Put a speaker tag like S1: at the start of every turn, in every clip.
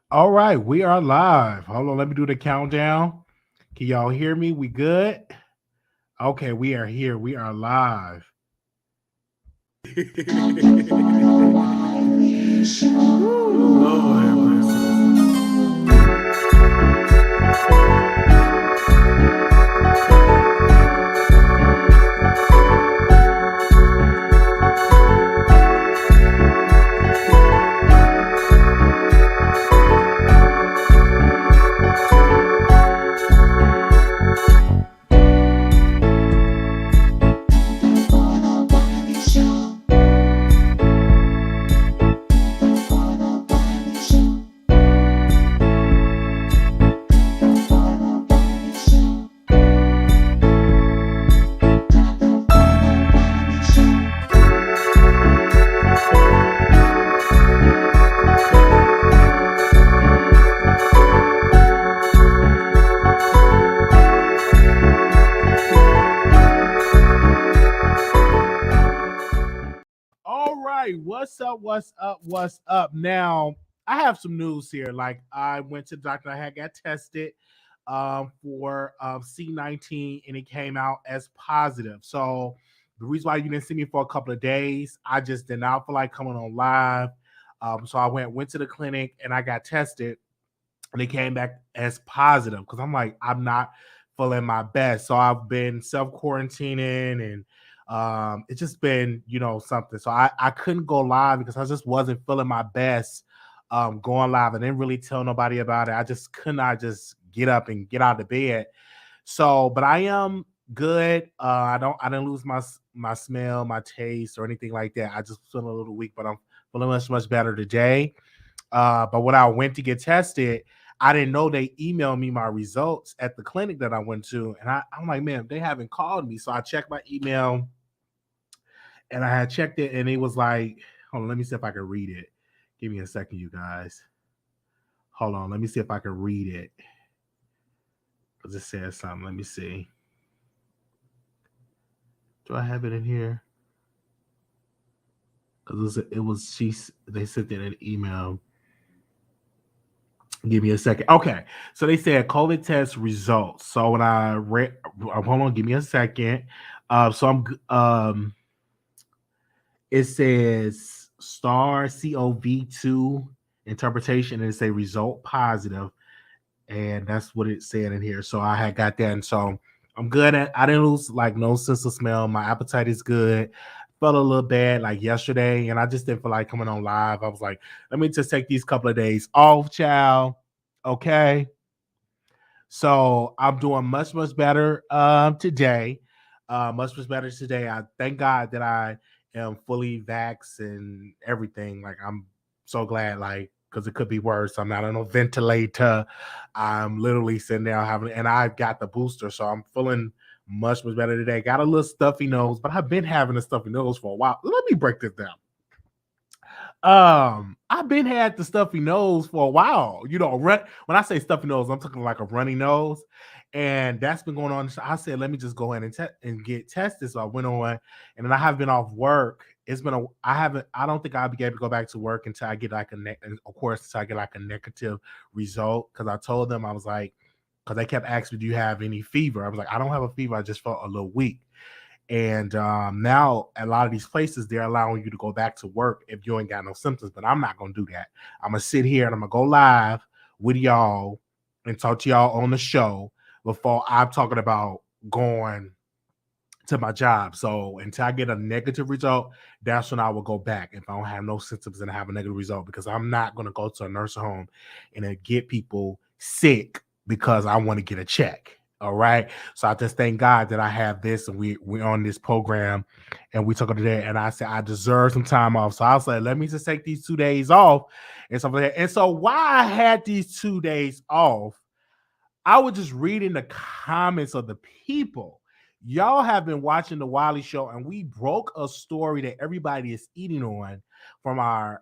S1: All right, we are live. Hold on, let me do the countdown. Can y'all hear me? We good? Okay, we are here. We are live. Lord have mercy. All right, what's up? What's up? What's up? Now, I have some news here. Like, I went to the doctor. I had got tested for C19, and it came out as positive. So, the reason why you didn't see me for a couple of days, I just did not feel like coming on live. So I went to the clinic and I got tested, and they came back as positive because I'm like, I'm not feeling my best. So I've been self quarantining, and it's just been, something. So I couldn't go live because I just wasn't feeling my best going live. I didn't really tell nobody about it. I just could not just get up and get out of bed. So, but I am good. I didn't lose my smell, my taste, or anything like that. I just feel a little weak, but I'm feeling much better today. But when I went to get tested, I didn't know they emailed me my results at the clinic that I went to. And I'm like, man, they haven't called me. So I checked my email, and I had checked it, and it was like, hold on, let me see if I can read it. Give me a second, you guys. Hold on, let me see if I can read it. Because it says something. Let me see. Do I have it in here? Because they sent it in an email. Give me a second. Okay. So they said COVID test results. So when I read, hold on, give me a second. So it says star COV2 interpretation, and it say result positive. And that's what it said in here. So I had got that. And so I'm good I didn't lose like no sense of smell. My appetite is good. Felt a little bad like yesterday, and I just didn't feel like coming on live. I was like, let me just take these couple of days off, child. Okay. So I'm doing much better today. Much better today. I thank God that I am fully vaxxed and everything. Like, I'm so glad, like, because it could be worse. I'm not on a ventilator. I'm literally sitting there having, and I got the booster, so I'm feeling much better today. Got a little stuffy nose, but I've been having a stuffy nose for a while. Let me break this down. I've been had the stuffy nose for a while. When I say stuffy nose, I'm talking like a runny nose, and that's been going on. So I said, let me just go ahead and get tested. So I went on, and then I have been off work. It's been I don't think I'll be able to go back to work until I get like of course, until I get like a negative result. Because I told them, I was like, because they kept asking me, do you have any fever? I was like, I don't have a fever. I just felt a little weak. And now a lot of these places, they're allowing you to go back to work if you ain't got no symptoms. But I'm not gonna do that. I'm gonna sit here and I'm gonna go live with y'all and talk to y'all on the show before I'm talking about going to my job. So until I get a negative result, that's when I will go back if I don't have no symptoms and I have a negative result, because I'm not gonna go to a nursing home and then get people sick because I want to get a check. All right. So I just thank God that I have this, and we're on this program, and we talk today. And I said I deserve some time off. So I was like, let me just take these 2 days off and stuff like that. And so why I had these 2 days off, I was just reading the comments of the people. Y'all have been watching the Wiley Show, and we broke a story that everybody is eating on from our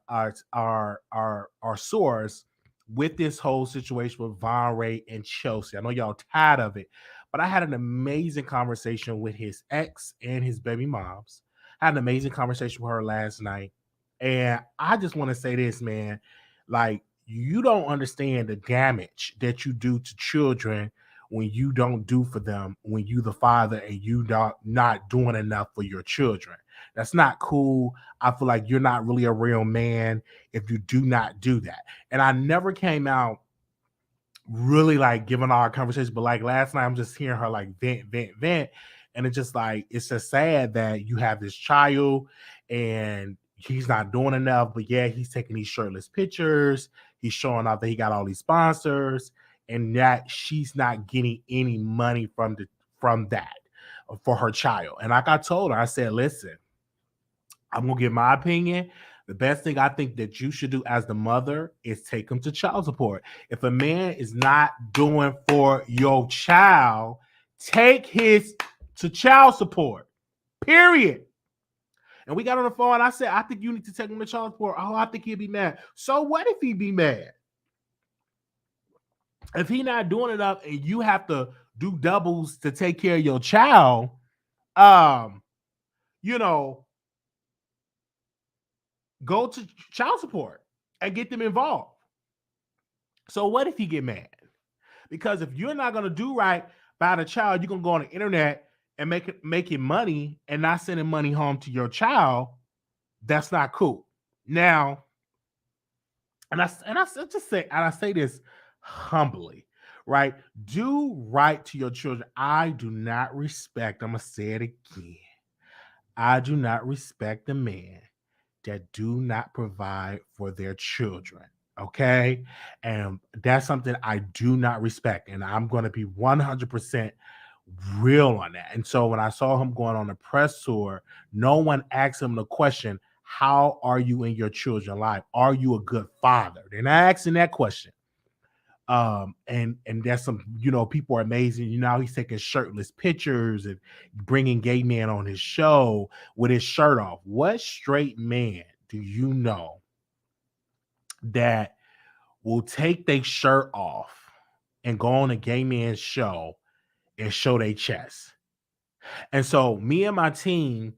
S1: source with this whole situation with Vaughn and Chelsea. I know y'all tired of it, but I had an amazing conversation with his ex and his baby moms. I had an amazing conversation with her last night, and I just want to say this, man. Like, you don't understand the damage that you do to children when you don't do for them, when you the father and you not doing enough for your children. That's not cool. I feel like you're not really a real man if you do not do that. And I never came out really like giving our conversation, but like last night, I'm just hearing her like vent. And it's just like, it's just sad that you have this child and he's not doing enough, but yeah, he's taking these shirtless pictures. He's showing off that he got all these sponsors and that she's not getting any money from that for her child. And like I told her, I said, listen, I'm gonna give my opinion. The best thing I think that you should do as the mother is take him to child support. If a man is not doing for your child, take his to child support. Period. And we got on the phone. And I said, I think you need to take him to child support. Oh, I think he'll be mad. So what if he be mad? If he not doing enough and you have to do doubles to take care of your child, you know, go to child support and get them involved. So what if he get mad? Because if you're not going to do right by the child, you're going to go on the internet and making money and not sending money home to your child. That's not cool. Now, and I just say, and I say this humbly, right? Do right to your children. I do not respect, I'm going to say it again. I do not respect the man that do not provide for their children. Okay. And that's something I do not respect. And I'm going to be 100% real on that. And so when I saw him going on a press tour, no one asked him the question, how are you in your children's life? Are you a good father? They're not asking that question. And there's some, people are amazing. He's taking shirtless pictures and bringing gay men on his show with his shirt off. What straight man do you know that will take their shirt off and go on a gay man's show and show their chest? And so me and my team,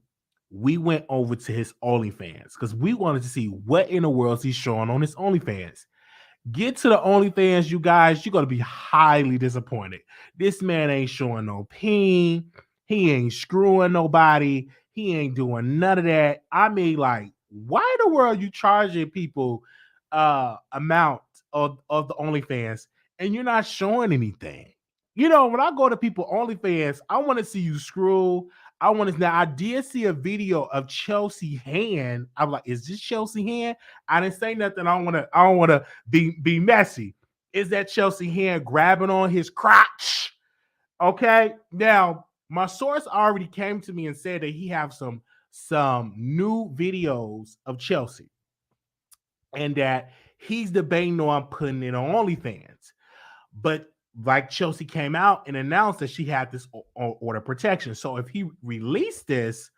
S1: we went over to his OnlyFans because we wanted to see what in the world he's showing on his OnlyFans. Get to the OnlyFans, you guys. You're going to be highly disappointed. This man ain't showing no peen. He ain't screwing nobody. He ain't doing none of that. I mean, like, why in the world you charging people amount of the OnlyFans and you're not showing anything? When I go to people OnlyFans, I want to see you screw. I did see a video of Chelsea hand. I'm like, is this Chelsea hand? I didn't say nothing. I don't want to be messy. Is that Chelsea hand grabbing on his crotch? Okay. Now, my source already came to me and said that he have some new videos of Chelsea and that he's debating on putting it on OnlyFans. But like Chelsea came out and announced that she had this order protection. So if he released this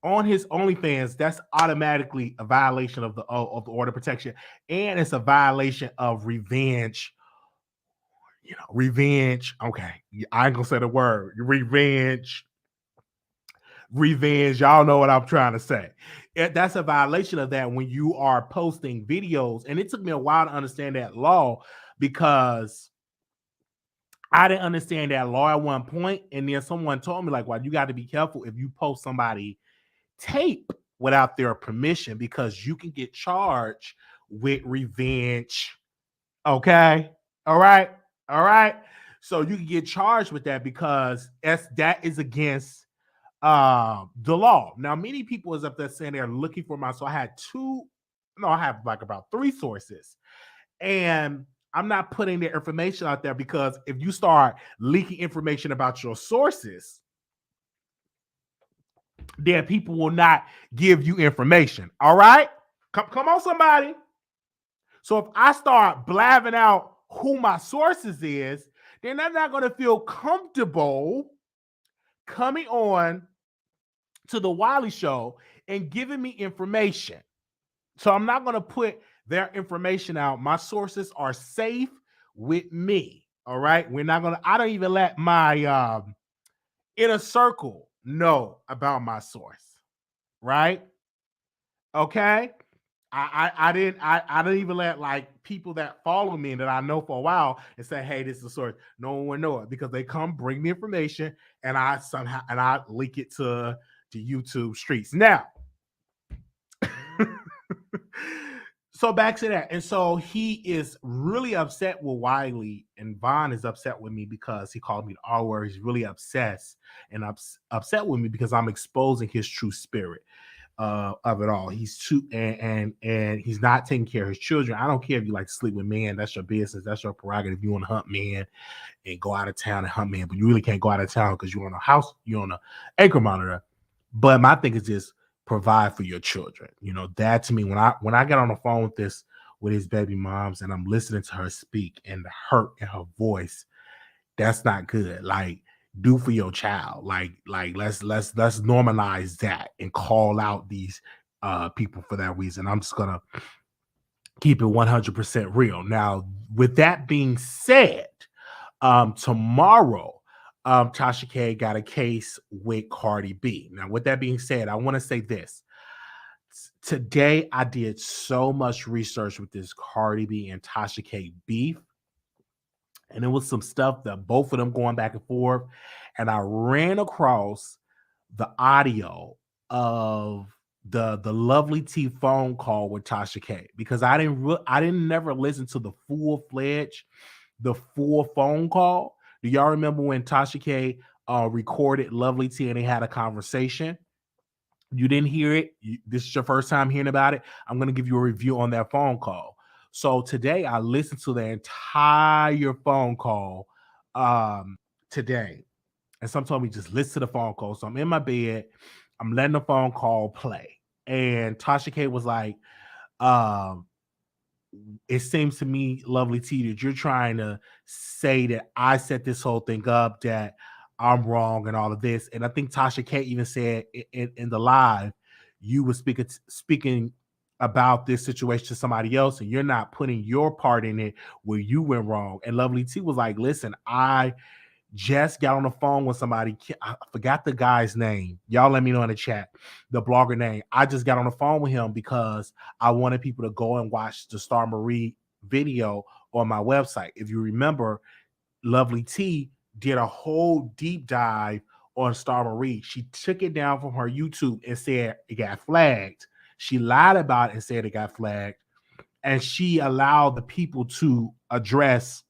S1: on his OnlyFans, that's automatically a violation of the order protection, and it's a violation of revenge. Revenge. Okay, I ain't gonna say the word revenge. Revenge. Y'all know what I'm trying to say. That's a violation of that when you are posting videos, and it took me a while to understand that law because I didn't understand that law at one point, and then someone told me, like, well, you got to be careful if you post somebody tape without their permission because you can get charged with revenge. Okay? All right? So you can get charged with that because that is against the law. Now, many people is up there saying they're looking for my, so I have like about 3 sources. And I'm not putting their information out there because if you start leaking information about your sources, then people will not give you information. All right? Come on, somebody. So if I start blabbing out who my sources is, then they're not going to feel comfortable coming on to the Wiley Show and giving me information. So I'm not going to put their information out. My sources are safe with me. All right. I don't even let my inner circle know about my source. Right. Okay. I didn't even let like people that follow me and that I know for a while and say, hey, this is the source. No one would know it because they come bring me information and I leak it to YouTube streets. Now, so back to that. And so he is really upset with Wiley, and Vaughn is upset with me because he called me the R word. He's really obsessed and upset with me because I'm exposing his true spirit of it all. He's too and he's not taking care of his children. I don't care if you like to sleep with men. That's your business. That's your prerogative. You want to hunt men and go out of town and hunt men, but you really can't go out of town because you're on a house, you're on a acre monitor. But my thing is just provide for your children. You know, that to me, when I get on the phone with his baby moms and I'm listening to her speak and the hurt in her voice, that's not good. Like, do for your child. Like let's normalize that and call out these people for that reason. I'm just gonna keep it 100% real. Now, with that being said, tomorrow, Tasha K got a case with Cardi B. Now, with that being said, I want to say this. Today, I did so much research with this Cardi B and Tasha K beef. And it was some stuff that both of them going back and forth. And I ran across the audio of the Lovely T phone call with Tasha K because I didn't never listen to the full phone call. Do y'all remember when Tasha K recorded Lovely T and they had a conversation? You didn't hear it. This is your first time hearing about it. I'm going to give you a review on that phone call. So today I listened to the entire phone call today. And some told me just listen to the phone call. So I'm in my bed. I'm letting the phone call play. And Tasha K was like, it seems to me, Lovely T, that you're trying to say that I set this whole thing up, that I'm wrong and all of this. And I think Tasha K even said in the live, you were speaking about this situation to somebody else and you're not putting your part in it where you went wrong. And Lovely T was like, listen, I just got on the phone with somebody. I forgot the guy's name. Y'all let me know in the chat, the blogger name. I just got on the phone with him because I wanted people to go and watch the Star Marie video on my website. If you remember, Lovely T did a whole deep dive on Star Marie. She took it down from her YouTube and said it got flagged. She lied about it and said it got flagged. And she allowed the people to address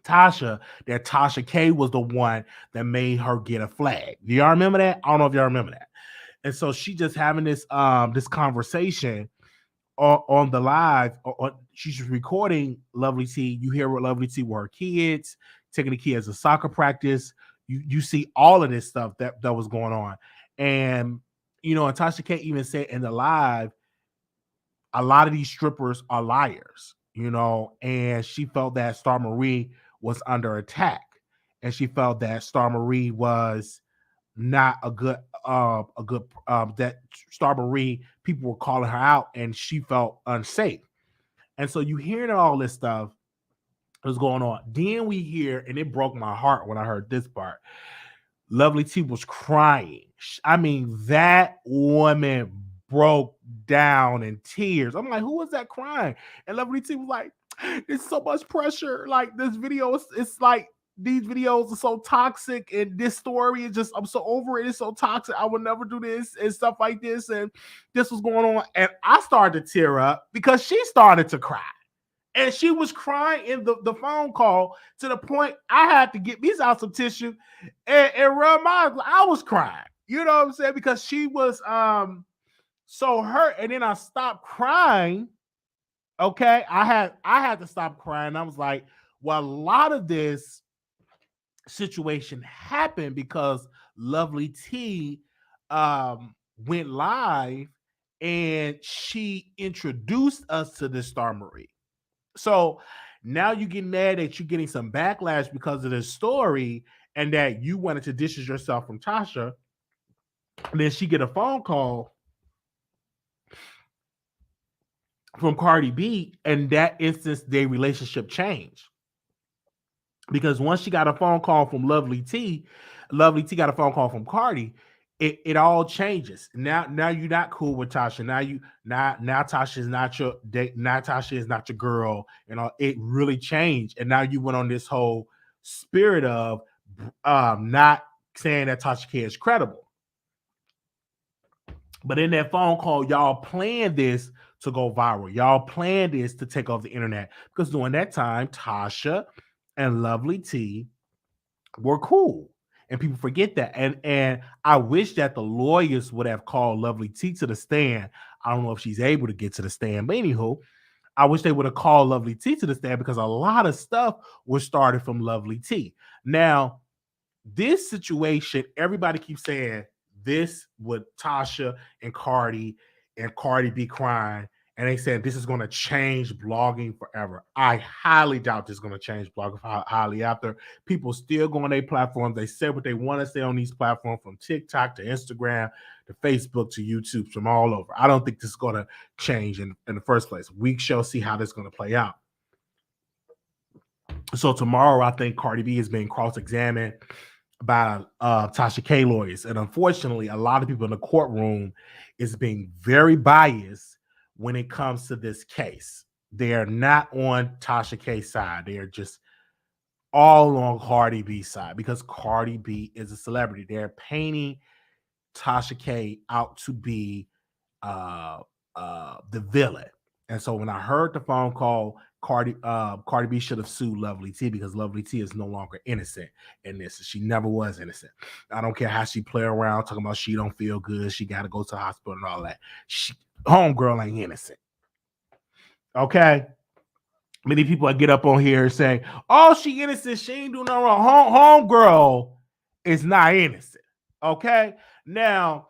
S1: Tasha that Tasha K was the one that made her get a flag. Do y'all remember that? I don't know if y'all remember that. And so she just having this conversation on the live. She's just recording Lovely T. You hear what Lovely T with her kids, taking the kids to soccer practice. You see all of this stuff that was going on. And you know, and Tasha K even said in the live, a lot of these strippers are liars, you know, and she felt that Star Marie was under attack, and she felt that Star Marie was not a good that Star Marie, people were calling her out and she felt unsafe. And so you hearing all this stuff was going on. Then we hear, and it broke my heart when I heard this part. Lovely T was crying. I mean, that woman broke down in tears. I'm like, who was that crying? And Lovely T was like, there's so much pressure. Like, this video, it's like these videos are so toxic, and this story is just, I'm so over it. It's so toxic. I would never do this and stuff like this. And this was going on. And I started to tear up because she started to cry. And she was crying in the phone call to the point I had to get me out some tissue and rub my eyes. I was crying. You know what I'm saying? Because she was so hurt. And then I stopped crying. Okay. I had to stop crying. I was like, well, a lot of this situation happened because Lovely T went live and she introduced us to this Star Marie. So now you get mad that you're getting some backlash because of this story and that you wanted to distance yourself from Tasha. And then she get a phone call from Cardi B, and that instance, their relationship changed. Because once she got a phone call from Lovely T got a phone call from Cardi, it all changes. Now you're not cool with Tasha. Now Tasha is not your date. Now Tasha is not your girl. It really changed. And now you went on this whole spirit of not saying that Tasha K is credible. But in that phone call, y'all planned this to go viral. Y'all planned this to take off the internet because during that time, Tasha and Lovely T were cool. And people forget that. And I wish that the lawyers would have called Lovely T to the stand. I don't know if she's able to get to the stand, but anywho, I wish they would have called Lovely T to the stand because a lot of stuff was started from Lovely T. Now, this situation, everybody keeps saying this with Tasha and Cardi B crying, and they said this is going to change blogging forever. I highly doubt this is going to change blogging highly after people still go on their platforms. They say what they want to say on these platforms, from TikTok to Instagram to Facebook to YouTube, from all over. I don't think this is going to change in the first place. We shall see how this is going to play out. So tomorrow, I think Cardi B is being cross-examined by Tasha K lawyers. And unfortunately, a lot of people in the courtroom is being very biased when it comes to this case. They're not on Tasha K's side. They're just all on Cardi B's side because Cardi B is a celebrity. They're painting Tasha K out to be the villain. And so when I heard the phone call, Cardi B should have sued Lovely T because Lovely T is no longer innocent in this. She never was innocent. I don't care how she play around talking about she don't feel good, she got to go to the hospital and all that. Homegirl ain't innocent. Okay? Many people get up on here and say, oh, she innocent, she ain't doing nothing wrong. Homegirl is not innocent. Okay? Now,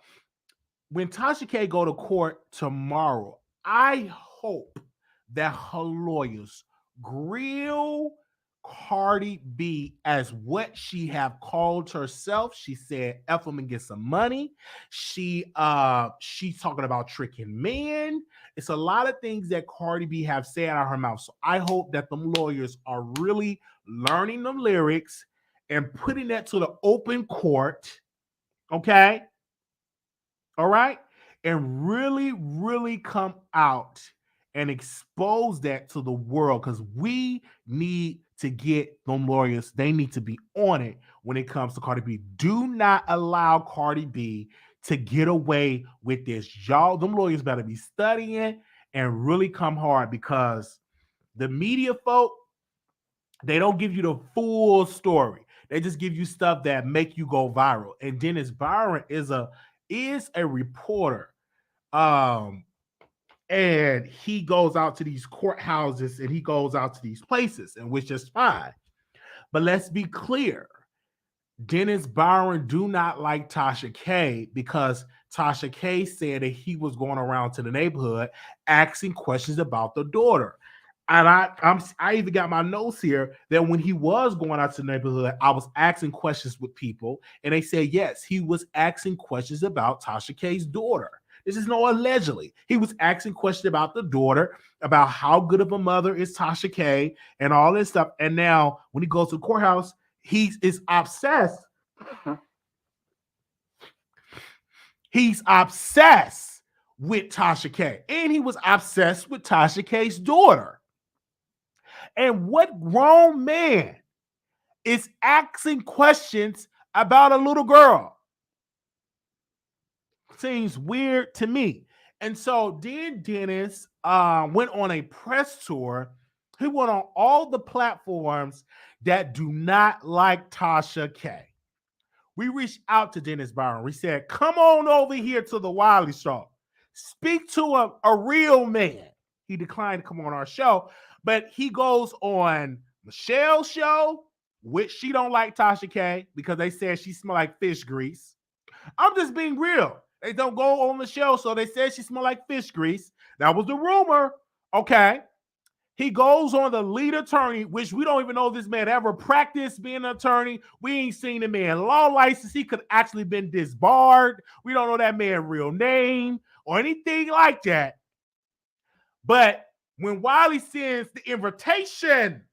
S1: when Tasha K go to court tomorrow, I hope that her lawyers grill Cardi B as what she have called herself. She said, F them and get some money. She's talking about tricking men. It's a lot of things that Cardi B have said out of her mouth. So I hope that them lawyers are really learning them lyrics and putting that to the open court. Okay? All right? And really, really come out and expose that to the world because we need to get them lawyers. They need to be on it when it comes to Cardi B. Do not allow Cardi B to get away with this. Y'all, them lawyers better be studying and really come hard because the media folk, they don't give you the full story. They just give you stuff that make you go viral. And Dennis Byron is a reporter. And he goes out to these courthouses and he goes out to these places, and which is fine. But let's be clear. Dennis Byron do not like Tasha K because Tasha K said that he was going around to the neighborhood asking questions about the daughter. And I even got my notes here that when he was going out to the neighborhood, I was asking questions with people, and they said yes, he was asking questions about Tasha K's daughter. This is no allegedly. He was asking questions about the daughter, about how good of a mother is Tasha K, and all this stuff. And now when he goes to the courthouse, he is obsessed. He's obsessed with Tasha K. And he was obsessed with Tasha K's daughter. And what grown man is asking questions about a little girl? Seems weird to me. And so then Dennis went on a press tour. He went on all the platforms that do not like Tasha K. We reached out to Dennis Byron. We said, come on over here to the Wiley Show. Speak to a real man. He declined to come on our show, but he goes on Michelle's show, which she don't like Tasha K because they said she smell like fish grease. I'm just being real. They don't go on the show, so they said she smelled like fish grease. That was the rumor. Okay. He goes on the lead attorney, which we don't even know if this man ever practiced being an attorney. We ain't seen the man law license. He could actually been disbarred. We don't know that man's real name or anything like that. But when Wiley sends the invitation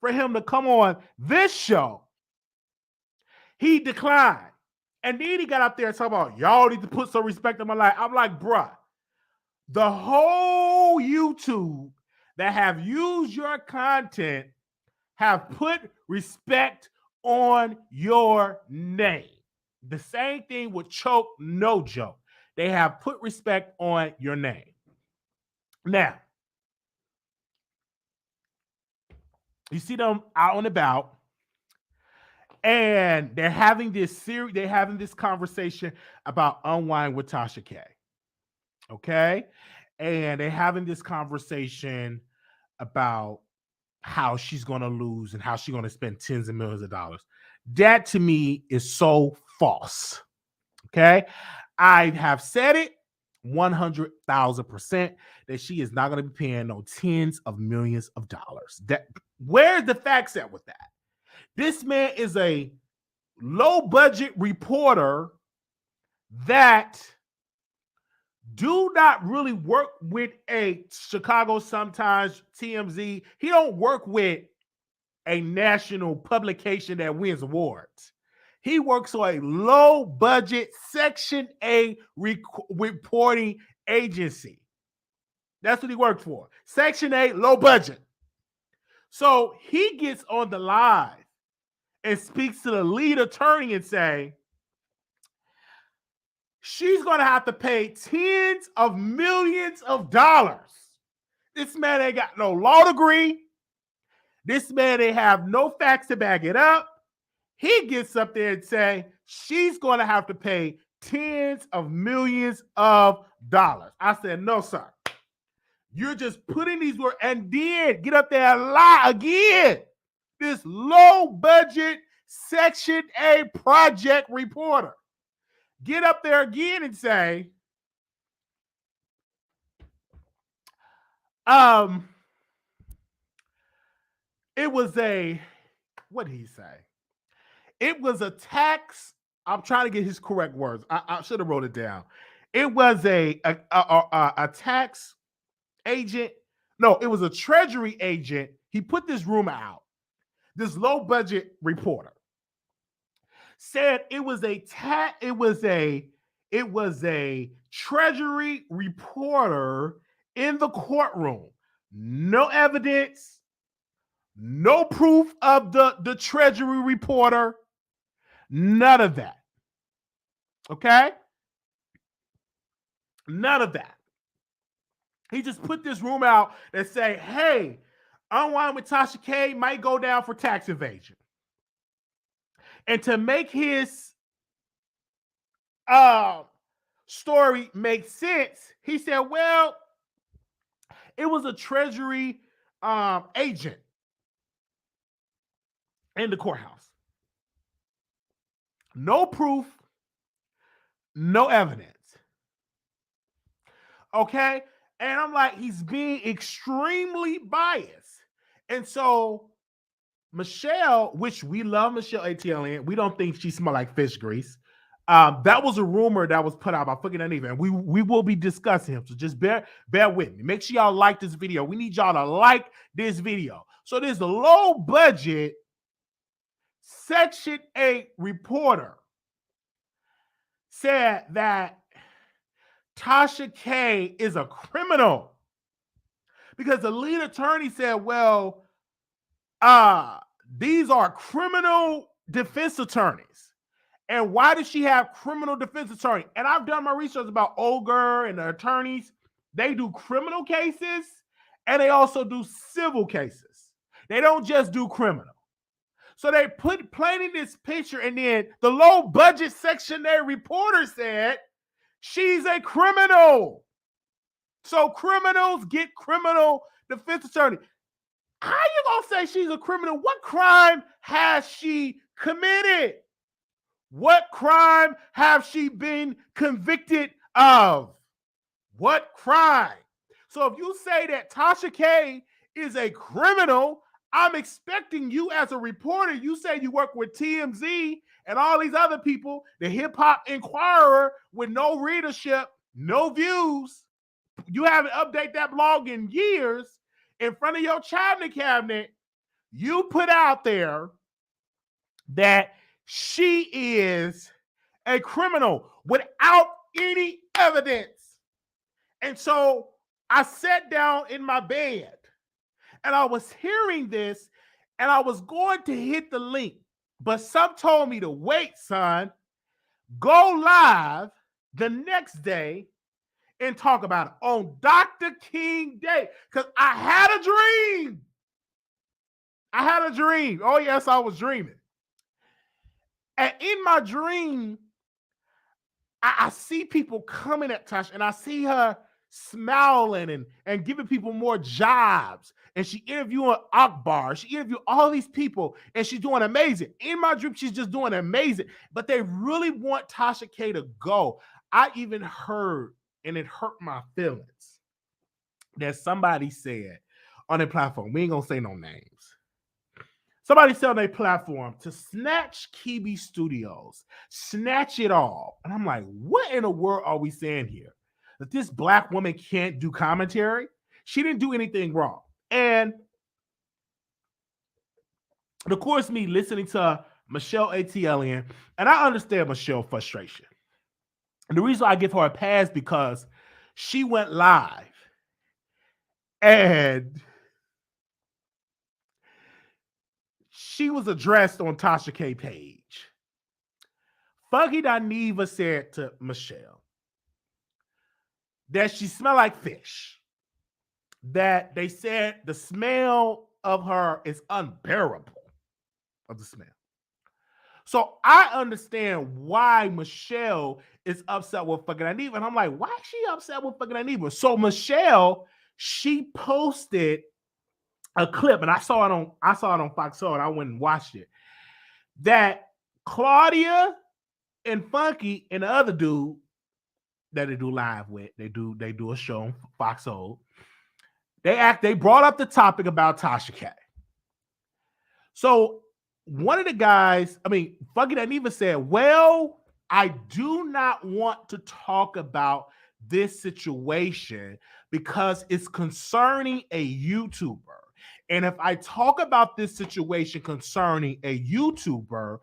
S1: for him to come on this show, he declined. And then he got up there and talking about, y'all need to put some respect in my life. I'm like, bruh, the whole YouTube that have used your content have put respect on your name. The same thing with Choke No Joke. They have put respect on your name. Now, you see them out and about, and they're having this conversation about Unwind with Tasha K. Okay? And they're having this conversation about how she's going to lose and how she's going to spend tens of millions of dollars. That to me is so false. Okay? I have said it 100,000% that she is not going to be paying no tens of millions of dollars. Where's the facts at with that? This man is a low budget reporter that do not really work with a Chicago Sun-Times, TMZ. He don't work with a national publication that wins awards. He works on a low budget Section A reporting agency. That's what he worked for. Section A, low budget. So he gets on the live and speaks to the lead attorney and say, she's going to have to pay tens of millions of dollars. This man ain't got no law degree. This man ain't have no facts to back it up. He gets up there and say, she's going to have to pay tens of millions of dollars. I said, no, sir. You're just putting these words, and then get up there and lie again. This low budget Section A project reporter. Get up there again and say, it was a, what did he say? It was a tax. I'm trying to get his correct words. I should have wrote it down. It was a tax agent. No, it was a treasury agent. He put this rumor out. This low budget reporter said it was a treasury reporter in the courtroom. No evidence, no proof of the treasury reporter, none of that. Okay? None of that. He just put this rumor out that say, hey, Unwind with Tasha K might go down for tax evasion. And to make his story make sense, he said, well, it was a treasury agent in the courthouse. No proof, no evidence. Okay? And I'm like, he's being extremely biased. And so Michelle, which we love Michelle ATLN, we don't think she smells like fish grease. That was a rumor that was put out by fucking Dineva, and we will be discussing him. So just bear with me. Make sure y'all like this video. We need y'all to like this video. So there's a low budget Section 8 reporter said that Tasha K is a criminal because the lead attorney said, well, these are criminal defense attorneys. And why does she have criminal defense attorney? And I've done my research about Olger and the attorneys. They do criminal cases and they also do civil cases. They don't just do criminal. So they planting this picture, and then the low budget Section A reporter said she's a criminal. So criminals get criminal defense attorney. How you gonna say she's a criminal? What crime has she committed? What crime have she been convicted of? What crime? So if you say that Tasha K is a criminal, I'm expecting you as a reporter, you say you work with TMZ and all these other people, the Hip Hop Inquirer with no readership, no views. You haven't updated that blog in years. In front of your cabinet, you put out there that she is a criminal without any evidence. And so I sat down in my bed and I was hearing this and I was going to hit the link, but some told me to wait, son, go live the next day and talk about it on Dr. King Day, because I had a dream. I had a dream. Oh, yes, I was dreaming. And in my dream, I see people coming at Tasha, and I see her smiling and giving people more jobs. And she interviewing Akbar. She interviewed all these people, and she's doing amazing. In my dream, she's just doing amazing. But they really want Tasha K to go. I even heard, and it hurt my feelings, that somebody said on their platform, we ain't gonna say no names. Somebody said on their platform to snatch Kibi Studios, snatch it all. And I'm like, what in the world are we saying here? That this black woman can't do commentary? She didn't do anything wrong. And of course, me listening to Michelle ATLian, and I understand Michelle's frustration. And the reason I give her a pass because she went live and she was addressed on Tasha K page. Funky Dineva said to Michelle that she smelled like fish. That they said the smell of her is unbearable of the smell. So I understand why Michelle is upset with fucking Dineva. And I'm like, why is she upset with fucking Dineva? So Michelle, she posted a clip, and I saw it on Fox Soul, and I went and watched it. That Claudia and Funky and the other dude that they do live with, they do a show on Fox Soul. They brought up the topic about Tasha K. So one of the guys, Funky Dineva said, well, I do not want to talk about this situation because it's concerning a YouTuber. And if I talk about this situation concerning a YouTuber,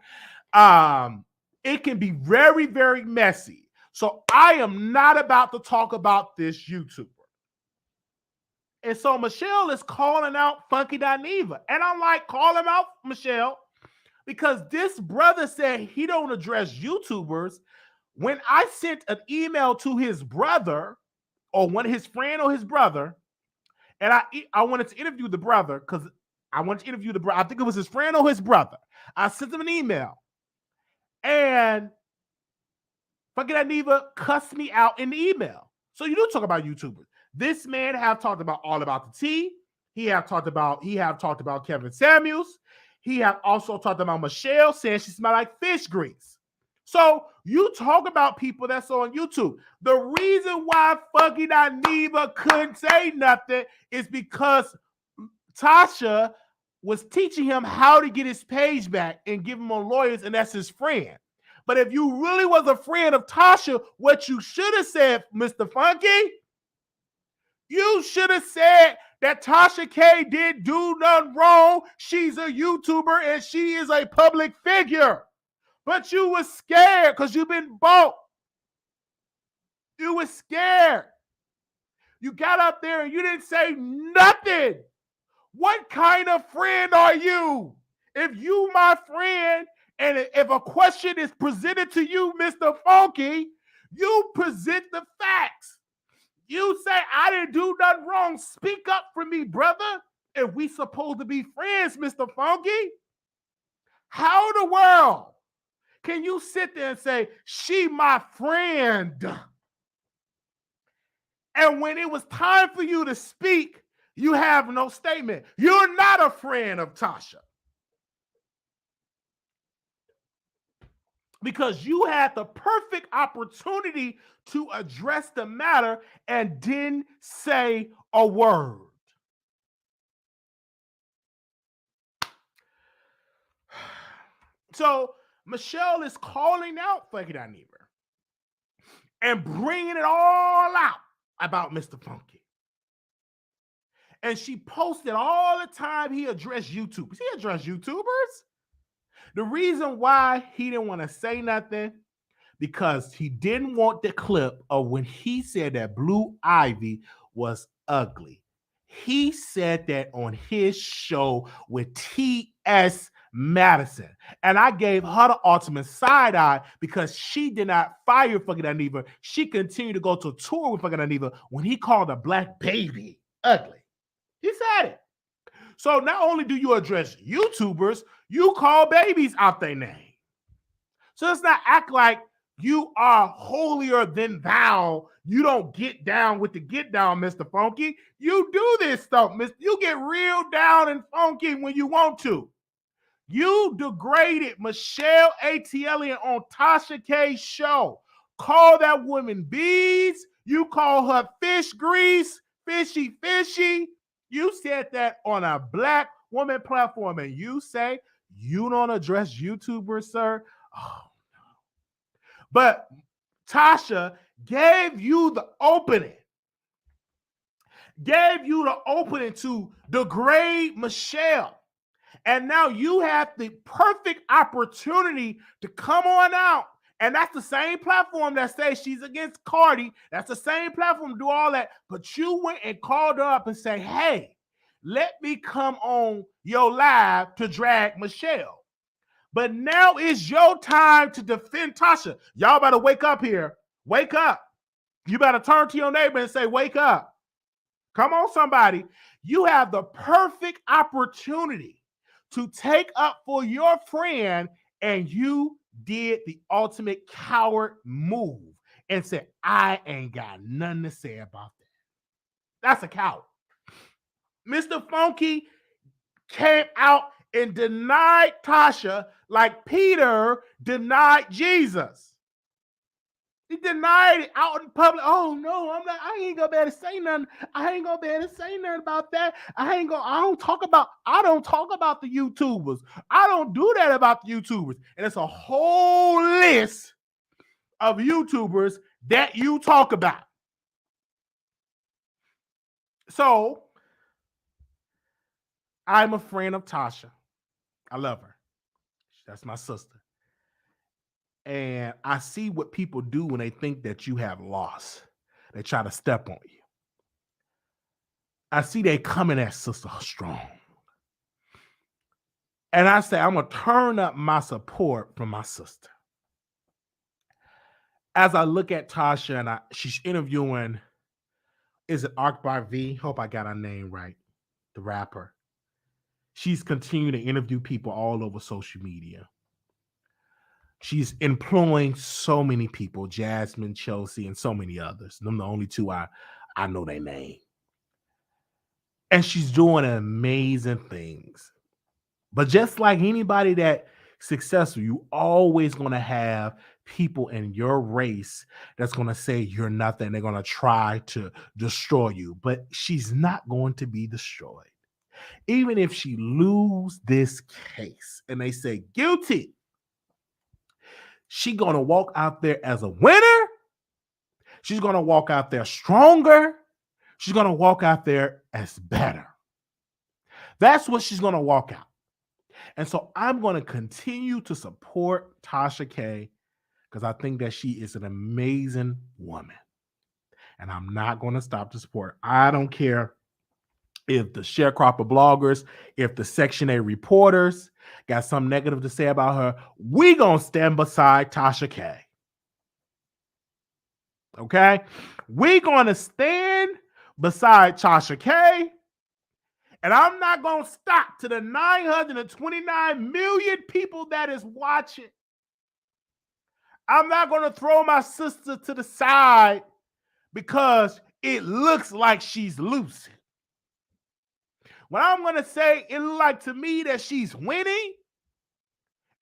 S1: it can be very, very messy. So I am not about to talk about this YouTuber. And so Michelle is calling out Funky Dineva. And I'm like, call him out, Michelle, because this brother said he don't address YouTubers. When I sent an email to his brother, or one of his friend or his brother, and I wanted to interview the brother because I wanted to interview the brother. I think it was his friend or his brother. I sent him an email. And fucking Dineva cussed me out in the email. So you do talk about YouTubers. This man have talked about All About the Tea. He have talked about Kevin Samuels. He have also talked about Michelle saying she smelled like fish grease. So you talk about people that's on YouTube. The reason why Funky Dineva couldn't say nothing is because Tasha was teaching him how to get his page back and give him on lawyers, and that's his friend. But if you really was a friend of Tasha, what you should have said, Mr. Funky, you should have said that Tasha K didn't do nothing wrong. She's a YouTuber and she is a public figure. But you were scared because you've been bought. You were scared. You got up there and you didn't say nothing. What kind of friend are you? If you my friend, and if a question is presented to you, Mr. Funky, you present the facts. You say, I didn't do nothing wrong. Speak up for me, brother. If we supposed to be friends, Mr. Funky, how in the world can you sit there and say, she my friend? And when it was time for you to speak, you have no statement. You're not a friend of Tasha. Because you had the perfect opportunity to address the matter and didn't say a word. So Michelle is calling out Funky Dineva and bringing it all out about Mr. Funky. And she posted all the time he addressed YouTubers. He addressed YouTubers. The reason why he didn't want to say nothing, because he didn't want the clip of when he said that Blue Ivy was ugly. He said that on his show with T.S. Madison. And I gave her the ultimate side eye because she did not fire fucking Dineva. She continued to go to tour with fucking Dineva when he called a black baby ugly. He said it. So not only do you address YouTubers, you call babies out their name. So let's not act like you are holier than thou. You don't get down with the get down, Mr. Funky. You do this stuff, Mr. You get real down and funky when you want to. You degraded Michelle Atelian on Tasha K's show. Call that woman beads. You call her fish grease, fishy, fishy. You said that on a black woman platform, and you say you don't address YouTubers, sir? Oh, no. But Tasha gave you the opening. Gave you the opening to degrade Michelle. And now you have the perfect opportunity to come on out. And that's the same platform that says she's against Cardi. That's the same platform to do all that. But you went and called her up and say, hey, let me come on your live to drag Michelle. But now is your time to defend Tasha. Y'all better wake up here. Wake up. You better turn to your neighbor and say, wake up. Come on, somebody. You have the perfect opportunity to take up for your friend, and you did the ultimate coward move and said, I ain't got nothing to say about that. That's a coward. Mr. Funky came out and denied Tasha like Peter denied Jesus. He denied it out in public. Oh no, I ain't gonna be able to say nothing. I ain't gonna be able to say nothing about that. I don't talk about the YouTubers. I don't do that about the YouTubers. And it's a whole list of YouTubers that you talk about. So I'm a friend of Tasha. I love her. That's my sister. And I see what people do when they think that you have lost. They try to step on you. I see they coming at sister strong. And I say, I'm going to turn up my support from my sister. As I look at Tasha and she's interviewing, is it Arc by V? Hope I got her name right. The rapper. She's continuing to interview people all over social media. She's employing so many people, Jasmine, Chelsea, and so many others. Them the only two I know their name. And she's doing amazing things. But just like anybody that's successful, you always going to have people in your race that's going to say you're nothing. They're going to try to destroy you. But she's not going to be destroyed. Even if she lose this case and they say guilty, she's going to walk out there as a winner. She's going to walk out there stronger. She's going to walk out there as better. That's what she's going to walk out. And so I'm going to continue to support Tasha K because I think that she is an amazing woman. And I'm not going to stop to support her. I don't care if the sharecropper bloggers, if the Section 8 reporters got something negative to say about her, we gonna stand beside Tasha K. Okay? We gonna stand beside Tasha K. And I'm not gonna stop to the 929 million people that is watching. I'm not gonna throw my sister to the side because it looks like she's losing. What I'm going to say, it look like to me that she's winning.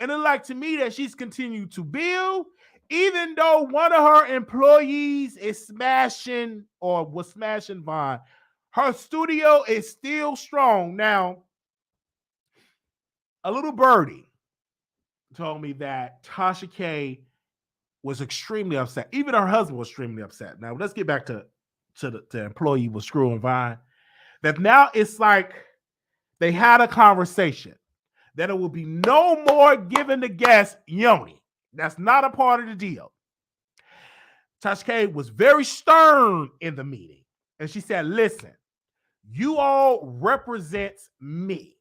S1: And it look like to me that she's continued to build. Even though one of her employees is smashing or was smashing Vaughn, her studio is still strong. Now, a little birdie told me that Tasha K was extremely upset. Even her husband was extremely upset. Now, let's get back to the employee was screwing Vaughn. That now it's like they had a conversation that it will be no more giving the guest Yoni. That's not a part of the deal. Tasha K was very stern in the meeting. And she said, listen, you all represents me.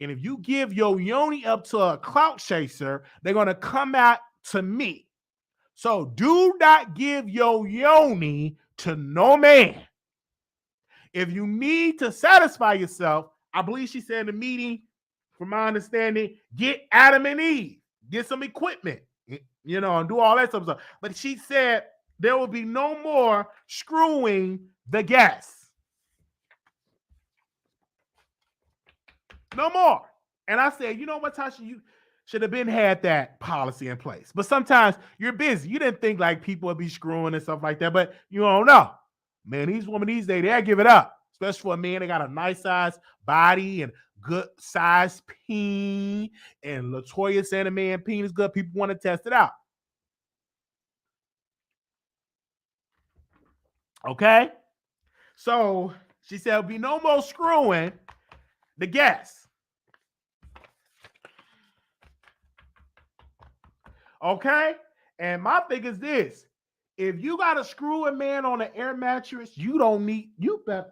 S1: And if you give your yoni up to a clout chaser, they're going to come out to me. So do not give your yoni to no man. If you need to satisfy yourself, I believe she said in the meeting, from my understanding, get Adam and Eve, get some equipment, you know, and do all that stuff. But she said there will be no more screwing the guests. No more. And I said, you know what, Tasha, you should have been had that policy in place. But sometimes you're busy. You didn't think like people would be screwing and stuff like that, but you don't know. Man, these women these days, they'll give it up. Especially for a man that got a nice size body and good size peen. And Latoya said a man peen is good. People want to test it out. Okay? So she said there'll be no more screwing the guests. Okay? And my thing is this. If you got to screw a man on an air mattress, you don't need, you better.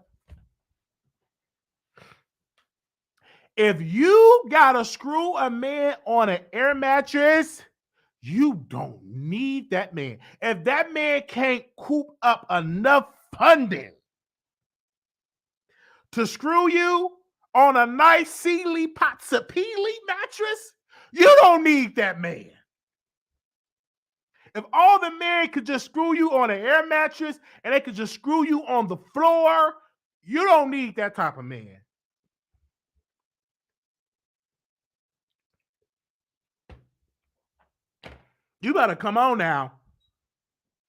S1: If you got to screw a man on an air mattress, you don't need that man. If that man can't coop up enough funding to screw you on a nice Sealy Potsapili mattress, you don't need that man. If all the men could just screw you on an air mattress and they could just screw you on the floor, you don't need that type of man. You better come on now.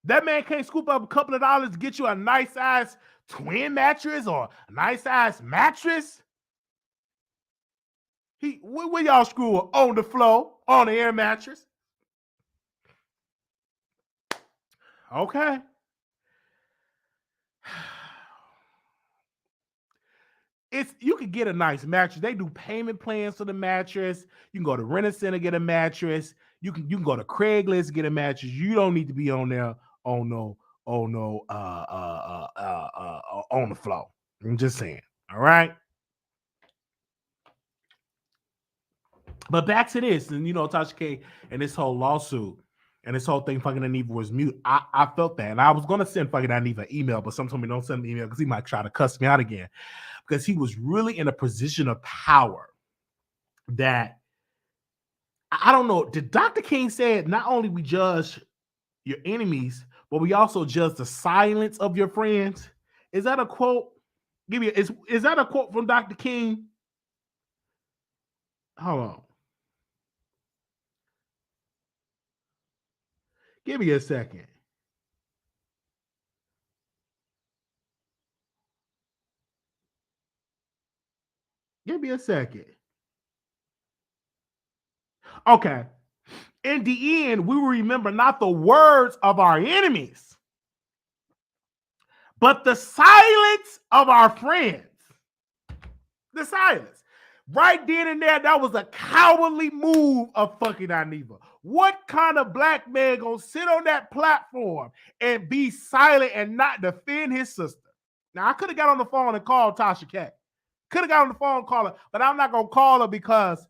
S1: That man can't scoop up a couple of dollars to get you a nice size twin mattress or a nice size mattress. Where y'all screw up? On the floor, on the air mattress. Okay. You can get a nice mattress. They do payment plans for the mattress. You can go to Rent-A-Center, get a mattress. You can go to Craigslist, get a mattress. You don't need to be on there on the floor. I'm just saying. All right. But back to this, and you know, Tasha K and this whole lawsuit and this whole thing, fucking Dineva was mute. I felt that, and I was gonna send fucking Dineva an email, but some told me don't send an email because he might try to cuss me out again. Because he was really in a position of power that I don't know. Did Dr. King say not only we judge your enemies, but we also judge the silence of your friends? Is that a quote? Is that a quote from Dr. King? Hold on. Give me a second. Give me a second. Okay. In the end, we will remember not the words of our enemies, but the silence of our friends. The silence. Right then and there, that was a cowardly move of fucking Dineva. What kind of black man gonna sit on that platform and be silent and not defend his sister? Now, I could have got on the phone and called Tasha K. Could have got on the phone and called her, but I'm not gonna call her because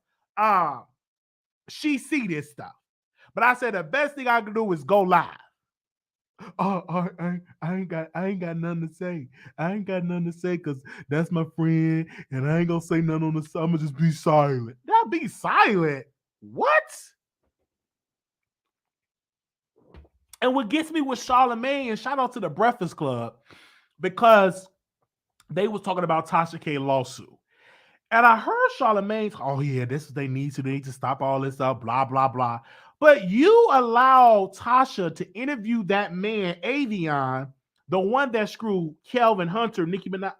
S1: she see this stuff. But I said the best thing I can do is go live. I ain't got nothing to say. I ain't got nothing to say because that's my friend, and I ain't gonna say nothing on the side. I'm gonna just be silent. Now be silent. What? And what gets me with Charlamagne, and shout out to the Breakfast Club, because they was talking about Tasha K lawsuit. And I heard Charlamagne, oh yeah, this is they need to stop all this up, blah, blah, blah. But you allow Tasha to interview that man, Avion, the one that screwed Kelvin Hunter,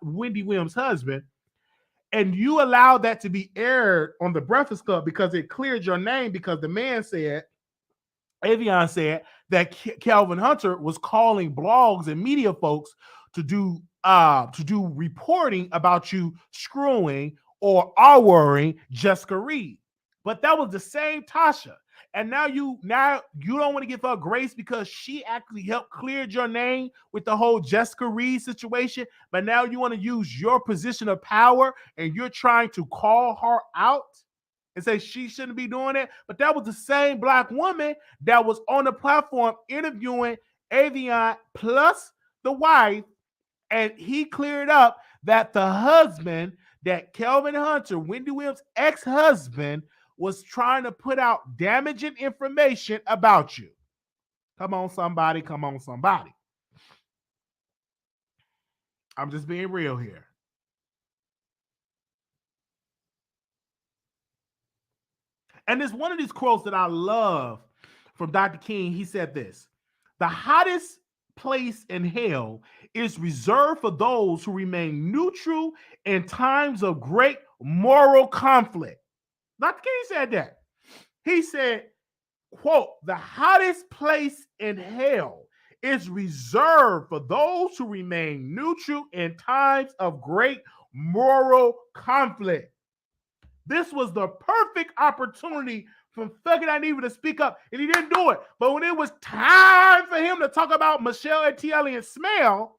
S1: Wendy Williams' husband, and you allow that to be aired on the Breakfast Club because it cleared your name because the man said, Avion said that Kelvin Hunter was calling blogs and media folks to do reporting about you screwing or are worrying Jessica Reed. But that was the same Tasha. And now you don't want to give her grace because she actually helped cleared your name with the whole Jessica Reed situation. But now you want to use your position of power and you're trying to call her out and say she shouldn't be doing it. But that was the same black woman that was on the platform interviewing Avion plus the wife, and he cleared up that the husband, that Kelvin Hunter, Wendy Williams' ex-husband, was trying to put out damaging information about you. Come on, somebody. Come on, somebody. I'm just being real here. And there's one of these quotes that I love from Dr. King. He said this: the hottest place in hell is reserved for those who remain neutral in times of great moral conflict. Dr. King said that. He said, quote, the hottest place in hell is reserved for those who remain neutral in times of great moral conflict. This was the perfect opportunity for fucking Dineva to speak up, and he didn't do it. But when it was time for him to talk about Michelle Etiele and smell,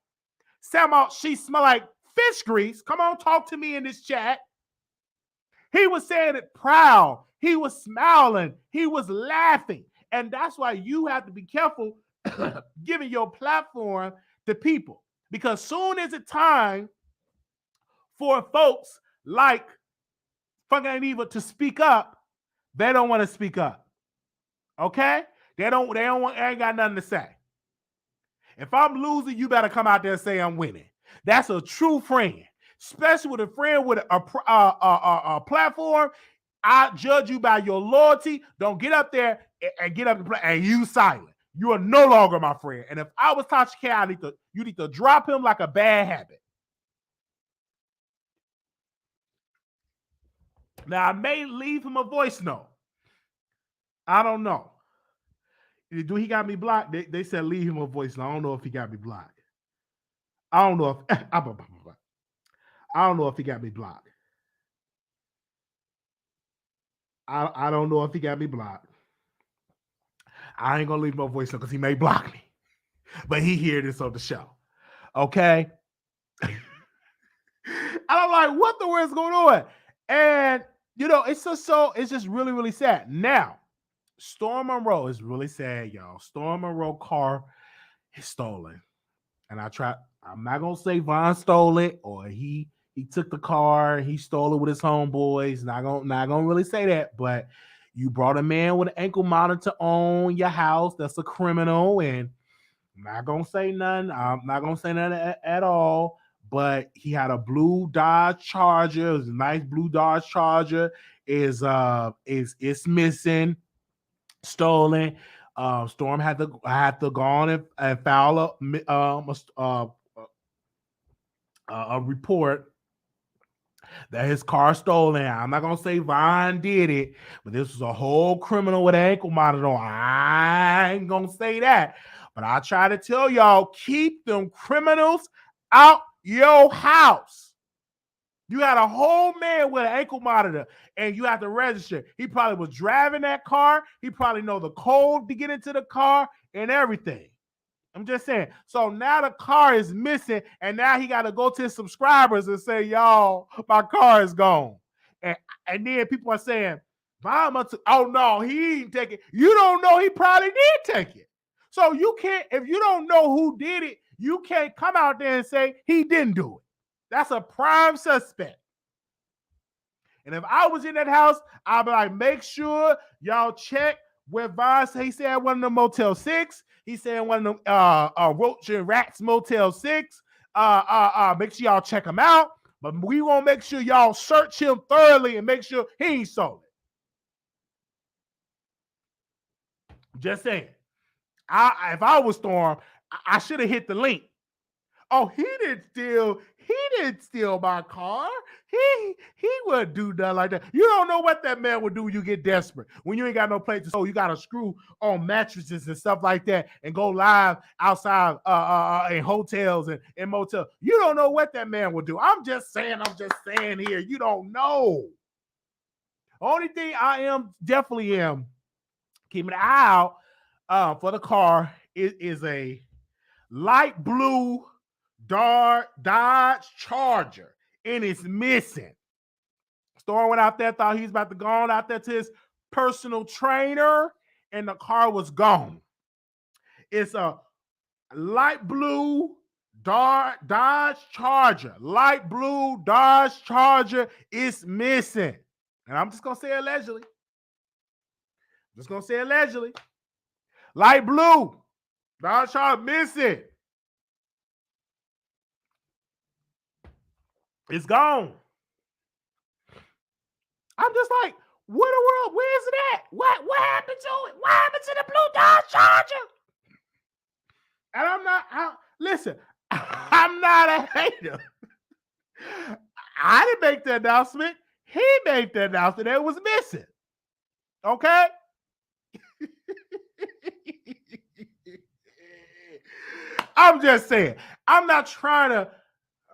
S1: somehow she smelled like fish grease. Come on, talk to me in this chat. He was saying it proud. He was smiling. He was laughing. And that's why you have to be careful giving your platform to people. Because soon as it's time for folks like fucking Dineva to speak up, they don't want to speak up. Okay? They ain't got nothing to say. If I'm losing, you better come out there and say I'm winning. That's a true friend. Especially with a friend with a platform. I judge you by your loyalty. Don't get up there and get up and play and you silent. You are no longer my friend. And if I was Tasha K, you need to drop him like a bad habit. Now I may leave him a voice note. I don't know. Do he got me blocked? They said leave him a voice note. I don't know if he got me blocked. I don't know if I don't know if he got me blocked. I don't know if he got me blocked. I ain't gonna leave no voice note because he may block me. But he hear this on the show. Okay? I'm like, what the world's going on? And it's just really, really sad. Now, Storm Monroe is really sad, y'all. Storm Monroe car is stolen. And I'm not gonna say Vaughn stole it or he took the car, he stole it with his homeboys. Not gonna really say that, but you brought a man with an ankle monitor on your house. That's a criminal, and I'm not gonna say nothing. I'm not gonna say nothing at all. But he had a blue Dodge Charger. It was a nice blue Dodge Charger. Is missing, stolen. Storm had to go on and file a report that his car stolen. I'm not gonna say Vaughn did it, but this was a whole criminal with an ankle monitor on. I ain't gonna say that, but I try to tell y'all, keep them criminals out your house. You had a whole man with an ankle monitor and you have to register. He probably was driving that car. He probably know the code to get into the car and everything. I'm just saying. So now the car is missing and now he got to go to his subscribers and say, y'all, my car is gone. And then people are saying, oh no, he didn't take it. You don't know he probably did take it. So you can't, if you don't know who did it, you can't come out there and say he didn't do it. That's a prime suspect. And if I was in that house, I'd be like, make sure y'all check where Vaughn said. He said one of the Motel 6. He said one of them Roach and Rats Motel 6. Make sure y'all check him out. But we won't make sure y'all search him thoroughly and make sure he ain't sold it. Just saying. If I was Storm, I should have hit the link. Oh, he didn't steal my car. He wouldn't do nothing like that. You don't know what that man would do when you get desperate. When you ain't got no place to go, you got to screw on mattresses and stuff like that and go live outside in hotels and in motels. You don't know what that man would do. I'm just saying here. You don't know. Only thing I definitely am Keep an eye out for the car. It is a light blue Dodge Charger, and it's missing. Storm went out there, thought he was about to go on out there to his personal trainer, and the car was gone. It's a light blue Dodge Charger. Light blue Dodge Charger is missing. And I'm just going to say allegedly. Just going to say allegedly. Light blue Dodge Charger missing. It's gone. I'm just like, what in the world? Where is it at? What happened to it? What happened to the blue Dodge Charger? And listen, I'm not a hater. I didn't make the announcement. He made the announcement that it was missing. Okay? I'm just saying. I'm not trying to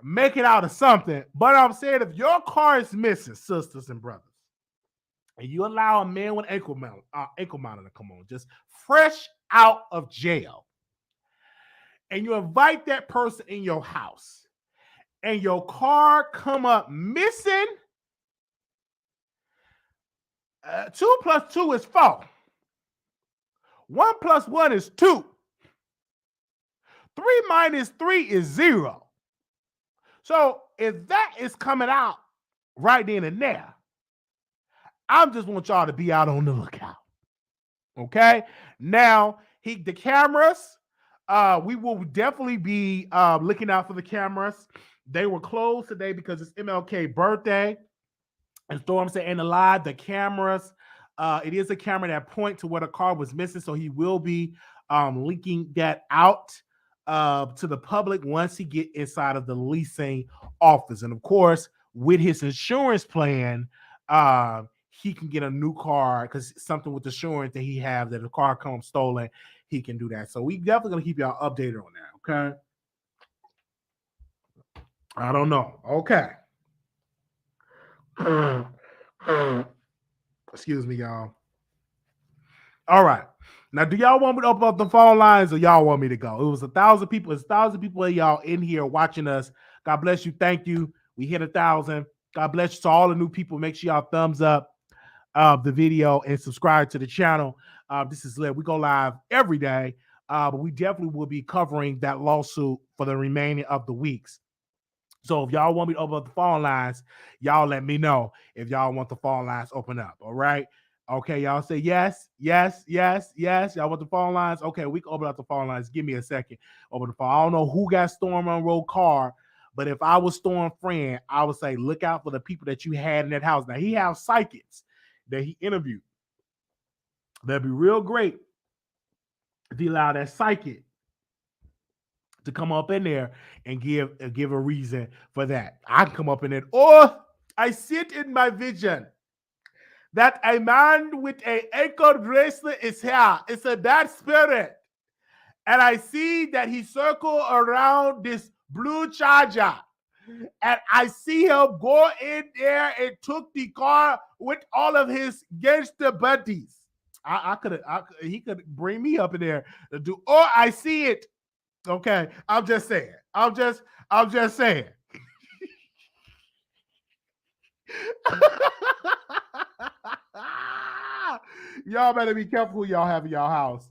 S1: make it out of something, but I'm saying if your car is missing, sisters and brothers, and you allow a man with ankle monitor to come on, just fresh out of jail, and you invite that person in your house, and your car come up missing, 2 + 2 is 4. 1 + 1 is 2. 3 - 3 is 0. So if that is coming out right then and there, I just want y'all to be out on the lookout. Okay? Now, the cameras, we will definitely be looking out for the cameras. They were closed today because it's MLK birthday. And Storm said in the live, the cameras, it is a camera that points to where the car was missing. So he will be linking that out to the public once he get inside of the leasing office. And of course, with his insurance plan, he can get a new car because something with the insurance that he have that the car comes stolen, he can do that. So we definitely gonna keep y'all updated on that. Okay. I don't know. Okay. Excuse me, y'all. All right. Now, do y'all want me to open up the phone lines or y'all want me to go? It was 1,000 people. It's 1,000 people of y'all in here watching us. God bless you. Thank you. We hit 1,000. God bless you. To all the new people, make sure y'all thumbs up the video and subscribe to the channel. This is lit. We go live every day, but we definitely will be covering that lawsuit for the remaining of the weeks. So if y'all want me to open up the phone lines, y'all let me know if y'all want the phone lines open up. All right. Okay, y'all say yes, yes, yes, yes. Y'all want the phone lines? Okay, we can open up the phone lines. Give me a second. Open the phone. I don't know who got Storm Monroe car, but if I was Storm friend, I would say look out for the people that you had in that house. Now he has psychics that he interviewed. That'd be real great if he allowed that psychic to come up in there and give a reason for that. I can come up in it, or I sit in my vision that a man with an ankle bracelet is here. It's a bad spirit. And I see that he circled around this blue Charger. And I see him go in there and took the car with all of his gangster buddies. He could bring me up in there to do, or I see it. Okay, I'm just saying. I'm just saying. Y'all better be careful who y'all have in y'all house.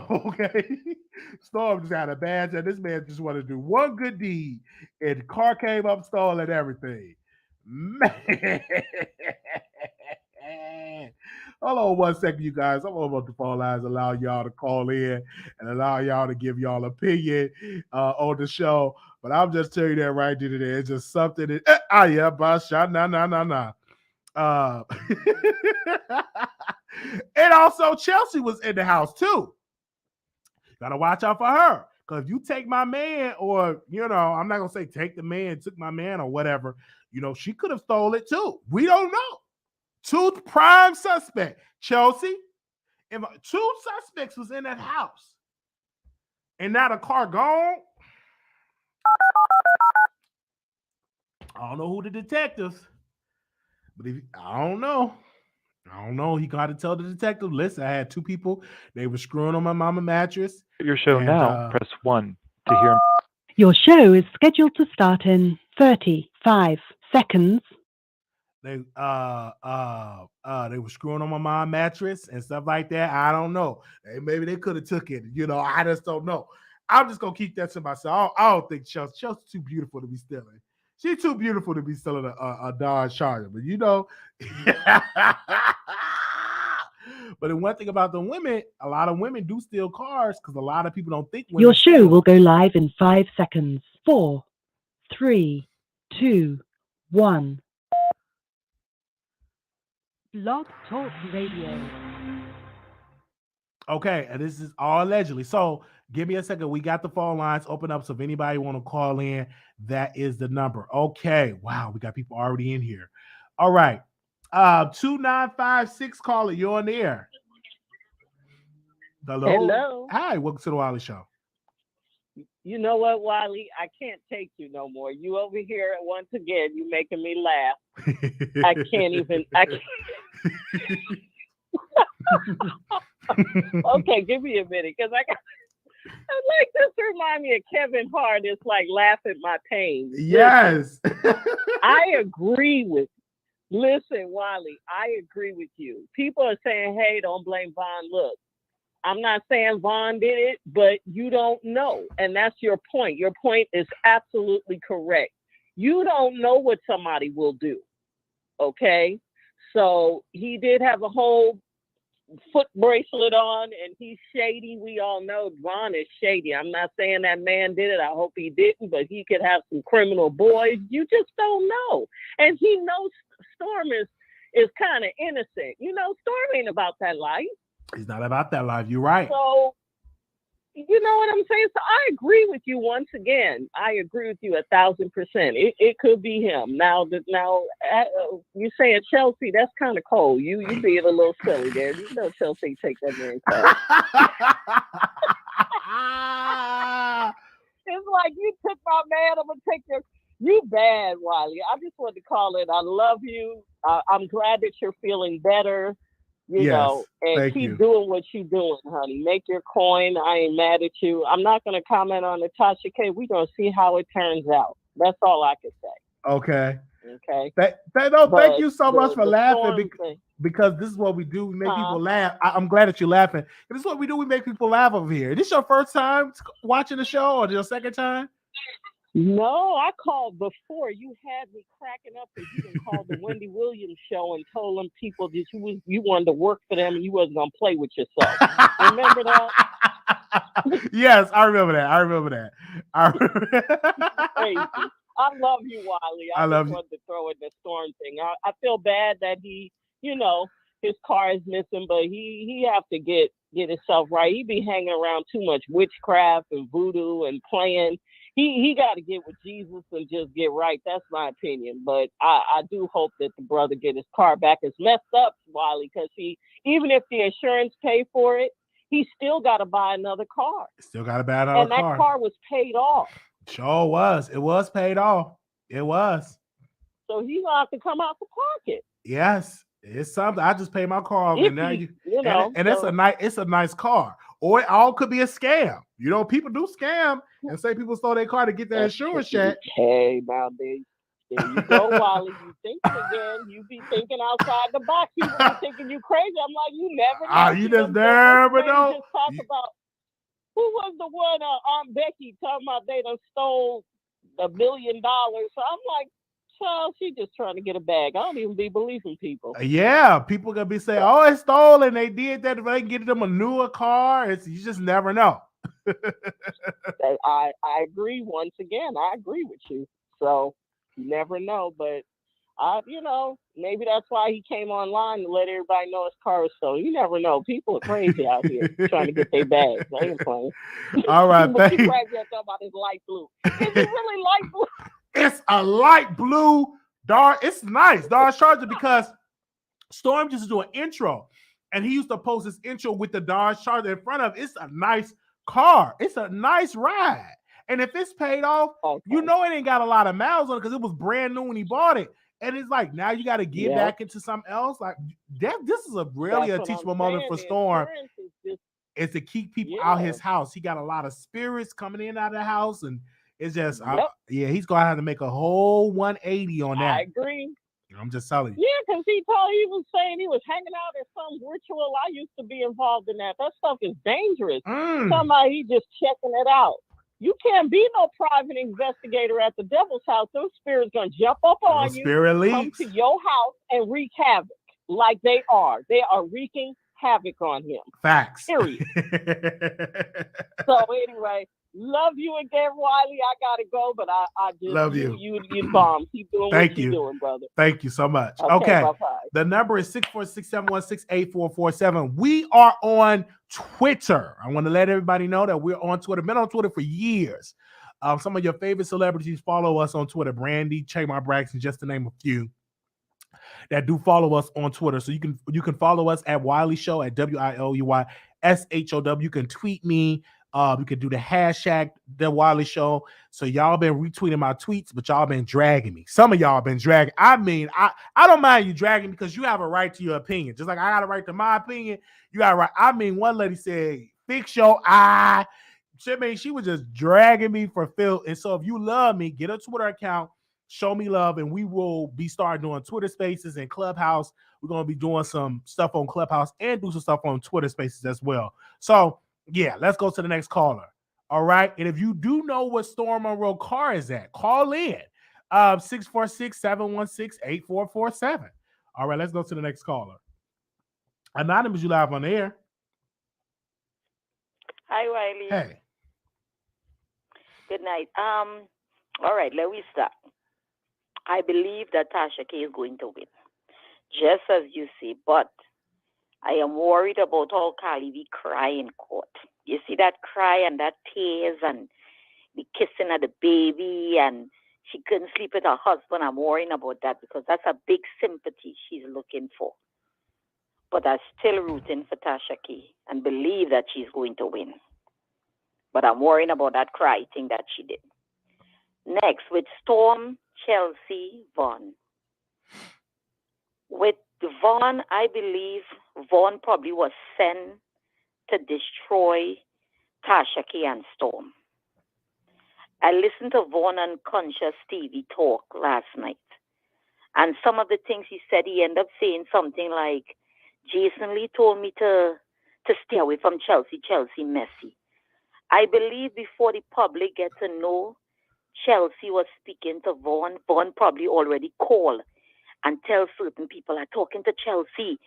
S1: Okay. Storm just had a bad time. This man just wanted to do one good deed, and the car came up, stole and everything. Man. Hold on 1 second, you guys. I'm about to phone lines, allow y'all to call in and allow y'all to give y'all opinion on the show. But I'm just telling you that right there. It's just something that yeah, boss shot. Nah. And also Chelsea was in the house too. Gotta watch out for her. Because if you take my man, or I'm not gonna say take the man, took my man, or whatever, she could have stole it too. We don't know. 2 prime suspects, Chelsea, and 2 suspects was in that house. And now the car gone. I don't know who the detectives, but I don't know. I don't know. He got to tell the detective. Listen, I had two people. They were screwing on my mama mattress,
S2: Your show
S1: and
S2: now. Press 1 to hear.
S3: Your show is scheduled to start in 35 seconds.
S1: They were screwing on my mom mattress and stuff like that. I don't know. Maybe they could have took it. I just don't know. I'm just gonna keep that to myself. I don't think Chelsea's too beautiful to be stealing. She's too beautiful to be stealing a Dodge Charger. But but the one thing about the women, a lot of women do steal cars because a lot of people don't think women
S3: Your show
S1: steal.
S3: will go live in 5 seconds. 4, 3, 2, 1. Blog Talk Radio.
S1: Okay, and this is all allegedly. So give me a second. We got the phone lines open up. So if anybody want to call in, that is the number. Okay. Wow, we got people already in here. All right. 2956 caller, you're on the air.
S4: Hello.
S1: Hi, welcome to the Wiley Show.
S4: You know what, Wiley? I can't take you no more. You over here once again. You making me laugh. I can't even. Okay, give me a minute, because I like this. Remind me of Kevin Hart. It's like laugh at my pain.
S1: Yes.
S4: I agree with. Listen, Wiley, I agree with you. People are saying, "Hey, don't blame Vaughn." Look, I'm not saying Vaughn did it, but you don't know, and that's your point. Your point is absolutely correct. You don't know what somebody will do. Okay, so he did have a whole foot bracelet on, and he's shady. We all know Vaughn is shady. I'm not saying that man did it. I hope he didn't, but he could have some criminal boys. You just don't know. And he knows Storm is kind of innocent. Storm ain't about that life.
S1: He's not about that life. You're right.
S4: So, you know what I'm saying? So I agree with you once again. I agree with you 1,000%. It could be him. Now you're saying Chelsea, that's kind of cold. You being a little silly there. You know Chelsea take that man car. It's like, you took my man, I'm going to take your... You bad, Wiley. I just wanted to call it. I love you. I'm glad that you're feeling better. And keep doing what you're doing, honey. Make your coin. I ain't mad at you. I'm not going to comment on the Tasha K. We're going to see how it turns out. That's all I can say.
S1: Okay.
S4: Thank
S1: you so much for laughing because this is what we do. We make people laugh. I'm glad that you're laughing. This is what we do. We make people laugh over here. Is this your first time watching the show or your second time?
S4: No, I called before. You had me cracking up because you didn't call the Wendy Williams show and told them people that you wanted to work for them and you wasn't going to play with yourself. Remember that?
S1: Yes, I remember that.
S4: Crazy. I love you, Wiley. I just wanted to throw in the Storm thing. I feel bad that he, his car is missing, but he have to get himself right. He be hanging around too much witchcraft and voodoo and playing. He got to get with Jesus and just get right. That's my opinion. But I do hope that the brother get his car back. It's messed up, Wiley, because even if the insurance pay for it, he still got to buy another car. And that car was paid off.
S1: Sure was. It was paid off. It was.
S4: So he's going to have to come out the pocket.
S1: Yes. It's something. I just paid my car off, and now it's a nice car. Or it all could be a scam. People do scam and say people stole their car to get their insurance check.
S4: Hey, now there you go, Wally. You thinking again. You be thinking outside the box. People be thinking you crazy. I'm like, you never know.
S1: You just never know.
S4: Just talk about who was the one, Aunt Becky, talking about they done stole $1 million. So I'm like, child, she just trying to get a bag. I don't even be believing people.
S1: Yeah, people gonna be saying, "Oh, it's stolen." They did that. If they get them a newer car, you just never know.
S4: I agree. Once again, I agree with you. So you never know, but maybe that's why he came online to let everybody know his car is stolen. You never know. People are crazy out here trying to get their bags. I ain't playing.
S1: All right,
S4: thank you. Talking about his light blue. Is it really light blue?
S1: It's a light blue dark. It's nice, Dodge Charger, because Storm just do an intro, and he used to post his intro with the Dodge Charger in front of it. It's a nice car. It's a nice ride. And if it's paid off, it ain't got a lot of miles on it because it was brand new when he bought it. And it's like now you got to get back into something else. Like that, this is really a teachable moment for Storm. Is to keep people out his house. He got a lot of spirits coming in out of the house, and it's just he's gonna have to make a whole 180 on that.
S4: I agree.
S1: I'm just telling you.
S4: Yeah, because he was saying he was hanging out at some ritual. I used to be involved in that. That stuff is dangerous. Somebody he just checking it out. You can't be no private investigator at the devil's house. Those spirits gonna jump up on you, come to your house, and wreak havoc like they are. They are wreaking havoc on him.
S1: Facts.
S4: Period. So anyway, love you again, Wiley. I gotta go, but I just
S1: love you.
S4: You bomb. Keep doing what you're doing, brother.
S1: Thank you so much. Okay.
S4: Bye-bye.
S1: The number is 646-716-8447. We are on Twitter. I want to let everybody know that we're on Twitter. Been on Twitter for years. Some of your favorite celebrities follow us on Twitter. Brandy, Chamar Braxton, just to name a few that do follow us on Twitter. So you can follow us at Wiley Show at WILEYSHOW. You can tweet me. You can do the hashtag The Wiley Show. So y'all been retweeting my tweets, but y'all been dragging me. Some of y'all been dragging. I mean, I don't mind you dragging because you have a right to your opinion. Just like I got a right to my opinion, you got a right. I mean, one lady said, "Fix your eye." She was just dragging me for filth. And so if you love me, get a Twitter account. Show me love, and we will be starting doing Twitter Spaces and Clubhouse. We're going to be doing some stuff on Clubhouse and do some stuff on Twitter Spaces as well. So, yeah, let's go to the next caller. All right? And if you do know what Storm Monroe car is at, call in. 646-716-8447. All right, let's go to the next caller. Anonymous, you live on the air.
S5: Hi, Wiley.
S1: Hey.
S5: Good night. All right, let me start. I believe that Tasha K is going to win, just as you say, but I am worried about how Cardi B cry in court. You see that cry and that tears and the kissing of the baby, and she couldn't sleep with her husband. I'm worrying about that because that's a big sympathy she's looking for. But I'm still rooting for Tasha K and believe that she's going to win. But I'm worrying about that cry thing that she did. Next, with Storm, Chelsea, Vaughn. With Vaughn, I believe Vaughn probably was sent to destroy Tasha K and Storm. I listened to Vaughn and Conscious TV talk last night. And some of the things he said, he ended up saying something like, Jason Lee told me to stay away from Chelsea. Chelsea messy. I believe before the public get to know Chelsea was speaking to Vaughn, Vaughn probably already called and tell certain people, I'm talking to Chelsea.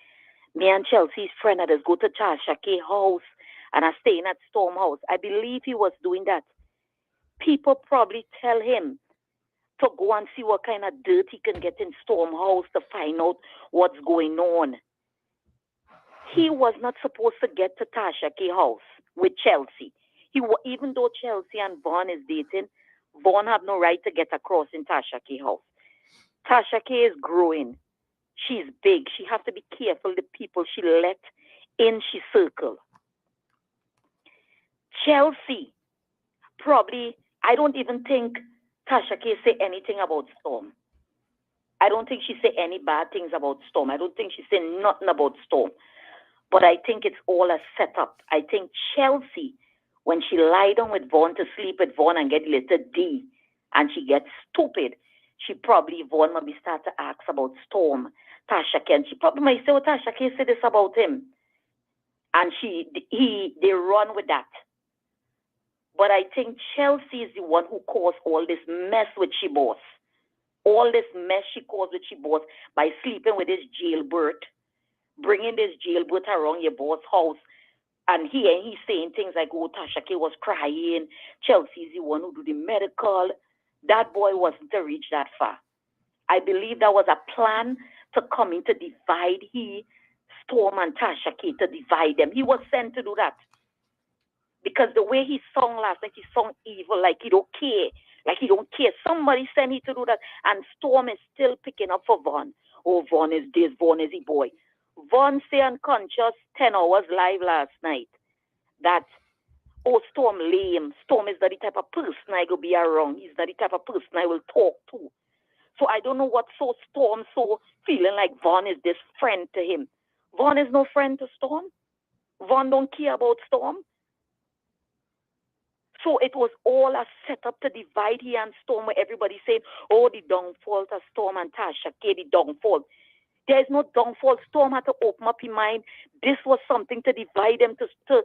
S5: Me and Chelsea's friend had us go to Tasha K house and I'm staying at Storm house. I believe he was doing that. People probably tell him to go and see what kind of dirt he can get in Storm house to find out what's going on. He was not supposed to get to Tasha K house with Chelsea. Even though Chelsea and Vaughn is dating, Vaughn have no right to get across in Tasha K house. Tasha K is growing. She's big. She has to be careful the people she let in she circle. Chelsea, probably, I don't even think Tasha K say anything about Storm. I don't think she say any bad things about Storm. I don't think she say nothing about Storm. But I think it's all a setup. I think Chelsea, when she lie down with Vaughn to sleep with Vaughn and get little D, and she gets stupid, she probably, Vaughn maybe start to ask about Storm, Tasha K, and she probably might say, oh, Tasha K said this about him. And they run with that. But I think Chelsea is the one who caused all this mess with she boss. All this mess she caused with she boss by sleeping with this jailbird, bringing this jailbird around your boss' house. And he's saying things like, oh, Tasha K was crying. Chelsea's the one who do the medical. That boy wasn't to reach that far. I believe that was a plan to come in to divide Storm and Tasha K, to divide them. He was sent to do that. Because the way he sung last night, he sung evil, like he don't care. Like he don't care. Somebody sent him to do that. And Storm is still picking up for Vaughn. Oh, Vaughn is this, Vaughn is the boy. Vaughn say unconscious 10 hours live last night that, oh, Storm lame. Storm is not the type of person I go be around. He's not the type of person I will talk to. So I don't know what's so Storm so feeling like Vaughn is this friend to him. Vaughn is no friend to Storm. Vaughn don't care about Storm. So it was all a setup to divide he and Storm, where everybody saying, oh, the downfall to Storm and Tasha K, the downfall. There is no downfall. Storm had to open up his mind. This was something to divide them, to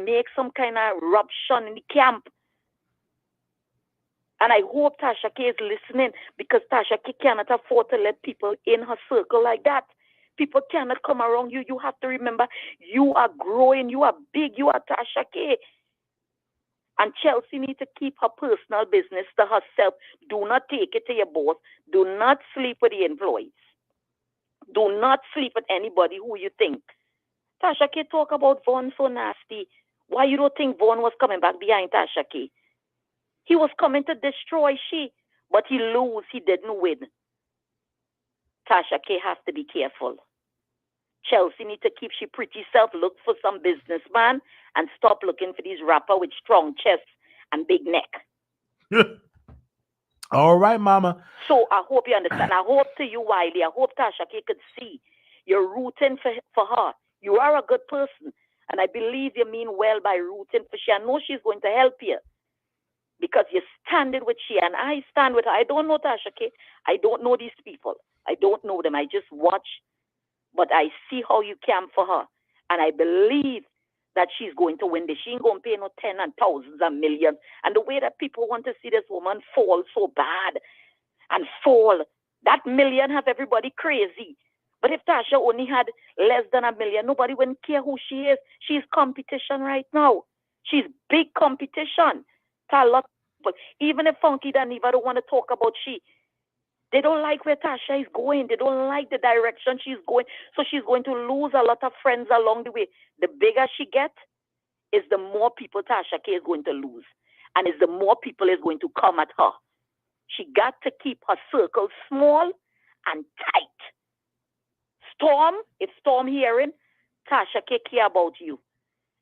S5: make some kind of eruption in the camp. And I hope Tasha K is listening, because Tasha K cannot afford to let people in her circle like that. People cannot come around you. You have to remember, you are growing, you are big, you are Tasha K. And Chelsea needs to keep her personal business to herself. Do not take it to your boss. Do not sleep with the employees. Do not sleep with anybody who you think. Tasha K talk about Vaughn so nasty. Why you don't think Vaughn was coming back behind Tasha K? He was coming to destroy she, but he lose. He didn't win. Tasha K has to be careful. Chelsea need to keep she pretty self, look for some businessman, and stop looking for these rapper with strong chest and big neck.
S1: All right, mama.
S5: So I hope you understand. I hope to you, Wiley, I hope Tasha K could see you're rooting for her. You are a good person, and I believe you mean well by rooting for she. I know she's going to help you, because you're standing with she, and I stand with her. I don't know Tasha K. I don't know these people. I don't know them. I just watch, but I see how you camp for her, and I believe that she's going to win this. She ain't going to pay no 10 and thousands and millions. And the way that people want to see this woman fall so bad and fall, that million have everybody crazy. But if Tasha only had less than $1 million, nobody wouldn't care who she is. She's competition right now. She's big competition to a lot of people. Even if Funky Dineva don't want to talk about she, they don't like where Tasha is going. They don't like the direction she's going. So she's going to lose a lot of friends along the way. The bigger she gets, is the more people Tasha K is going to lose. And is the more people is going to come at her. She got to keep her circle small and tight. Storm, if Storm hearing, Tasha K care about you.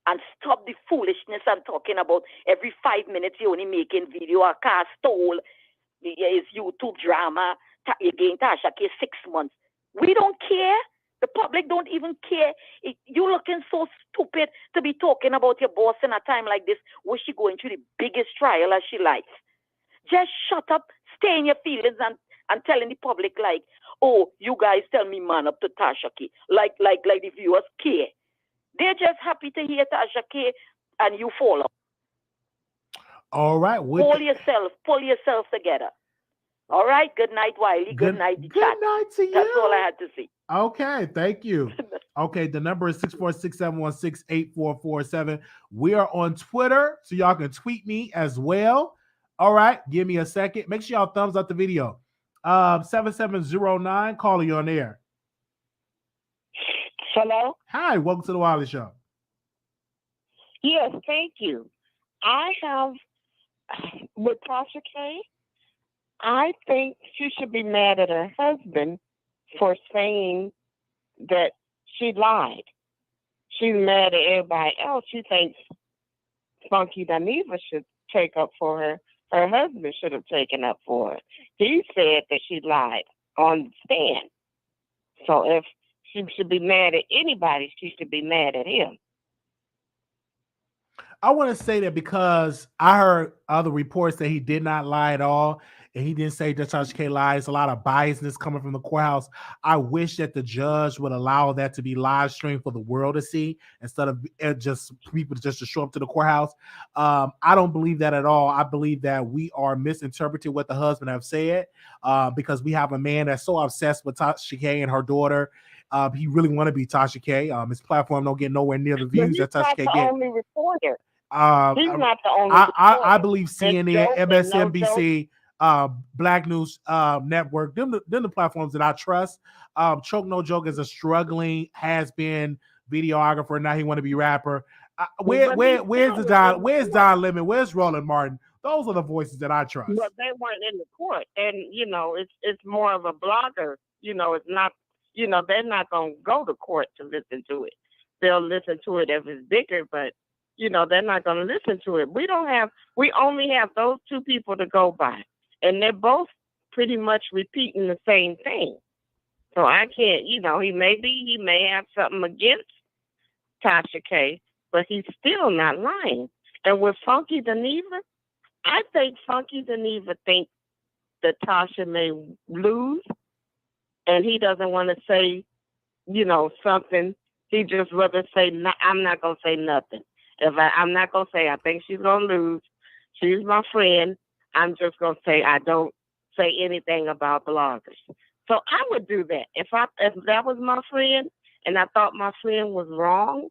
S5: And stop the foolishness I'm talking about. Every 5 minutes you only making video, a car stole, his YouTube drama, again Tasha K 6 months. We don't care. The public don't even care. You looking so stupid to be talking about your boss in a time like this, where she going through the biggest trial of she life. Just shut up, stay in your feelings, and telling the public like, oh, you guys tell me man up to Tasha K. Like the viewers care. They're just happy to hear Tasha K and you fall off.
S1: All right.
S5: Pull yourself together. All right. Good night, Wiley. Good night, the
S1: Good
S5: chat.
S1: night to you.
S5: That's all I had to say.
S1: Okay, thank you. Okay, the number is 646-716-8447. We are on Twitter, so y'all can tweet me as well. All right, give me a second. Make sure y'all thumbs up the video. 7709, calling you on air.
S4: Hello?
S1: Hi, welcome to the Wiley Show.
S4: Yes, thank you. I have, with Tasha K, I think she should be mad at her husband for saying that she lied. She's mad at everybody else. She thinks Funky Dineva should take up for her. Her husband should have taken up for her. He said that she lied on the stand. So if she should be mad at anybody, she should be mad at him.
S1: I want to say that because I heard other reports that he did not lie at all, and he didn't say that Tasha K lied. It's a lot of biasness coming from the courthouse. I wish that the judge would allow that to be live streamed for the world to see instead of just people just to show up to the courthouse. I don't believe that at all. I believe that we are misinterpreting what the husband have said because we have a man that's so obsessed with Tasha K and her daughter. He really want to be Tasha K. His platform don't get nowhere near the views that Tasha K get.
S4: He's not the only reporter. He's not the only reporter.
S1: I believe CNN, MSNBC, Black News Network, them the platforms that I trust. Choke No Joke is a struggling has-been videographer. Now he want to be rapper. Where's Don Lemon? Where's Roland Martin? Those are the voices that I trust.
S4: But they weren't in the court, and it's more of a blogger. It's not. They're not gonna go to court to listen to it. They'll listen to it if it's bigger, but they're not gonna listen to it. We only have those two people to go by, and they're both pretty much repeating the same thing. So I can't, he may have something against Tasha K, but he's still not lying. And with Funky Dineva, I think Funky Dineva thinks that Tasha may lose, and he doesn't want to say, something. He just rather say, I'm not going to say nothing. I'm not going to say, I think she's going to lose. She's my friend. I'm just going to say, I don't say anything about bloggers. So I would do that. If that was my friend and I thought my friend was wrong,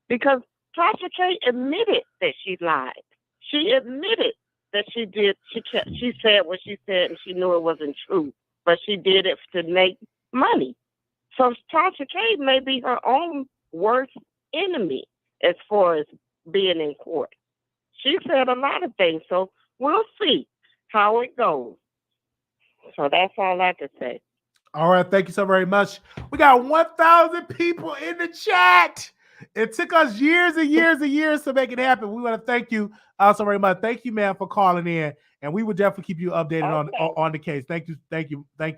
S4: because Tasha K admitted that she lied. She admitted that she did. She said what she said and she knew it wasn't true, but she did it to make money. So Tasha K may be her own worst enemy as far as being in court. She said a lot of things, so we'll see how it goes. So that's all I have to say.
S1: All right, thank you so very much. We got 1,000 people in the chat. It took us years and years and years to make it happen. We want to thank you so very much. Thank you, man, for calling in, and we will definitely keep you updated on the case. Thank you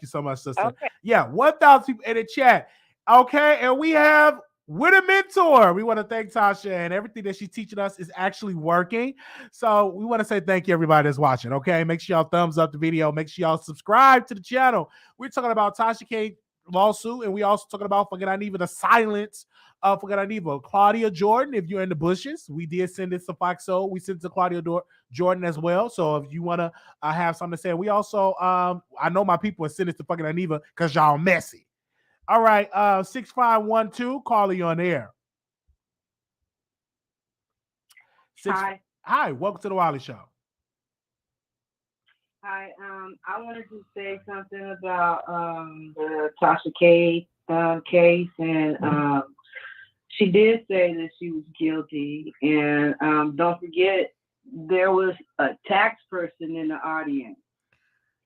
S1: so much, sister.
S4: Okay.
S1: Yeah, 1,000 people in the chat. Okay, and we have with a mentor. We want to thank Tasha, and everything that she's teaching us is actually working. So we want to say thank you, everybody that's watching. Okay, make sure y'all thumbs up the video. Make sure y'all subscribe to the channel. We're talking about Tasha K lawsuit, and we also talking about Dineva, the silence of Dineva. Claudia Jordan, if you're in the bushes, we did send this to Fox Soul. We sent it to Claudia Jordan as well. So if you want to have something to say, we also I know my people are sending this to Dineva because y'all messy. All right, 6512, call you on air. Hi, welcome to the Wiley Show.
S6: Hi, I wanted to say something about the Tasha K case, and she did say that she was guilty, and don't forget there was a tax person in the audience.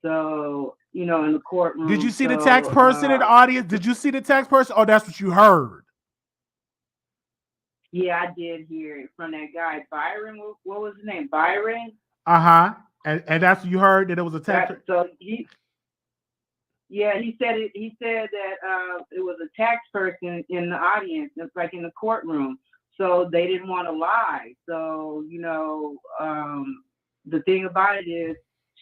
S6: So, in the courtroom.
S1: Did you see the tax person in the audience? Did you see the tax person? Oh, that's what you heard.
S6: Yeah, I did hear it from that guy, Byron. What was his name? Byron?
S1: Uh-huh. And that's what you heard, that it was a tax person?
S6: So he said it. He said that it was a tax person in the audience. It's like in the courtroom. So they didn't want to lie. So, the thing about it is,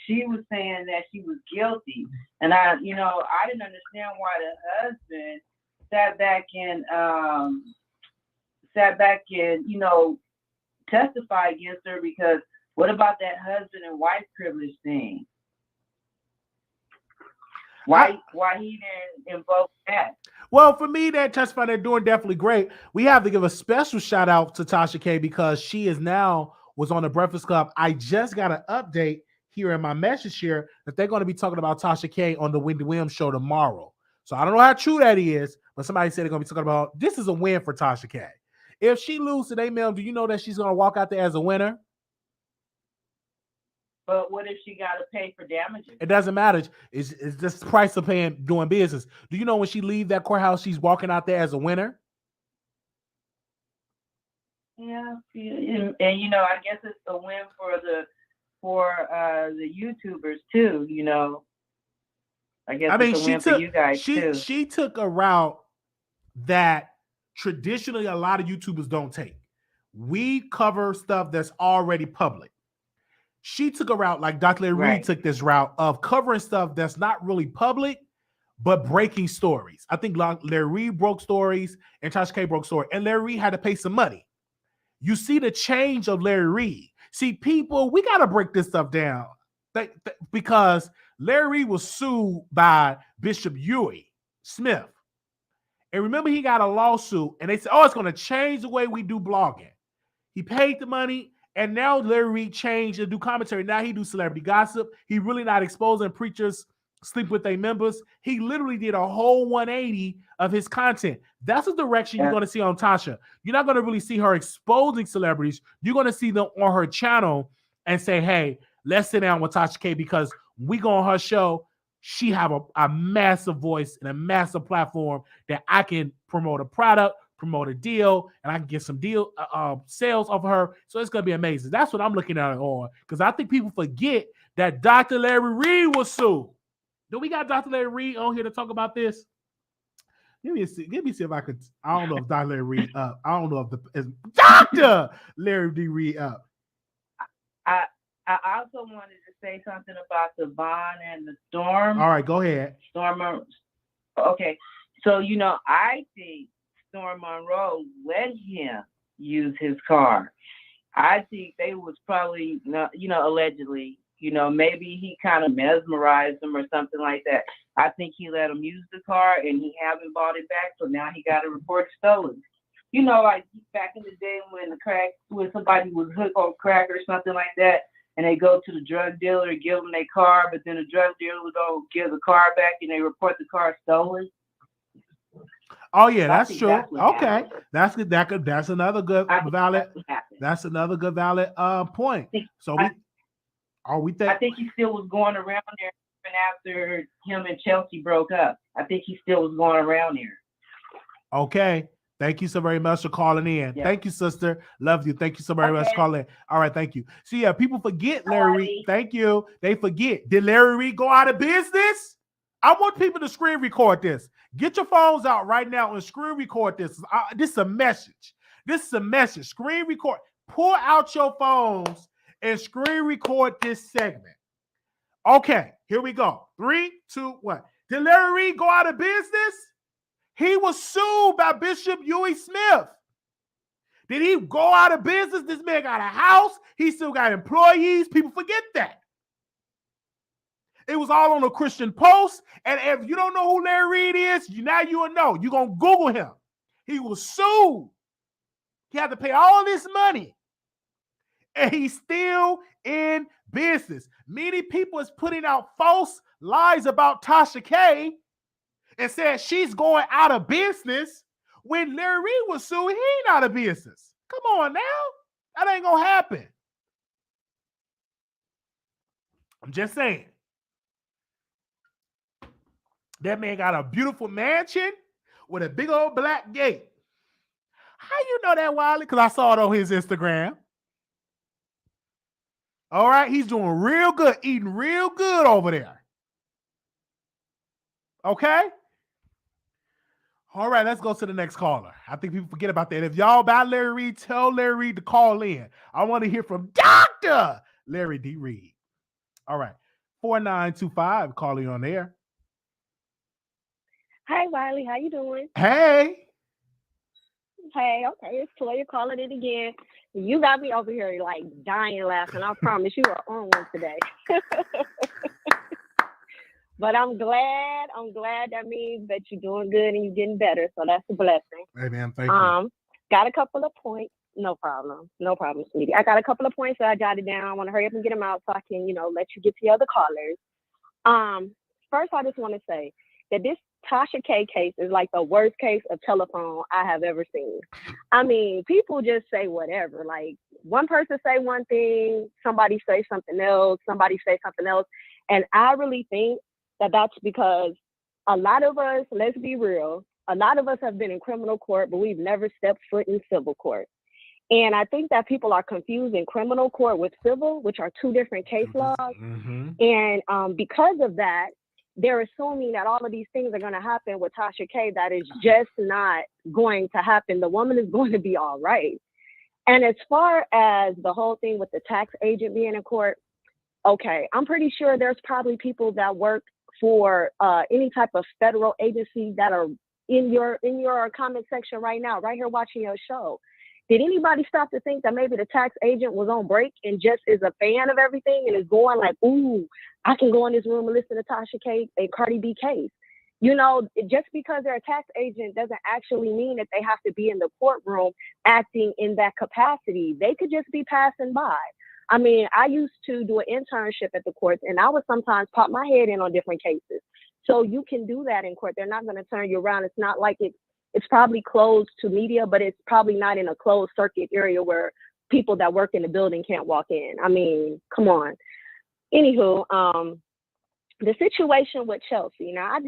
S6: she was saying that she was guilty, and I didn't understand why the husband sat back and testify against her, because what about that husband and wife privilege thing? Why he didn't invoke that?
S1: Well, for me, that testify they're doing definitely great. We have to give a special shout out to Tasha K because she was on the Breakfast Club. I just got an update here in my message here that they're going to be talking about Tasha K on the Wendy Williams show tomorrow. So I don't know how true that is, but somebody said they're going to be talking about this is a win for Tasha K. If she loses today, ma'am, do you know that she's going to walk out there as a winner?
S6: But what if she got to pay for damages?
S1: It doesn't matter. It's just the price of doing business. Do you know when she leaves that courthouse, she's walking out there as a winner?
S6: Yeah, and I guess it's a win for the YouTubers too. I guess it's a win for you guys too.
S1: She took a route that traditionally a lot of YouTubers don't take. We cover stuff that's already public. She took a route like Dr. Larry Reed took this route of covering stuff that's not really public, but breaking stories. I think Larry Reed broke stories and Tasha K broke stories, and Larry Reed had to pay some money. You see the change of Larry Reed. See, people, we got to break this stuff down because Larry Reed was sued by Bishop Huey Smith. And remember, he got a lawsuit, and they said, oh, it's going to change the way we do blogging. He paid the money, and now Larry Reed changed and do commentary. Now he do celebrity gossip. He really not exposing preachers sleep with their members. He literally did a whole 180 of his content. That's the direction you're going to see on Tasha. You're not going to really see her exposing celebrities. You're going to see them on her channel and say, hey, let's sit down with Tasha K because we go on her show. She have a massive voice and a massive platform that I can promote a product, promote a deal, and I can get some sales off of her. So it's going to be amazing. That's what I'm looking at it on, because I think people forget that Dr. Larry Reed was sued. Do we got Dr. Larry Reed on here to talk about this? Let me see if I could. I don't know if Dr. Larry Reed up. I don't know if Dr. Larry D. Reed up.
S6: I also wanted to say something about the Vaughn and the Storm.
S1: All right, go ahead.
S6: Okay, so I think Storm Monroe let him use his car. I think they was probably, allegedly, maybe he kind of mesmerized them or something like that. I think he let him use the car and he haven't bought it back, so now he got a report stolen. Like back in the day when somebody was hooked on crack or something like that, and they go to the drug dealer and give them their car, but then the drug dealer don't give the car back and they report the car stolen.
S1: Oh yeah, that's true. Okay,
S6: happened.
S1: That's another good valid. That's another good valid point. I
S6: think he still was going around there even after him and Chelsea broke up. I think he still was going around there.
S1: Okay. Thank you so very much for calling in. Yeah. Thank you, sister. Love you. Thank you so very much for calling in. All right, thank you. So yeah, people forget Larry Reed. Thank you. They forget. Did Larry Reed go out of business? I want people to screen record this. Get your phones out right now and screen record this. This is a message. This is a message. Screen record. Pull out your phones and screen record this segment. Okay, here we go. 3, 2, 1. Did Larry Reed go out of business? He was sued by Bishop Huey Smith. Did he go out of business? This man got a house. He still got employees. People forget that. It was all on a Christian Post. And if you don't know who Larry Reed is, now you will know. You're going to Google him. He was sued. He had to pay all this money. And he's still in business. Many people is putting out false lies about Tasha K and said she's going out of business when Larry Reed was sued. He ain't out of business. Come on now. That ain't going to happen. I'm just saying. That man got a beautiful mansion with a big old black gate. How you know that, Wiley? Because I saw it on his Instagram. All right, he's doing real good, eating real good over there. Okay? All right, let's go to the next caller. I think people forget about that. If y'all about Larry Reed, tell Larry Reed to call in. I want to hear from Dr. Larry D. Reed. All right, 4925, calling on air.
S7: Hi, Wiley. How you doing?
S1: Hey.
S7: Hey, okay. It's Toya calling it again. You got me over here like dying laughing. I promise you are on one today. But I'm glad. That means that you're doing good and you're getting better. So that's a blessing.
S1: Hey, man. Thank you.
S7: Got a couple of points. No problem, sweetie. I got a couple of points that I jotted down. I want to hurry up and get them out so I can, let you get to the other callers. First, I just want to say that this Tasha K case is like the worst case of telephone I have ever seen. I mean, people just say whatever. Like one person say one thing, somebody say something else, and I really think that that's because a lot of us, let's be real, a lot of us have been in criminal court, but we've never stepped foot in civil court. And I think that people are confusing criminal court with civil, which are two different case laws. Mm-hmm. And because of that, they're assuming that all of these things are going to happen with Tasha K. That is just not going to happen. The woman is going to be all right. And as far as the whole thing with the tax agent being in court, okay, I'm pretty sure there's probably people that work for any type of federal agency that are in your comment section right now, right here watching your show. Did anybody stop to think that maybe the tax agent was on break and just is a fan of everything and is going like, ooh, I can go in this room and listen to Tasha K and Cardi B case? Just because they're a tax agent doesn't actually mean that they have to be in the courtroom acting in that capacity. They could just be passing by. I mean, I used to do an internship at the courts and I would sometimes pop my head in on different cases. So you can do that in court. They're not going to turn you around. It's not like it's probably closed to media, but it's probably not in a closed circuit area where people that work in the building can't walk in. I mean, come on. Anywho, the situation with Chelsea. Now,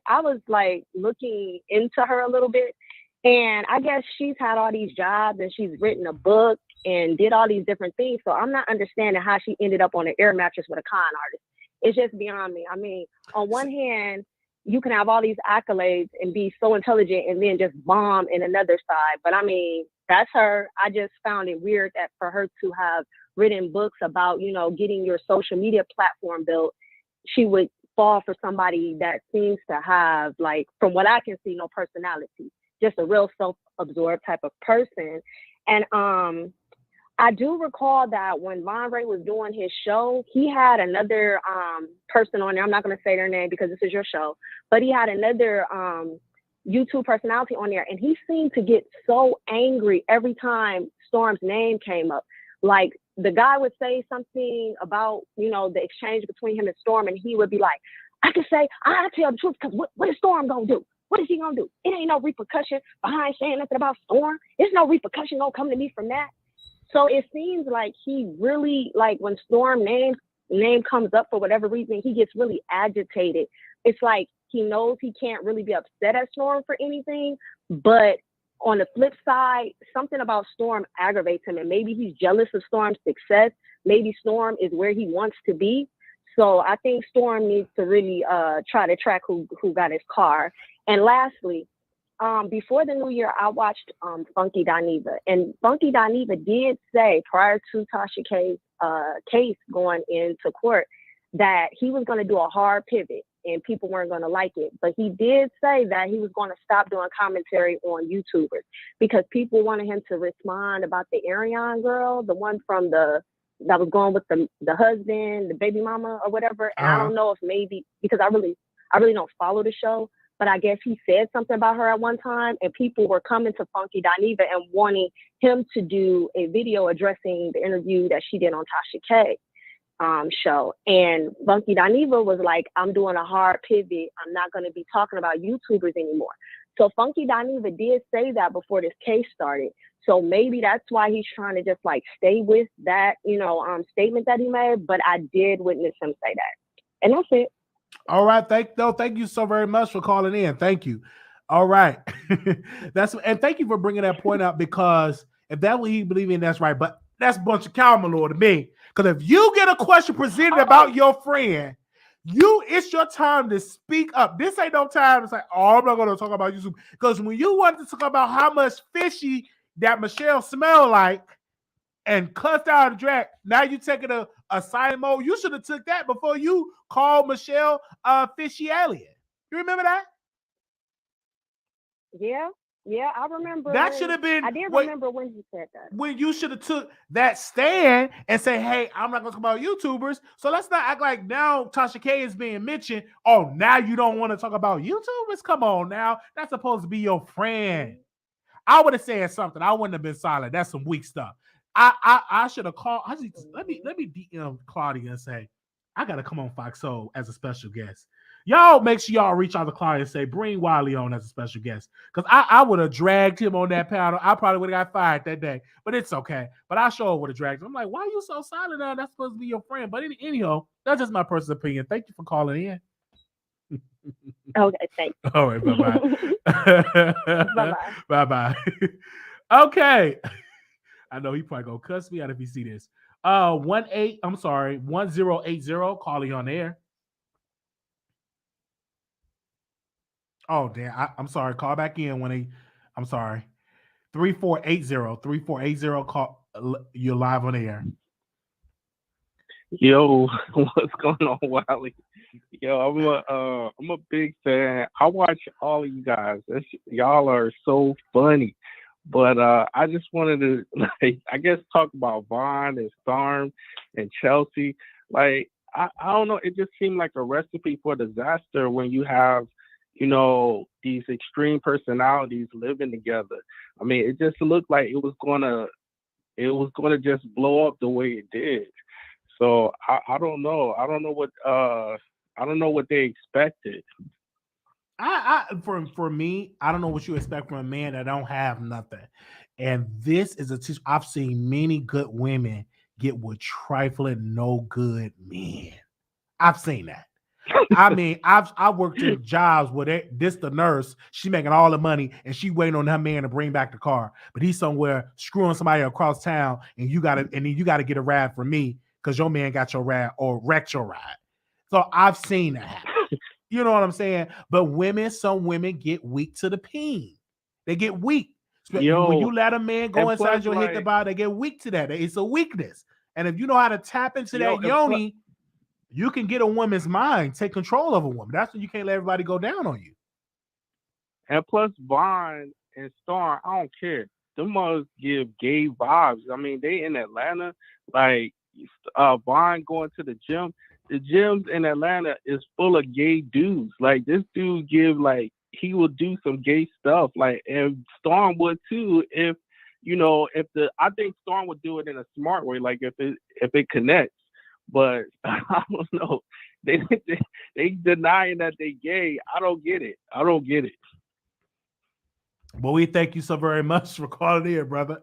S7: I was like looking into her a little bit, and I guess she's had all these jobs and she's written a book and did all these different things. So I'm not understanding how she ended up on an air mattress with a con artist. It's just beyond me. I mean, on one hand, you can have all these accolades and be so intelligent and then just bomb in another side. But I mean, that's her. I just found it weird that for her to have written books about, you know, getting your social media platform built, she would fall for somebody that seems to have, like, from what I can see, no personality, just a real self-absorbed type of person. And I do recall that when Monroe was doing his show, he had another person on there. I'm not going to say their name because this is your show, but he had another YouTube personality on there, and he seemed to get so angry every time Storm's name came up. Like, the guy would say something about, you know, the exchange between him and Storm, and he would be like, I can say, I tell the truth, because what is Storm going to do? What is he going to do? It ain't no repercussion behind saying nothing about Storm. There's no repercussion going to come to me from that. So it seems like he really, like, when Storm name comes up for whatever reason, he gets really agitated. It's like he knows he can't really be upset at Storm for anything, but on the flip side, something about Storm aggravates him, and maybe he's jealous of Storm's success. Maybe Storm is where he wants to be. So I think Storm needs to really try to track who got his car. And lastly, before the new year, I watched Funky Dineva, and Funky Dineva did say prior to Tasha K's case going into court that he was going to do a hard pivot and people weren't going to like it. But he did say that he was going to stop doing commentary on YouTubers because people wanted him to respond about the Ariane girl, the one from that was going with the husband, the baby mama or whatever. And I don't know if maybe, because I really don't follow the show, but I guess he said something about her at one time, and people were coming to Funky Dineva and wanting him to do a video addressing the interview that she did on Tasha K show. And Funky Dineva was like, I'm doing a hard pivot. I'm not going to be talking about YouTubers anymore. So Funky Dineva did say that before this case started. So maybe that's why he's trying to just like stay with that, you know, statement that he made. But I did witness him say that. And that's it.
S1: All right. Thank you so very much for calling in. Thank you. All right. And thank you for bringing that point out, because if that's what he believes in, that's right. But that's a bunch of cow manure to me. Because if you get a question presented about your friend, it's your time to speak up. This ain't no time to say, oh, I'm not going to talk about YouTube. Because when you want to talk about how much fishy that Michelle smelled like and cussed out of the drag, now you taking a silent mode. You should have took that before you called Michelle fishy alien. You remember that?
S7: Yeah, I remember.
S1: That should have been.
S7: I did remember when he said that.
S1: When you should have took that stand and say, "Hey, I'm not going to talk about YouTubers." So let's not act like now Tasha K is being mentioned. Oh, now you don't want to talk about YouTubers? Come on, now that's supposed to be your friend. I would have said something. I wouldn't have been silent. That's some weak stuff. I should have called. Let me DM Claudia and say, I got to come on Fox Soul as a special guest. Y'all make sure y'all reach out to Claudia and say, bring Wiley on as a special guest. Because I would have dragged him on that panel. I probably would have got fired that day. But it's okay. But I sure would have dragged him. I'm like, why are you so silent now? That's supposed to be your friend. But anyhow, that's just my personal opinion. Thank you for calling in.
S7: Okay, thanks.
S1: All right, bye-bye.
S7: Bye-bye.
S1: Bye-bye. Okay. I know he probably gonna cuss me out if he see this. 1080, calling on air. Oh, damn. I'm sorry. Call back in I'm sorry. 3480. Call. You're live on air.
S8: Yo, what's going on, Wiley? Yo, I'm a big fan. I watch all of you guys. Y'all are so funny. But I just wanted to, talk about Vaughn and Storm and Chelsea. Like, I don't know. It just seemed like a recipe for disaster when you have, these extreme personalities living together. I mean, it just looked like it was gonna just blow up the way it did. So I don't know. I don't know what they expected.
S1: For me, I don't know what you expect from a man that don't have nothing. And this is I've seen many good women get with trifling, no good men. I've seen that. I mean, I worked in jobs where the nurse, she making all the money and she waiting on her man to bring back the car, but he's somewhere screwing somebody across town, and then you gotta get a ride from me because your man got your ride or wrecked your ride. So I've seen that happen. You know what I'm saying? But some women get weak to the peen. They get weak. When
S8: Yo,
S1: you let a man go
S8: and
S1: inside
S8: plus,
S1: your hit the
S8: like,
S1: body, they get weak to that. It's a weakness. And if you know how to tap into
S8: yo,
S1: that yoni, you can get a woman's mind, take control of a woman. That's when you can't let everybody go down on you.
S8: and plus, Vaughn and Storm, I don't care. Them must give gay vibes. I mean, they in Atlanta, like Vaughn going to the gym. The gyms in Atlanta is full of gay dudes. Like this dude he will do some gay stuff. Like, and Storm would too if I think Storm would do it in a smart way, like if it connects. But I don't know. They denying that they gay. I don't get it.
S1: Well, we thank you so very much for calling in, brother.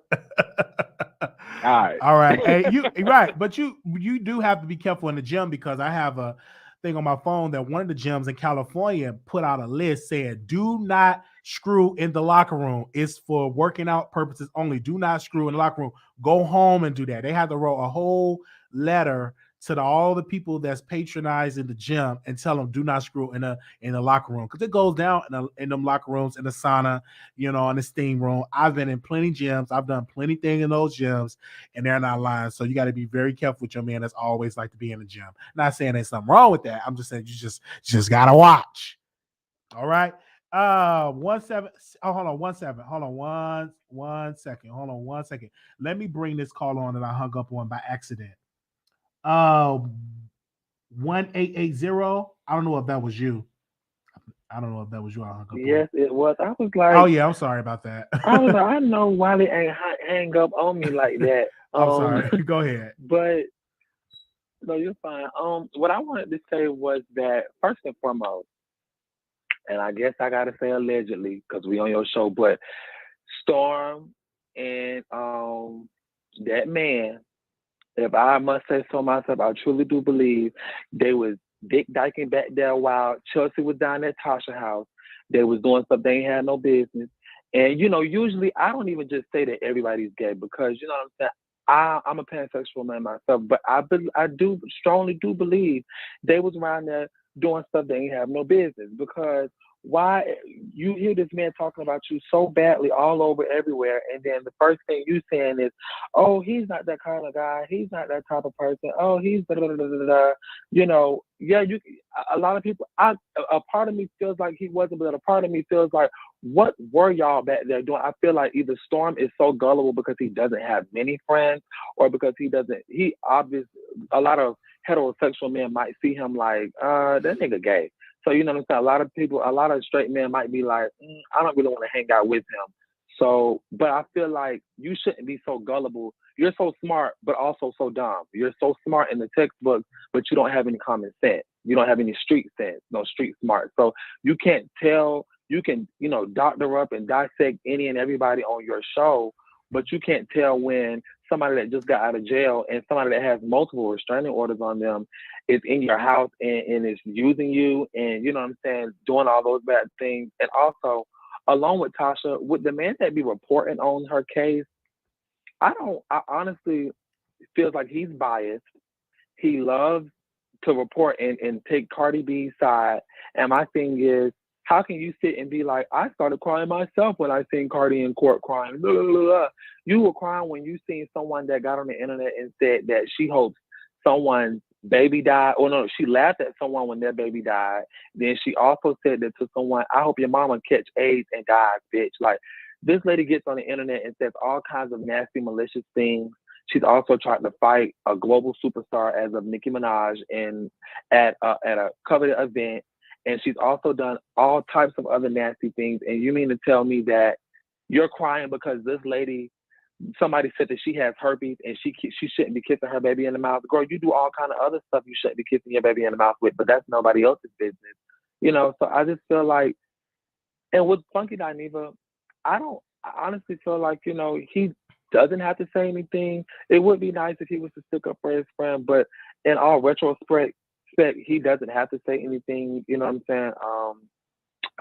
S8: All
S1: right. Hey, you right, but you do have to be careful in the gym, because I have a thing on my phone that one of the gyms in California put out a list saying, do not screw in the locker room. It's for working out purposes only. Do not screw in the locker room. Go home and do that. They had to write a whole letter to all the people that's patronizing the gym and tell them do not screw in the locker room, because it goes down in them locker rooms, in the sauna, in the steam room. I've been in plenty gyms. I've done plenty things in those gyms, and they're not lying. So you got to be very careful with your man that's always like to be in the gym. Not saying there's something wrong with that. I'm just saying you just gotta watch. All right. 17. Oh, hold on 17. Hold on one second. Hold on 1 second. Let me bring this call on that I hung up on by accident. 1880. I don't know if that was you. I hung up
S2: Yes,
S1: on.
S2: it was. I was like,
S1: oh yeah, I'm sorry about that.
S2: I was like, I know Wiley ain't hang up on me like that.
S1: I'm sorry. Go ahead.
S2: But no, you're fine. What I wanted to say was that first and foremost, and I guess I gotta say allegedly because we on your show, but Storm and that man, if I must say so myself, I truly do believe they was dick diking back there while Chelsea was down at Tasha house. They was doing stuff they ain't had no business. And usually I don't even just say that everybody's gay, because you know what I'm saying. I'm a pansexual man myself, but I do strongly do believe they was around there doing stuff they ain't have no business. Because why you hear this man talking about you so badly all over everywhere, and then the first thing you saying is, oh, he's not that kind of guy, he's not that type of person, oh, he's blah, blah, blah, blah, blah. A lot of people, a part of me feels like he wasn't, but a part of me feels like, what were y'all back there doing? I feel like either Storm is so gullible because he doesn't have many friends, or because a lot of heterosexual men might see him like, that nigga gay. So, you know what I'm saying? A lot of straight men might be like, I don't really want to hang out with him. So, but I feel like you shouldn't be so gullible. You're so smart, but also so dumb. You're so smart in the textbook, but you don't have any common sense. You don't have any street sense, no street smart. So you can't tell, you can, doctor up and dissect any and everybody on your show, but you can't tell when somebody that just got out of jail and somebody that has multiple restraining orders on them is in your house and is using you and, you know what I'm saying, doing all those bad things. And also, along with Tasha, with the man that be reporting on her case, I honestly feels like he's biased. He loves to report and take Cardi B's side. And my thing is, how can you sit and be like, I started crying myself when I seen Cardi in court crying, blah, blah, blah, blah. You were crying when you seen someone that got on the internet and said that she hopes someone's baby died. Oh no, she laughed at someone when their baby died. Then she also said that to someone, I hope your mama catch AIDS and dies, bitch. Like, this lady gets on the internet and says all kinds of nasty, malicious things. She's also tried to fight a global superstar as of Nicki Minaj at a coveted event. And she's also done all types of other nasty things. And you mean to tell me that you're crying because this lady, somebody said that she has herpes and she shouldn't be kissing her baby in the mouth? Girl, you do all kind of other stuff you shouldn't be kissing your baby in the mouth with, but that's nobody else's business. So I just feel like, and with Funky Dineva, I honestly feel like, he doesn't have to say anything. It would be nice if he was to stick up for his friend, but in all retrospect, he doesn't have to say anything, you know what I'm saying?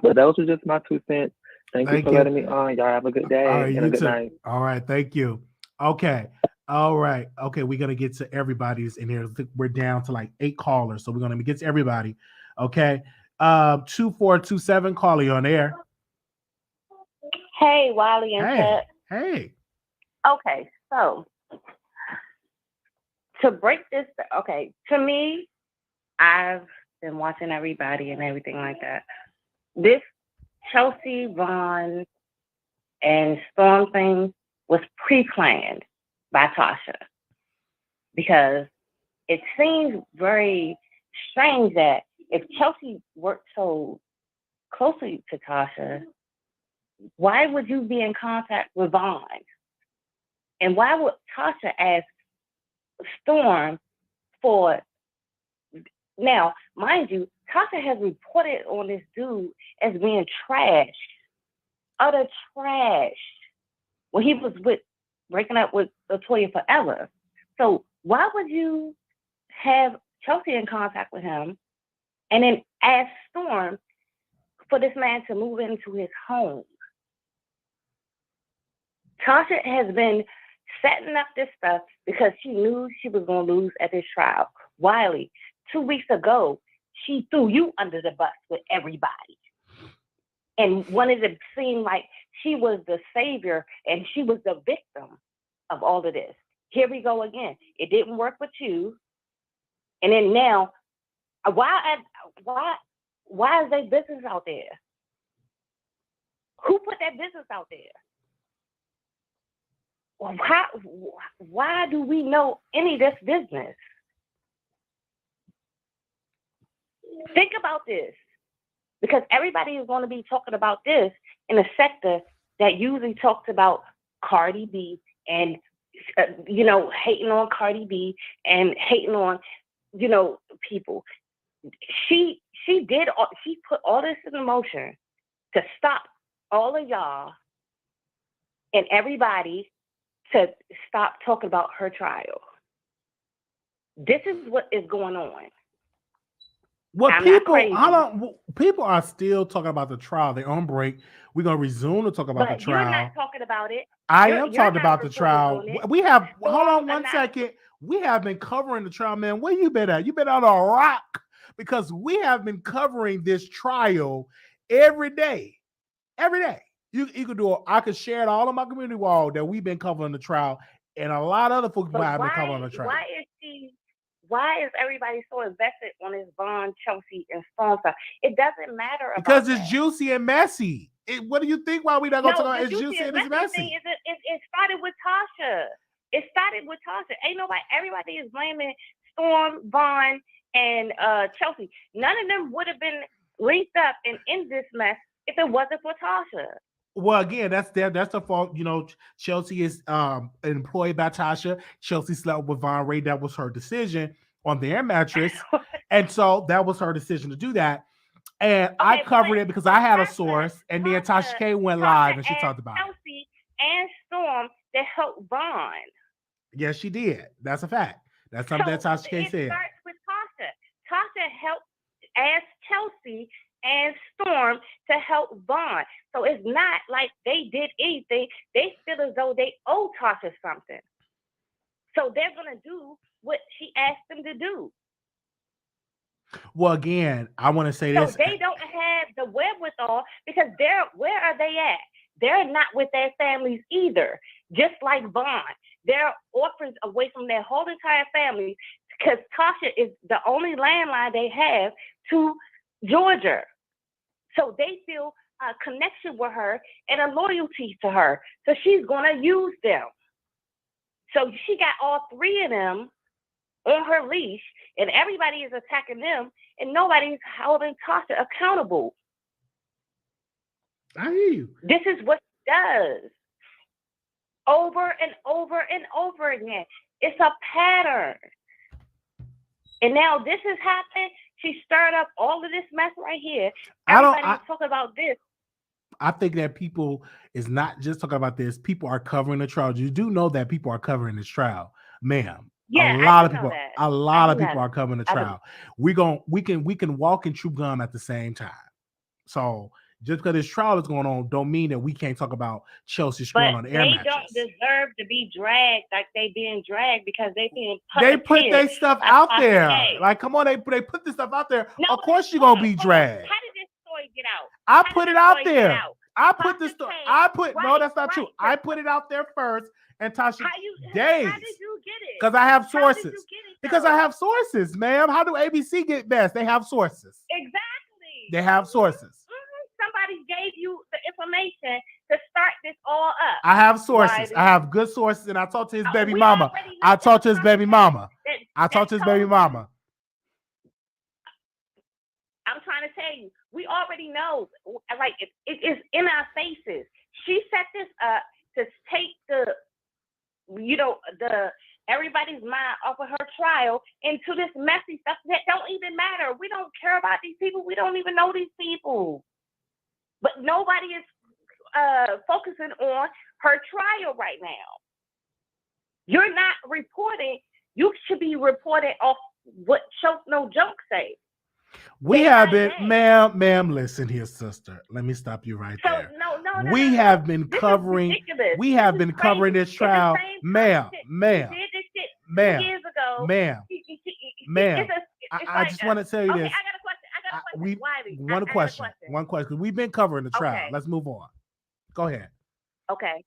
S2: But those are just my 2 cents. Thank you for letting me on. Y'all have a good day and a good night.
S1: All right, thank you. Okay. All right. Okay, we're gonna get to everybody's in here. I think we're down to like 8 callers, so we're gonna get to everybody. Okay. 2427, caller, you on air.
S9: Hey, Wiley and
S1: Hey,
S9: Chet.
S1: hey.
S9: Okay, so to break this, okay, to me, I've been watching everybody and everything like that. This Chelsea, Vaughn, and Storm thing was pre-planned by Tasha because it seems very strange that if Chelsea worked so closely to Tasha, why would you be in contact with Vaughn? And why would Tasha ask Storm for... Now, mind you, Tasha has reported on this dude as being trash, utter trash, when he was breaking up with Latoya forever. So why would you have Chelsea in contact with him and then ask Storm for this man to move into his home? Tasha has been setting up this stuff because she knew she was going to lose at this trial. Wiley, 2 weeks ago, she threw you under the bus with everybody and wanted to seem like she was the savior and she was the victim of all of this. Here we go again. It didn't work with you. And then now, why is their business out there? Who put that business out there? Why do we know any of this business? Think about this, because everybody is going to be talking about this in a sector that usually talks about Cardi B and, hating on Cardi B and hating on, people. She put all this in motion to stop all of y'all and everybody to stop talking about her trial. This is what is going on.
S1: Well,
S9: I'm
S1: people are still talking about the trial. They're on break. We're gonna resume to talk about the trial.
S9: You're not talking about it.
S1: I am talking about the trial. We have hold on one
S9: not...
S1: second. We have been covering the trial, man. Where you been at? You been on a rock because we have been covering this trial every day. Every day. You could do it. I could share it all on my community wall that we've been covering the trial, and a lot of other folks have been covering the trial.
S9: Why is everybody so invested on this Vaughn, Chelsea, and Storm stuff? It doesn't matter
S1: because it's juicy and messy. What do you think? Why we not going to talk about it's juicy and it's messy?
S9: It started with Tasha. Ain't nobody. Everybody is blaming Storm, Vaughn, and Chelsea. None of them would have been linked up and in this mess if it wasn't for Tasha.
S1: Well, again, that's the fault. Chelsea is employed by Tasha. Chelsea slept with Vaughn Ray. That was her decision on their mattress. And so that was her decision to do that. And I covered it because I had a source. And then Tasha K went live and she talked about
S9: Chelsea and Storm to help Vaughn.
S1: Yes, she did. That's a fact. That's something that Tasha K said.
S9: It starts with Tasha. Tasha helped ask Chelsea and Storm to help Vaughn. So it's not like they did anything. They feel as though they owe Tasha something. So they're going to do what she asked them to do.
S1: Well, again, I want to say this.
S9: So they don't have the wherewithal because where are they at? They're not with their families either. Just like Vaughn. They're orphans away from their whole entire family because Tasha is the only landline they have to Georgia. So they feel a connection with her and a loyalty to her. So she's going to use them. So she got all three of them on her leash and everybody is attacking them and nobody's holding Tasha accountable.
S1: I hear you.
S9: This is what she does over and over and over again. It's a pattern. And now this has happened. She stirred up all of this mess right here. Everybody's talking about this.
S1: I think that people is not just talking about this. People are covering the trial. You do know that people are covering this trial, ma'am.
S9: Yeah,
S1: a lot of people are covering the trial. We can walk and chew gum at the same time. So Just because this trial is going on, don't mean that we can't talk about Chelsea screwing on the air mattress.
S9: They don't deserve to be dragged like they being dragged because they being
S1: They put their stuff out there. Like, come on, they put this stuff out there.
S9: No,
S1: of course you're gonna be dragged.
S9: How did this story get out?
S1: I put it out there. I put
S9: Tasha
S1: this story.
S9: K,
S1: No, that's not true. I put it out there first, and Tasha
S9: How
S1: days.
S9: did you get it?
S1: Because I have
S9: How did
S1: sources.
S9: you get it,
S1: Because I have sources, ma'am. How do ABC get best? They have sources.
S9: Exactly.
S1: They have sources.
S9: Somebody gave you the information to start this all up.
S1: I have sources. I have good sources, and I talked to his baby mama. I talked to his baby mama. I talked to his baby mama.
S9: I'm trying to tell you, we already know. Like it is in our faces. She set this up to take the everybody's mind off of her trial into this messy stuff that don't even matter. We don't care about these people. We don't even know these people. But nobody is focusing on her trial right now. You're not reporting. You should be reporting off what Choke No Joke say.
S1: We have been, ma'am, listen here, sister. Let me stop you right there. We have been covering this trial, ma'am.
S9: Years ago,
S1: ma'am. I just want to tell you this.
S9: I got a question.
S1: One question. We've been covering the trial.
S9: Okay.
S1: Let's move on. Go ahead.
S9: Okay.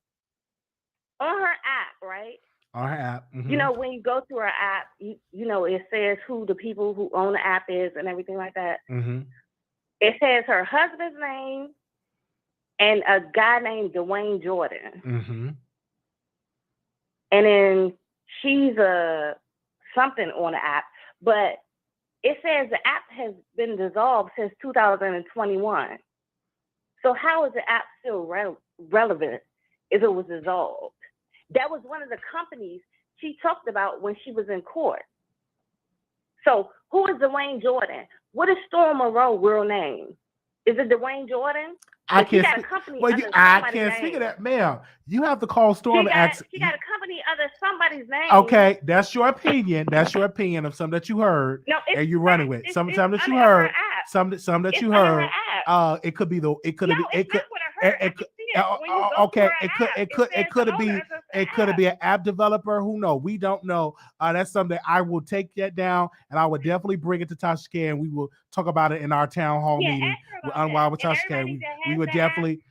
S9: On her app, right?
S1: On her app. Mm-hmm.
S9: You know, when you go through her app, you know, it says who the people who own the app is and everything like that.
S1: Mm-hmm.
S9: It says her husband's name and a guy named Dwayne Jordan.
S1: Mm-hmm.
S9: And then she's something on the app, but it says the app has been dissolved since 2021. So how is the app still relevant if it was dissolved? That was one of the companies she talked about when she was in court. So who is Dwayne Jordan? What is Storm Monroe real name? Is it Dwayne Jordan?
S1: I can't speak of that, ma'am. You have to call Storm and ask.
S9: She got a company under somebody's name.
S1: Okay, that's your opinion. That's your opinion of something that you heard, and you're running with. Some that you heard. Some that you heard. It could be the. It could be. It could. Okay. It could be. It could be an app developer. Who knows? We don't know. That's something that I will take that down, and I would definitely bring it to Tasha K, and we will talk about it in our town hall meeting with Unwild with Tasha K. We would definitely.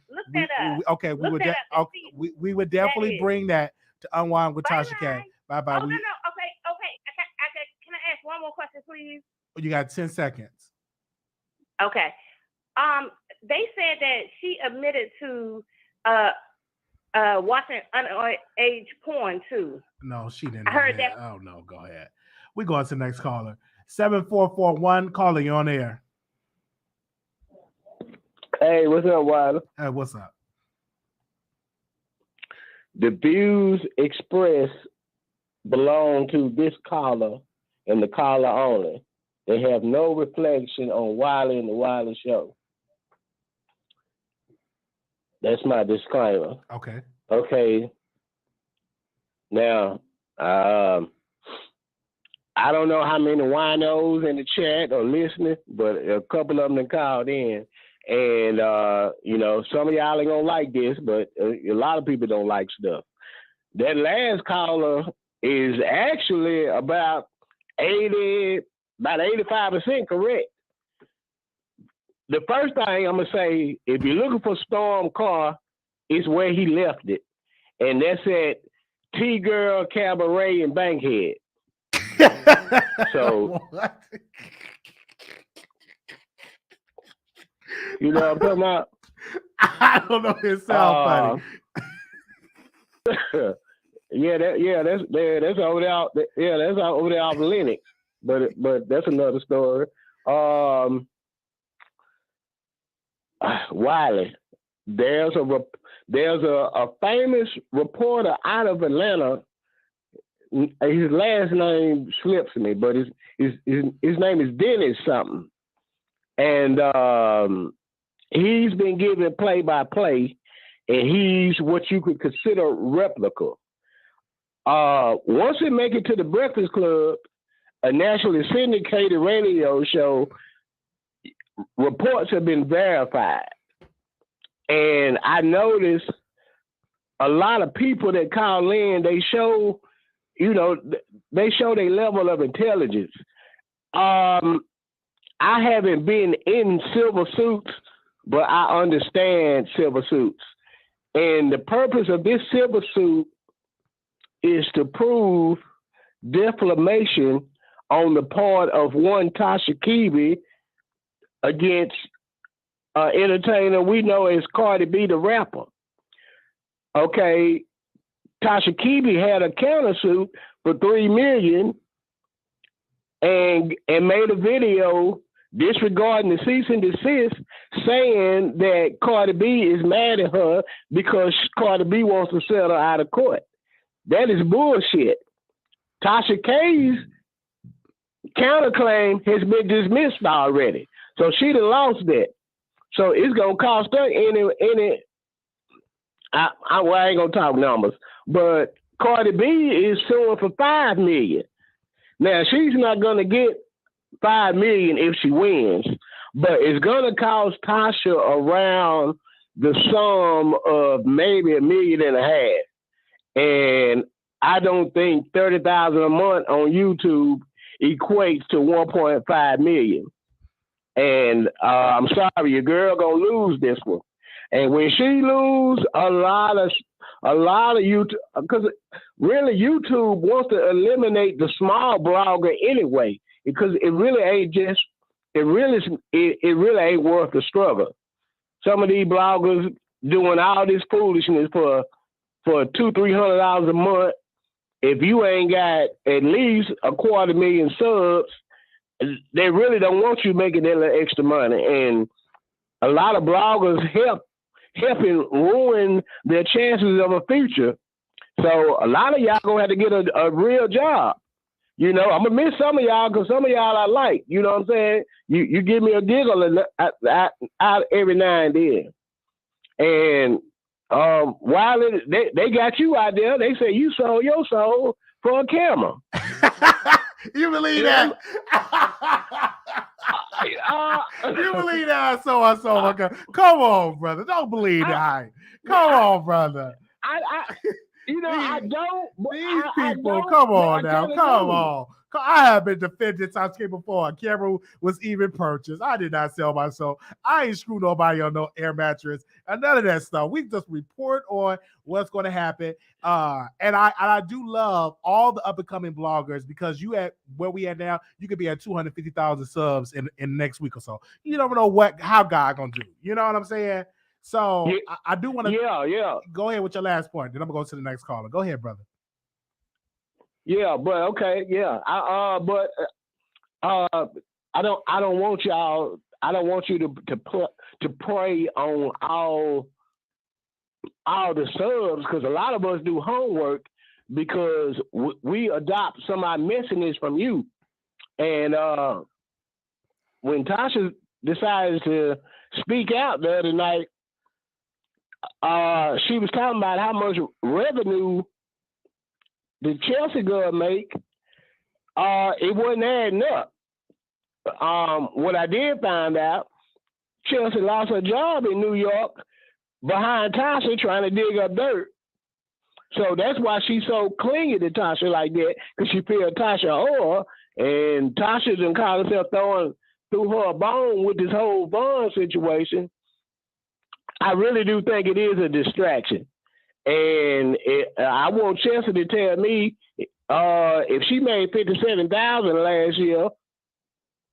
S1: We would definitely bring that to Unwind with Tasha K. Bye bye.
S9: Okay. Can I ask one more question, please?
S1: You got 10 seconds.
S9: Okay. They said that she admitted to watching underage porn too.
S1: No, she didn't.
S9: I heard that.
S1: Oh no, go ahead. We go on to the next caller. 7441, caller, you on air.
S10: Hey, what's up, Wiley?
S1: Hey, what's up?
S10: The views expressed belong to this caller and the caller only. They have no reflection on Wiley and the Wiley Show. That's my disclaimer.
S1: Okay.
S10: Okay. Now, I don't know how many winos in the chat are listening, but a couple of them called in. And, some of y'all ain't gonna like this, but a lot of people don't like stuff. That last caller is actually about 85% correct. The first thing I'm gonna say, if you're looking for Storm car, it's where he left it. And that's at T-Girl Cabaret in Bankhead. So... You know what I'm talking about?
S1: I don't know. It sounds
S10: funny. That's over there. That's over there off Lennox. But that's another story. Wiley, there's a famous reporter out of Atlanta. His last name slips me, but his name is Dennis something, and he's been given play-by-play, and he's what you could consider replica. Once it make it to the Breakfast Club, a nationally syndicated radio show, reports have been verified. And I noticed a lot of people that call in, they show, they show their level of intelligence. I haven't been in silver suits, but I understand silver suits. And the purpose of this silver suit is to prove defamation on the part of one Tasha K against entertainer we know as Cardi B, the rapper. Okay, Tasha K had a countersuit for $3 million and made a video disregarding the cease and desist, saying that Cardi B is mad at her because Cardi B wants to settle out of court. That is bullshit. Tasha K's counterclaim has been dismissed already, so she done lost that. So it's gonna cost her any. I ain't gonna talk numbers, but Cardi B is suing for $5 million. Now she's not gonna get $5 million if she wins, but it's gonna cost Tasha around the sum of maybe $1.5 million. And I don't think $30,000 a month on YouTube equates to $1.5 million. And I'm sorry, your girl gonna lose this one. And when she lose, a lot of YouTube, because really YouTube wants to eliminate the small blogger anyway, because it really ain't worth the struggle. Some of these bloggers doing all this foolishness for $200-300 a month. If you ain't got at least 250,000 subs, they really don't want you making that little extra money. And a lot of bloggers helping ruin their chances of a future. So a lot of y'all gonna have to get a real job. I'm gonna miss some of y'all because some of y'all I like. You know what I'm saying? You give me a giggle out every now and then. And Wiley, they got you out there. They say you sold your soul for a camera.
S1: You believe that? You believe that? So I sold my camera. Come on, brother. Don't believe that. Come on, brother.
S10: I don't.
S1: These people, come on now. Come on. I have been defended Tasha K before a camera was even purchased. I did not sell my soul. I ain't screwed nobody on no air mattress and none of that stuff. We just report on what's going to happen. And I do love all the up and coming bloggers, because you at where we at now, you could be at 250,000 subs in next week or so. You never know how God gonna do. You know what I'm saying? So yeah. I do want to go ahead with your last point. Then I'm gonna go to the next caller. Go ahead, brother.
S10: Yeah, but okay, yeah. I don't want y'all. I don't want you to prey on all the subs, because a lot of us do homework because we adopt some of our messiness from you. And when Tasha decided to speak out the other night, she was talking about how much revenue the Chelsea girl make. It wasn't adding up. What I did find out, Chelsea lost her job in New York behind Tasha trying to dig up dirt. So that's why she's so clingy to Tasha like that, because she feels Tasha owe her, and Tasha done call herself throwing through her a bone with this whole Vaughn situation. I really do think it is a distraction. And I want Chelsea to tell me if she made $57,000 last year,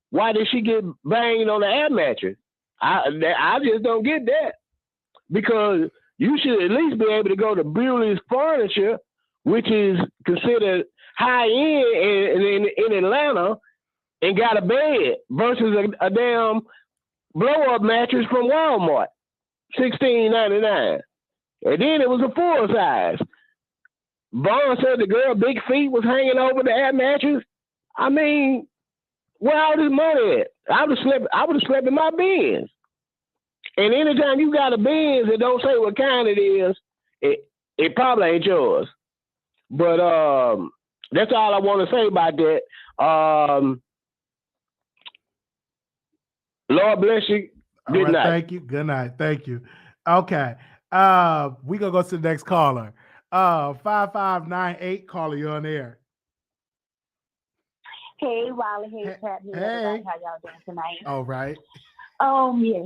S10: why did she get banged on the air mattress? I just don't get that, because you should at least be able to go to Bewley's Furniture, which is considered high end in Atlanta, and got a bed versus a damn blow up mattress from Walmart, $16.99. And then it was a full size. Vaughn said the girl big feet was hanging over the air mattress. I mean, where all this money at? I would have slept in my Benz. And anytime you got a Benz that don't say what kind it is, it probably ain't yours. But that's all I want to say about that. Lord bless you. Good night.
S1: Thank you. Good night. Thank you. Okay. We gonna go to the next caller. 5598 caller, you on air.
S11: Hey, Wiley. Hey,
S1: Hey,
S11: Pat. Hey,
S1: hey.
S11: everybody. How y'all doing tonight?
S1: All right.
S11: Yeah.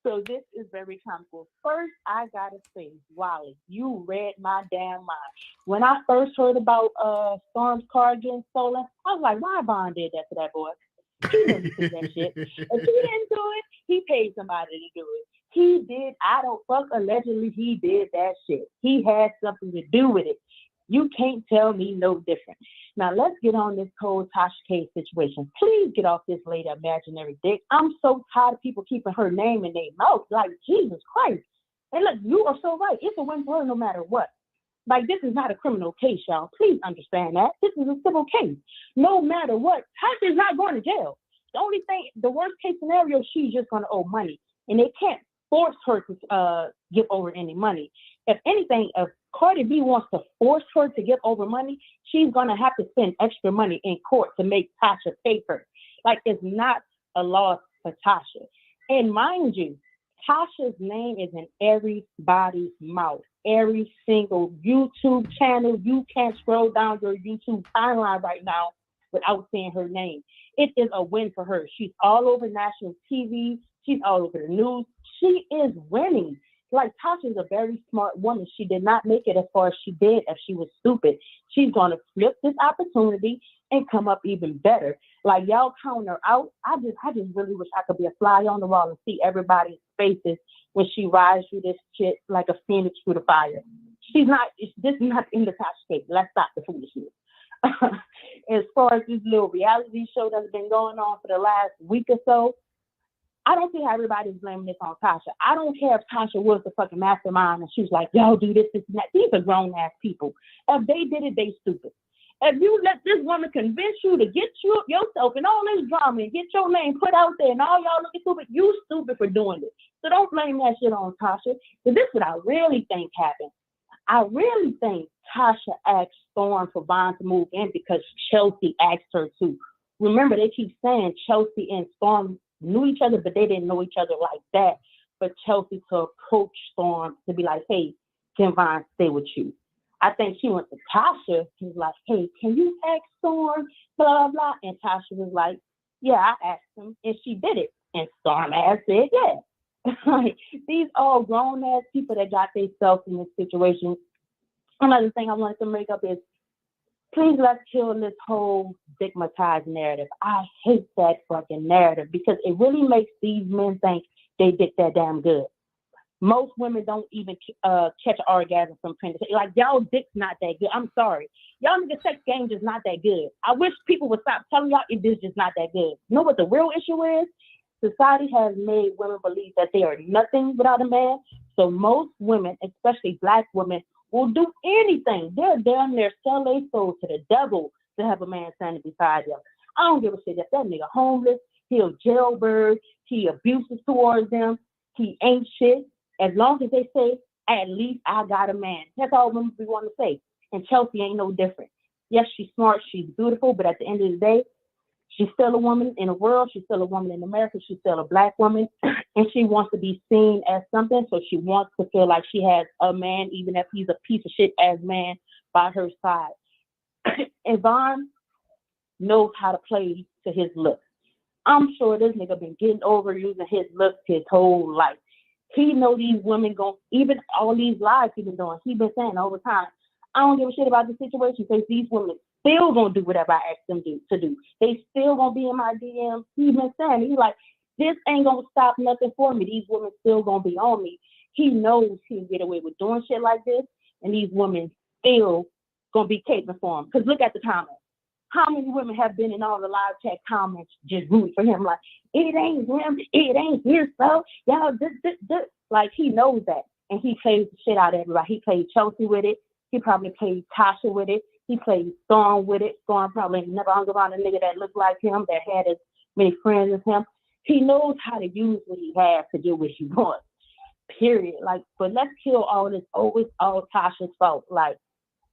S11: So this is very comical. First, I gotta say, Wiley, you read my damn mind. When I first heard about Storm's car getting stolen, I was like, why Vaughn did that to that boy? He didn't do that shit. If he didn't do it, he paid somebody to do it. He did. I don't fuck. Allegedly, he did that shit. He had something to do with it. You can't tell me no different. Now let's get on this whole Tasha K situation. Please get off this lady imaginary dick. I'm so tired of people keeping her name in their mouth. Like, Jesus Christ. And look, you are so right. It's a win for her no matter what. Like, this is not a criminal case, y'all. Please understand that. This is a civil case. No matter what, Tasha's not going to jail. The only thing, the worst case scenario, she's just going to owe money. And they can't force her to give over any money. If anything, if Cardi B wants to force her to give over money, she's going to have to spend extra money in court to make Tasha pay for it. Like, it's not a loss for Tasha. And mind you, Tasha's name is in everybody's mouth. Every single YouTube channel, you can't scroll down your YouTube timeline right now without seeing her name. It is a win for her. She's all over national TV. She's all over the news. She is winning. Like, Tasha's a very smart woman. She did not make it as far as she did if she was stupid. She's going to flip this opportunity and come up even better. Like, y'all count her out. I just really wish I could be a fly on the wall and see everybody's faces when she rides through this shit like a phoenix through the fire. This is not in the Tasha K. Let's stop the foolishness. As far as this little reality show that's been going on for the last week or so, I don't see how everybody's blaming this on Tasha. I don't care if Tasha was the fucking mastermind and she was like, y'all do this, and that. These are grown-ass people. If they did it, they stupid. If you let this woman convince you to get yourself in all this drama and get your name put out there and all y'all looking stupid, you stupid for doing it. So don't blame that shit on Tasha. But this is what I really think happened. I really think Tasha asked Storm for Vaughn to move in because Chelsea asked her to. Remember, they keep saying Chelsea and Storm knew each other, but they didn't know each other like that. For Chelsea to approach Storm to be like, hey, can Vaughn stay with you? I think she went to Tasha. She was like, hey, can you ask Storm? Blah, blah, blah. And Tasha was like, yeah, I asked him. And she did it. And Storm ass said, yeah. Like, these all grown-ass people that got themselves in this situation. Another thing I wanted to make up is, please let's kill this whole stigmatized narrative. I hate that fucking narrative because it really makes these men think they dick that damn good. Most women don't even catch an orgasm from penetration. Like, y'all dick's not that good. I'm sorry. Y'all nigga sex game just not that good. I wish people would stop telling y'all it is just not that good. You know what the real issue is? Society has made women believe that they are nothing without a man. So most women, especially black women, will do anything. They're down there sell their soul to the devil to have a man standing beside them. I don't give a shit if that nigga homeless, he a jailbird, he abusive towards them, he ain't shit. As long as they say, at least I got a man. That's all women we want to say. And Chelsea ain't no different. Yes, she's smart, she's beautiful, but at the end of the day, she's still a woman in the world. She's still a woman in America. She's still a black woman. And she wants to be seen as something. So she wants to feel like she has a man, even if he's a piece of shit ass man by her side. And Vaughn knows how to play to his looks. I'm sure this nigga been getting over using his looks his whole life. He know these women even all these lies he been doing. He been saying all the time, I don't give a shit about the situation because these women still gonna do whatever I ask them to do. They still gonna be in my DMs. He been saying, he's like, this ain't gonna stop nothing for me. These women still gonna be on me. He knows he'll get away with doing shit like this, and these women still gonna be caping for him. Because look at the comments. How many women have been in all the live chat comments just rooting for him? Like, it ain't him, it ain't his stuff. Y'all, this. Like, he knows that. And he plays the shit out of everybody. He played Chelsea with it. He probably played Tasha with it. He played Storm with it. Storm probably never hung around a nigga that looked like him, that had as many friends as him. He knows how to use what he has to do what he wants. Period. Like, but let's kill all this. Oh, it's all Tasha's fault. Like,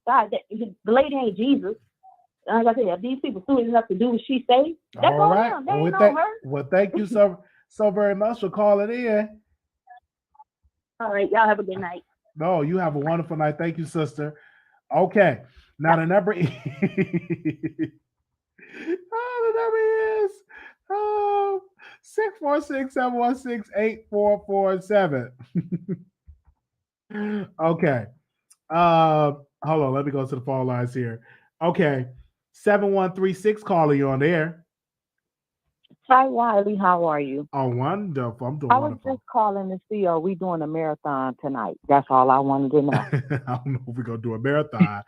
S11: God, the lady ain't Jesus. Like I said, if these people stupid enough to do what she say, that's
S1: all
S11: on
S1: right.
S11: them. They ain't on her.
S1: Well, thank you so very much for calling in.
S11: All right, y'all have a good night.
S1: No, you have a wonderful night. Thank you, sister. Okay. Now the number is the number is 646-716-8447. Okay. Hold on, let me go to the phone lines here. Okay. 7136 calling you on there.
S12: Hi, Wiley. How are you?
S1: Oh, wonderful. I'm doing
S12: I was
S1: wonderful.
S12: just calling to see, are we doing a marathon tonight? That's all I wanted to know.
S1: I don't know if we're going to do a marathon,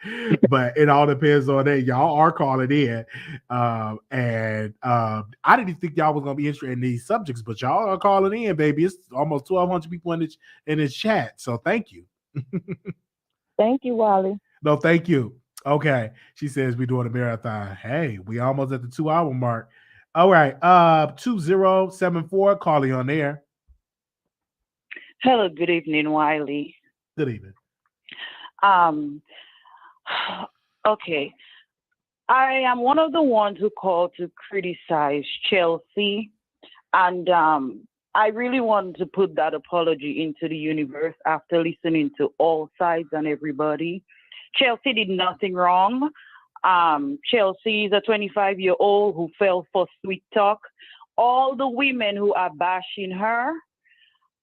S1: but it all depends on that. Y'all are calling in. I didn't even think y'all was going to be interested in these subjects, but y'all are calling in, baby. It's almost 1,200 people in this chat. So thank you.
S12: Thank you, Wiley.
S1: No, thank you. Okay. She says we're doing a marathon. Hey, we almost at the 2-hour mark. All right. 2074 calling on there.
S13: Hello, good evening, Wiley.
S1: Good evening.
S13: Okay. I am one of the ones who called to criticize Chelsea, and I really wanted to put that apology into the universe after listening to all sides and everybody. Chelsea did nothing wrong. Chelsea is a 25-year-old who fell for sweet talk. All the women who are bashing her,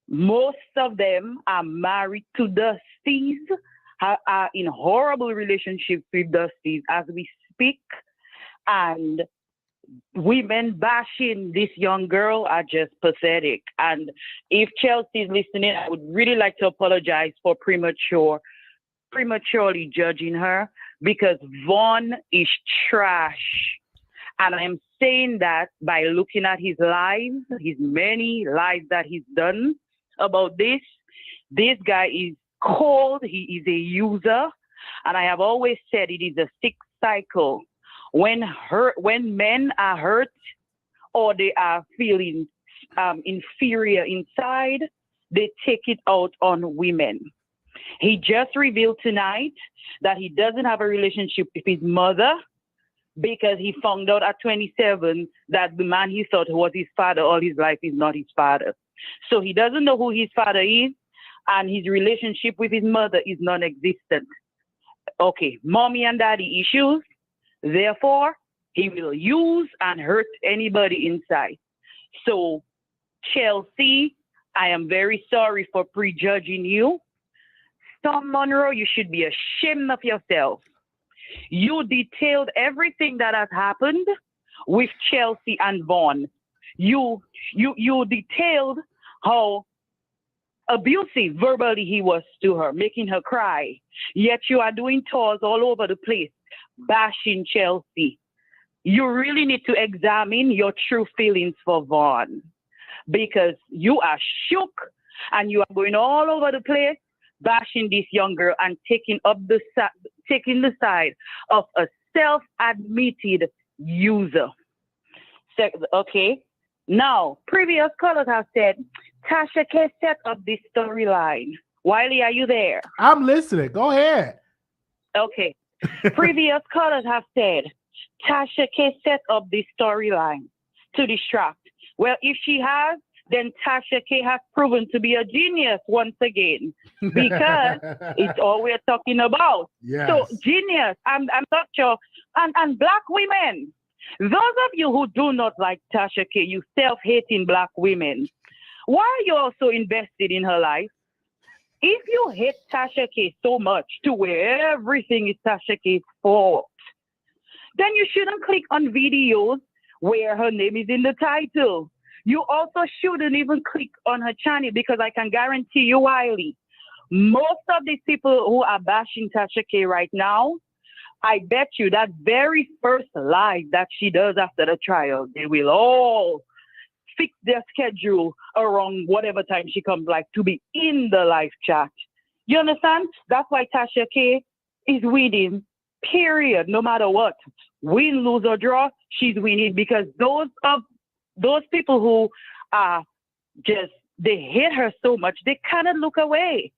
S13: most of them are married to Dusties, are in horrible relationships with Dusties as we speak. And women bashing this young girl are just pathetic. And if Chelsea is listening, I would really like to apologize for prematurely judging her, because Vaughn is trash. And I'm saying that by looking at his lives, his many lives that he's done about this. This guy is cold. He is a user. And I have always said it is a sick cycle. When men are hurt or they are feeling inferior inside, they take it out on women. He just revealed tonight that he doesn't have a relationship with his mother because he found out at 27 that the man he thought was his father all his life is not his father. So he doesn't know who his father is, and his relationship with his mother is non-existent. Okay, mommy and daddy issues. Therefore, he will use and hurt anybody inside. So, Chelsea, I am very sorry for prejudging you. Tom Monroe, you should be ashamed of yourself. You detailed everything that has happened with Chelsea and Vaughn. You detailed how abusive verbally he was to her, making her cry. Yet you are doing tours all over the place, bashing Chelsea. You really need to examine your true feelings for Vaughn, because you are shook and you are going all over the place, bashing this young girl and taking the side of a self-admitted user. Okay. Now, previous callers have said Tasha K set up this storyline. Wiley, are you there?
S1: I'm listening. Go ahead.
S13: Okay. Previous callers have said Tasha K set up this storyline to distract. Well, if she has, then Tasha K has proven to be a genius once again, because it's all we're talking about.
S1: Yes.
S13: So genius, I'm not sure. And black women, those of you who do not like Tasha K, you self-hating black women, why are you also invested in her life? If you hate Tasha K so much to where everything is Tasha K's fault, then you shouldn't click on videos where her name is in the title. You also shouldn't even click on her channel, because I can guarantee you, Wiley, most of these people who are bashing Tasha K right now, I bet you that very first live that she does after the trial, they will all fix their schedule around whatever time she comes, like to be in the live chat. You understand? That's why Tasha K is winning, period, no matter what. Win, lose, or draw, she's winning, because those people who are just, they hate her so much, they cannot look away.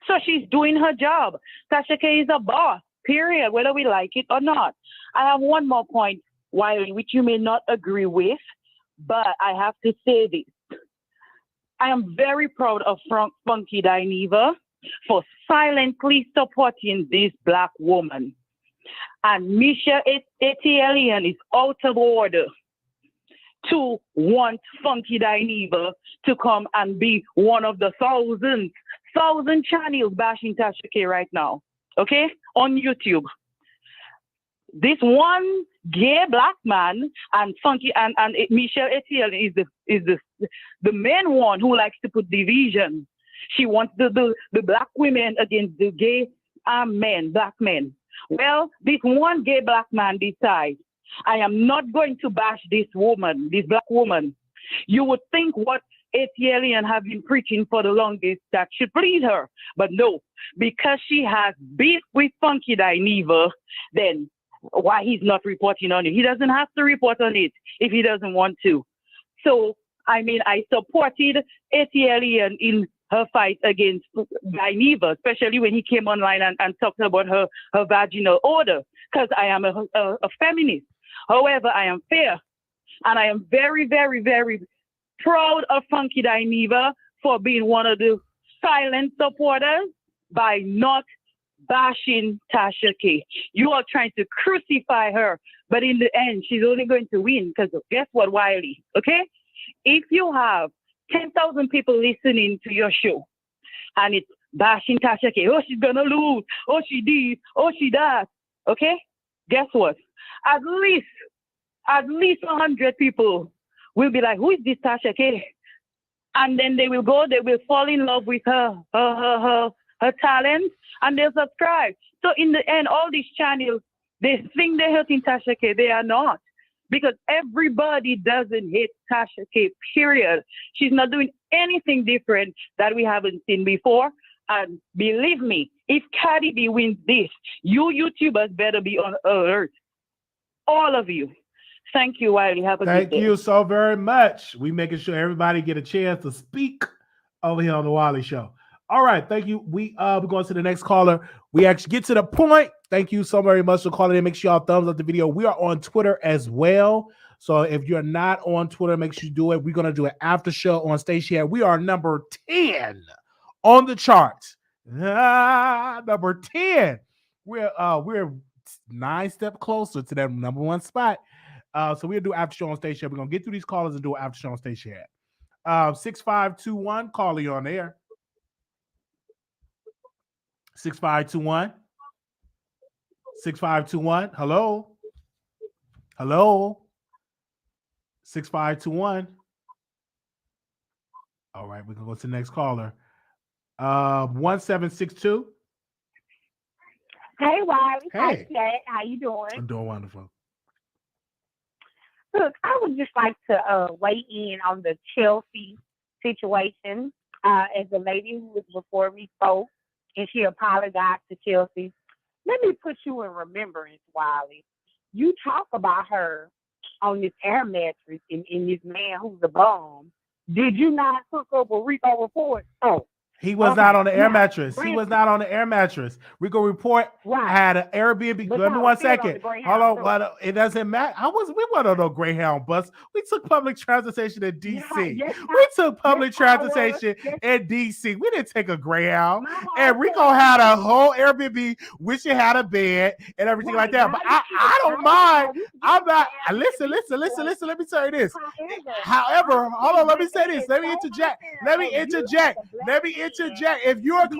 S13: So she's doing her job. Tasha K is a boss, period, whether we like it or not. I have one more point, Wiley, which you may not agree with, but I have to say this. I am very proud of Funky Dineva for silently supporting this black woman. And Michelle Etielian is out of order to want Funky Dineva to come and be one of the thousand channels bashing Tasha K right now, okay, on YouTube. This one gay black man and Funky and Michelle Etienne is the main one who likes to put division. She wants the black women against the gay men, black men. Well, this one gay black man decides, I am not going to bash this woman, this black woman. You would think what Etienne have been preaching for the longest that should please her, but no, because she has beef with Funky Dineva, then why he's not reporting on it? He doesn't have to report on it if he doesn't want to. So, I mean, I supported Etienne in her fight against Dineva, especially when he came online and talked about her vaginal odor, because I am a feminist. However, I am fair, and I am very, very, very proud of Funky Dineva for being one of the silent supporters by not bashing Tasha K. You are trying to crucify her, but in the end, she's only going to win because guess what, Wiley? Okay? If you have 10,000 people listening to your show and it's bashing Tasha K, oh, she's gonna lose, oh, she did, oh, she does, okay? Guess what? At least 100 people will be like, who is this Tasha K? And then they will fall in love with her talent, and they'll subscribe. So in the end, all these channels, they think they're hurting Tasha K. They are not. Because everybody doesn't hate Tasha K, period. She's not doing anything different that we haven't seen before. And believe me, if Cardi B wins this, you YouTubers better be on alert. All of you. Thank you, Wiley. Have a good day.
S1: Thank you so very much. We making sure everybody get a chance to speak over here on the Wiley Show. All right, thank you. We're going to the next caller. We actually get to the point. Thank you so very much for calling in. Make sure y'all thumbs up the video. We are on Twitter as well. So if you're not on Twitter, make sure you do it. We're going to do an after show on Station. We are number 10 on the charts. Number 10. We're 9 steps closer to that number 1 spot. So we'll do after show on Station. We're going to get through these callers and do an after show on Station. 6521, call you on air. 6521. 6521. Hello. 6521. All right, we're gonna go to the next caller. 1762.
S14: Hey, Wiley.
S1: Hey.
S14: How you doing?
S1: I'm doing wonderful.
S14: Look, I would just like to weigh in on the Chelsea situation. As the lady who was before me spoke, and she apologized to Chelsea. Let me put you in remembrance, Wiley. You talk about her on this air mattress and this man who's a bum. Did you not hook up a RICO report? Oh.
S1: He was not on the air mattress. He was not on the air mattress. RICO report had an Airbnb. Let me 1 second. Hold on. It doesn't matter. We went on a Greyhound bus. We took public transportation in D.C. We took public transportation in D.C. We didn't take a Greyhound. And RICO had a whole Airbnb, which it had a bed and everything like that. But I don't mind. I'm not. Listen. Let me tell you this. However, hold on. Let me say this. Let me interject. If you're wait a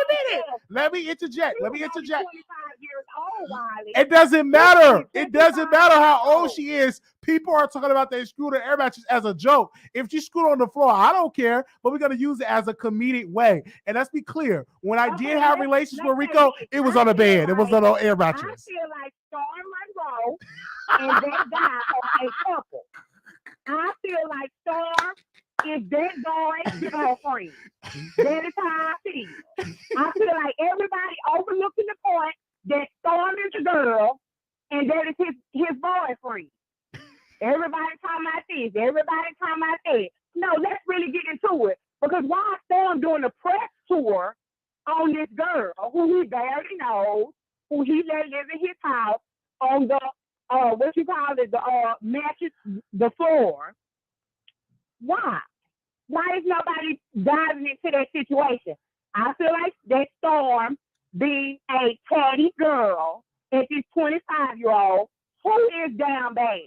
S1: minute. Let me interject. It doesn't matter. It doesn't matter how old she is. People are talking about they screwed her air mattress as a joke. If she screwed on the floor, I don't care. But we're gonna use it as a comedic way. And let's be clear. When I did have relations with RICO, it was on a bed. It was on an air mattress.
S14: I feel like Star Monroe and that guy are a couple. I feel like Star is that boy's girlfriend. That is how I feel. I feel like everybody overlooking the point that Storm is a girl and that is his boyfriend. Everybody talking about this. Everybody talking about that. No, let's really get into it. Because why is Storm doing a press tour on this girl who he barely knows, who he let live in his house on the mattress, the floor? Why? Why is nobody diving into that situation? I feel like that Storm being a petty girl and this 25-year-old who is down bad.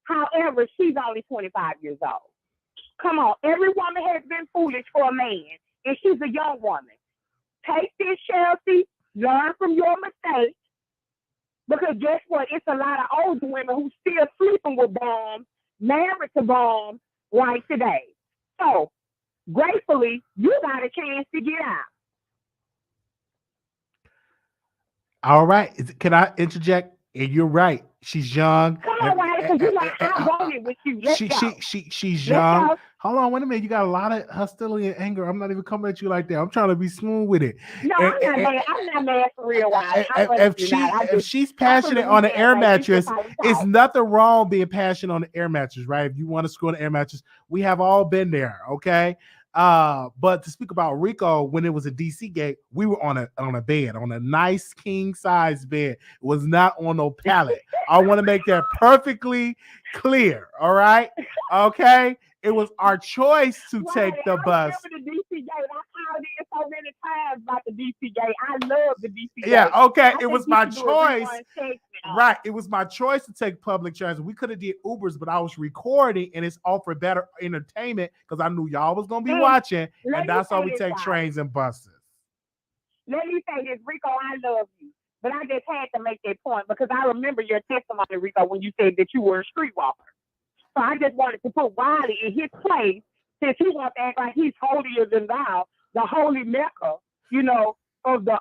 S14: However, she's only 25 years old. Come on, every woman has been foolish for a man, and she's a young woman. Take this, Chelsea, learn from your mistakes, because guess what? It's a lot of older women who still sleeping with bombs, married to bombs right today. So, gratefully, you got a chance to get out.
S1: All right. Can I interject? And you're right. She's young.
S14: Come on, Riley, because you know I voted with you. Let's go.
S1: She's
S14: Let's
S1: young.
S14: go.
S1: Hold on, wait a minute. You got a lot of hostility and anger. I'm not even coming at you like that. I'm trying to be smooth with it.
S14: No, I'm not mad. I'm not mad for real, Riley.
S1: If she's passionate on the air mattress, it's nothing wrong being passionate on the air mattress, right? If you want to screw on the air mattress, we have all been there, okay? But to speak about Rico, when it was a DC gate, we were on a bed, on a nice king size bed. It was not on no pallet. I want to make that perfectly clear. All right. Okay. It was our choice to take the bus.
S14: I remember the DC gate. I called in so many times about the DC gate. I love the DC gate.
S1: Yeah, okay. It
S14: I
S1: was
S14: think you
S1: my
S14: should do a
S1: choice.
S14: refund check now.
S1: Right. It was my choice to take public transit. We could have did Ubers, but I was recording and it's offered better entertainment because I knew y'all was gonna be watching, and that's why we take trains and buses.
S14: Let me say this, Rico, I love you. But I just had to make that point because I remember your testimony, Rico, when you said that you were a streetwalker. So I just wanted to put Wiley in his place since he wants to act like he's holier than thou, the holy Mecca, you know, of the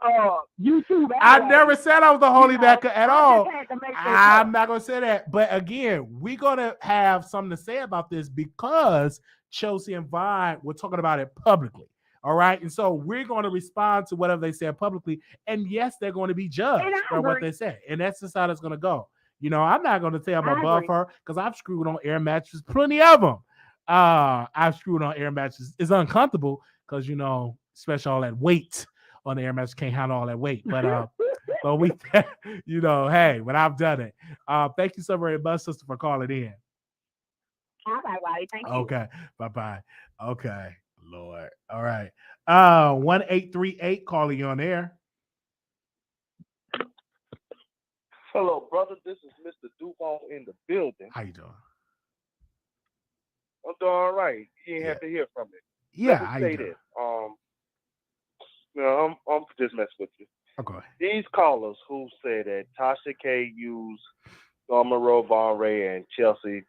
S14: YouTube.
S1: I never said I was the holy Mecca at all. I'm not gonna say that. But again, we're gonna have something to say about this because Chelsea and Vaughn were talking about it publicly. All right. And so we're going to respond to whatever they said publicly. And yes, they're going to be judged for what they say. And that's just how it's going to go. You know, I'm not going to say I'm above her because I've screwed on air mattresses, plenty of them. I've screwed on air mattresses. It's uncomfortable because, you know, especially all that weight on the air mattress, can't handle all that weight. But but we, you know, hey, but I've done it. Thank you so very much, sister, for calling in.
S14: All right, Wiley. Thank you.
S1: Okay. Bye-bye. Okay. Lord. All right. 1838 calling you on air.
S15: Hello, brother. This is Mr. Duvall in the building.
S1: How you doing?
S15: I'm doing all right. You ain't have to hear from me.
S1: Yeah,
S15: Let me say this. You know, I'm just messing with you.
S1: Okay.
S15: These callers who say that Tasha K used Monroe, Vaughn, and Chelsea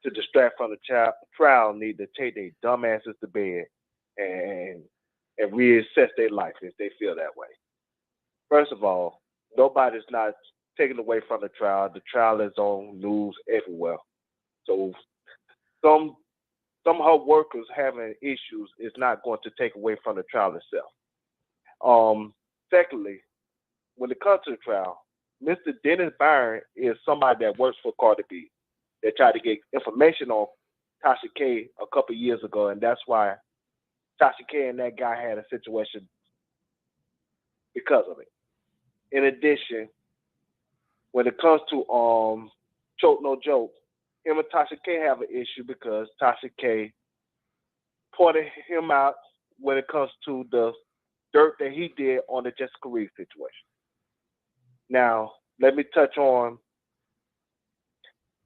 S15: to distract from the trial need to take their dumb asses to bed and reassess their life if they feel that way. First of all, nobody's not taken away from the trial. The trial is on news everywhere. So some of her workers having issues is not going to take away from the trial itself. Secondly, when it comes to the trial, Mr. Dennis Byron is somebody that works for Cardi B. They tried to get information on Tasha K a couple years ago, and that's why Tasha K and that guy had a situation because of it. In addition, when it comes to Choke No Joke, him and Tasha K have an issue because Tasha K pointed him out when it comes to the dirt that he did on the Jessica Reed situation. Now, let me touch on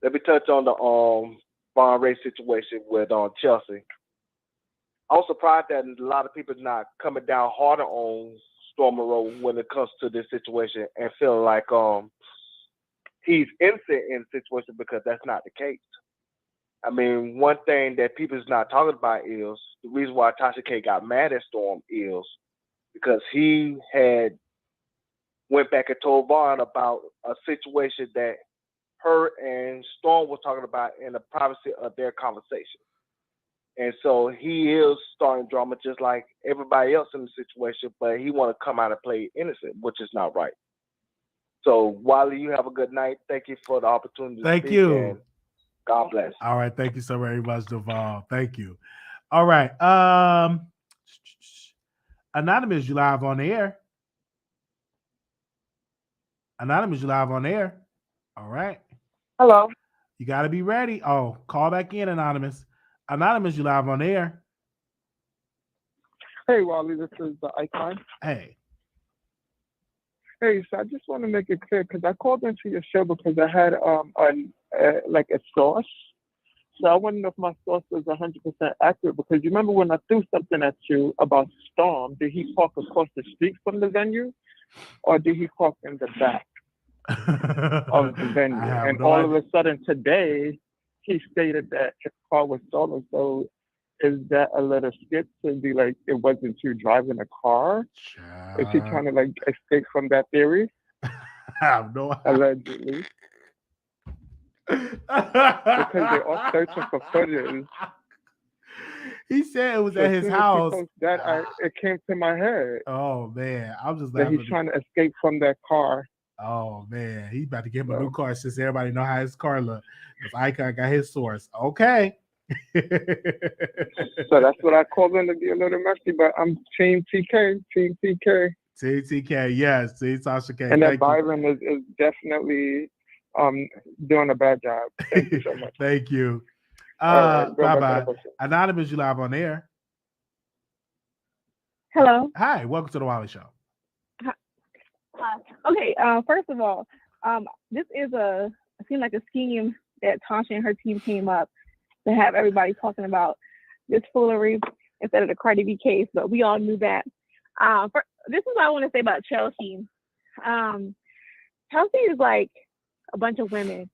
S15: the Vaughn Ray situation with Chelsea. I'm surprised that a lot of people are not coming down harder on Storm Monroe when it comes to this situation and feeling like he's innocent in the situation because that's not the case. I mean, one thing that people is not talking about is the reason why Tasha K got mad at Storm is because he had went back and told Vaughn about a situation that her and Storm was talking about in the privacy of their conversation. And so he is starting drama just like everybody else in the situation, but he want to come out and play innocent, which is not right. So, Wiley, you have a good night. Thank you for the opportunity to speak. And God bless.
S1: All right. Thank you so very much, Duval. Thank you. All right. Anonymous, you live on the air. Anonymous, you live on the air. All right.
S16: Hello.
S1: You got to be ready. Oh, call back in, Anonymous. Anonymous, you live on the air.
S16: Hey, Wally, this is the Icon.
S1: Hey.
S16: Hey, so I just want to make it clear because I called into your show because I had like a source. So I want to know if my source was 100% accurate because you remember when I threw something at you about Storm, did he park across the street from the venue or did he park in the back of the venue? And all of a sudden today, he stated that his car was stolen. So is that a little skip to be like, it wasn't you driving a car? Is he trying to like escape from that theory?
S1: I have no idea.
S16: Allegedly. Because they are searching for footage.
S1: He said it was
S16: So
S1: at
S16: as
S1: his
S16: soon as he
S1: house.
S16: posted that, it came to my head.
S1: Oh man, I'm just
S16: That
S1: laughing.
S16: he's trying to escape from that car.
S1: Oh man, he about to get him a new car since everybody know how his car look. Because Icon got his source. Okay.
S16: So that's what I called in to be a little messy, but I'm Team TK. Team TK.
S1: Team TK, yes. Team Tasha K.
S16: And that
S1: Thank you.
S16: Byron is definitely doing a bad job. Thank you so much.
S1: Thank you.
S16: All right,
S1: Bye-bye. Anonymous, you live on air.
S17: Hello.
S1: Hi, welcome to the Wiley Show.
S17: Okay, first of all, this is it seems like a scheme that Tasha and her team came up to have everybody talking about this foolery instead of the Cardi B case, but we all knew that. This is what I want to say about Chelsea. Chelsea is like a bunch of women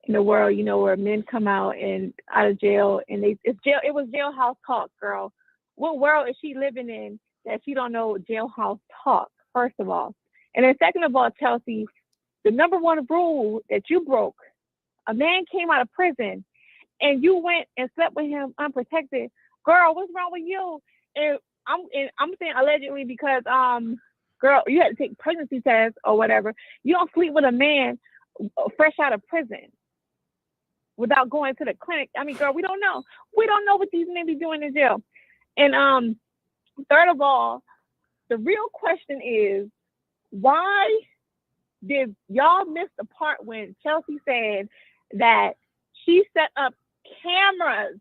S17: in the world, you know, where men come out and out of jail and it was jailhouse talk, girl. What world is she living in that she don't know jailhouse talk, first of all? And then second of all, Chelsea, the number one rule that you broke, a man came out of prison and you went and slept with him unprotected. Girl, what's wrong with you? And I'm saying allegedly because girl, you had to take pregnancy tests or whatever. You don't sleep with a man fresh out of prison without going to the clinic. I mean, girl, we don't know. We don't know what these men be doing in jail. And third of all, the real question is, why did y'all miss the part when Chelsea said that she set up cameras?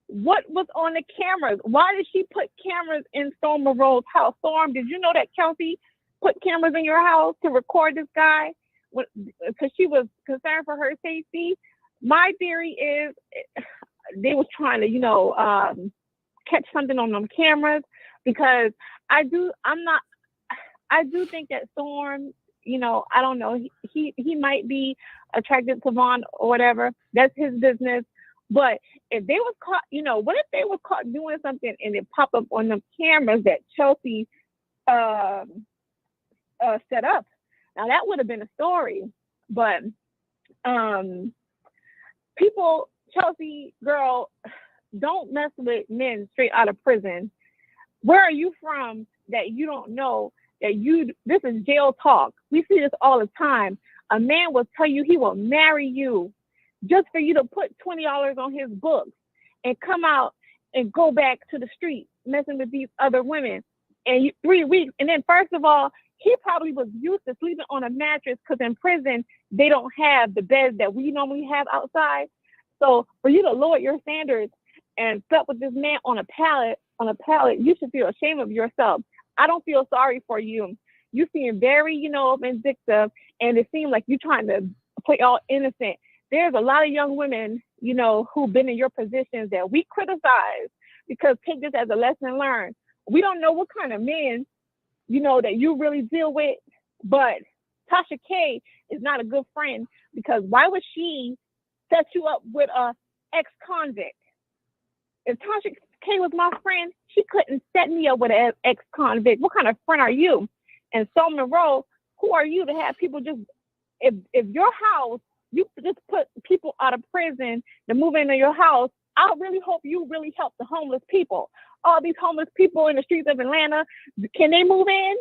S17: What was on the cameras? Why did she put cameras in Storm Monroe's house? Storm, did you know that Chelsea put cameras in your house to record this guy because she was concerned for her safety? My theory is they was trying to, catch something on them cameras because I do think that Storm, I don't know, he might be attracted to Vaughn or whatever. That's his business. But if they was caught, what if they was caught doing something and it popped up on them cameras that Chelsea set up? Now that would have been a story. But people, Chelsea, girl, don't mess with men straight out of prison. Where are you from that you don't know that this is jail talk? We see this all the time. A man will tell you he will marry you just for you to put $20 on his books and come out and go back to the street messing with these other women. And 3 weeks. And then first of all, he probably was used to sleeping on a mattress because in prison, they don't have the beds that we normally have outside. So for you to lower your standards and slept with this man on a pallet, you should feel ashamed of yourself. I don't feel sorry for you. You seem very, vindictive, and it seems like you're trying to play all innocent. There's a lot of young women, who've been in your positions that we criticize because take this as a lesson learned. We don't know what kind of men, that you really deal with, but Tasha K is not a good friend because why would she set you up with a ex-convict? If Tasha K was my friend, she couldn't set me up with an ex-convict. What kind of friend are you? And so Monroe, who are you to have people just, if your house, you just put people out of prison to move into your house, I really hope you really help the homeless people. All these homeless people in the streets of Atlanta, can they move in?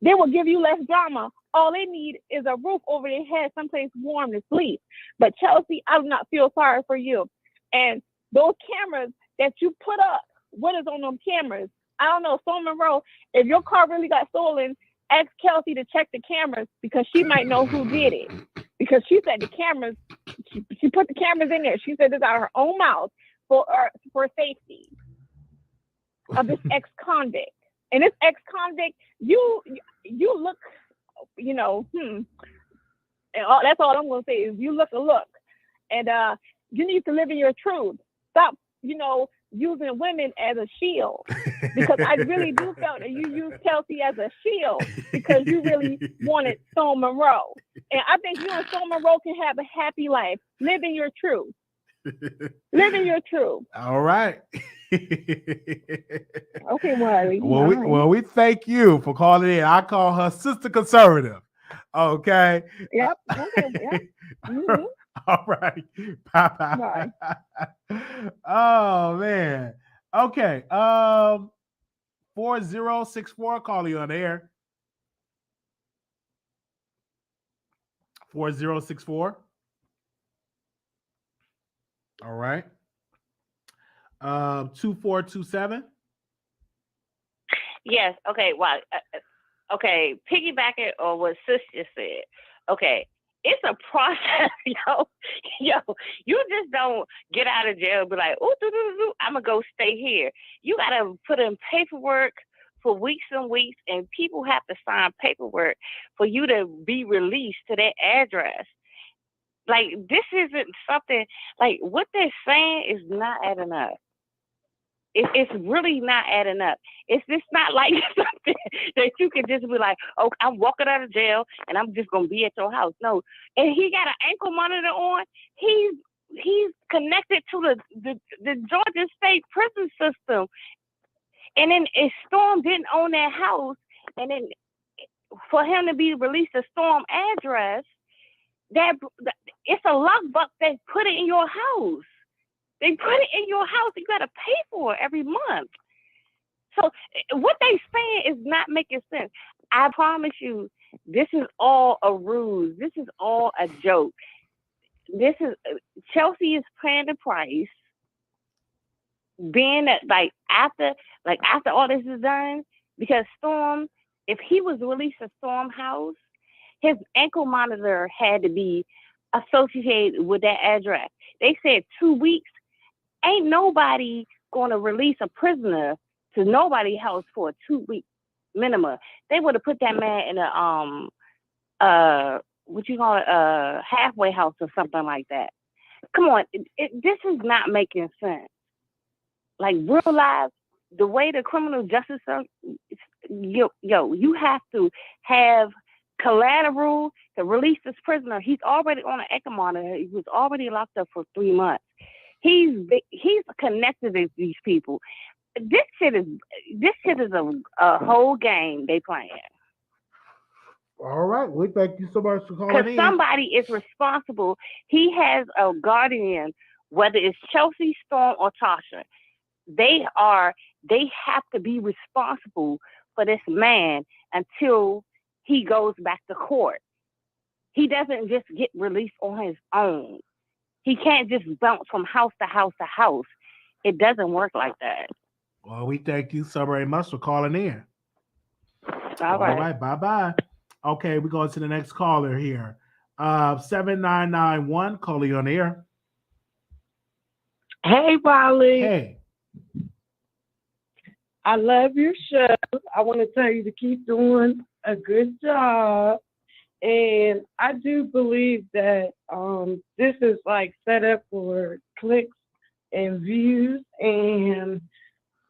S17: They will give you less drama. All they need is a roof over their head, someplace warm to sleep. But Chelsea, I do not feel sorry for you. And those cameras that you put up, what is on them cameras? I don't know. So Monroe, if your car really got stolen, ask Kelsey to check the cameras because she might know who did it. Because she said the cameras, she put the cameras in there. She said this out of her own mouth for safety. of this ex-convict. And this ex-convict, you look, and that's all I'm going to say is you look a look. And you need to live in your truth. Stop, using women as a shield. Because I really do felt that you used Chelsea as a shield because you really wanted Storm Monroe. And I think you and Storm Monroe can have a happy life. Live in your truth. Live in your truth.
S1: All right.
S17: Okay, Wiley.
S1: Well, we thank you for calling in. I call her Sister Conservative. Okay.
S17: Yep. Okay. Yep. Mm-hmm.
S1: All right. Bye. Oh man. Okay. 4064, call you on air. 4064. All right. 2427.
S9: Yes. Okay. Well, okay. Piggybacking on what Sis just said. Okay. It's a process, yo. You just don't get out of jail and be like, I'm going to go stay here. You got to put in paperwork for weeks and weeks, and people have to sign paperwork for you to be released to that address. Like, this isn't something, like, what they're saying is not adding up. It's really not adding up. It's just not like something that you can just be like, oh, I'm walking out of jail and I'm just gonna be at your house. No, and he got an ankle monitor on. He's connected to the Georgia State prison system, and then if Storm didn't own that house, and then for him to be released a Storm address, that it's a lockbox. They put it in your house. They put it in your house. You got to pay for it every month. So what they saying is not making sense. I promise you, this is all a ruse. This is all a joke. This is Chelsea is paying the price. Being that after all this is done, because Storm, if he was released a Storm house, his ankle monitor had to be associated with that address. They said 2 weeks. Ain't nobody going to release a prisoner to nobody's house for a 2-week minimum. They would have put that man in a halfway house or something like that. Come on, this is not making sense. Like, real life, the way the criminal justice system, you have to have collateral to release this prisoner. He's already on an ankle monitor. He was already locked up for 3 months. He's connected to these people. This shit is a whole game they playing.
S1: All right. Well, thank you so much for calling in.
S9: Because somebody is responsible. He has a guardian, whether it's Chelsea, Storm, or Tasha. They have to be responsible for this man until he goes back to court. He doesn't just get released on his own. He can't just bounce from house to house to house. It doesn't work like that.
S1: Well, we thank you so very much for calling in.
S9: All right.
S1: Bye-bye. Okay, we're going to the next caller here. 7991, calling on air.
S6: Hey, Wiley.
S1: Hey.
S6: I love your show. I want to tell you to keep doing a good job. And I do believe that this is like set up for clicks and views.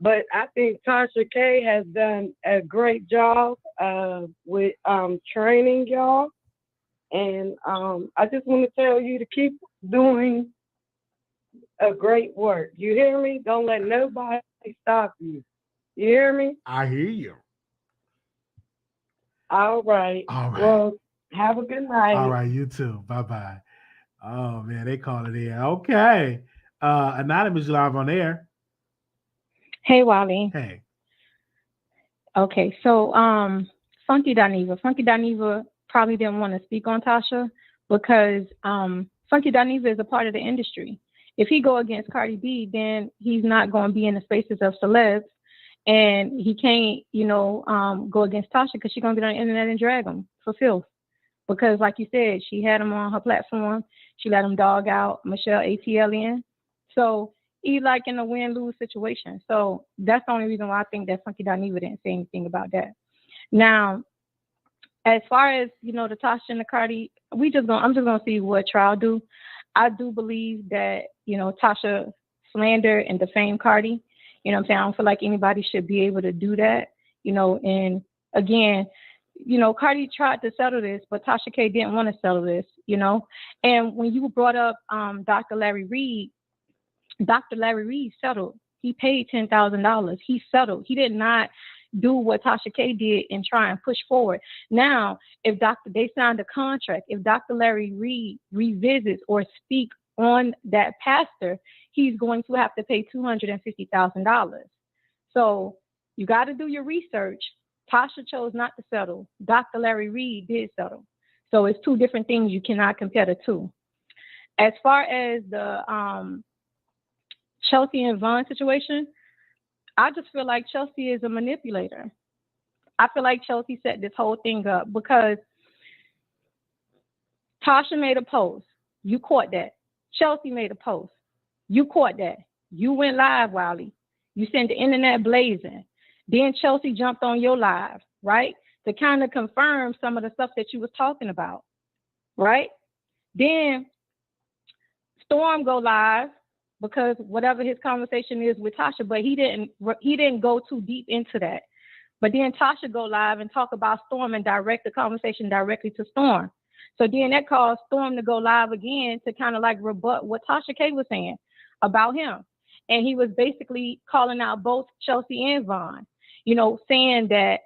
S6: But I think Tasha K has done a great job with training y'all. And I just want to tell you to keep doing a great work. You hear me? Don't let nobody stop you. You hear me?
S1: I hear you.
S6: All right. Well, have a good night.
S1: All right, you too. Bye-bye. Oh, man, they call it in. Okay. Anonymous, you live on air.
S18: Hey, Wiley.
S1: Hey.
S18: Okay, so Funky Dineva probably didn't want to speak on Tasha because Funky Dineva is a part of the industry. If he go against Cardi B, then he's not going to be in the spaces of celebs, and he can't, go against Tasha because she's going to get on the internet and drag him for filth. Because, like you said, she had him on her platform. She let him dog out Michelle ATL in. So he like in a win-lose situation. So that's the only reason why I think that Funky Dineva didn't say anything about that. Now, as far as, the Tasha and the Cardi, I'm just gonna see what trial do. I do believe that, Tasha slander and defame Cardi. You know what I'm saying? I don't feel like anybody should be able to do that, and again, Cardi tried to settle this, but Tasha K didn't want to settle this, And when you brought up Dr. Larry Reed settled. He paid $10,000. He settled. He did not do what Tasha K did and try and push forward. Now, if they signed a contract, if Dr. Larry Reed revisits or speak on that pastor, he's going to have to pay $250,000. So you got to do your research. Tasha chose not to settle. Dr. Larry Reed did settle. So it's two different things. You cannot compare the two. As far as the Chelsea and Vaughn situation, I just feel like Chelsea is a manipulator. I feel like Chelsea set this whole thing up because Tasha made a post. You caught that. Chelsea made a post. You caught that. You went live, Wiley. You sent the internet blazing. Then Chelsea jumped on your live, right? To kind of confirm some of the stuff that you was talking about, right? Then Storm go live because whatever his conversation is with Tasha, but he didn't go too deep into that. But then Tasha go live and talk about Storm and direct the conversation directly to Storm. So then that caused Storm to go live again to kind of like rebut what Tasha K was saying about him. And he was basically calling out both Chelsea and Vaughn, saying that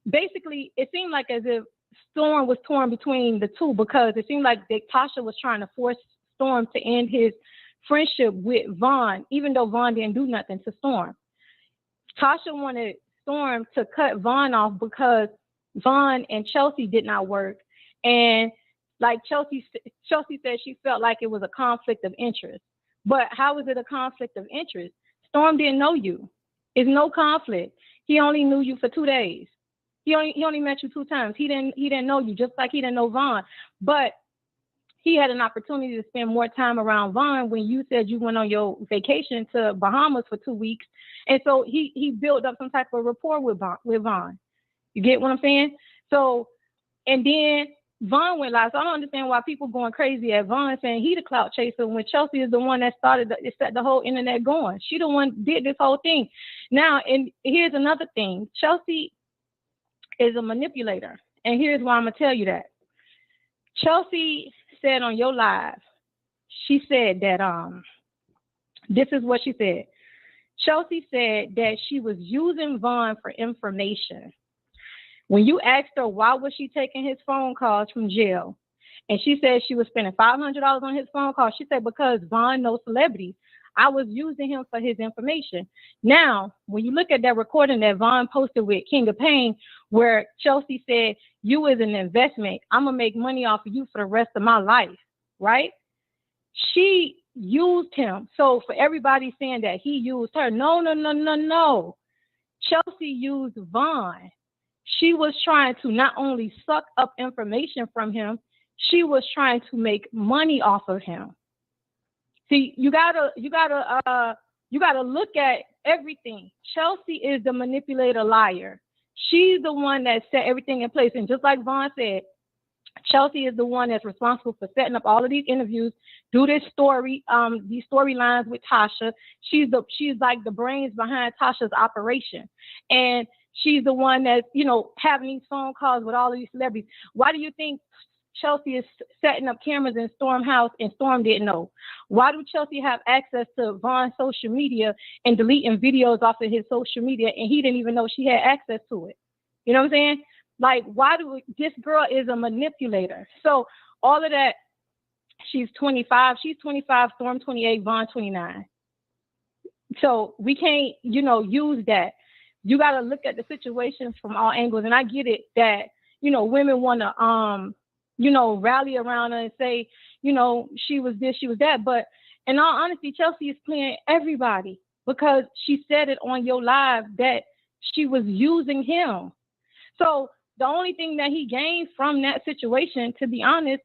S18: basically it seemed like as if Storm was torn between the two because it seemed like that Tasha was trying to force Storm to end his friendship with Vaughn, even though Vaughn didn't do nothing to Storm. Tasha wanted Storm to cut Vaughn off because Vaughn and Chelsea did not work. And like Chelsea said, she felt like it was a conflict of interest. But how is it a conflict of interest? Storm didn't know you. It's no conflict. He only knew you for 2 days. He only met you 2 times. He didn't know you, just like he didn't know Vaughn. But he had an opportunity to spend more time around Vaughn when you said you went on your vacation to Bahamas for 2 weeks. And so he built up some type of rapport with Vaughn. You get what I'm saying? So, and then Vaughn went live. So I don't understand why people going crazy at Vaughn saying he the clout chaser when Chelsea is the one that set the whole internet going. She the one did this whole thing. Now, and here's another thing. Chelsea is a manipulator. And here's why I'm going to tell you that. Chelsea said on your live, she said that, this is what she said. Chelsea said that she was using Vaughn for information. When you asked her why was she taking his phone calls from jail, and she said she was spending $500 on his phone calls, she said because Vaughn knows celebrities, I was using him for his information. Now, when you look at that recording that Vaughn posted with King of Pain, where Chelsea said, you is an investment, I'm going to make money off of you for the rest of my life, right? She used him. So for everybody saying that he used her, no. Chelsea used Vaughn. She was trying to not only suck up information from him, she was trying to make money off of him. See, you gotta look at everything. Chelsea is the manipulator liar. She's the one that set everything in place. And just like Vaughn said, Chelsea is the one that's responsible for setting up all of these interviews, do this story, these storylines with Tasha. She's like the brains behind Tasha's operation. And she's the one that's, having these phone calls with all of these celebrities. Why do you think Chelsea is setting up cameras in Storm's house and Storm didn't know? Why do Chelsea have access to Vaughn's social media and deleting videos off of his social media and he didn't even know she had access to it? You know what I'm saying? Like, this girl is a manipulator. So all of that, she's 25, Storm 28, Vaughn 29. So we can't, use that. You got to look at the situation from all angles. And I get it that, women want to, rally around her and say, she was this, she was that. But in all honesty, Chelsea is playing everybody because she said it on your live that she was using him. So the only thing that he gained from that situation, to be honest,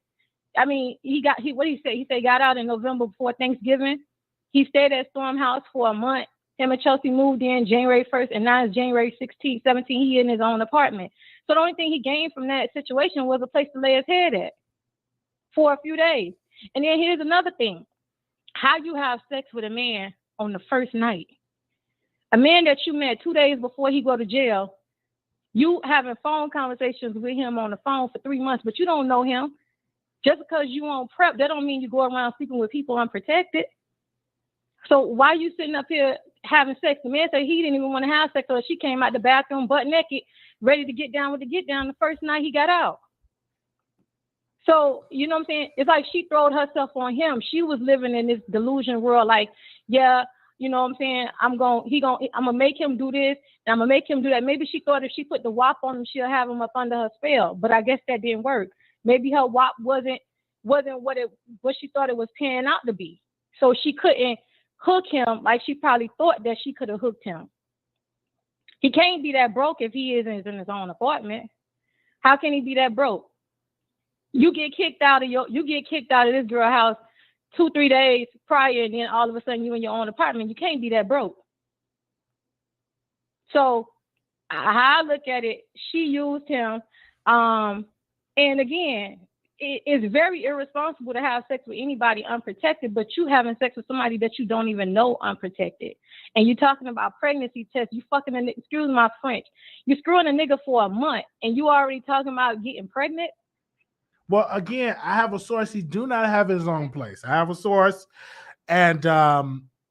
S18: I mean, what did he say? He said he got out in November before Thanksgiving. He stayed at Storm House for a month. Him and Chelsea moved in January 1st, and now it's January 16th, 17th. He in his own apartment. So the only thing he gained from that situation was a place to lay his head at for a few days. And then here's another thing. How you have sex with a man on the first night? A man that you met 2 days before he go to jail, you having phone conversations with him on the phone for 3 months, but you don't know him. Just because you on prep, that don't mean you go around sleeping with people unprotected. So why you sitting up here having sex? The man said he didn't even want to have sex, so she came out the bathroom butt naked, ready to get down with the get down the first night he got out. So, you know what I'm saying? It's like she throwed herself on him. She was living in this delusion world, like, yeah, you know what I'm saying? I'm gonna make him do this, and I'm gonna make him do that. Maybe she thought if she put the WAP on him, she'll have him up under her spell. But I guess that didn't work. Maybe her WAP wasn't what she thought it was panning out to be. So she couldn't hook him like she probably thought that she could have hooked him. He can't be that broke if he isn't in his own apartment. How can he be that broke? You get kicked out of this girl house 2-3 days prior, and then all of a sudden you in your own apartment. You can't be that broke. So how I look at it, she used him. And again, it's very irresponsible to have sex with anybody unprotected, but you having sex with somebody that you don't even know unprotected. And you talking about pregnancy tests, you fucking excuse my French, you screwing a nigga for a month and you already talking about getting pregnant?
S1: Well, again, I have a source. He do not have his own place. I have a source, and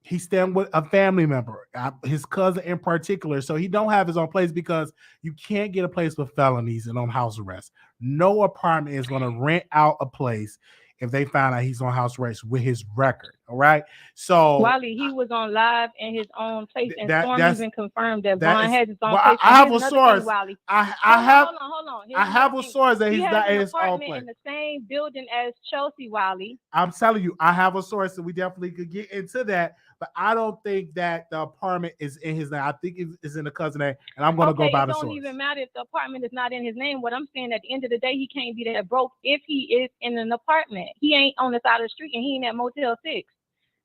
S1: he's staying with a family member, his cousin in particular. So he don't have his own place because you can't get a place with felonies and on house arrest. No apartment is going to rent out a place if they find out he's on house arrest with his record. All right. So
S18: Wiley, he was on live in his own place, and Storm even confirmed that Vaughn has his own
S1: well,
S18: place.
S1: I have a source.
S18: Thing,
S1: I have a source that he's not in his own place.
S18: In the same building as Chelsea, Wiley.
S1: I'm telling you, I have a source, and we definitely could get into that. But I don't think that the apartment is in his name. I think it's in the cousin name, and I'm going to go by the source. It don't even matter if the apartment is not in his name. What I'm saying, at the end of the day, he can't be that broke if he is in an apartment. He ain't on the side of the street, and he ain't at Motel 6.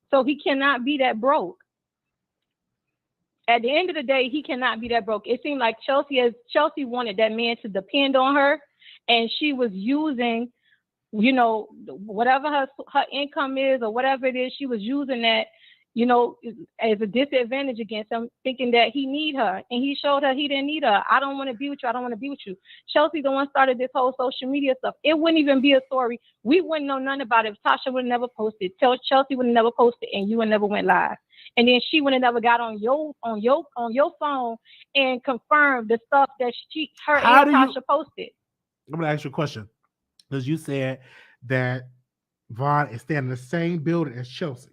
S1: So he cannot be that broke. At the end of the day, he cannot be that broke. It seemed like Chelsea wanted that man to depend on her, and she was using, you know, whatever her income is or whatever it is, she was using that, you know, as a disadvantage against him, thinking that he need her. And he showed her he didn't need her. I don't want to be with you. I don't want to be with you. Chelsea the one started this whole social media stuff. It wouldn't even be a story. We wouldn't know none about it if Tasha would have never posted. Chelsea would have never posted, and you would never went live. And then she would have never got on your phone and confirmed the stuff that her and Tasha posted. I'm gonna ask you a question. Because you said that Vaughn is staying in the same building as Chelsea.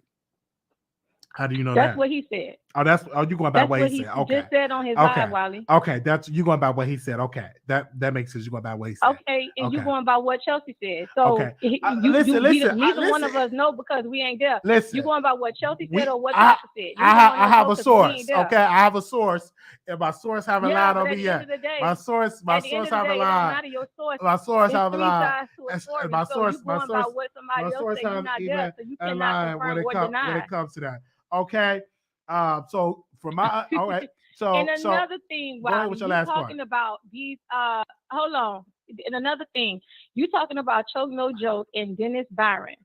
S1: How do you know that?
S18: That's what he said.
S1: You going by what he said? Okay.
S18: Just said on his live, Wiley.
S1: Okay, you going by what he said. Okay, that makes sense. You going by what he said.
S18: Okay, and you going by what Chelsea said. So
S1: listen.
S18: Neither one of us know because we ain't there.
S1: Listen,
S18: you going by what Chelsea said or what Tasha said?
S1: I have a source. Okay, I have a source, and my source haven't lied on me yet. My source haven't lied. My source haven't lied. My source haven't even lied when it comes to that. Okay, so for my all right. So
S18: and another thing, while you talking
S1: part.
S18: About these, hold on. And another thing, you talking about Choke No Joke and Dennis Byron.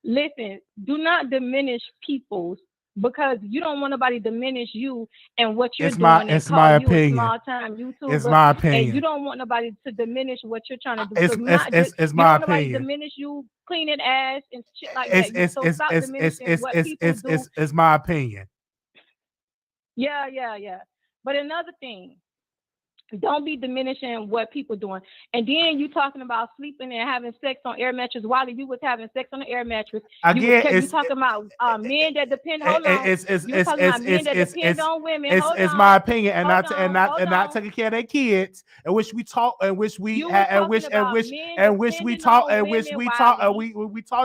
S18: Listen, do not diminish people's, because you don't want nobody to diminish you and what you're doing.
S1: It's my opinion.
S18: Small time YouTuber.
S1: It's my opinion.
S18: And you don't want nobody to diminish what you're trying to do.
S1: It's my opinion.
S18: Diminish you cleaning ass and shit like that. So stop diminishing what people do.
S1: It's my opinion.
S18: Yeah. But another thing, don't be diminishing what people doing. And then you talking about sleeping and having sex on air mattress. While you was having sex on the air mattress.
S1: Again,
S18: you talking about men that depend. Hold on. You talking about men that depend on women.
S1: It's my opinion, and not taking care of their kids. And which we talk, and which we talk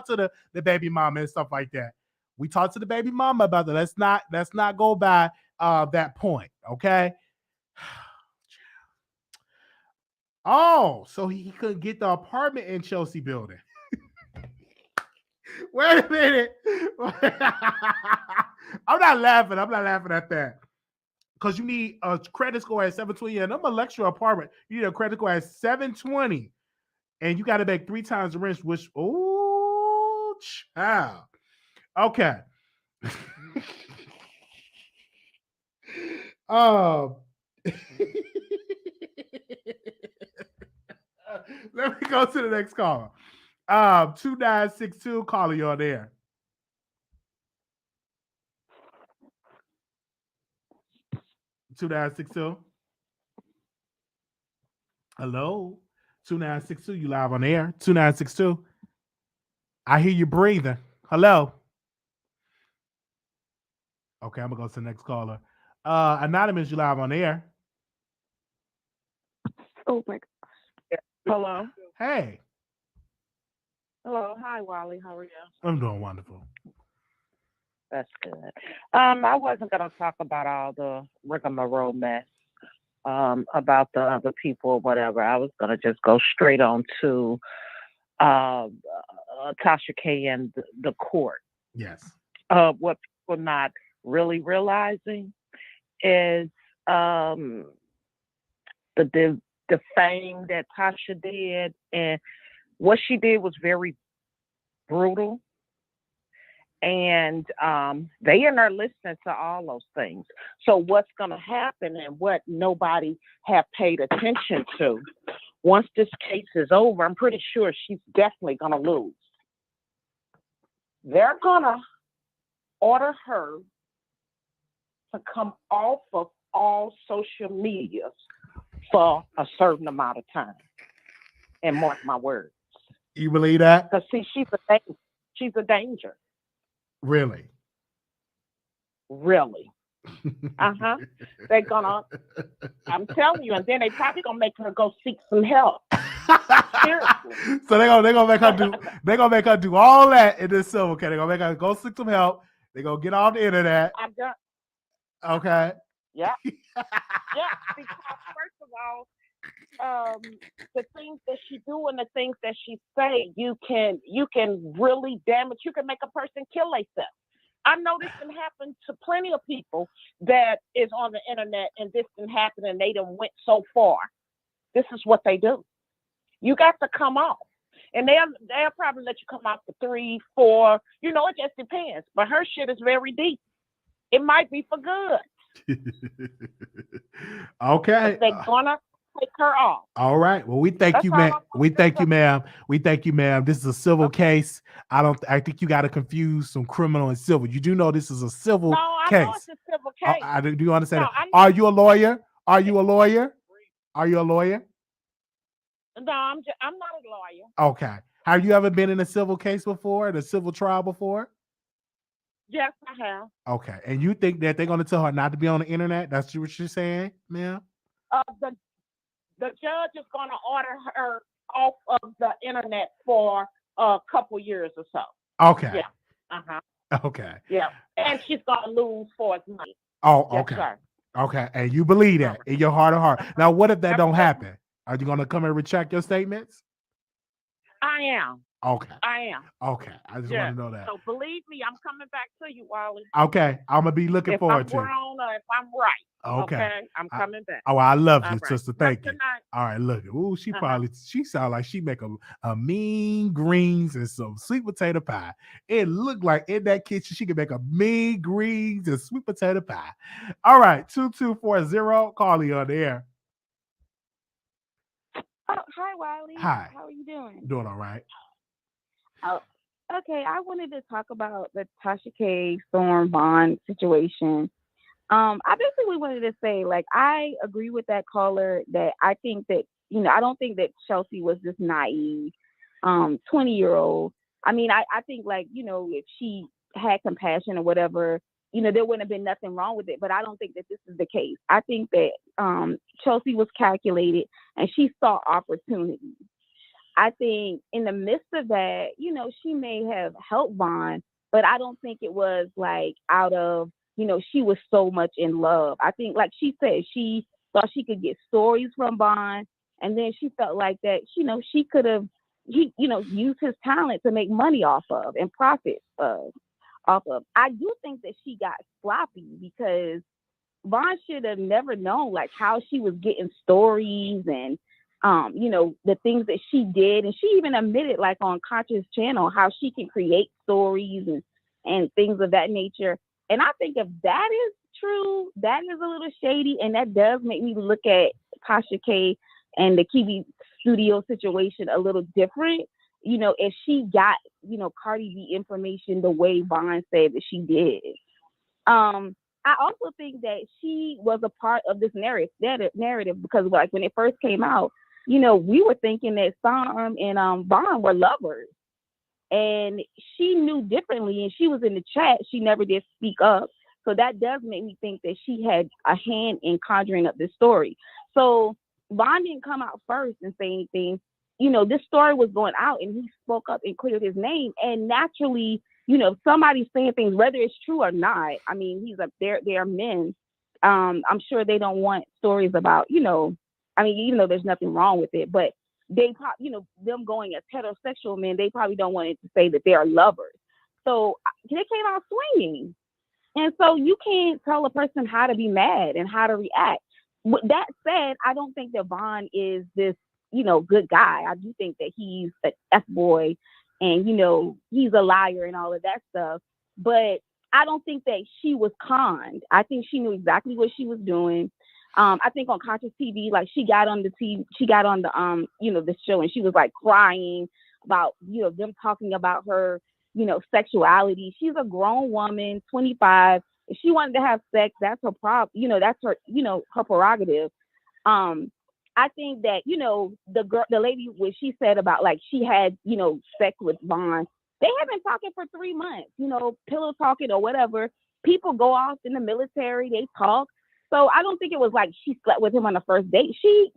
S1: to the baby mama and stuff like that. We talk to the baby mama about that. Let's not go by that point. Okay. Oh, so he couldn't get the apartment in Chelsea building. Wait a minute. I'm not laughing. I'm not laughing at that. Because you need a credit score at 720. And I'm a lecture apartment. You need a credit score at 720. And you got to make 3 times the rent, which, oh, child. Okay. Let me go to the next caller. 2962, caller, you're there. Two 2962. Hello? 2962, you live on air. 2962. I hear you breathing. Hello? Okay, I'm going to go to the next caller. Anonymous, you live on air.
S19: Oh, my gosh. Hello?
S1: Hey.
S19: Hello. Hi, Wiley. How are you?
S1: I'm doing wonderful.
S9: That's good. I wasn't going to talk about all the rigmarole mess about the other people or whatever. I was going to just go straight on to Tasha K and the court.
S1: Yes.
S9: What people not really realizing is the thing that Tasha did, and what she did was very brutal. And they are listening to all those things. So what's going to happen, and what nobody have paid attention to, once this case is over, I'm pretty sure she's definitely going to lose. They're going to order her to come off of all social media for a certain amount of time. And mark my words.
S1: You believe that?
S9: Because see, she's a danger.
S1: Really?
S9: Really. They're gonna, I'm telling you, and then they probably gonna make her go seek some help. Seriously.
S1: So they're gonna make her do all that in this silver. Okay, they're gonna make her go seek some help. They're gonna get on the internet.
S9: I'm done.
S1: Okay.
S9: Yeah. Yeah, because first of all, the things that she do and the things that she say, you can really damage. You can make a person kill themselves. I know this can happen to plenty of people that is on the internet, and this can happen, and they done went so far. This is what they do. You got to come off, and they'll probably let you come off for 3, 4. You know, it just depends. But her shit is very deep. It might be for good.
S1: Okay.
S9: But they're gonna take her off.
S1: All right. Well, we thank you, ma'am. We thank you, ma'am. We thank you, ma'am. This is a civil case. I think you got to confuse some criminal and civil. You do know this is a civil case.
S9: No, it's a civil case.
S1: Do you understand that? Are you a lawyer? Are you a lawyer? Are you a lawyer?
S9: No, I'm not a lawyer.
S1: Okay. Have you ever been in a civil case before, in a civil trial before?
S9: Yes, I have.
S1: Okay. And you think that they're going to tell her not to be on the internet? That's what you're saying, ma'am?
S9: The judge is going to order her off of the internet for a couple years or so.
S1: Okay.
S9: Yeah.
S1: Okay.
S9: Yeah. And she's going to lose for money.
S1: Oh,
S9: Yes,
S1: okay.
S9: sir.
S1: Okay. And you believe that in your heart of heart. Now, what if that don't happen? Are you going to come and retract your statements?
S9: I am.
S1: Okay.
S9: I am.
S1: Okay. I just want to know that.
S9: So believe me, I'm coming back to you, Wally.
S1: Okay. I'm going to be looking forward to it.
S9: If I'm wrong or if I'm right.
S1: Okay.
S9: I'm coming back.
S1: Oh, I love you,
S9: All
S1: sister.
S9: right.
S1: Thank you.
S9: Tonight.
S1: All right, look. Ooh, she sound like she make a mean greens and some sweet potato pie. It looked like in that kitchen she could make a mean greens and sweet potato pie. All right, 2240, Carly on the air.
S19: Oh, hi, Wiley.
S1: Hi.
S19: How are you doing?
S1: Doing all right.
S19: Oh, okay. I wanted to talk about the Tasha K, Storm Vaughn situation. I basically wanted to say, like, I agree with that caller that I think that, I don't think that Chelsea was this naive 20-year-old. I mean, I think, like, if she had compassion or whatever, there wouldn't have been nothing wrong with it. But I don't think that this is the case. I think that Chelsea was calculated and she saw opportunity. I think in the midst of that, she may have helped Vaughn, but I don't think it was like out of, she was so much in love. I think, like she said, she thought she could get stories from Vaughn, and then she felt like that, she could have he, use his talent to make money off of and profit off of. I do think that she got sloppy because Vaughn should have never known like how she was getting stories and the things that she did. And she even admitted like on Conscious channel how she can create stories and things of that nature. And I think if that is true, that is a little shady. And that does make me look at Tasha K and the Kiwi Studio situation a little different. If she got, Cardi B information the way Vaughn said that she did. I also think that she was a part of this narrative because like when it first came out, we were thinking that Storm and Vaughn were lovers. And she knew differently, and she was in the chat. She never did speak up. So that does make me think that she had a hand in conjuring up this story. So Vaughn didn't come out first and say anything. This story was going out, and he spoke up and cleared his name. And naturally, if somebody's saying things, whether it's true or not, I mean, they are men. I'm sure they don't want stories about, even though there's nothing wrong with it, but they probably, them going as heterosexual men, they probably don't want it to say that they are lovers. So they came out swinging. And so you can't tell a person how to be mad and how to react. With that said, I don't think that Vaughn is this, good guy. I do think that he's an F-boy and, he's a liar and all of that stuff. But I don't think that she was conned. I think she knew exactly what she was doing. I think on Conscious TV, like she got on the the show and she was like crying about, them talking about her, sexuality. She's a grown woman, 25. If she wanted to have sex, that's her problem. That's her, her prerogative. I think that, the lady, what she said about like she had, sex with Vaughn, they have been talking for 3 months, pillow talking or whatever. People go off in the military, they talk. So I don't think it was like she slept with him on the first date. She,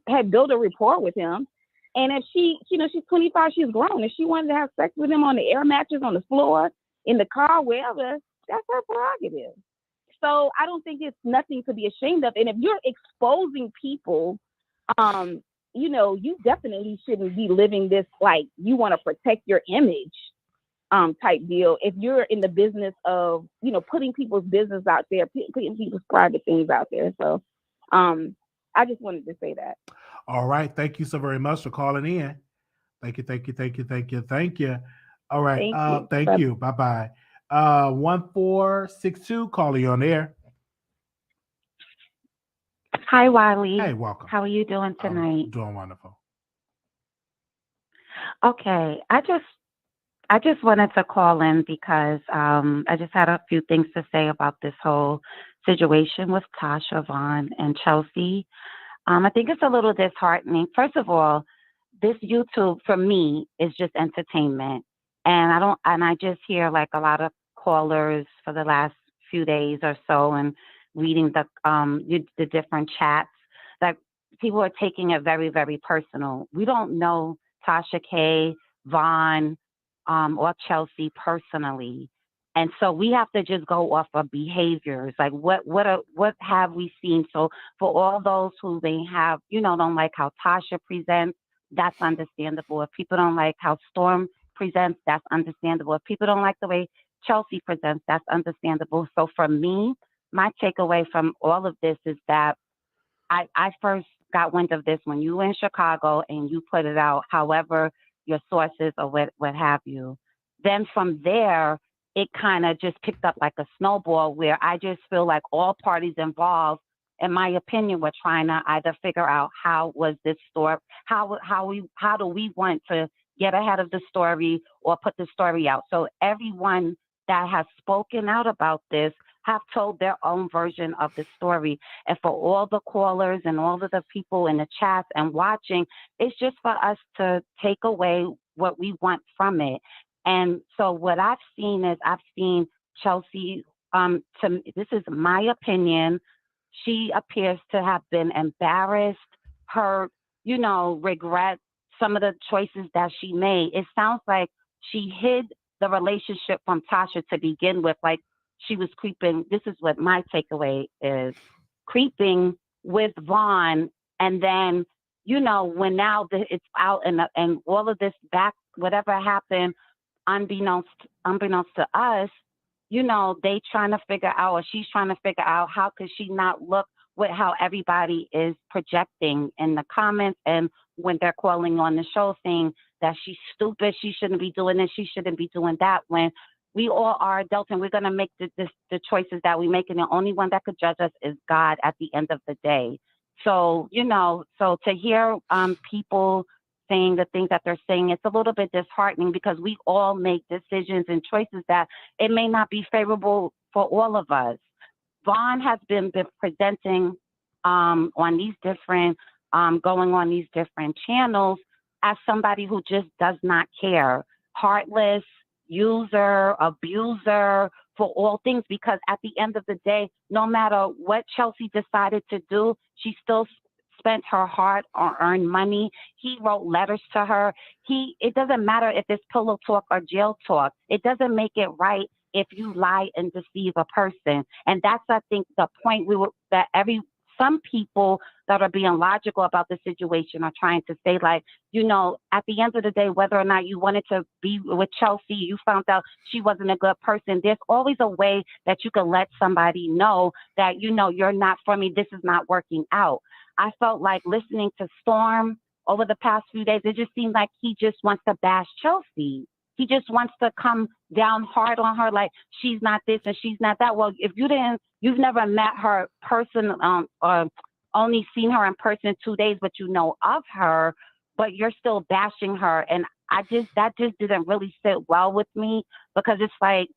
S19: had built a rapport with him. And if she, she's 25, she's grown. If she wanted to have sex with him on the air mattress, on the floor, in the car, wherever, that's her prerogative. So I don't think it's nothing to be ashamed of. And if you're exposing people, you definitely shouldn't be living this like you want to protect your image type deal. If you're in the business of, putting people's business out there, putting people's private things out there. So I just wanted to say that.
S1: All right. Thank you so very much for calling in. Thank you. All right. Thank you. Bye-bye. 1462, calling you on air.
S20: Hi, Wiley.
S1: Hey, welcome.
S20: How are you doing tonight?
S1: I'm doing wonderful.
S20: Okay. I just wanted to call in because I just had a few things to say about this whole situation with Tasha, Vaughn, and Chelsea. I think it's a little disheartening. First of all, this YouTube for me is just entertainment, and I just hear like a lot of callers for the last few days or so, and reading the different chats that people are taking it very, very personal. We don't know Tasha K, Vaughn, or Chelsea personally. And so we have to just go off of behaviors. Like what have we seen? So for all those who they have, don't like how Tasha presents, that's understandable. If people don't like how Storm presents, that's understandable. If people don't like the way Chelsea presents, that's understandable. So for me, my takeaway from all of this is that I first got wind of this when you were in Chicago and you put it out, however your sources or what have you. Then from there, it kind of just picked up like a snowball where I just feel like all parties involved, in my opinion, were trying to either figure out how was this story, how do we want to get ahead of the story or put the story out. So everyone that has spoken out about this have told their own version of the story. And for all the callers and all of the people in the chats and watching, it's just for us to take away what we want from it. And so what I've seen Chelsea, this is my opinion, she appears to have been embarrassed, hurt, regret some of the choices that she made. It sounds like she hid the relationship from Tasha to begin with, like she was creeping. This is what my takeaway is, creeping with Vaughn, and then, you know, when now it's out and all of this back, whatever happened, unbeknownst to us, you know, they trying to figure out, or she's trying to figure out, how could she not look with how everybody is projecting in the comments and when they're calling on the show saying that she's stupid, she shouldn't be doing this, she shouldn't be doing that, when we all are adults and we're going to make the choices that we make, and the only one that could judge us is God at the end of the day. So, you know, so to hear people saying the things that they're saying, it's a little bit disheartening, because we all make decisions and choices that it may not be favorable for all of us. Vaughn has been presenting on these different, going on these different channels as somebody who just does not care, heartless, user, abuser for all things, because at the end of the day, no matter what Chelsea decided to do, she still spent her hard-earned money. He wrote letters to her. It doesn't matter if it's pillow talk or jail talk. It doesn't make it right if you lie and deceive a person. And that's, I think, the point some people that are being logical about the situation are trying to say, like, you know, at the end of the day, whether or not you wanted to be with Chelsea, you found out she wasn't a good person, there's always a way that you can let somebody know that, you know, you're not for me, this is not working out. I felt like listening to Storm over the past few days, it just seemed like he just wants to bash Chelsea. He just wants to come down hard on her, like she's not this and she's not that. Well, if you've never met her person, or only seen her in person 2 days, but you know of her, but you're still bashing her. And that just didn't really sit well with me, because it's like,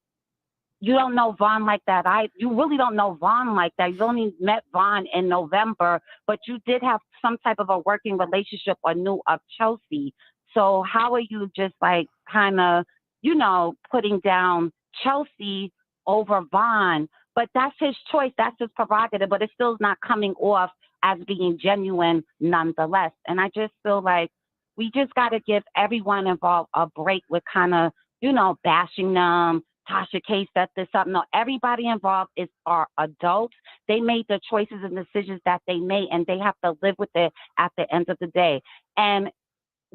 S20: you don't know Vaughn like that. You really don't know Vaughn like that. You only met Vaughn in November, but you did have some type of a working relationship or knew of Chelsea. So how are you just like kind of, you know, putting down Chelsea over Vaughn? But that's his choice. That's his prerogative, but it still is not coming off as being genuine nonetheless. And I just feel like we just got to give everyone involved a break with kind of, you know, bashing them. Tasha K set this up. No, everybody involved are adults. They made the choices and decisions that they made, and they have to live with it at the end of the day. And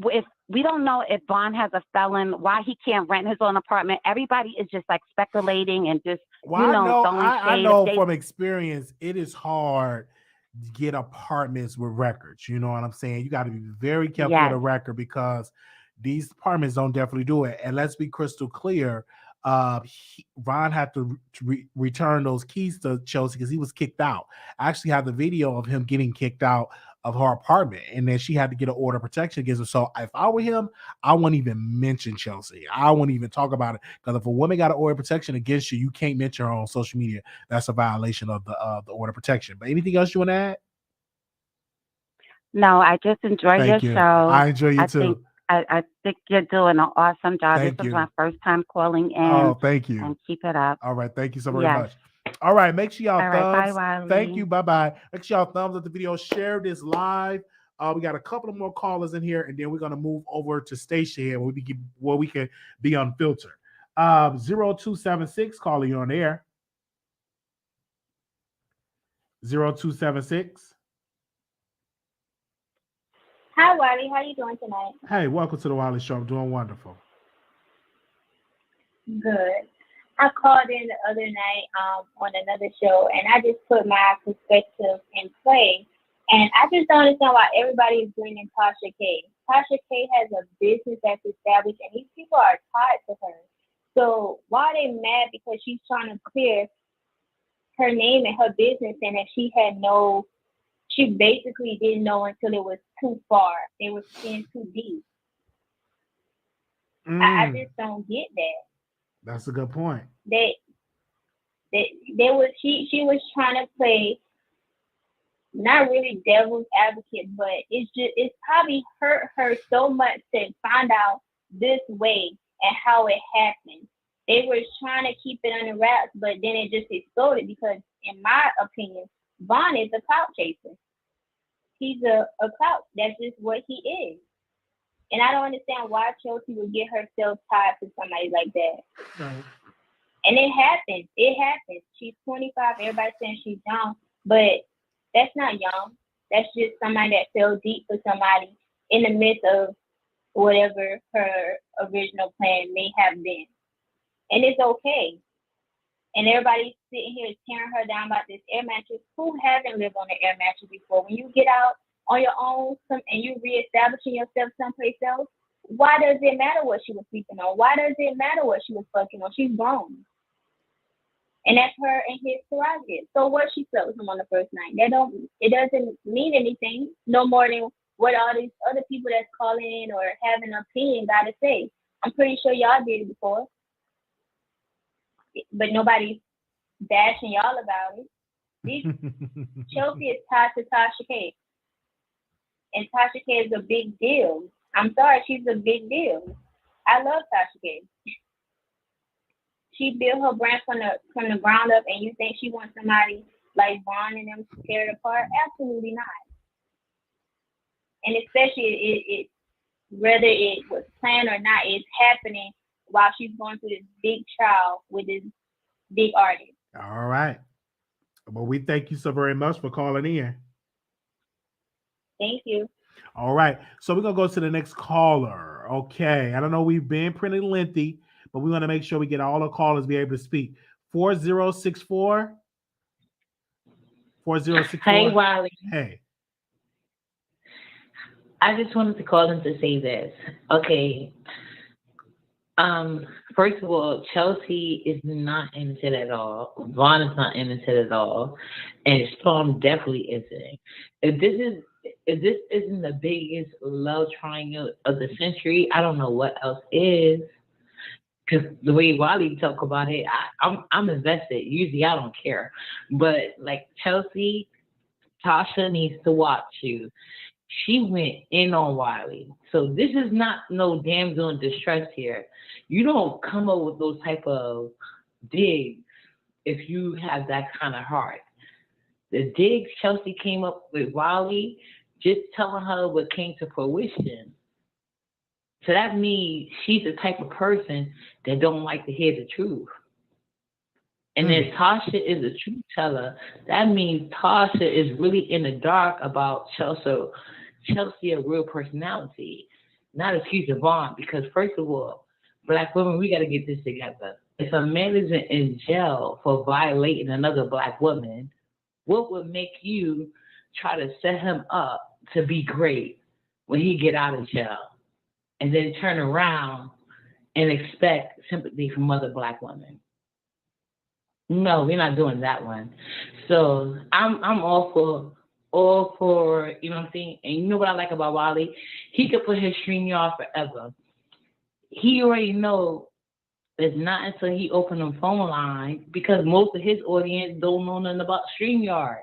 S20: if we don't know if Vaughn has a felon, why he can't rent his own apartment, everybody is just like speculating and just,
S1: Well,
S20: you know,
S1: I know from experience, it is hard to get apartments with records. You know what I'm saying? You got to be very careful with a record, because these apartments don't definitely do it. And let's be crystal clear. Ron had to return those keys to Chelsea because he was kicked out. I actually have the video of him getting kicked out of her apartment, and then she had to get an order of protection against him. So if I were him, I wouldn't even mention Chelsea. I wouldn't even talk about it, because if a woman got an order of protection against you, you can't mention her on social media. That's a violation of the order of protection. But anything else you want to add?
S20: No, I just enjoy your show.
S1: I enjoy you too.
S20: I think you're doing an awesome job.
S1: Thank
S20: this
S1: you.
S20: is my first time calling in.
S1: Oh, thank you.
S20: And keep it up.
S1: All right. Thank you so very much. All right. Make sure y'all thumbs.
S20: Bye, Wiley.
S1: Thank you. Bye-bye. Make sure y'all thumbs up the video. Share this live. We got a couple of more callers in here, and then we're going to move over to Stacia here where we can be unfiltered. 0276, calling you on air. 0276.
S21: Hi, Wiley. How you doing tonight?
S1: Hey, welcome to the Wiley Show. I'm doing wonderful.
S21: Good. I called in the other night on another show, and I just put my perspective in play. And I just don't understand why everybody is bringing Tasha K. Tasha K has a business that's established, and these people are tied to her. So why are they mad because she's trying to clear her name and her business, and that she basically didn't know until it was too far. They were in too deep. I just don't get that.
S1: That's a good point.
S21: She was trying to play not really devil's advocate, but it's probably hurt her so much to find out this way and how it happened. They were trying to keep it under wraps, but then it just exploded because, in my opinion, Vaughn is a clout chaser. He's a clout. That's just what he is. And I don't understand why Chelsea would get herself tied to somebody like that.
S1: Right.
S21: And it happens. It happens. She's 25. Everybody's saying she's young, but that's not young. That's just somebody that fell deep for somebody in the midst of whatever her original plan may have been. And it's okay. And everybody's sitting here tearing her down about this air mattress. Who haven't lived on an air mattress before? When you get out on your own and you reestablishing yourself someplace else, why does it matter what she was sleeping on? Why does it matter what she was fucking on? She's grown. And that's her and his prerogative. So what she slept with him on the first night? It doesn't mean anything no more than what all these other people that's calling in or having an opinion gotta say. I'm pretty sure y'all did it before. But nobody's bashing y'all about it. Chelsea is tied to Tasha K. And Tasha K is a big deal. I'm sorry, she's a big deal. I love Tasha K. She built her brand from the ground up, and you think she wants somebody like Vaughn and them to tear it apart? Absolutely not. And especially it whether it was planned or not, it's happening while she's going through this big trial with this big artist.
S1: All right. Well, we thank you so very much for calling in.
S21: Thank you.
S1: All right. So we're going to go to the next caller. Okay. I don't know, we've been pretty lengthy, but we want to make sure we get all the callers be able to speak. 4064. 4064.
S3: Hey, Wiley.
S1: Hey.
S3: I just wanted to call in to say this. Okay. First of all, Chelsea is not innocent at all. Vaughn is not innocent at all. And Storm definitely isn't. If this isn't the biggest love triangle of the century, I don't know what else is. Because the way Wiley talk about it, I'm invested. Usually I don't care. But like Chelsea, Tasha needs to watch you. She went in on Wiley. So this is not no damsel in distress here. You don't come up with those type of digs if you have that kind of heart. The digs Chelsea came up with Wiley, just telling her what came to fruition. So that means she's the type of person that don't like to hear the truth. And if Tasha is a truth teller, that means Tasha is really in the dark about Chelsea a real personality, not a future Vaughn. Because first of all, Black women, we got to get this together. If a man is in jail for violating another Black woman, what would make you try to set him up to be great when he get out of jail, and then turn around and expect sympathy from other Black women? No, we're not doing that one. So I'm all for, you know what I'm saying? And you know what I like about Wiley? He could put his StreamYard forever. He already know it's not until he open the phone line, because most of his audience don't know nothing about StreamYard.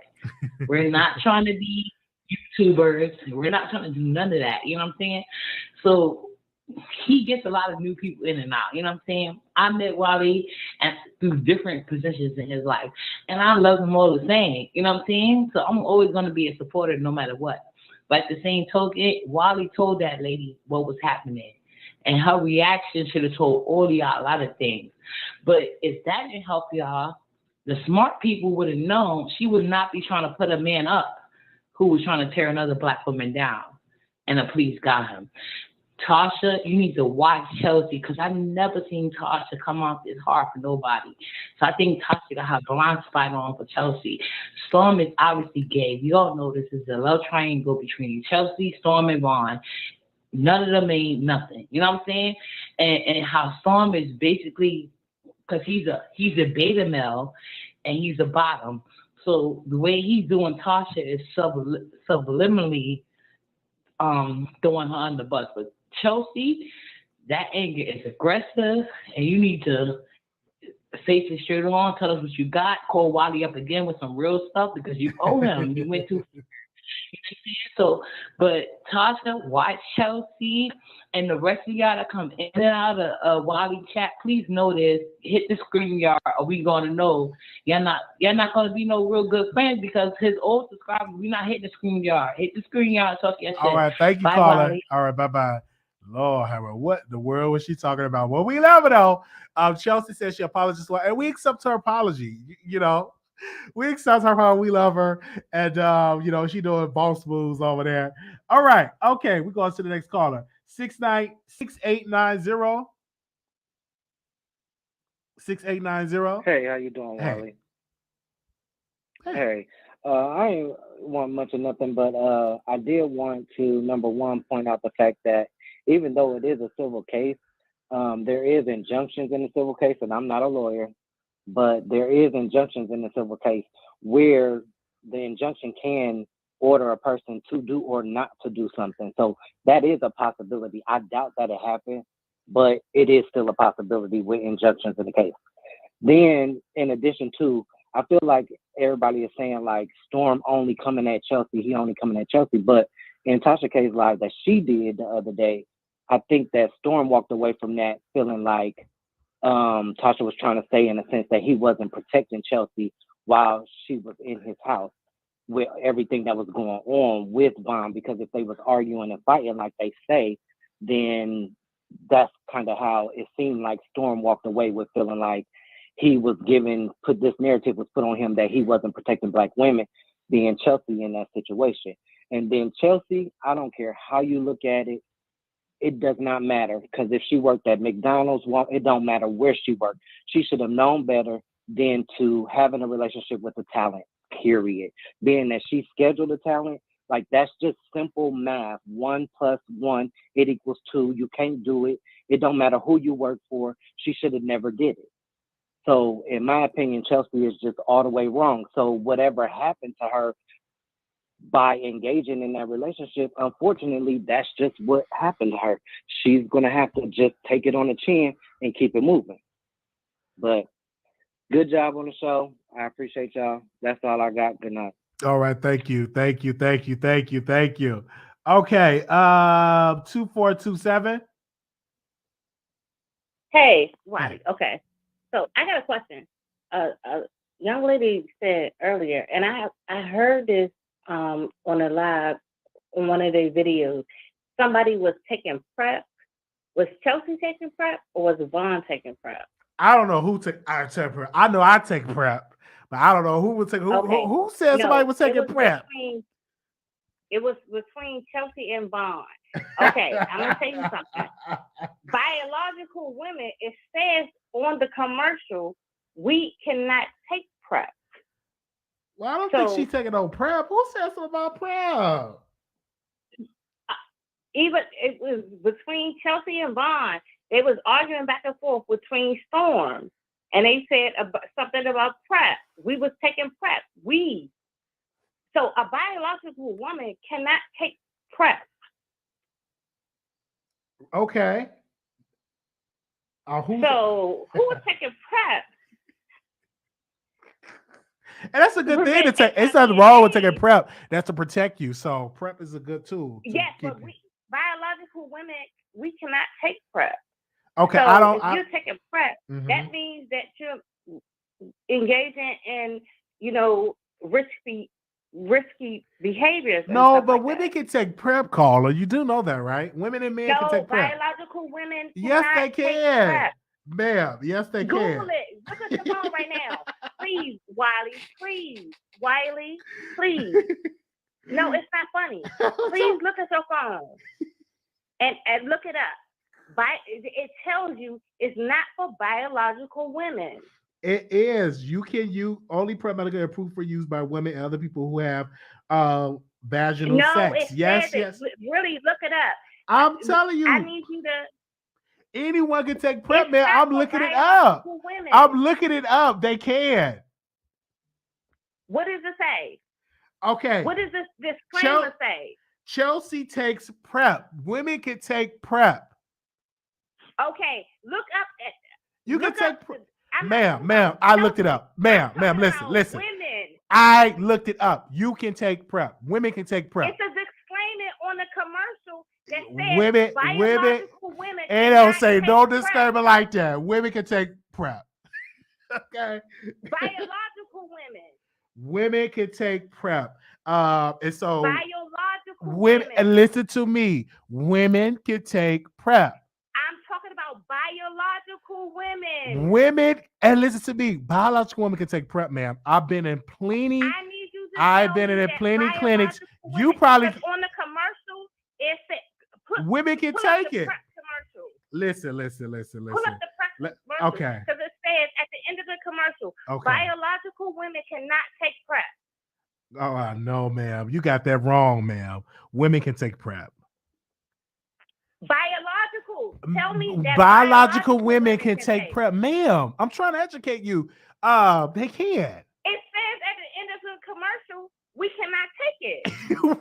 S3: We're not trying to be YouTubers. We're not trying to do none of that. You know what I'm saying? So he gets a lot of new people in and out. You know what I'm saying? I met Wiley through different positions in his life, and I love him all the same. You know what I'm saying? So I'm always going to be a supporter no matter what. But at the same token, Wiley told that lady what was happening, and her reaction should have told all of y'all a lot of things. But if that didn't help y'all, the smart people would have known she would not be trying to put a man up who was trying to tear another Black woman down, and the police got him. Tasha, you need to watch Chelsea, because I've never seen Tasha come off this hard for nobody. So I think Tasha got her blind spot on for Chelsea. Storm is obviously gay. We all know this is a love triangle between Chelsea, Storm, and Vaughn. None of them ain't nothing. You know what I'm saying? And how Storm is basically, because he's a beta male and he's a bottom. So the way he's doing Tasha is subliminally throwing her under the bus. But Chelsea, that anger is aggressive, and you need to face it straight on. Tell us what you got. Call Wiley up again with some real stuff, because you owe him. You went too. So, but Tasha, watch Chelsea, and the rest of y'all that come in and out of Wiley chat, please know this. Hit the StreamYard, or we gonna know y'all not gonna be no real good friends, because his old subscribers, we not hitting the StreamYard. Hit the StreamYard, talk your shit.
S1: All right, thank you,
S3: Bye,
S1: caller.
S3: Wiley.
S1: All right, bye-bye. Lord, what the world was she talking about? Well, we love it though. Chelsea says she apologized, and we accept her apology. You know, We excited her how we love her, and she doing boss moves over there. All right, okay, we go to the next caller. 6890. 6890.
S5: Hey, how you doing,
S1: Hey.
S5: Wiley? Hey, I ain't want much of nothing, but I did want to, number one, point out the fact that even though it is a civil case, there is injunctions in the civil case, and I'm not a lawyer, but there is injunctions in the civil case where the injunction can order a person to do or not to do something. So that is a possibility. I doubt that it happened, but it is still a possibility with injunctions in the case. Then, in addition to, I feel like everybody is saying like Storm only coming at Chelsea, he only coming at Chelsea. But in Tasha K's live that she did the other day, I think that Storm walked away from that feeling like Tasha was trying to say in a sense that he wasn't protecting Chelsea while she was in his house with everything that was going on with Vaughn, because if they was arguing and fighting like they say, then that's kind of how it seemed like Storm walked away with, feeling like he was this narrative was put on him that he wasn't protecting Black women, being Chelsea in that situation. And then Chelsea, I don't care how you look at it, it does not matter, because if she worked at McDonald's, well, it don't matter where she worked. She should have known better than to having a relationship with the talent, period. Being that she scheduled the talent, like that's just simple math. 1 + 1, it equals 2. You can't do it. It don't matter who you work for. She should have never did it. So in my opinion, Chelsea is just all the way wrong. So whatever happened to her by engaging in that relationship, unfortunately, that's just what happened to her. She's going to have to just take it on the chin and keep it moving. But good job on the show. I appreciate y'all. That's all I got. Good night.
S1: All right, thank you. Okay, 2427.
S9: Hey, Wiley. Okay. So I got a question. A young lady said earlier, and I heard this on a live on one of their videos. Somebody was taking PrEP. Was Chelsea taking PrEP or was Vaughn taking PrEP?
S1: I don't know who take PrEP. I know I take PrEP, but I don't know who would take. Who said somebody was taking PrEP?
S9: It was between Chelsea and Vaughn. Okay, I'm gonna tell you something. Biological women, it says on the commercial, we cannot take PrEP.
S1: Well, I don't think she's taking no PrEP. Who said something about PrEP?
S9: Even it was between Chelsea and Vaughn. They was arguing back and forth between Storm, and they said something about PrEP. We was taking PrEP. So a biological woman cannot take PrEP.
S1: Okay.
S9: Who was taking PrEP?
S1: And that's a good thing to take. It's nothing wrong with taking PrEP. That's to protect you. So PrEP is a good tool.
S9: Yes, but biological women, we cannot take PrEP.
S1: Okay,
S9: so if you're taking PrEP, that means that you're engaging in, risky behaviors.
S1: No, but women can take PrEP, caller. You do know that, right? Women and men can take PrEP.
S9: Biological women
S1: Yes, they can.
S9: PrEP.
S1: Ma'am, yes, they
S9: Google
S1: can.
S9: it. Look at your phone right now. Please, Wiley. Please, Wiley. Please. No, it's not funny. Please look at your phone and look it up. It tells you it's not for biological women.
S1: It is. You only PrEP medically approved for use by women and other people who have vaginal sex. Yes.
S9: Really, look it up.
S1: I'm telling you.
S9: I need you to.
S1: Anyone can take PrEP, man. I'm looking it up. I'm looking it up. They can.
S9: What does it say?
S1: Okay.
S9: What does this disclaimer say?
S1: Chelsea takes PrEP. Women can take PrEP.
S9: Okay. Look up.
S1: You can take PrEP. Ma'am, I looked it up. Ma'am, listen.
S9: Women.
S1: I looked it up. You can take PrEP. Women can take PrEP.
S9: It's a disclaimer on the commercial that says
S1: women,
S9: biological women.
S1: It don't say no disclaimer like that. Women can take PrEP. Okay.
S9: Biological women.
S1: Women can take PrEP. And so
S9: biological
S1: women, and listen to me. Women can take PrEP.
S9: I'm talking about
S21: biological women.
S1: Women, and listen to me, biological women can take PrEP, ma'am. I've been in plenty. I've been in plenty clinics. You probably
S21: Because on the commercial, it said
S1: women can
S21: pull up
S1: take
S21: the
S1: it.
S21: PrEP commercial.
S1: Listen.
S21: Pull up the PrEP commercial.
S1: Okay.
S21: Because it says at the end of the commercial,
S1: Okay.
S21: biological women cannot take PrEP.
S1: Oh, no, ma'am. You got that wrong, ma'am. Women can take PrEP.
S21: Biological. Tell me that
S1: Biological women can take PrEP. Ma'am, I'm trying to educate you. They can.
S21: It says at the end of the commercial, we cannot take it.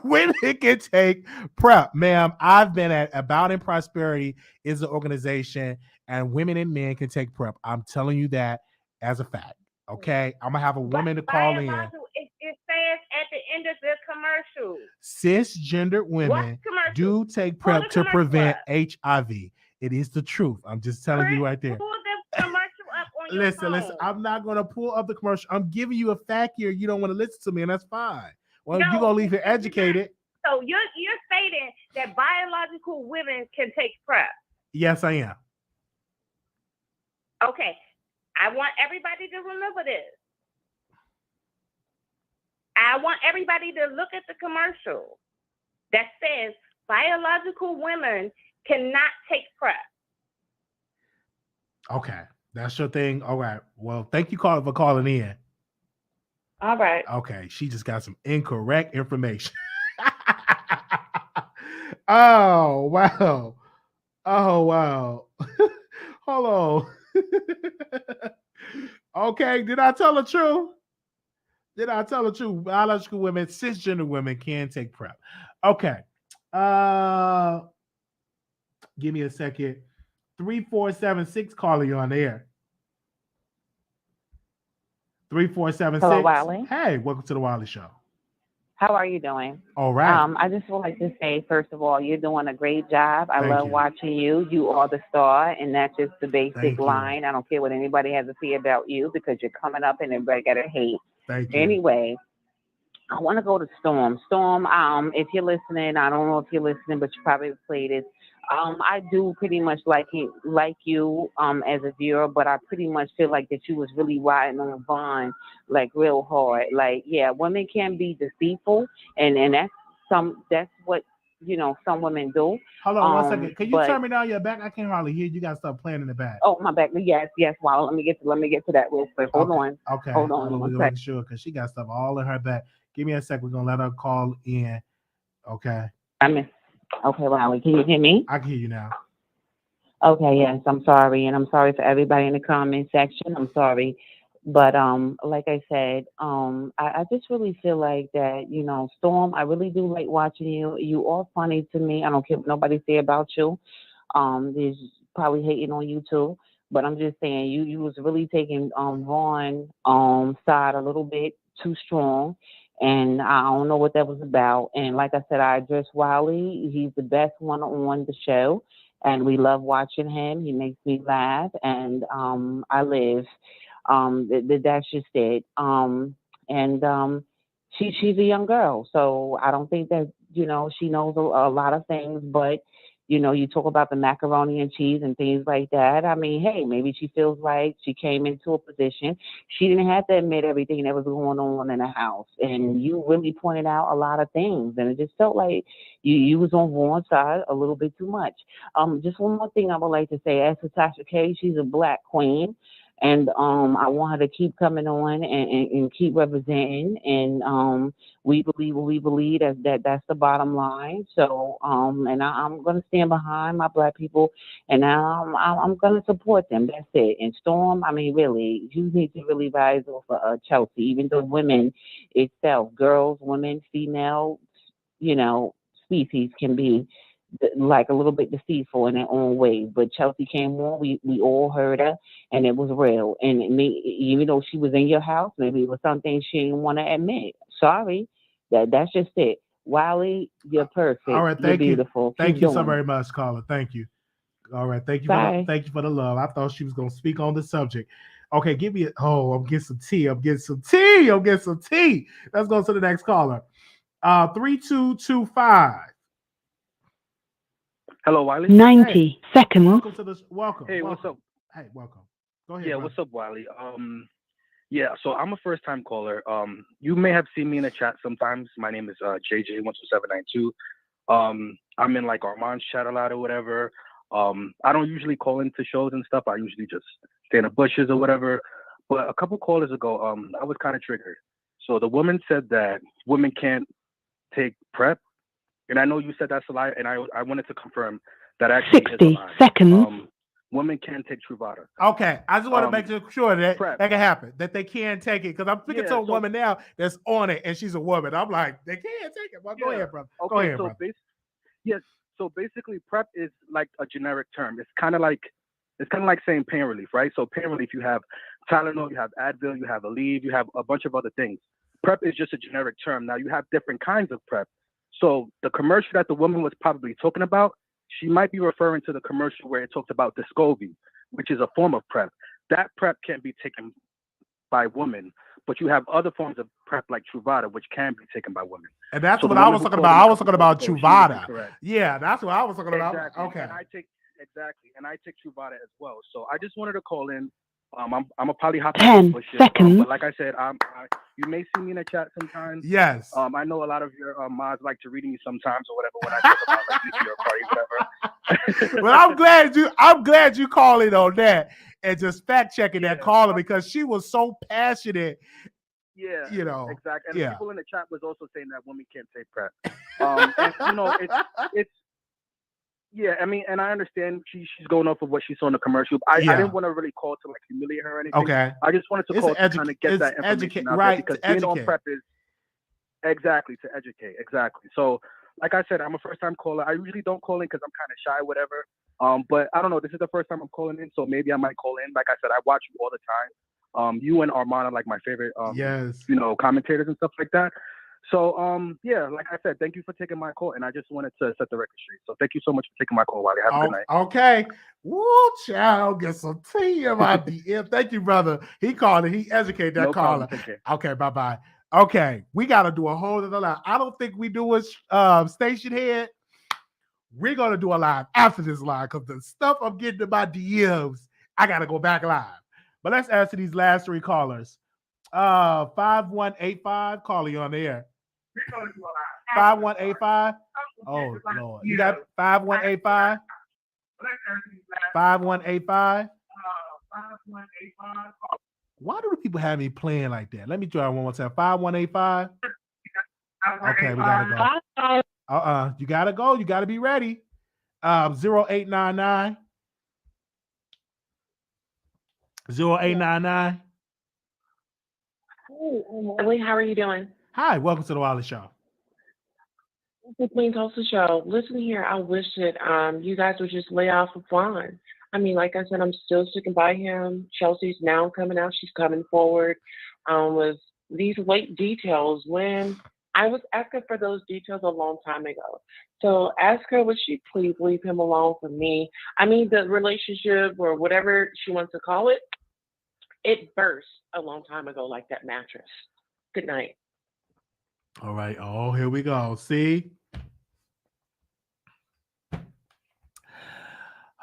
S1: Women can take PrEP, ma'am. I've been at About in Prosperity is an organization, and women and men can take PrEP. I'm telling you that as a fact. Okay, I'm gonna have a woman to call in.
S21: It says at the end of the commercial.
S1: Cisgender women do take PrEP to prevent HIV. It is the truth. I'm just telling you right there.
S21: Pull the commercial up on your phone.
S1: Listen. I'm not gonna pull up the commercial. I'm giving you a fact here. You don't want to listen to me, and that's fine. Well, you're gonna leave it educated.
S21: So you're stating that biological women can take PrEP.
S1: Yes, I am.
S21: Okay. I want everybody to remember this. I want everybody to look at the commercial that says biological women cannot take PrEP.
S1: Okay, that's your thing. All right. Well, thank you for calling in.
S21: All right.
S1: Okay, she just got some incorrect information. Oh, wow. Hold on. Okay, did I tell the truth? Biological women, cisgender women can take PrEP. Okay. Give me a second. 3476 calling you on the air. 3476.
S4: Hello, Wiley.
S1: Hey, welcome to the Wiley Show.
S4: How are you doing?
S1: All right.
S4: I just would like to say, first of all, you're doing a great job. I
S1: Thank
S4: love
S1: you.
S4: watching you. You are the star, and that's just the
S1: Thank
S4: basic
S1: you.
S4: line. I don't care what anybody has to say about you because you're coming up and everybody got to hate.
S1: Thank you.
S4: Anyway, I want to go to Storm. Storm, if you're listening, I don't know if you're listening, but you probably played it. I do pretty much like you as a viewer, but I pretty much feel like that you was really riding on Vaughn like real hard. Like, yeah, women can be deceitful, and that's what some women do.
S1: Hold on 1 second. Can you turn me down your back? I can't hardly hear you. You got to stop playing in the back.
S4: Oh, my back. Yes. Wow. Let me get to that real quick. Hold on.
S1: Okay.
S4: Hold on.
S1: We're make sure because she got stuff all in her back. Give me a sec. We're gonna let her call in. Okay.
S4: Okay, Wiley. Can you hear me?
S1: I can hear you now.
S4: Okay. Yes. I'm sorry, and I'm sorry for everybody in the comment section. I'm sorry, but like I said, I just really feel like that. Storm. I really do like watching you. You are funny to me. I don't care what nobody say about you. There's probably hating on you too. But I'm just saying, you was really taking Vaughn side a little bit too strong, and I don't know what that was about. And like I said, I address Wiley. He's the best one on the show, and we love watching him. He makes me laugh, and I live. That's just it. She's a young girl, so I don't think that she knows a lot of things, but. You talk about the macaroni and cheese and things like that. I mean, hey, maybe she feels like she came into a position. She didn't have to admit everything that was going on in the house. And you really pointed out a lot of things. And it just felt like you was on Vaughn's side a little bit too much. Just one more thing I would like to say. As for Tasha K, she's a black queen. And I want her to keep coming on and keep representing. And we believe what we believe. That's the bottom line. So and I'm going to stand behind my black people, and I'm going to support them. That's it. And Storm, I mean, really, you need to really rise off of Chelsea. Even though women itself, girls, women, female, species can be like a little bit deceitful in their own way, but Chelsea came on. We all heard her, and it was real. And even though she was in your house, maybe it was something she didn't want to admit. Sorry, that's just it. Wiley, you're perfect.
S1: All right,
S4: you're
S1: thank you.
S4: Beautiful.
S1: Thank
S4: Keep
S1: you so
S4: doing it.
S1: very much, caller. Thank you. All right, thank you.
S4: Bye.
S1: Thank you for the love. I thought she was gonna speak on the subject. Okay, give me I'm getting some tea. Let's go to the next caller. 3225.
S7: Hello, Wiley.
S1: 90
S7: seconds.
S1: Welcome to the welcome.
S7: Hey,
S1: welcome.
S7: what's up?
S1: Hey, welcome. Go ahead.
S7: Yeah,
S1: brother.
S7: what's up, Wiley? Yeah, so I'm a first-time caller. You may have seen me in the chat sometimes. My name is JJ12792. I'm in like Armand's chat a lot or whatever. I don't usually call into shows and stuff. I usually just stay in the bushes or whatever. But a couple callers ago, I was kind of triggered. So the woman said that women can't take PrEP, and I know you said that's a lie, and I wanted to confirm that actually is a
S1: 60
S7: lie.
S1: seconds.
S7: Women can take Truvada.
S1: Okay, I just want to make sure that
S7: PrEP.
S1: that can happen, that they can take it. Because I'm speaking to a
S7: Yeah, so-
S1: woman now that's on it, and she's a woman. I'm like, they can't take it. Well, go
S7: Yeah.
S1: ahead, brother.
S7: Okay,
S1: Go ahead,
S7: so
S1: brother.
S7: yes. So basically, PrEP is like a generic term. It's kind of like saying pain relief, right? So pain relief, you have Tylenol, you have Advil, you have Aleve, you have a bunch of other things. PrEP is just a generic term. Now you have different kinds of PrEP. So the commercial that the woman was probably talking about, she might be referring to the commercial where it talks about Descovy, which is a form of PrEP. That PrEP can't be taken by women, but you have other forms of PrEP like Truvada, which can be taken by women.
S1: And that's
S7: So
S1: what
S7: the
S1: I
S7: woman
S1: was
S7: who
S1: talking
S7: called
S1: about.
S7: in
S1: I
S7: a
S1: was
S7: couple
S1: talking about
S7: calls ago, she was
S1: Truvada.
S7: incorrect.
S1: Yeah, that's what I was talking about.
S7: Exactly.
S1: Okay.
S7: And I take Truvada as well. So I just wanted to call in. I'm a probably hop
S1: 10 seconds.
S7: but like I said, you may see me in the chat sometimes.
S1: Yes.
S7: I know a lot of your mods like to read me sometimes or whatever when I talk about like nuclear party, whatever.
S1: Well, I'm glad you calling on that and just fact checking that caller because she was so passionate.
S7: Yeah,
S1: You know,
S7: exactly. And
S1: yeah.
S7: people in the chat was also saying that women can't take PrEP. And you know, it's yeah. I mean, and I understand she's going off of what she saw in the commercial. I didn't want to really call to like humiliate her or anything.
S1: Okay.
S7: I just wanted to
S1: It's
S7: call to kind of get that information out there because being on
S1: educate.
S7: PrEP is exactly to educate. Exactly. So, like I said, I'm a first-time caller. I usually don't call in because I'm kind of shy, whatever. But I don't know. This is the first time I'm calling in, so maybe I might call in. Like I said, I watch you all the time. You and Armand are like my favorite,
S1: yes,
S7: you know, commentators and stuff like that. So, yeah, like I said, thank you for taking my call, and I just wanted to set the record straight. So, thank you so much for taking my call, Wiley. Have a good night.
S1: Okay. Woo, child, get some tea in my DM. Thank you, brother. He called it. He educated that
S7: No
S1: caller.
S7: problem. Take care.
S1: Okay, bye-bye. Okay, we got to do a whole other live. I don't think we do a station head. We're going to do a live after this live because the stuff I'm getting in my DMs, I got to go back live. But let's answer these last three callers. 5185, call you on the air. 5185. Oh, Lord. You got 5185? 5185? Why do the people have me playing like that? Let me try one more time. 5185. Okay, we gotta go. You gotta go. You gotta be ready. 0899. 0899.
S22: Hey, how are you doing?
S1: Hi, welcome to the Wiley Show.
S22: The Queen Tulsa Show. Listen here, I wish that you guys would just lay off of Vaughn. I mean, like I said, I'm still sticking by him. Chelsea's now coming out. She's coming forward with these late details when I was asking for those details a long time ago. So ask her, would she please leave him alone for me? I mean, the relationship or whatever she wants to call it, it burst a long time ago like that mattress. Good night.
S1: All right. Oh, here we go. See?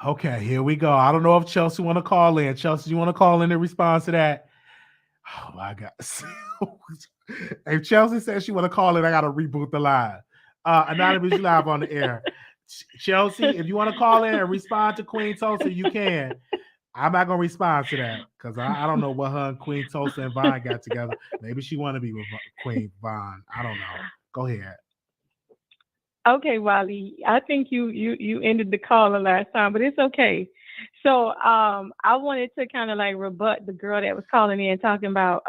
S1: Okay, here we go. I don't know if Chelsea want to call in. Chelsea, you want to call in response to that? Oh, my God. If Chelsea says she want to call in, I got to reboot the live. Anonymous live on the air. Chelsea, if you want to call in and respond to Queen Tulsa, you can. I'm not going to respond to that because I don't know what her and Queen Tulsa and Vaughn got together. Maybe she want to be with Queen Vaughn. I don't know. Go ahead.
S18: Okay, Wiley, I think you ended the call the last time, but it's okay. So I wanted to kind of like rebut the girl that was calling in talking about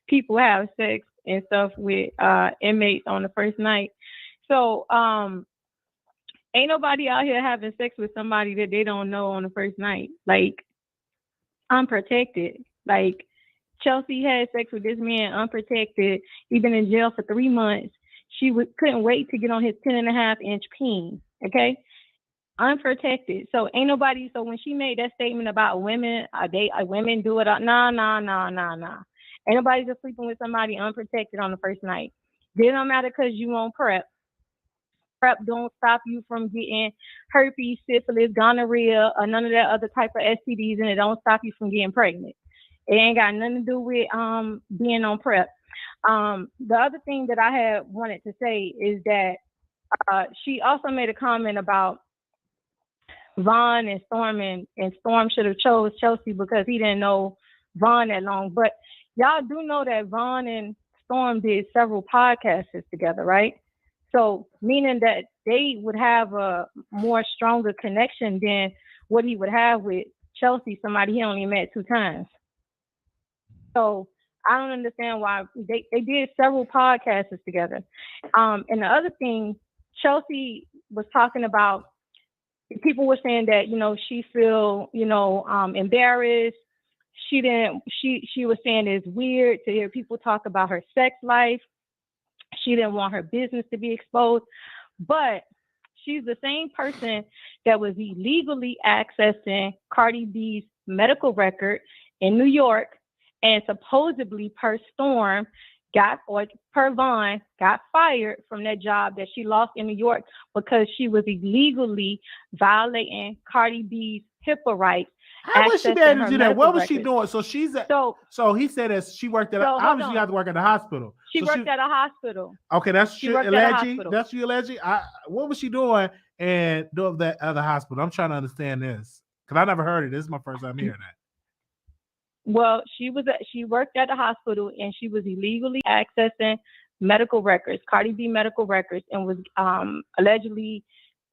S18: people have sex and stuff with inmates on the first night. So ain't nobody out here having sex with somebody that they don't know on the first night. Like, unprotected. Like, Chelsea had sex with this man unprotected. He's been in jail for 3 months. She couldn't wait to get on his 10.5-inch peen. Okay, unprotected. So ain't nobody. So when she made that statement about women, women do it. Nah. Ain't nobody just sleeping with somebody unprotected on the first night. It don't matter because you on PrEP. PrEP don't stop you from getting herpes, syphilis, gonorrhea, or none of that other type of STDs, and it don't stop you from getting pregnant. It ain't got nothing to do with being on PrEP. The other thing that I had wanted to say is that she also made a comment about Vaughn and Storm, and Storm should have chose Chelsea because he didn't know Vaughn that long. But y'all do know that Vaughn and Storm did several podcasts together, right? So meaning that they would have a more stronger connection than what he would have with Chelsea, somebody he only met 2 times. So I don't understand why they did several podcasts together. And the other thing, Chelsea was talking about, people were saying that, she feel, embarrassed. She was saying it's weird to hear people talk about her sex life. She didn't want her business to be exposed. But she's the same person that was illegally accessing Cardi B's medical record in New York, and supposedly per Vaughn got fired from that job that she lost in New York because she was illegally violating Cardi B's HIPAA rights.
S1: How was she able to do that? What was she doing? So so he said that she worked at obviously you have to work at the hospital.
S18: She worked at a hospital.
S1: Okay, that's
S18: she worked at a hospital.
S1: That's you alleging. What was she doing and doing that other hospital? I'm trying to understand this because I never heard it. This is my first time hearing that.
S18: Well, she worked at the hospital and she was illegally accessing medical records, Cardi B medical records, and was allegedly,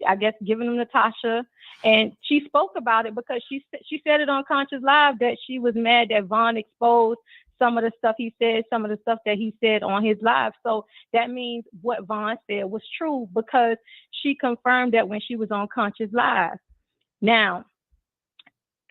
S18: I guess, giving them to Tasha. And she spoke about it because she said it on Conscious Live that she was mad that Vaughn exposed some of the stuff he said, some of the stuff that he said on his live. So that means what Vaughn said was true because she confirmed that when she was on Conscious Live. Now,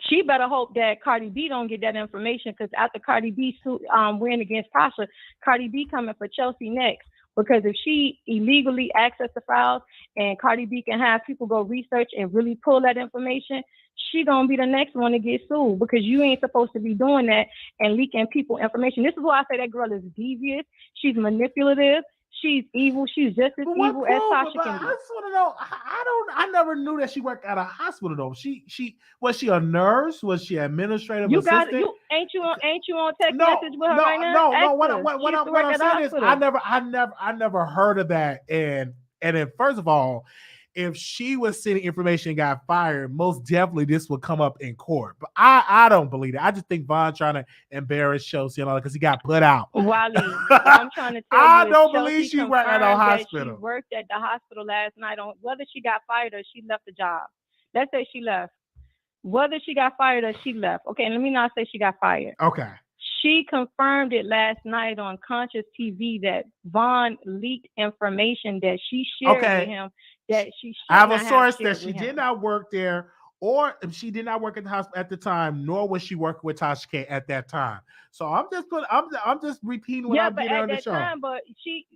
S18: she better hope that Cardi B don't get that information, because after Cardi B win against Tasha, Cardi B coming for Chelsea next. Because if she illegally access the files and Cardi B can have people go research and really pull that information, she gonna be the next one to get sued, because you ain't supposed to be doing that and leaking people information. This is why I say that girl is devious. She's manipulative. She's evil. She's just as evil as Tasha can be.
S1: I just want to know. I never knew that she worked at a hospital though. She was she a nurse? Was she administrative assistant?
S18: Ain't you on text message with her right now?
S1: No. What I'm saying is I never heard of that. And then first of all, if she was sending information and got fired, most definitely this would come up in court. But I don't believe it. I just think Vaughn trying to embarrass Chelsea and all that because he got put out.
S18: Wiley, I'm trying to tell you.
S1: I don't believe she worked at a hospital.
S18: She worked at the hospital last night on whether she got fired or she left the job. Let's say she left. Whether she got fired or she left. Okay, let me not say she got fired.
S1: Okay.
S18: She confirmed it last night on Conscious TV that Vaughn leaked information that she shared with him. That she
S1: I have a source that she did not work there, or she did not work at the hospital at the time, nor was she working with Tasha K at that time. So I'm just repeating what I'm getting on the show.
S18: Time, but she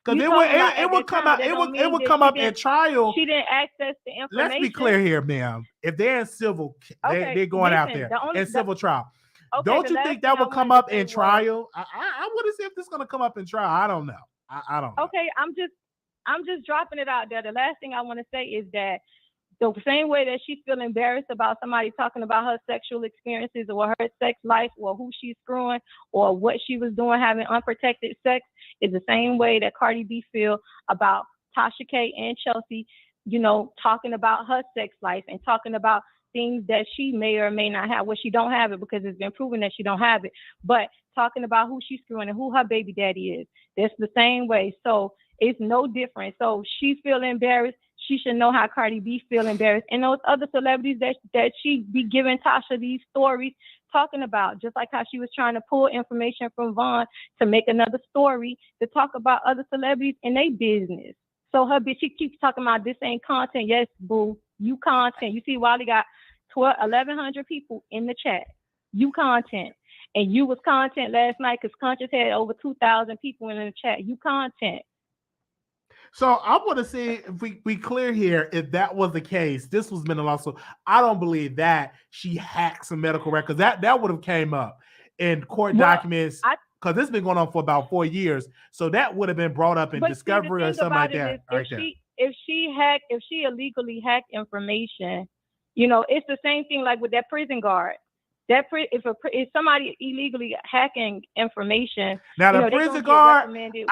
S1: because it would come out. It would come up in trial.
S18: She didn't access the information.
S1: Let's be clear here, ma'am. If they're in civil, they're going out there in civil trial. Okay, don't you think that would come up in trial? I want to see if this is going to come up in trial. I don't know. I don't know.
S18: Okay, I'm just dropping it out there. The last thing I want to say is that the same way that she feel embarrassed about somebody talking about her sexual experiences or her sex life or who she's screwing or what she was doing having unprotected sex is the same way that Cardi B feel about Tasha K and Chelsea, talking about her sex life and talking about things that she may or may not have. Well, she don't have it because it's been proven that she don't have it. But talking about who she's screwing and who her baby daddy is, that's the same way. So it's no different. So she feel embarrassed. She should know how Cardi B feel embarrassed. And those other celebrities that she be giving Tasha these stories talking about, just like how she was trying to pull information from Vaughn to make another story to talk about other celebrities and their business. So she keeps talking about this ain't content. Yes, boo, you content. You see, Wiley got 1,100 people in the chat. You content. And you was content last night because Conscious had over 2,000 people in the chat. You content.
S1: So I want to see if we clear here. If that was the case, this was been a lawsuit. I don't believe that she hacked some medical records. That would have came up in court documents because this has been going on for about 4 years. So that would have been brought up in
S18: But see, the
S1: Discovery or
S18: thing
S1: something like
S18: about it
S1: that.
S18: is,
S1: Right there.
S18: if she illegally hacked information, it's the same thing like with that prison guard. If somebody illegally hacking information,
S1: Now the
S18: they
S1: prison
S18: gonna get
S1: guard,
S18: reprimanded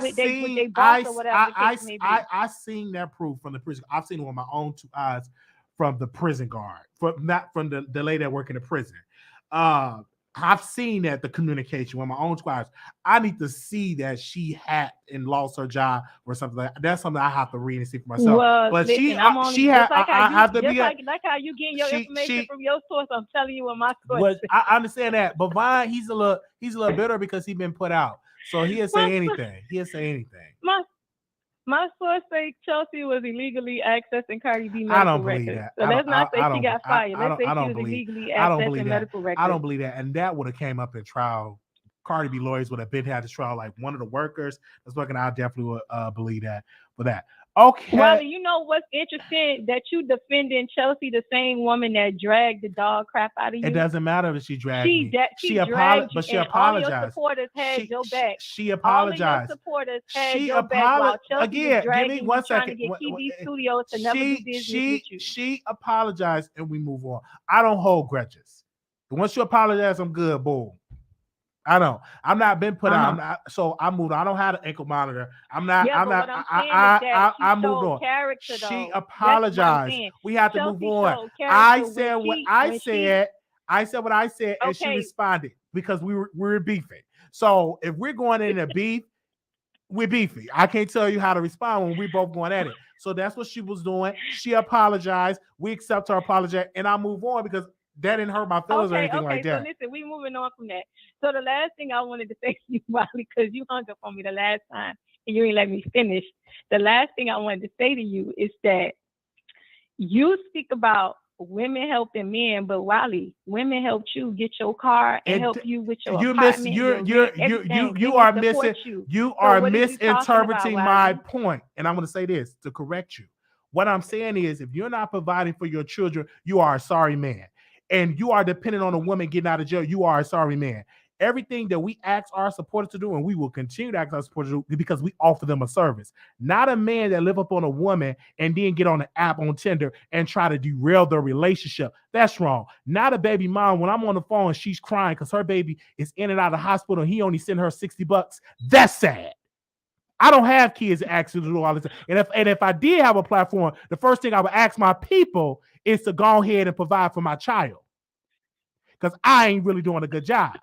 S18: with they boss or whatever the case may be.
S1: I seen that proof from the prison. I've seen it with my own 2 eyes from the prison guard, not from the lady that work in the prison. I've seen that, the communication with my own 2 eyes. I need to see that she hacked and lost her job or something like that. That's something I have to read and see for myself.
S18: Well,
S1: But
S18: listen,
S1: she
S18: just
S1: had.
S18: like
S1: I have to be.
S18: like how you getting your information from your source. I'm telling you what my source.
S1: But I understand that. But Vaughn, he's a little bitter because he's been put out. So he'll say anything. He'll say anything.
S18: My source say Chelsea was illegally accessing Cardi B medical
S1: I don't believe
S18: records.
S1: that.
S18: So let's not say she got fired.
S1: I
S18: Let's say she
S1: don't
S18: was
S1: believe.
S18: illegally
S1: I don't
S18: accessing
S1: believe that.
S18: medical records.
S1: I don't believe that. And that would have came up in trial. Cardi B lawyers would have had this trial. Like one of the workers that's working. I definitely would believe that for that. Okay.
S18: Well, you know what's interesting? That you defending Chelsea, the same woman that dragged the dog crap out of you.
S1: It doesn't matter if she dragged me.
S18: She
S1: apologized.
S18: you,
S1: But she
S18: and all your
S1: apologized.
S18: supporters had your back.
S1: She apologized.
S18: All of your supporters had
S1: She
S18: your back while Chelsea
S1: again.
S18: was
S1: Give
S18: dragging
S1: me one
S18: you, trying
S1: second.
S18: to get TV Studios to never do business with you.
S1: She apologized and we move on. I don't hold grudges. Once you apologize, I'm good. Boom. I don't. I'm not been put out. I'm not, so I moved on. I don't have an ankle monitor. I'm not.
S18: Yeah,
S1: I'm not. I moved on. She apologized. We have to move on. I said what I said. I said what I said, and she responded because we were beefing. So if we're going in a beef, we're beefy. I can't tell you how to respond when we both going at it. So that's what she was doing. She apologized. We accept her apology, and I move on because that didn't hurt my feelings or anything like that.
S18: So listen, we moving on from that. So the last thing I wanted to say to you, Wiley, because you hung up on me the last time and you didn't let me finish. The last thing I wanted to say to you is that you speak about women helping men, but Wiley, women helped you get your car and help you with your apartment.
S1: You are missing. You are misinterpreting my point, and I'm going to say this to correct you. What I'm saying is, if you're not providing for your children, you are a sorry man. And you are dependent on a woman getting out of jail, you are a sorry man. Everything that we ask our supporters to do, and we will continue to ask our supporters to do because we offer them a service. Not a man that live up on a woman and then get on an app on Tinder and try to derail their relationship. That's wrong. Not a baby mom when I'm on the phone and she's crying because her baby is in and out of the hospital and he only sent her $60. That's sad. I don't have kids to ask you to do all this. And if I did have a platform, the first thing I would ask my people is to go ahead and provide for my child. Because I ain't really doing a good job.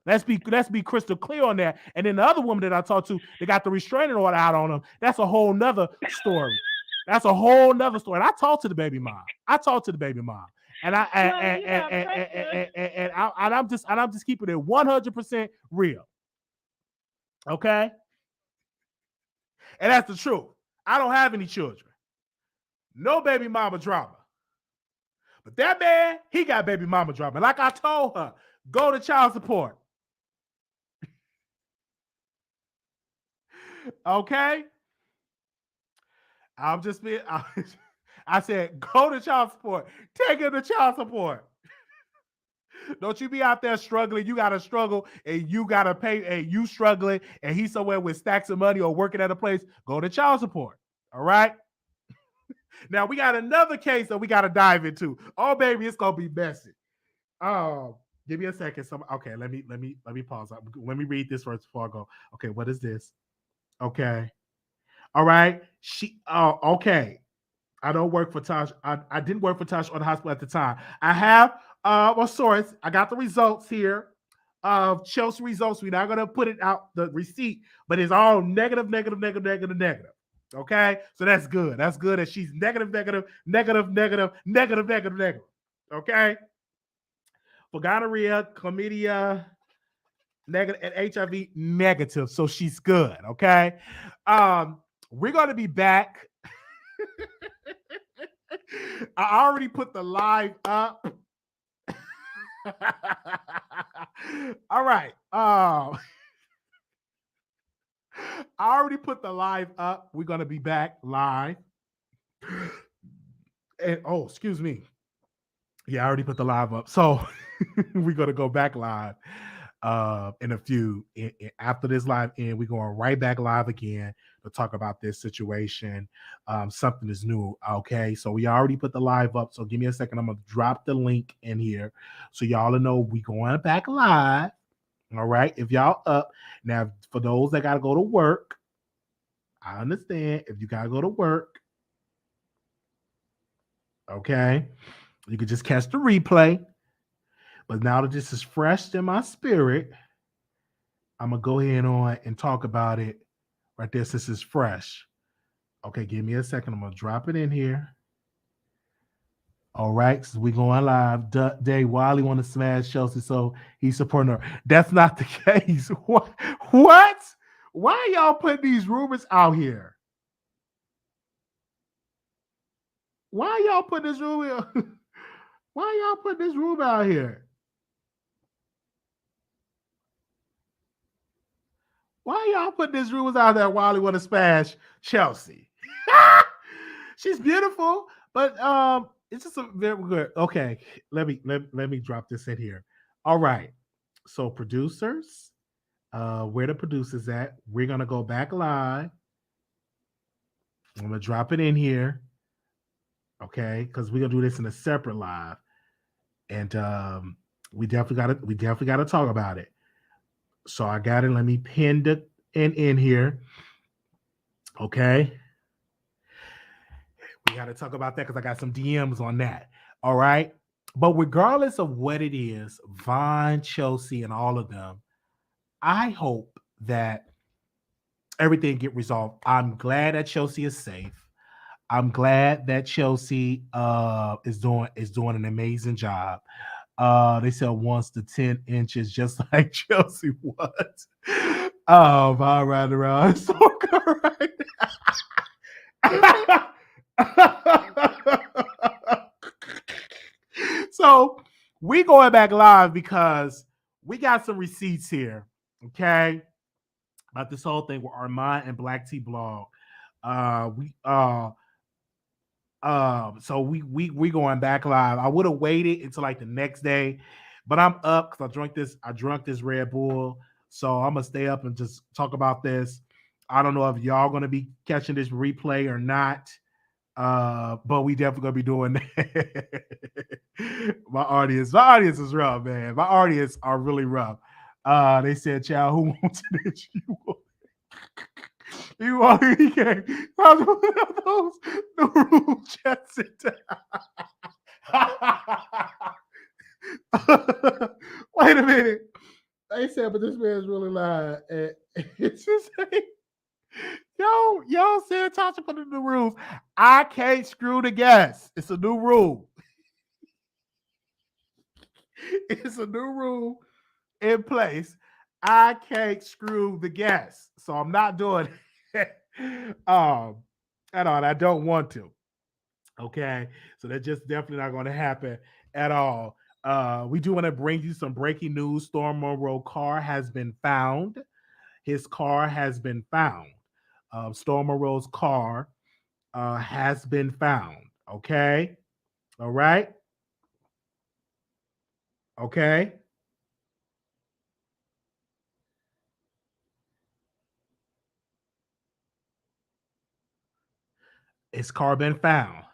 S1: Let's be crystal clear on that. And then the other woman that I talked to, they got the restraining order out on them. That's a whole nother story. That's a whole nother story. And I talked to the baby mom. And I'm just keeping it 100% real. Okay? And that's the truth. I don't have any children. No baby mama drama. But that man, he got baby mama drama. Like I told her, go to child support. Okay? I said, go to child support. Take him to child support. Don't you be out there struggling. You got to struggle and you got to pay, and you struggling and he's somewhere with stacks of money or working at a place. Go to child support. All right? Now we got another case that we got to dive into. Oh, baby, it's going to be messy. Give me a second. Okay, let me pause. Let me read this first before I go. Okay, what is this? Okay. All right. Okay. I don't work for Tasha. I didn't work for Tasha or the hospital at the time. I have a source. I got the results here of Chelsea results. We're not gonna put it out the receipt, but it's all negative. Okay, so that's good. That's good that she's negative. Okay, for gonorrhea, chlamydia, negative, and HIV negative. So she's good. Okay, we're gonna be back. I already put the live up. All right. I already put the live up. We're going to be back live. And excuse me. Yeah, I already put the live up. So we're going to go back live. in a few. After this live end, we're going right back live again to talk about this situation. Something is new. Okay, so we already put the live up. So give me a second. I'm gonna drop the link in here so y'all know we going back live. All right, if y'all up now, for those that gotta go to work, I understand. If you gotta go to work, okay, you can just catch the replay. But now that this is fresh in my spirit, I'm gonna go ahead on and talk about it right there since it's fresh. Okay, give me a second. I'm gonna drop it in here. All right, so we going live. Dave Wiley want to smash Chelsea, so he's supporting her. That's not the case. What? What? Why y'all putting these rumors out here? Why y'all putting this rumor? Why y'all putting this rumor out here? Why y'all putting these rumors out there? Wiley want to smash Chelsea. She's beautiful, but it's just a very good. Okay, let me drop this in here. All right, so producers, where the producers at? We're gonna go back live. I'm gonna drop it in here, okay? Because we're gonna do this in a separate live, and we definitely gotta talk about it. So I got it. Let me pin it in here, okay? We got to talk about that because I got some DMs on that. All right. But regardless of what it is, Vaughn, Chelsea, and all of them, I hope that everything get resolved. I'm glad that Chelsea is safe. I'm glad that Chelsea is doing an amazing job. They said once to 10 inches, just like Chelsea was. Vaughn riding around. So correct. So we going back live because we got some receipts here, okay? About this whole thing with Armand and Black Tea Blog. So we going back live. I would have waited until like the next day, but I'm up because I drunk this Red Bull. So I'm gonna stay up and just talk about this. I don't know if y'all gonna be catching this replay or not. But we definitely gonna be doing that. my audience is rough, man. My audience are really rough. They said, "Child, who wants it? You want he can't. Those the room chats sit down." Wait a minute. They said, but this man's really lying. And it's just like, y'all said Tasha put in the rules. I can't screw the guests. It's a new rule. It's a new rule in place. I can't screw the guests. So I'm not doing it. At all. I don't want to. Okay. So that's just definitely not going to happen at all. We do want to bring you some breaking news. Storm Monroe car has been found. His car has been found. Storm Monroe's car has been found. Okay. All right. Okay. His car been found.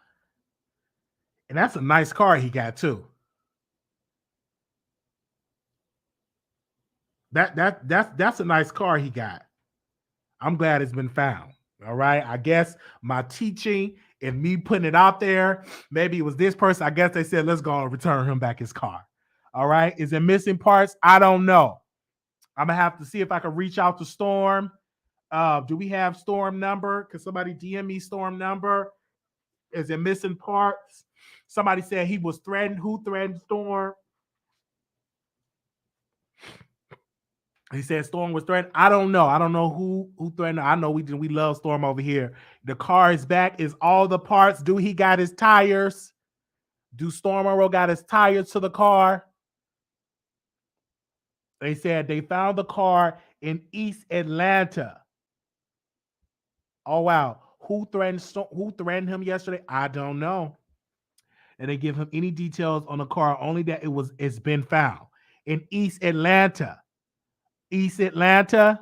S1: And that's a nice car he got too. That's a nice car he got. I'm glad it's been found. All right. I guess my teaching and me putting it out there, maybe it was this person. I guess they said, let's go and return him back his car. All right. Is it missing parts? I don't know. I'm going to have to see if I can reach out to Storm. Do we have Storm number? Can somebody DM me Storm number? Is it missing parts? Somebody said he was threatened. Who threatened Storm? He said Storm was threatened. I don't know. I don't know who threatened her. I know we love Storm over here. The car is back. Is all the parts? Do he got his tires? Do Storm Monroe got his tires to the car? They said they found the car in East Atlanta. Oh wow. Who threatened him yesterday? I don't know. And they give him any details on the car, only that it's been found in East Atlanta. East Atlanta.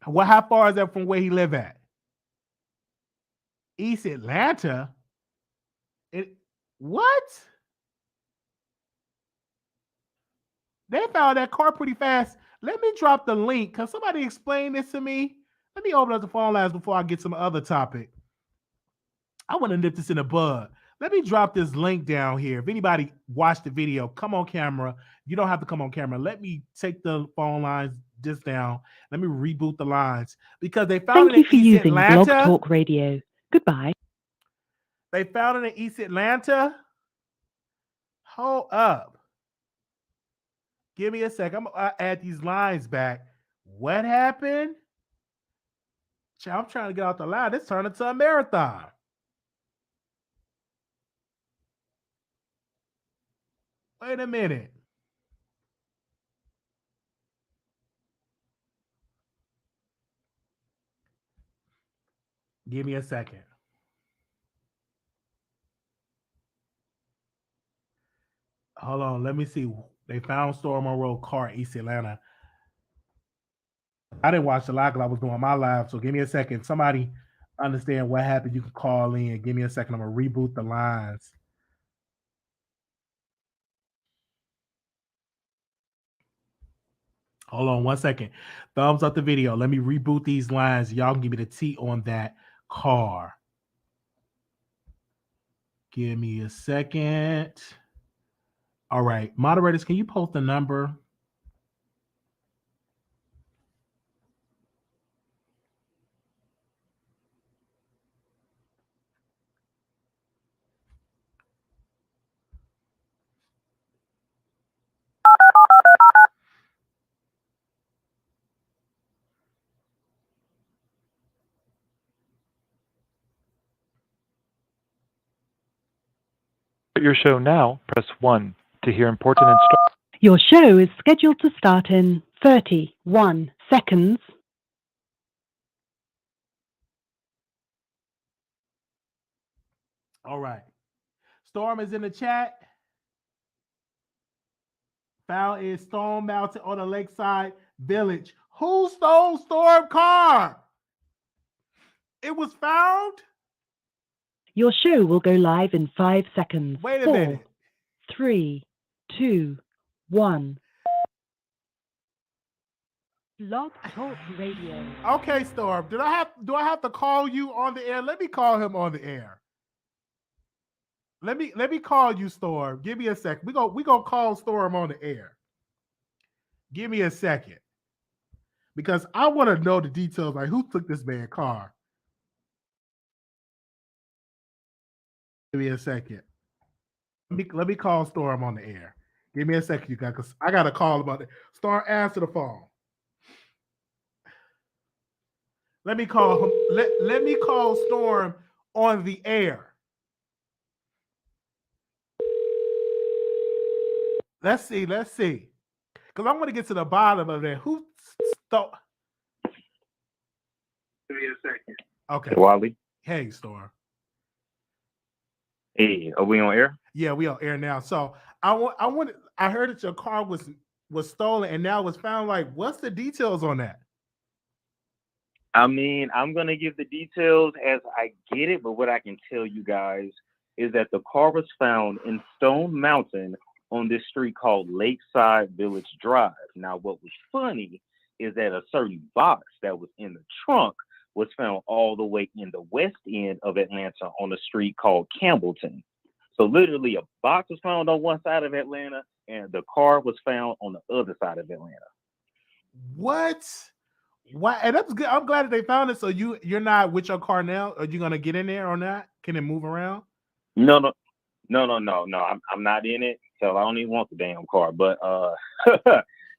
S1: How far is that from where he live at? East Atlanta? What? They found that car pretty fast. Let me drop the link. Can somebody explain this to me? Let me open up the phone lines before I get some other topic. I want to nip this in the bud. Let me drop this link down here. If anybody watched the video, come on camera. You don't have to come on camera. Let me take the phone lines just down. Let me reboot the lines because they found
S2: Thank you
S1: it
S2: for
S1: in East
S2: using
S1: Atlanta.
S2: Blog Talk Radio. Goodbye.
S1: They found it in East Atlanta. Hold up. Give me a sec. I'm gonna add these lines back. What happened? I'm trying to get out the line. This turned into a marathon. Wait a minute. Give me a second. Hold on. Let me see. They found Storm Monroe car in East Atlanta. I didn't watch the live because I was doing my live. So give me a second. Somebody understand what happened. You can call in. Give me a second. I'm going to reboot the lines. Hold on 1 second. Thumbs up the video. Let me reboot these lines. Y'all can give me the T on that car. Give me a second. All right. Moderators, can you post the number?
S8: Your show now, press 1 to hear important instructions.
S2: Your show is scheduled to start in 31 seconds.
S1: All right. Storm is in the chat. Found in Stone Mountain on the Lakeside Village. Who stole Storm car? It was found?
S2: Your show will go live in 5 seconds.
S1: Wait a
S2: 4,
S1: minute.
S2: 3, 2, 1. Blog Talk Radio.
S1: Okay, Storm. Do I have to call you on the air? Let me call him on the air. Let me call you, Storm. Give me a second. We gonna call Storm on the air. Give me a second. Because I want to know the details, like who took this man's car. Give me a second. Let me call Storm on the air. Give me a second, you guys, because I got to call about it. Storm, answer the phone. Let me call him. Let me call Storm on the air. Let's see. Because I want to get to the bottom of that. Who stole? Give me a second. Okay.
S23: Hey, Wiley.
S1: Hey, Storm.
S23: Hey, are we on air?
S1: Yeah, we on air now. So I heard that your car was stolen and now was found. Like, what's the details on that?
S23: I mean, I'm going to give the details as I get it, but what I can tell you guys is that the car was found in Stone Mountain on this street called Lakeside Village Drive. Now, what was funny is that a certain box that was in the trunk was found all the way in the west end of Atlanta on a street called Campbellton. So literally a box was found on one side of Atlanta and the car was found on the other side of Atlanta.
S1: What? Why? And that's good. I'm glad that they found it. So you're not with your car now? Are you gonna get in there or not? Can it move around?
S23: No. I'm not in it, so I don't even want the damn car. But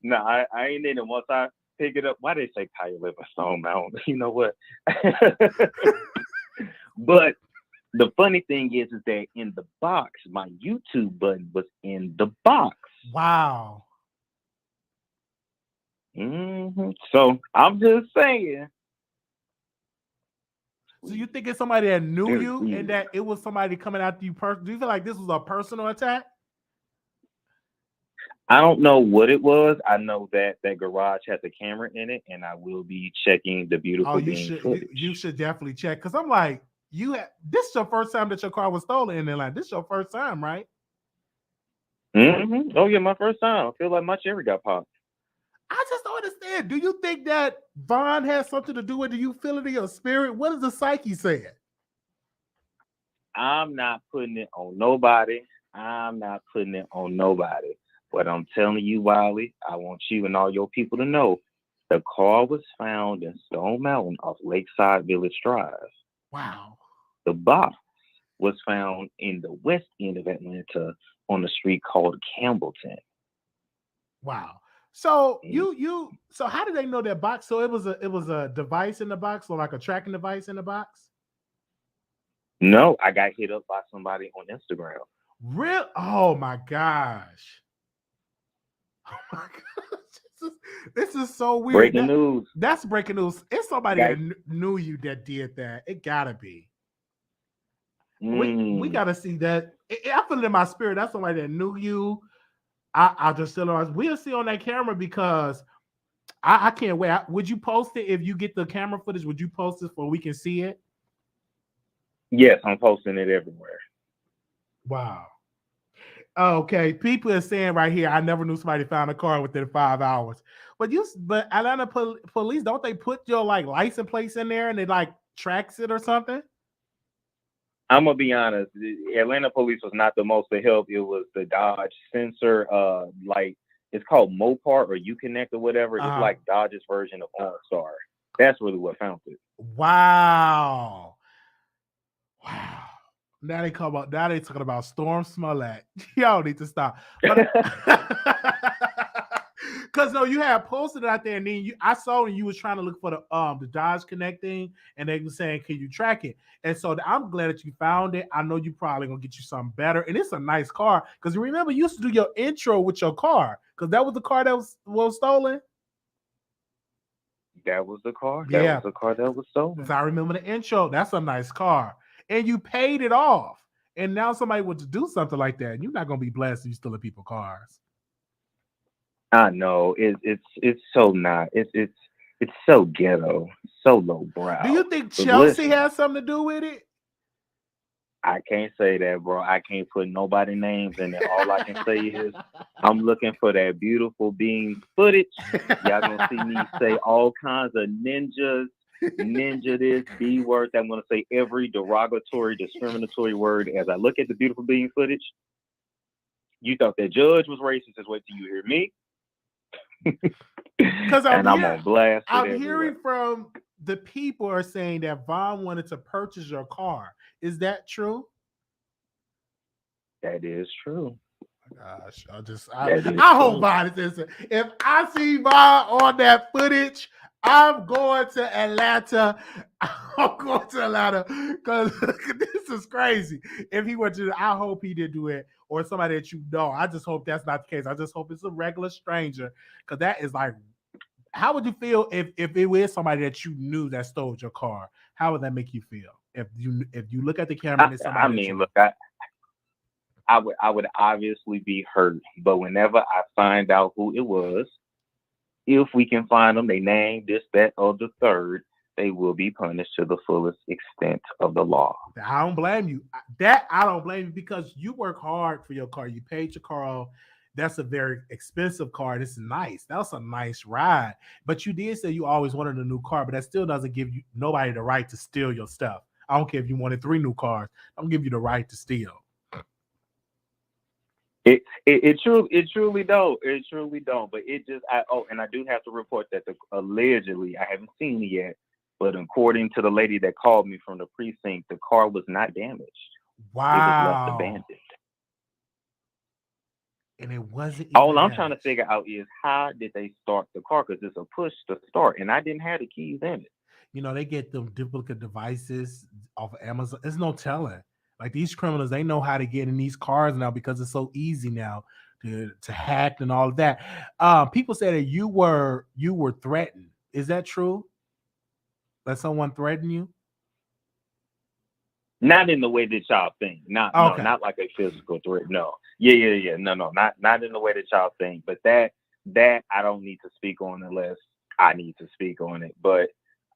S23: no, I ain't in it. Once I pick it up, why they say Kyle live in Stone Mountain? You know what? But the funny thing is that in the box, my YouTube button was in the box.
S1: Wow.
S23: So I'm just saying.
S1: So you think it's somebody that knew you and that it was somebody coming after you personally? Do you feel like this was a personal attack?
S23: I don't know what it was. I know that that garage has a camera in it, and I will be checking the
S1: Oh,
S23: beautiful
S1: you
S23: being
S1: should
S23: footage.
S1: you should definitely check because I'm like, this is your first time that your car was stolen in Atlanta. This is your first time, right?
S23: Oh yeah, my first time. I feel like my cherry got popped.
S1: I just don't understand. Do you think that Vaughn has something to do with it? Do you feel it in your spirit? What is the psyche saying?
S23: I'm not putting it on nobody. I'm not putting it on nobody. But I'm telling you, Wiley, I want you and all your people to know the car was found in Stone Mountain off Lakeside Village Drive.
S1: Wow.
S23: The box was found in the west end of Atlanta on a street called Campbellton.
S1: Wow. So so how did they know that box? So it was a device in the box, or like a tracking device in the box?
S23: No, I got hit up by somebody on Instagram.
S1: Real? Oh my gosh. Oh my gosh. This is so weird.
S23: Breaking news.
S1: That's breaking news. It's somebody
S23: Guys.
S1: that knew you that did that. It gotta be. We gotta see that. I feel it in my spirit. That's somebody that knew you. I just still we'll see on that camera because I can't wait. Would you post it if you get the camera footage? Would you post it so we can see it?
S23: Yes, I'm posting it everywhere.
S1: Wow. Okay, people are saying right here, I never knew somebody found a car within 5 hours. But Atlanta police, don't they put your like license plates in there and it like tracks it or something?
S23: I'm gonna be honest. The Atlanta police was not the most to help. It was the Dodge sensor. Like it's called Mopar or Uconnect or whatever. It's like Dodge's version of OnStar. That's really what found it.
S1: Wow. Wow. Now they talking about Storm Smollett. Y'all need to stop. Because no, you had posted it out there, and then I saw when you was trying to look for the Dodge Connect thing, and they were saying, "Can you track it?" And so I'm glad that you found it. I know you probably gonna get you something better, and it's a nice car. Because remember, you used to do your intro with your car, because that was the car that was stolen.
S23: That was the car.
S1: Yeah.
S23: That was the car that was stolen.
S1: Because I remember the intro. That's a nice car, and you paid it off. And now somebody wants to do something like that, and you're not gonna be blessed if you stealing people's cars.
S23: I know it's so not. It's so ghetto, so low brow.
S1: Do you think
S23: But
S1: Chelsea
S23: listen,
S1: has something to do with it?
S23: I can't say that, bro. I can't put nobody names in it. All I can say is I'm looking for that beautiful being footage. Y'all gonna see me say all kinds of ninja this, B words. I'm gonna say every derogatory, discriminatory word as I look at the beautiful being footage. You thought that judge was racist. Just wait till you hear me.
S1: Because
S23: I'm on blast.
S1: I'm hearing from the people are saying that Vaughn wanted to purchase your car. Is that true?
S23: That is true.
S1: Gosh, I hope Vaughn is listening. If I see Vaughn on that footage, I'm going to Atlanta. I'm going to Atlanta because this is crazy. If he went to, I hope he did do it, or somebody that you know. I just hope that's not the case. I just hope it's a regular stranger, because that is like, how would you feel if it was somebody that you knew that stole your car? How would that make you feel if you look at the camera and it's somebody?
S23: I mean, look, I would obviously be hurt, but whenever I find out who it was, if we can find them, they name this, that, or the third, they will be punished to the fullest extent of the law.
S1: I don't blame you. I don't blame you because you work hard for your car. You paid your car off. That's a very expensive car. This is nice. That's a nice ride. But you did say you always wanted a new car, but that still doesn't give you nobody the right to steal your stuff. I don't care if you wanted 3 new cars. I don't give you the right to steal.
S23: It truly don't. It truly don't. But it just and I do have to report that allegedly, I haven't seen it yet, but according to the lady that called me from the precinct, the car was not damaged.
S1: Wow.
S23: It was left abandoned.
S1: And it wasn't.
S23: All I'm trying to figure out is how did they start the car? Because it's a push to start, and I didn't have the keys in it.
S1: You know, they get them duplicate devices off of Amazon. There's no telling. Like these criminals, they know how to get in these cars now because it's so easy now to hack and all of that. People say that you were threatened. Is that true? That someone threatened you?
S23: Not in the way that y'all think. No, not like a physical threat. No. Yeah. No, not in the way that y'all think. But that I don't need to speak on unless I need to speak on it. But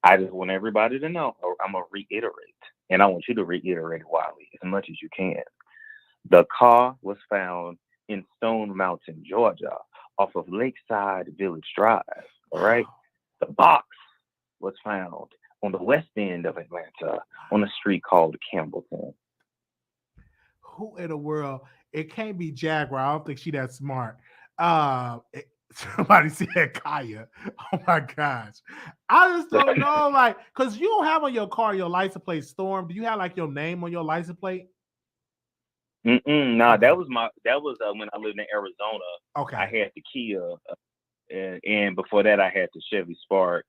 S23: I just want everybody to know, or I'm gonna reiterate, and I want you to reiterate, Wiley, as much as you can. The car was found in Stone Mountain, Georgia, off of Lakeside Village Drive. All right. The box was found on the west end of Atlanta on a street called Campbellton.
S1: Who in the world? It can't be Jaguar. I don't think she that smart. Somebody said Kaya. Oh my gosh. I just don't know, like, because you don't have on your car your license plate Storm. Do you have like your name on your license plate?
S23: Nah, that was when I lived in Arizona.
S1: Okay.
S23: I had the Kia, and before that I had the Chevy Spark,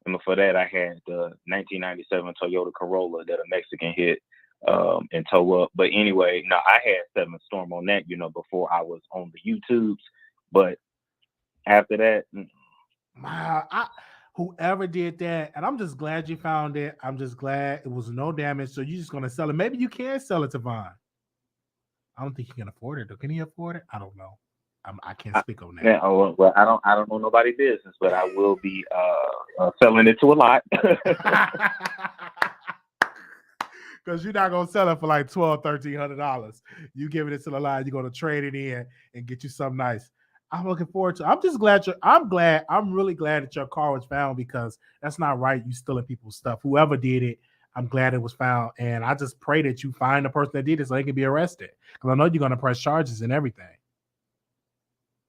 S23: and before that I had the 1997 Toyota Corolla that a Mexican hit and tow up. But anyway, no, I had 7 Storm on that, before I was on the YouTubes. But after that,
S1: wow, whoever did that, and I'm just glad you found it. I'm just glad it was no damage. So you're just gonna sell it. Maybe you can sell it to Vaughn. I don't think he can afford it. Though. Can he afford it? I don't know. I can't speak on that.
S23: Yeah, well, I don't know nobody's business, but I will be selling it to a lot.
S1: Because you're not gonna sell it for like $1,200, $1,300. You giving it to the line, you're gonna trade it in and get you something nice. I'm looking forward to it. I'm just glad I'm really glad that your car was found, because that's not right. You stealing people's stuff. Whoever did it, I'm glad it was found. And I just pray that you find the person that did it so they can be arrested. Because I know you're gonna press charges and everything.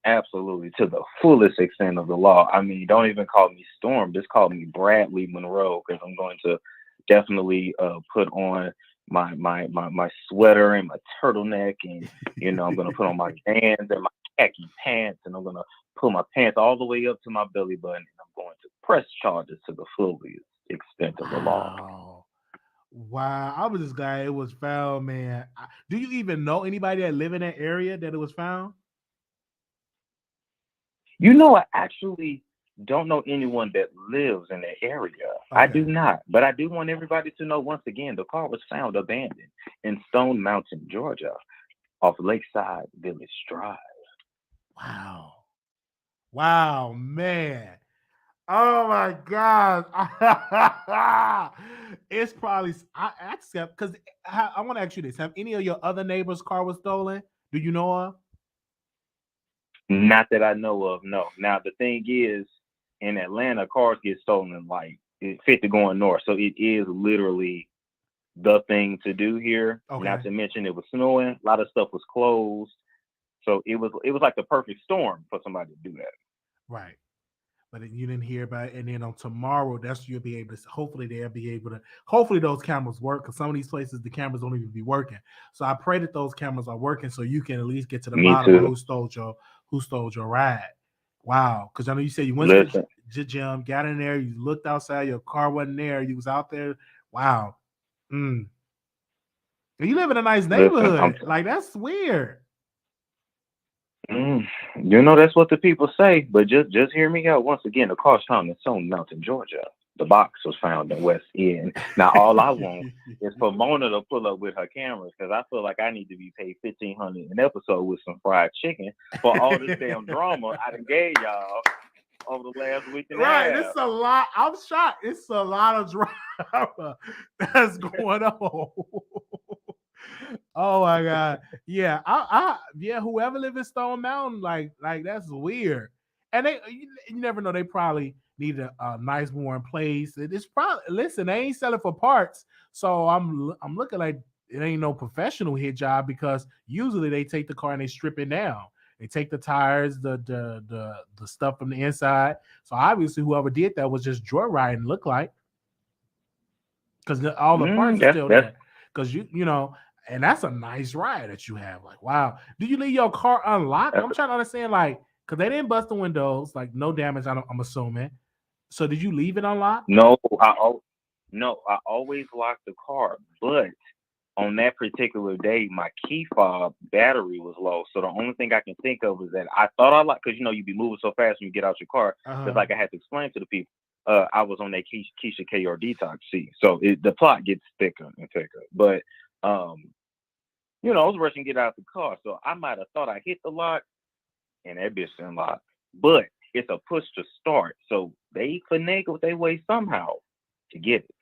S23: Absolutely, to the fullest extent of the law. I mean, don't even call me Storm. Just call me Bradley Monroe, because I'm going to definitely put on my sweater and my turtleneck, and I'm going to put on my Vans and my khaki pants, and I'm going to pull my pants all the way up to my belly button, and I'm going to press charges to the fullest extent of the law.
S1: Wow, I was just glad it was found, man. Do you even know anybody that live in that area that it was found?
S23: I actually don't know anyone that lives in that area. Okay. I do not. But I do want everybody to know, once again, the car was found abandoned in Stone Mountain, Georgia, off Lakeside Village Drive.
S1: Wow, man. Oh my God. It's probably, I accept, because I want to ask you this. Have any of your other neighbors' car was stolen? Do you know of?
S23: Not that I know of, no. Now, the thing is, in Atlanta, cars get stolen like 50 going north. So it is literally the thing to do here. Okay. Not to mention it was snowing. A lot of stuff was closed. So it was like the perfect storm for somebody to do that.
S1: Right. But you didn't hear about it. And then on tomorrow, you'll be able to, hopefully those cameras work, because some of these places, the cameras don't even be working. So I pray that those cameras are working so you can at least get to the bottom of who stole your ride. Wow. Because I know you said you went to the gym, got in there, you looked outside, your car wasn't there, you was out there. Wow. And you live in a nice neighborhood. Like, that's weird.
S23: That's what the people say, but just hear me out. Once again, the car's found in Stone Mountain, Georgia. The box was found in West End. Now, all I want is for Mona to pull up with her cameras, because I feel like I need to be paid $1,500 an episode with some fried chicken for all this damn drama I done gave y'all over the last week and a half.
S1: Right, it's a lot. I'm shocked. It's a lot of drama that's going on. Oh my God. Yeah. Whoever live in Stone Mountain, like that's weird. And you never know, they probably need a nice warm place. It's probably, listen, they ain't selling for parts. So I'm looking like it ain't no professional hit job, because usually they take the car and they strip it down. They take the tires, the stuff from the inside. So obviously whoever did that was just joyriding, look like. Because all the parts are still there. Because and that's a nice ride that you have. Like, wow. Do you leave your car unlocked? I'm trying to understand, like, because they didn't bust the windows, like no damage, I'm assuming. So did you leave it unlocked?
S23: No, I always lock the car. But on that particular day, my key fob battery was low. So the only thing I can think of is that I thought I locked, because you'd be moving so fast when you get out your car. Because like I had to explain to the people, I was on that Keisha K or detox seat. So the plot gets thicker and thicker. But you know, I was rushing to get out the car, so I might have thought I hit the lock, and that bitch didn't lock. But it's a push to start, so they finagled their way somehow to get it.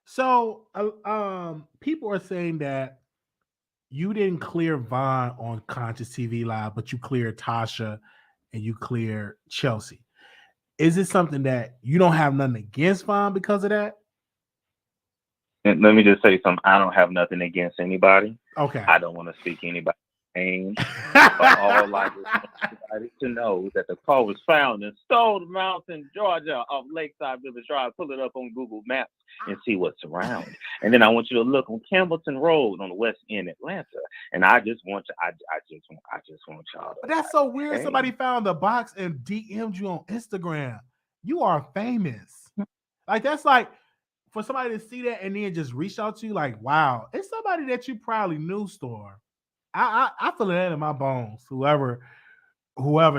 S1: So, people are saying that you didn't clear Vaughn on Conscious TV Live, but you cleared Tasha and you cleared Chelsea. Is it something that you don't have nothing against Vaughn because of that?
S23: And let me just say something. I don't have nothing against anybody.
S1: Okay.
S23: I don't want to speak anybody's name. But all I just want everybody to know is that the car was found in Stone Mountain, Georgia, off Lakeside Village Drive. Pull it up on Google Maps and see what's around. And then I want you to look on Campbellton Road on the West End, Atlanta. And I just want you, I just want y'all to.
S1: But that's so weird.
S23: Hey.
S1: Somebody found the box and DM'd you on Instagram. You are famous. Like, that's like, for somebody to see that and then just reach out to you, like, wow, it's somebody that you probably knew, Storm. I feel that in my bones. Whoever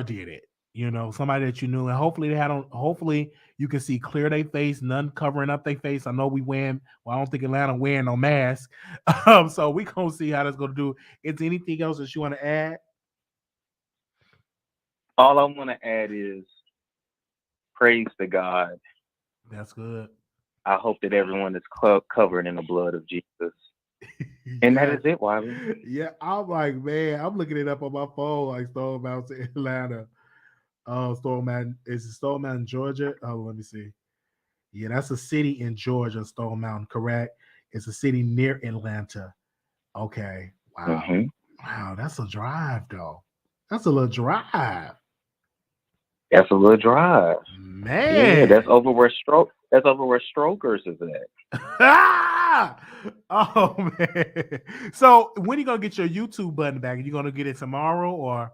S1: did it, you know, somebody that you knew, and hopefully they had on. Hopefully you can see clear their face, none covering up their face. I know we wearing. Well, I don't think Atlanta wearing no mask. So we gonna see how that's gonna do. Is there anything else that you want to add?
S23: All I want to add is praise to God.
S1: That's good.
S23: I hope that everyone is covered in the blood of Jesus. And that is it, Wiley.
S1: Yeah, I'm like, man, I'm looking it up on my phone, like Stone Mountain, Atlanta. Stone Mountain, is it Stone Mountain, Georgia? Oh, let me see. Yeah, that's a city in Georgia, Stone Mountain, correct? It's a city near Atlanta. Okay. Wow. Wow, that's a drive, though. That's a little drive.
S23: That's a little drive.
S1: Man.
S23: Yeah, that's over where Strokers is at.
S1: Oh, man. So when are you going to get your YouTube button back? Are you going to get it tomorrow or?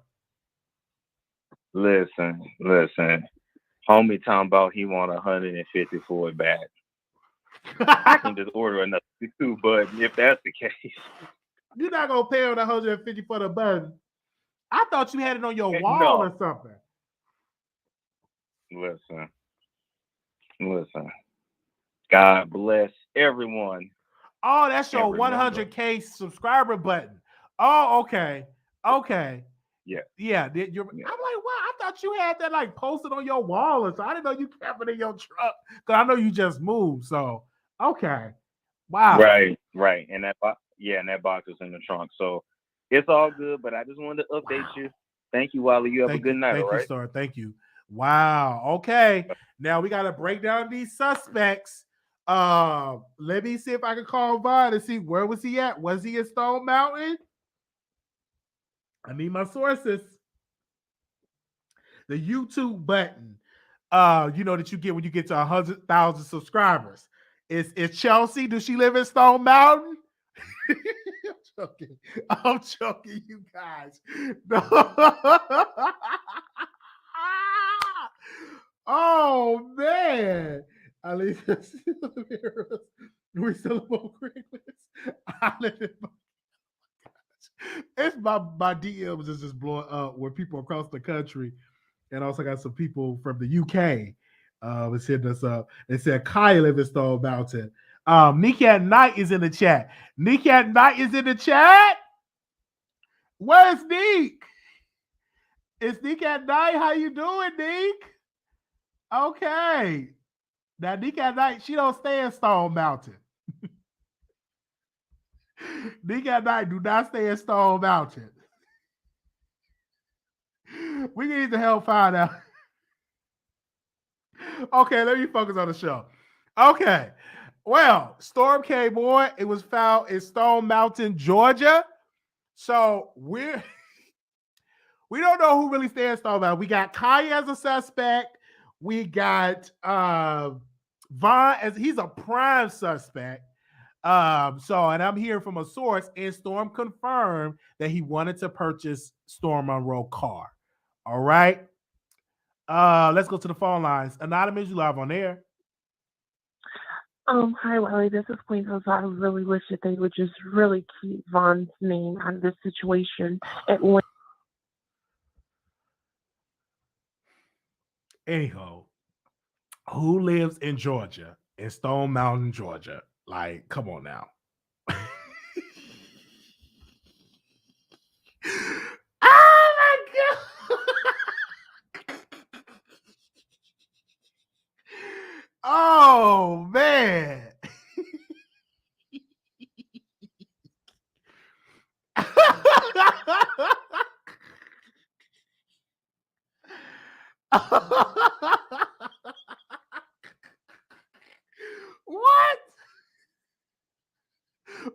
S23: Listen. Homie talking about he want 150 for it back. I can just order another YouTube button if that's the case.
S1: You're not going to pay on 150 for the button. I thought you had it on your wall or something.
S23: Listen. God bless everyone.
S1: Oh, that's your 100K subscriber button. Oh, okay.
S23: Yeah.
S1: I'm like, wow, I thought you had that like posted on your wall or so. I didn't know you kept it in your truck because I know you just moved. So, okay. Wow.
S23: Right. And that box is in the trunk. So it's all good, but I just wanted to update you. Thank you, Wiley. You have a good night, all right?
S1: Thank you, Star. Thank you. Wow. Okay. Now we got to break down these suspects. Let me see if I can call Vaughn and see where was he at. Was he in Stone Mountain? I need my sources. The YouTube button, you know, that you get when you get to 100,000 subscribers. Is Chelsea? Does she live in Stone Mountain? I'm joking, you guys. No. Oh man. At least we still on Craigslist. It's my DMs is just blowing up with people across the country, and also got some people from the UK. It's hitting us up. They said Kaya live in Stone Mountain. Nikat Knight is in the chat. Nikat Knight is in the chat. Where's Neek? It's Nikat Knight. How you doing, Neek? Okay. Now Nikat Knight, she don't stay in Stone Mountain. Nikat Knight do not stay in Stone Mountain. We need to help find out. Okay, let me focus on the show. Okay. Well, Storm K, boy, it was found in Stone Mountain, Georgia. So we don't know who really stands Stone Mountain. We got Kaya as a suspect. We got Vaughn as he's a prime suspect. And I'm hearing from a source, and Storm confirmed that he wanted to purchase Storm Monroe car. All right. Let's go to the phone lines. Anonymous, you live on air.
S22: Hi, Wiley. This is Queen Rose. I really wish that they would just really keep Vaughn's name out of this situation.
S1: Anyhow, Who lives in Georgia, in Stone Mountain, Georgia? Like, come on now. Oh my God. Oh man. What?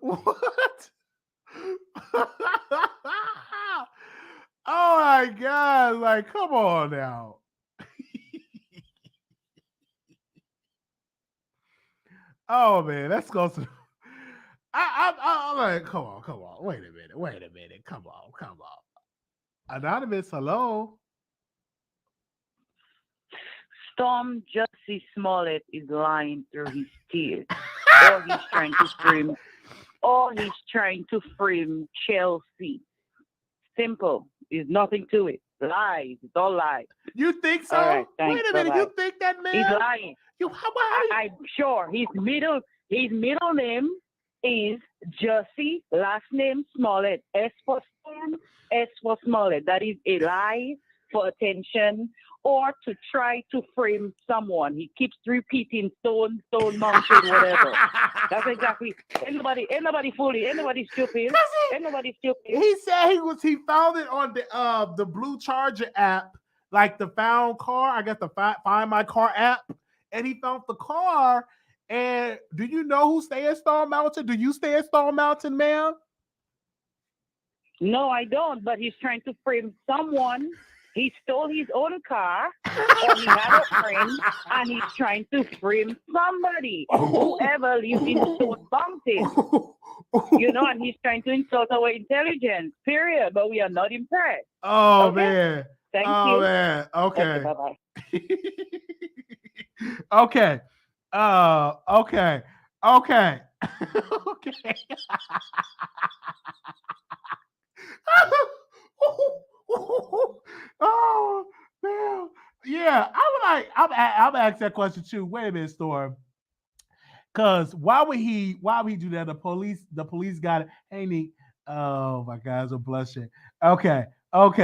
S1: What? Oh my God. Like, come on now. Oh man, let's go to. I'm like, come on. Wait a minute. Come on. Anonymous, hello.
S13: Storm Jussie Smollett is lying through his tears, or he's trying to frame Chelsea. Simple. There's nothing to it. Lies. It's all lies.
S1: You think so?
S13: All right, thanks.
S1: Wait a minute.
S13: Bye-bye.
S1: You think that man?
S13: He's lying. I'm sure his middle name is Jussie, last name Smollett. S for Storm, S for Smollett. That is a lie for attention or to try to frame someone. He keeps repeating Stone Mountain, whatever. That's exactly. Ain't nobody fooling. Ain't nobody stupid.
S1: He said he found it on the Blue Charger app, like the Found Car. I guess the Find My Car app, and he found the car. And do you know who stay at Stone Mountain? Do you stay at Stone Mountain, ma'am?
S13: No, I don't. But he's trying to frame someone. He stole his own car, or he had a friend, and he's trying to frame somebody, whoever lives in Stone Mountain. And he's trying to insult our intelligence, period. But we are not impressed.
S1: Oh,
S13: okay?
S1: man.
S13: Thank you.
S1: Oh, man. Okay.
S13: Bye-bye.
S1: Okay. Okay. Okay. Oh man, yeah. I'm asking that question too. Wait a minute, Storm. Cause why would he do that? The police got it. Hey, Nick. Oh my God, I'm blushing. Okay. Hold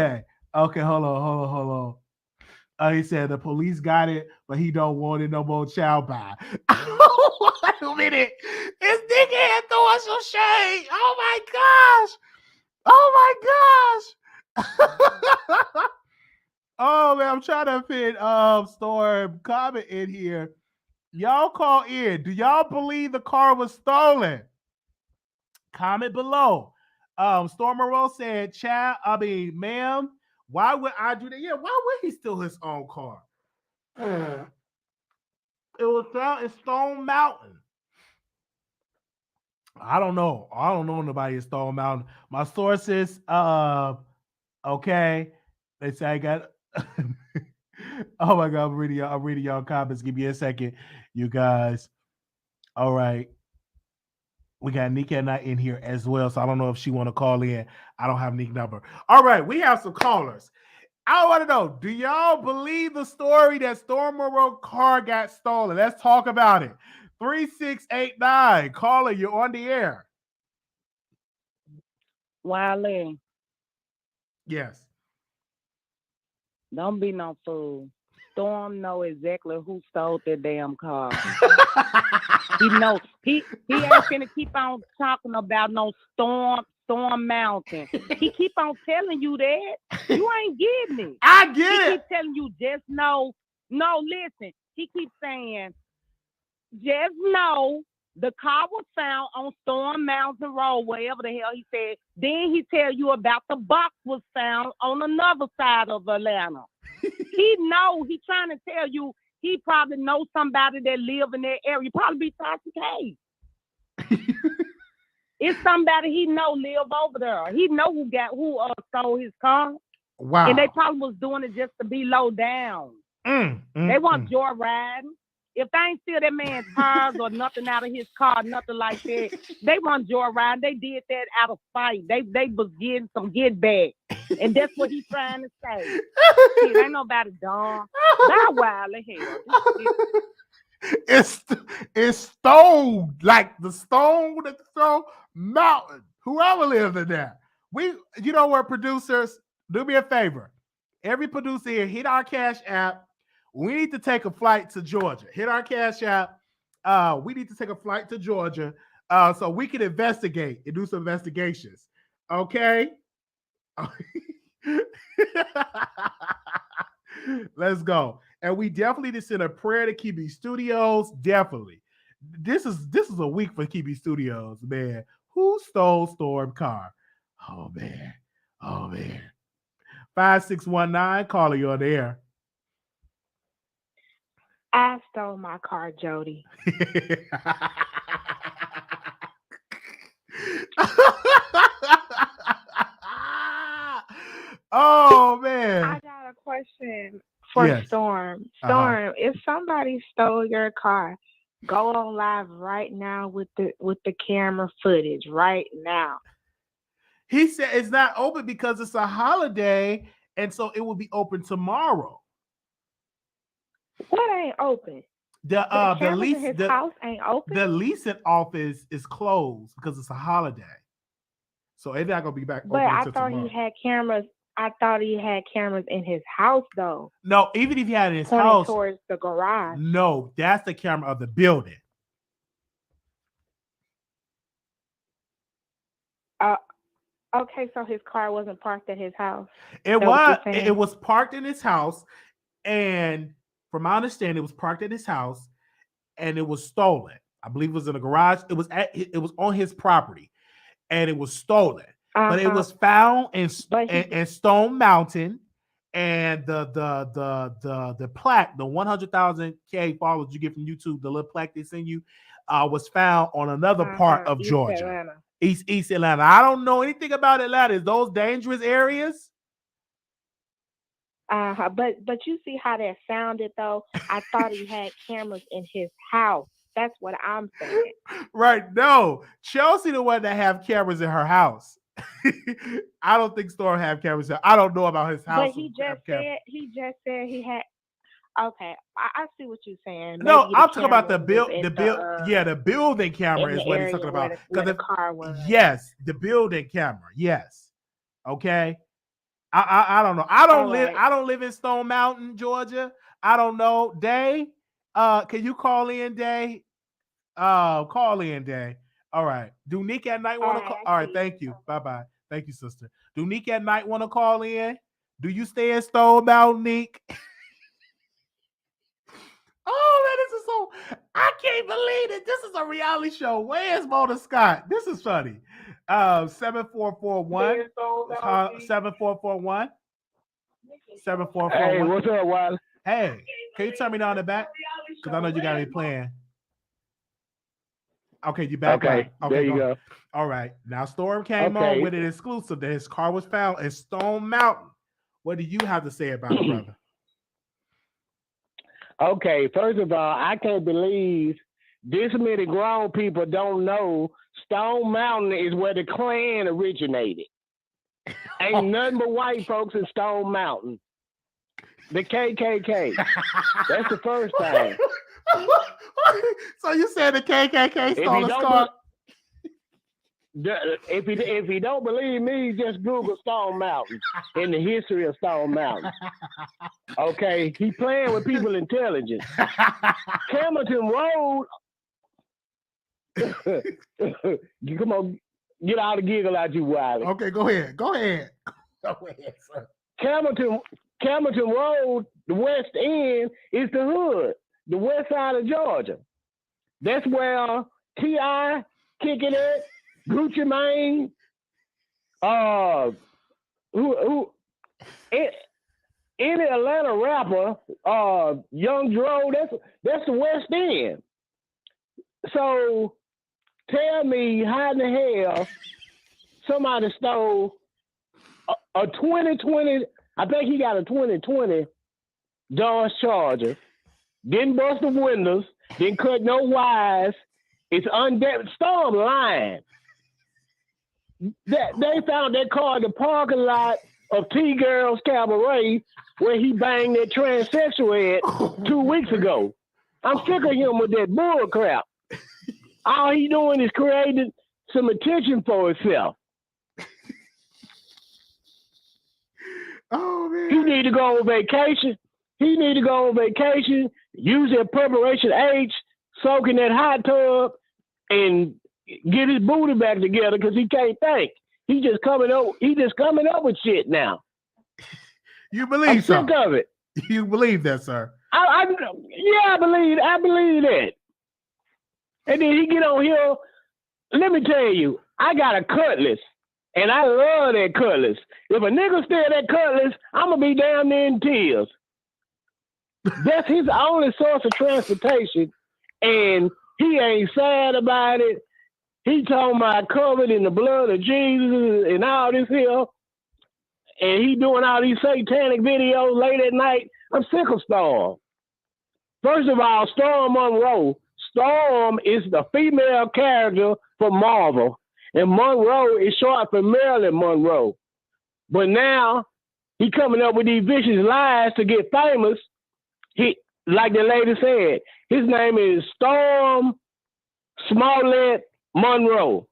S1: on. He said the police got it, but he don't want it no more child by. Wait a minute. This nigga had throwing some shade. Oh my gosh. Oh man, I'm trying to fit Storm comment in here. Y'all call in. Do y'all believe the car was stolen? Comment below. Storm Monroe said, ma'am, why would I do that? Yeah, why would he steal his own car? It was found in Stone Mountain. I don't know nobody in Stone Mountain. My sources, okay. They say I got oh my God, I'm reading y'all comments. Give me a second, you guys. All right. We got Nika not in here as well, so I don't know if she want to call in. I don't have Nick's number. All right, we have some callers. I want to know, do y'all believe the story that Storm Monroe car got stolen? Let's talk about it. 3689, caller, you're on the air.
S9: Wiley,
S1: Yes.
S9: don't be no fool. Storm know exactly who stole that damn car. He knows. He ain't finna keep on talking about no Storm Mountain. He keep on telling you that. You ain't getting it.
S1: I get it.
S9: He keep telling you just know. No, listen. He keeps saying, just know the car was found on Storm Mountain Road, wherever the hell he said. Then he tell you about the box was found on another side of Atlanta. He know. He trying to tell you he probably knows somebody that live in that area. Probably be Tasha K. It's somebody he know live over there. He know who stole his car.
S1: Wow.
S9: And they probably was doing it just to be low down. They want joyriding.
S14: If they ain't steal that man's cars or nothing out of his car, nothing like that, they run joyride. They did that out of spite. They was getting some get back. And that's what he's trying to say. Shit, ain't nobody dumb. That wild as hell.
S1: It's Stone, like the Stone with the Stone Mountain. Whoever lives in there. You know what, producers? Do me a favor. Every producer here, hit our Cash App. We need to take a flight to Georgia. Hit our Cash App. We need to take a flight to Georgia so we can investigate and do some investigations. Okay? Let's go. And we definitely need to send a prayer to KB Studios. Definitely. This is a week for KB Studios, man. Who stole Storm car? Oh man. 5619, caller, you're there.
S17: I stole my car, Jody.
S1: Oh man.
S17: I got a question for Storm. Storm, if somebody stole your car, go on live right now with the camera footage right now.
S1: He said it's not open because it's a holiday, and so it will be open tomorrow.
S17: What ain't open?
S1: The
S17: lease in his house ain't open.
S1: The leasing office is closed because it's a holiday, so it's not gonna be back.
S17: But
S1: open
S17: I
S1: until
S17: thought
S1: tomorrow.
S17: he had cameras. I thought he had cameras in his house though.
S1: No, even if he had it in his
S17: pointing
S1: house,
S17: towards the garage.
S1: no, that's the camera of the building.
S17: Okay, so his car wasn't parked at his house.
S1: It was parked in his house, and from my understanding, it was parked at his house, and it was stolen. I believe it was in a garage. It was on his property, and it was stolen. But it was found in Stone Mountain, and the plaque, the 100,000 K followers you get from YouTube, the little plaque they send you, was found on another part of
S17: East
S1: Georgia.
S17: Atlanta.
S1: East Atlanta. I don't know anything about Atlanta. Is those dangerous areas?
S17: But you see how that sounded though. I thought he had cameras in his house. That's what I'm saying.
S1: Right. No, Chelsea the one that have cameras in her house. I don't think Storm have cameras. I don't know about his house.
S17: But he just said he had. Okay, I see what you're saying.
S1: No,
S17: Maybe
S1: I'm talking about the building camera
S17: in
S1: is
S17: the
S1: what he's
S17: area
S1: talking about.
S17: where the car was.
S1: Yes, the building camera. Yes. Okay. I don't know. I don't live in Stone Mountain, Georgia. I don't know. Day, can you call in, Day? Call in, Day. All right. Do Nick at night want to call? All right. Thank you. Bye-bye. Thank you, sister. Do Nick at night want to call in? Do you stay in Stone Mountain, Nick? Oh, man, this is so... I can't believe it. This is a reality show. Where's Mona Scott? This is funny. 7441. 7441. 7441.
S10: Hey, what's up, Wiley?
S1: Hey, can you turn me down the back? Because I know you got me playing. Okay, you back.
S10: Okay, there you go.
S1: All right. Now, Storm came on with an exclusive that his car was found in Stone Mountain. What do you have to say about it, brother?
S10: Okay, first of all, I can't believe this many grown people don't know Stone Mountain is where the Klan originated. Ain't nothing but white folks in Stone Mountain. The KKK. That's the first thing.
S1: So you said the KKK stole his car?
S10: If you don't believe me, just Google Stone Mountain in the history of Stone Mountain. Okay, he playing with people's intelligence. Camerton Road. Come on, get all the giggle out you, Wiley.
S1: Okay, go ahead, sir.
S10: Camerton Road, the West End, is the hood, the west side of Georgia. That's where T.I. kicking it. Gucci Mane, any Atlanta rapper, Young Dro, that's the West End. So tell me how in the hell somebody stole a 2020, I think he got a 2020 Dodge Charger didn't bust the windows, didn't cut no wires. It's undamaged. Storm lying. They found that car in the parking lot of T-Girls Cabaret where he banged that transsexual at 2 weeks ago. I'm sick of him with that bull crap. All he doing is creating some attention for himself.
S1: Oh, man.
S10: He need to go on vacation. Use that preparation H, soak in that hot tub, and get his booty back together because he can't think. He just coming up with shit now.
S1: You believe
S10: I'm
S1: so?
S10: sick of it.
S1: You believe that, sir?
S10: I believe that. And then he get on here. Let me tell you, I got a cutlass, and I love that cutlass. If a nigga steal that cutlass, I'm gonna be down there in tears. That's his only source of transportation, and he ain't sad about it. He talking about covered in the blood of Jesus and all this here, and he doing all these satanic videos late at night. I'm sick of Storm. First of all, Storm Monroe. Storm is the female character for Marvel, and Monroe is short for Marilyn Monroe. But now he coming up with these vicious lies to get famous. He, like the lady said, his name is Storm Smollett Monroe.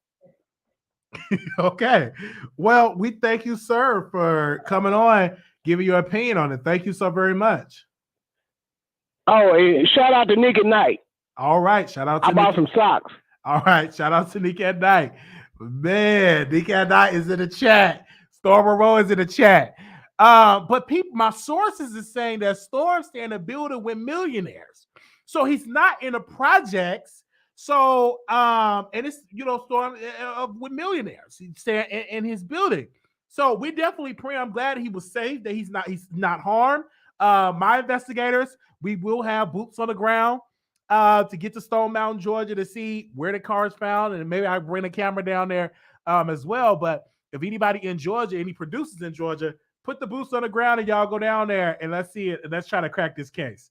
S1: Okay. Well, we thank you, sir, for coming on, giving your opinion on it. Thank you so very much.
S10: Oh, and shout out to Nick at Night.
S1: All right. Shout out to
S10: I bought some socks.
S1: All right. Shout out to Nick at Night. Man, Nick at Night is in the chat. Storm Monroe is in the chat. But people, my sources is saying that Storm stay in a building with millionaires. So he's not in the projects. So, and it's, Storm with millionaires. He's staying in his building. So we definitely pray. I'm glad he was safe, that he's not harmed. My investigators, we will have boots on the ground to get to Stone Mountain, Georgia, to see where the car is found, and maybe I bring a camera down there as well. But if anybody in Georgia, any producers in Georgia, put the boots on the ground and y'all go down there and let's see it. And let's try to crack this case.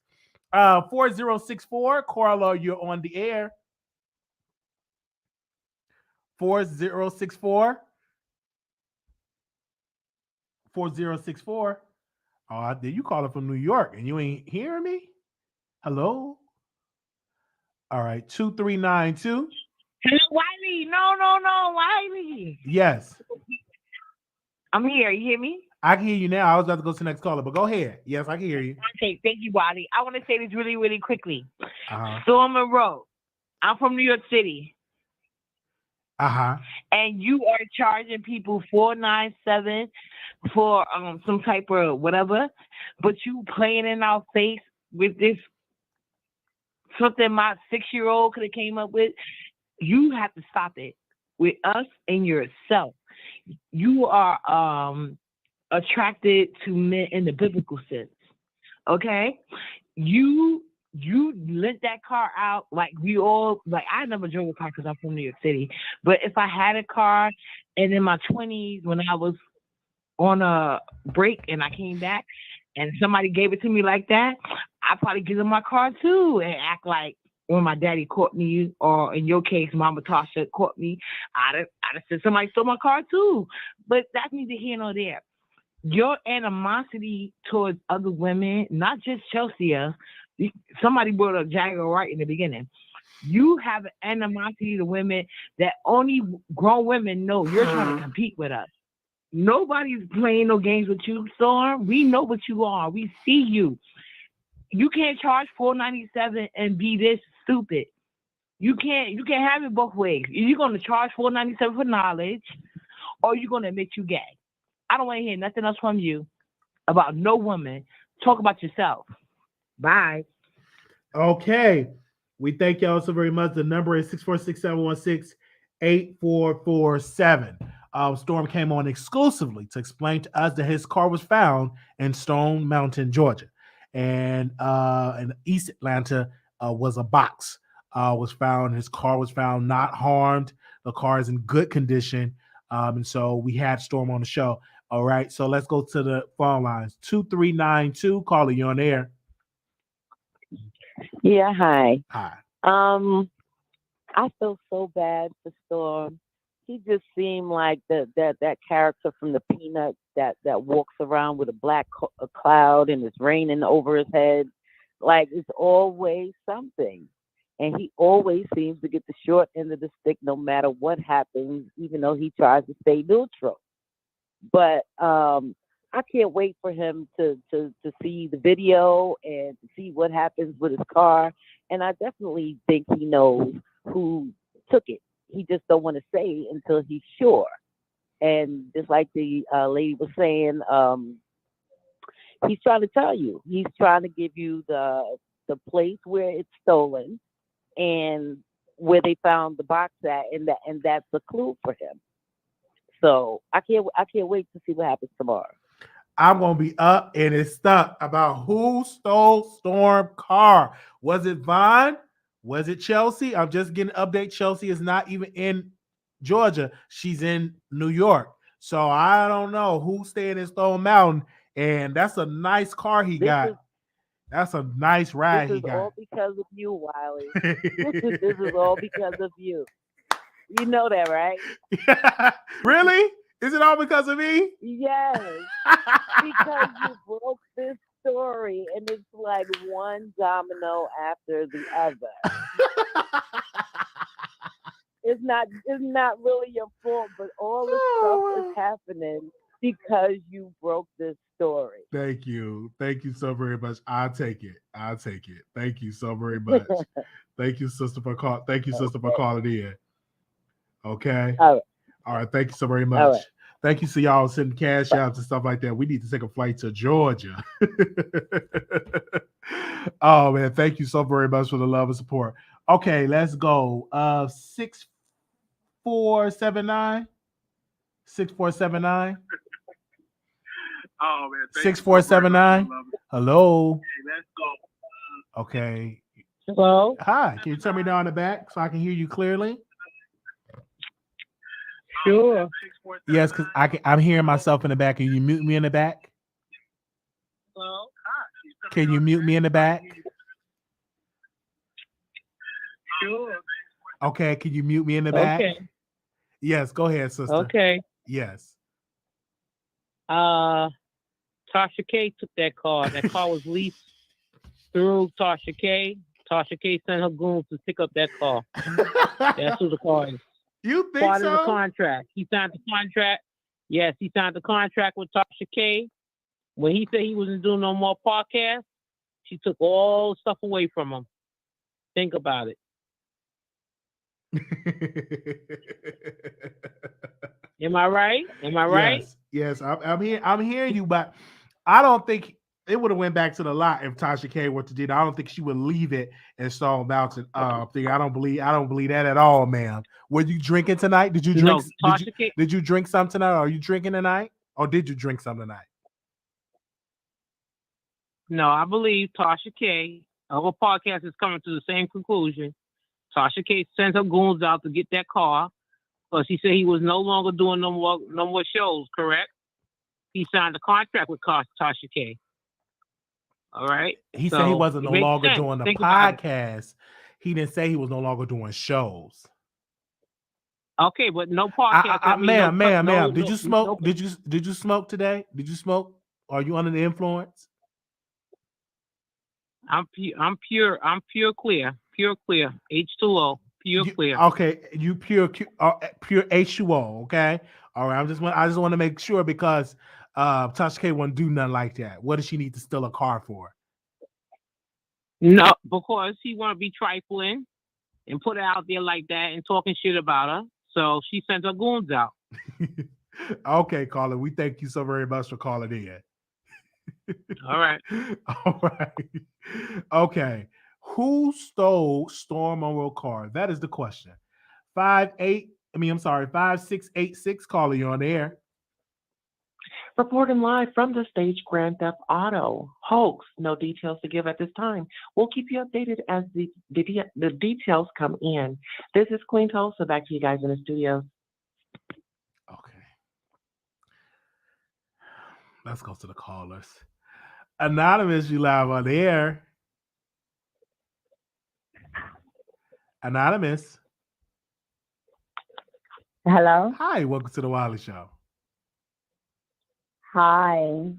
S1: 4064, Carla, you're on the air. 4064. 4064. Oh, you calling from New York and you ain't hearing me? Hello? All right, 2392.
S11: Hello, Wiley. No, Wiley.
S1: Yes.
S11: I'm here. You hear me?
S1: I can hear you now. I was about to go to the next caller, but go ahead. Yes, I can hear you.
S11: Okay, thank you, Wiley. I want to say this really, really quickly.
S1: Uh-huh.
S11: Storm Monroe. I'm from New York City.
S1: Uh-huh.
S11: And you are charging people $497 for some type of whatever, but you playing in our face with this something my 6-year-old could have came up with. You have to stop it with us and yourself. You are attracted to men in the biblical sense. Okay? You lent that car out like we all, like I never drove a car because I'm from New York City. But if I had a car and in my 20s when I was on a break and I came back and somebody gave it to me like that, I'd probably give them my car too and act like when my daddy caught me, or in your case, Mama Tasha caught me, I'd have said somebody stole my car too. But that's neither here nor there. Your animosity towards other women, not just Chelsea, somebody brought up Jaguar right in the beginning. You have an animosity to women that only grown women know. You're trying to compete with us. Nobody's playing no games with you, Storm. We know what you are. We see you. You can't charge $497 and be this stupid. You can't have it both ways. You're gonna charge $497 for knowledge, or you're gonna admit you gay. I don't want to hear nothing else from you about no woman. Talk about yourself. Bye.
S1: Okay. We thank y'all so very much. The number is 646-716-8447. Storm came on exclusively to explain to us that his car was found in Stone Mountain, Georgia. And in East Atlanta was a box was found. His car was found not harmed. The car is in good condition. And so we had Storm on the show. All right. So let's go to the phone lines. 2392. Caller, you on air.
S12: Yeah, hi.
S1: Hi.
S12: I feel so bad for Storm. He just seemed like that character from the Peanuts that walks around with a black a cloud and it's raining over his head. Like it's always something, and he always seems to get the short end of the stick no matter what happens, even though he tries to stay neutral. But I can't wait for him to see the video and to see what happens with his car. And I definitely think he knows who took it. He just don't want to say until he's sure. And just like the lady was saying, he's trying to tell you. He's trying to give you the place where it's stolen and where they found the box at, and that's a clue for him. So I can't wait to see what happens tomorrow.
S1: I'm gonna be up and it's stuck about who stole Storm car. Was it Vaughn? Was it Chelsea? I'm just getting an update. Chelsea is not even in Georgia. She's in New York. So I don't know who's staying in Stone Mountain. And that's a nice car he got. That's a nice ride
S12: This
S1: he
S12: is
S1: got.
S12: all because of you, Wiley. This is all because of you. You know that, right?
S1: Really? Is it all because of me?
S12: Yes. Because you broke this story and it's like one domino after the other. It's not really your fault, but all this stuff is happening because you broke this story.
S1: Thank you. Thank you so very much. I'll take it. Thank you so very much. Thank you, sister, for calling in. Okay.
S12: All
S1: right. Thank you so very
S12: All
S1: much.
S12: right.
S1: Thank you to y'all sending cash outs and stuff like that. We need to take a flight to Georgia. Oh man, thank you so very much for the love and support. Okay, let's go. 6479. 6479.
S7: Oh man,
S1: 6479. Hello.
S7: Hey, let's go.
S1: Okay.
S12: Hello.
S1: Hi. Can you turn me down the back so I can hear you clearly?
S12: Sure.
S1: Yes, because I'm hearing myself in the back. Can you mute me in the back?
S12: Hello.
S1: Can you mute me in the back?
S12: Sure.
S1: Okay. Can you mute me in the back?
S12: Okay.
S1: Yes. Go ahead, sister.
S12: Okay.
S1: Yes.
S11: Tasha K took that car. That car was leased through Tasha K. Tasha K sent her goons to pick up that car. That's who the car is.
S1: You think
S11: Part
S1: so?
S11: of the contract. He signed the contract. Yes, he signed the contract with Tasha K. When he said he wasn't doing no more podcasts, she took all the stuff away from him. Think about it. Am I right? Am I right?
S1: Yes. I'm hearing you, but I don't think it would have went back to the lot if Tasha K were to do that. I don't think she would leave it in Stone Mountain thing. I don't believe that at all, ma'am. Were you drinking tonight? Did you drink?
S11: No,
S1: did you drink some tonight? Are you drinking tonight? Or did you drink some tonight?
S11: No, I believe Tasha K. Our podcast is coming to the same conclusion. Tasha K sent her goons out to get that car because he said he was no longer doing no more shows. Correct? He signed a contract with Tasha K. All right.
S1: He said he wasn't no longer doing the
S11: Think about it.
S1: podcast. He didn't say he was no longer doing shows.
S11: Okay, but no podcast.
S1: Ma'am. Did you smoke? Did you smoke today? Did you smoke? Are you under the influence?
S11: I'm pure clear. H2O. Pure clear.
S1: Okay, you pure H2O. Okay, all right. I just want to make sure because Tasha K wouldn't do nothing like that. What does she need to steal a car for?
S11: No, because he want to be trifling and put it out there like that and talking shit about her. So she sent her goons out.
S1: Okay, caller. We thank you so very much for calling in.
S11: All right.
S1: All right. Okay. Who stole Storm Monroe car? That is the question. 5686 caller, you on the air.
S22: Reporting live from the stage Grand Theft Auto. Hoax. No details to give at this time. We'll keep you updated as the details come in. This is Queen Tulsa. Back to you guys in the studio.
S1: Okay. Let's go to the callers. Anonymous, you live on the air. Anonymous.
S6: Hello.
S1: Hi, welcome to the Wiley Show.
S6: Hi.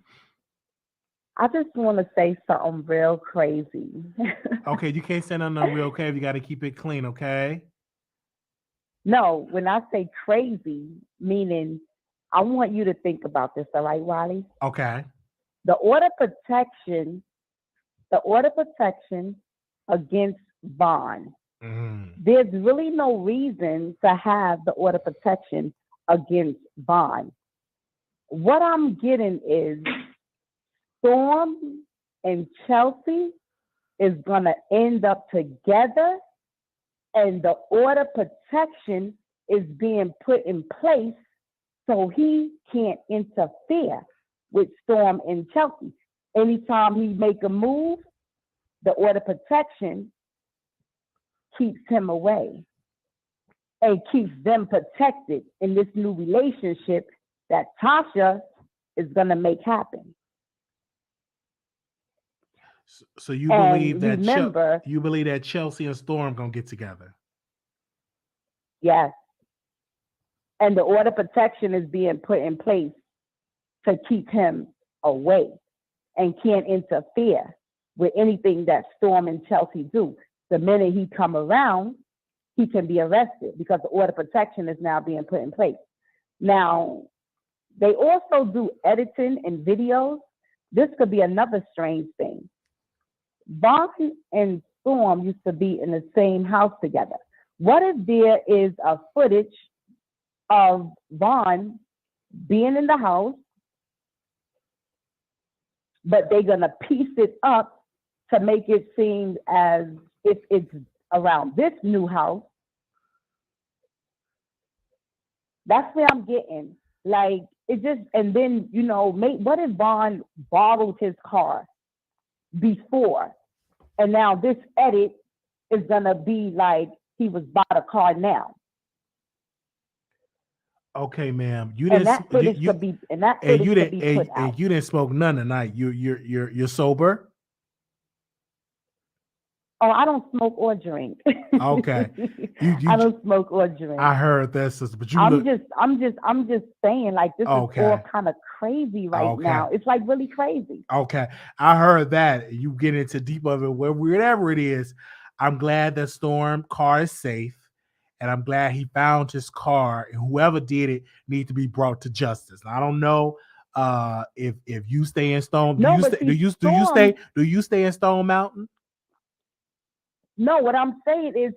S6: I just want to say something real crazy.
S1: Okay, you can't say nothing real okay. You got to keep it clean, okay?
S6: No, when I say crazy, meaning I want you to think about this, all right, Wiley?
S1: Okay.
S6: The order protection against Vaughn. There's really no reason to have the order protection against Vaughn. What I'm getting is Storm and Chelsea is going to end up together, and the order protection is being put in place so he can't interfere with Storm and Chelsea. Anytime he make a move, the order protection keeps him away and keeps them protected in this new relationship that Tasha is going to make happen.
S1: So you
S6: And
S1: believe that
S6: remember,
S1: you believe that Chelsea and Storm gonna get together?
S6: yes. And the order protection is being put in place to keep him away and can't interfere with anything that Storm and Chelsea do. The minute he come around, he can be arrested because the order protection is now being put in place. Now, they also do editing and videos. This could be another strange thing. Vaughn and Storm used to be in the same house together. What if there is a footage of Vaughn being in the house, but they're going to piece it up to make it seem as if it's around this new house? That's where I'm getting. Like, it just, and then, you know, what if Vaughn borrowed his car before, and now this edit is going to be like he was bought a car now?
S1: Okay, ma'am. You
S6: And
S1: didn't.
S6: that footage could be, and that footage
S1: you
S6: could
S1: didn't.
S6: be put out.
S1: And you didn't smoke none tonight. You're sober.
S6: Oh, I don't smoke or drink.
S1: Okay.
S6: I don't smoke or drink.
S1: I heard that, sister. But you
S6: I'm
S1: look.
S6: just saying, like, this is all kind of crazy right now. It's like really crazy.
S1: Okay, I heard that. You get into deep of it, whatever it is. I'm glad that Storm car is safe, and I'm glad he found his car. And whoever did it need to be brought to justice. Now, I don't know if you stay in Stone. Do you stay in Stone Mountain?
S6: No, what I'm saying is,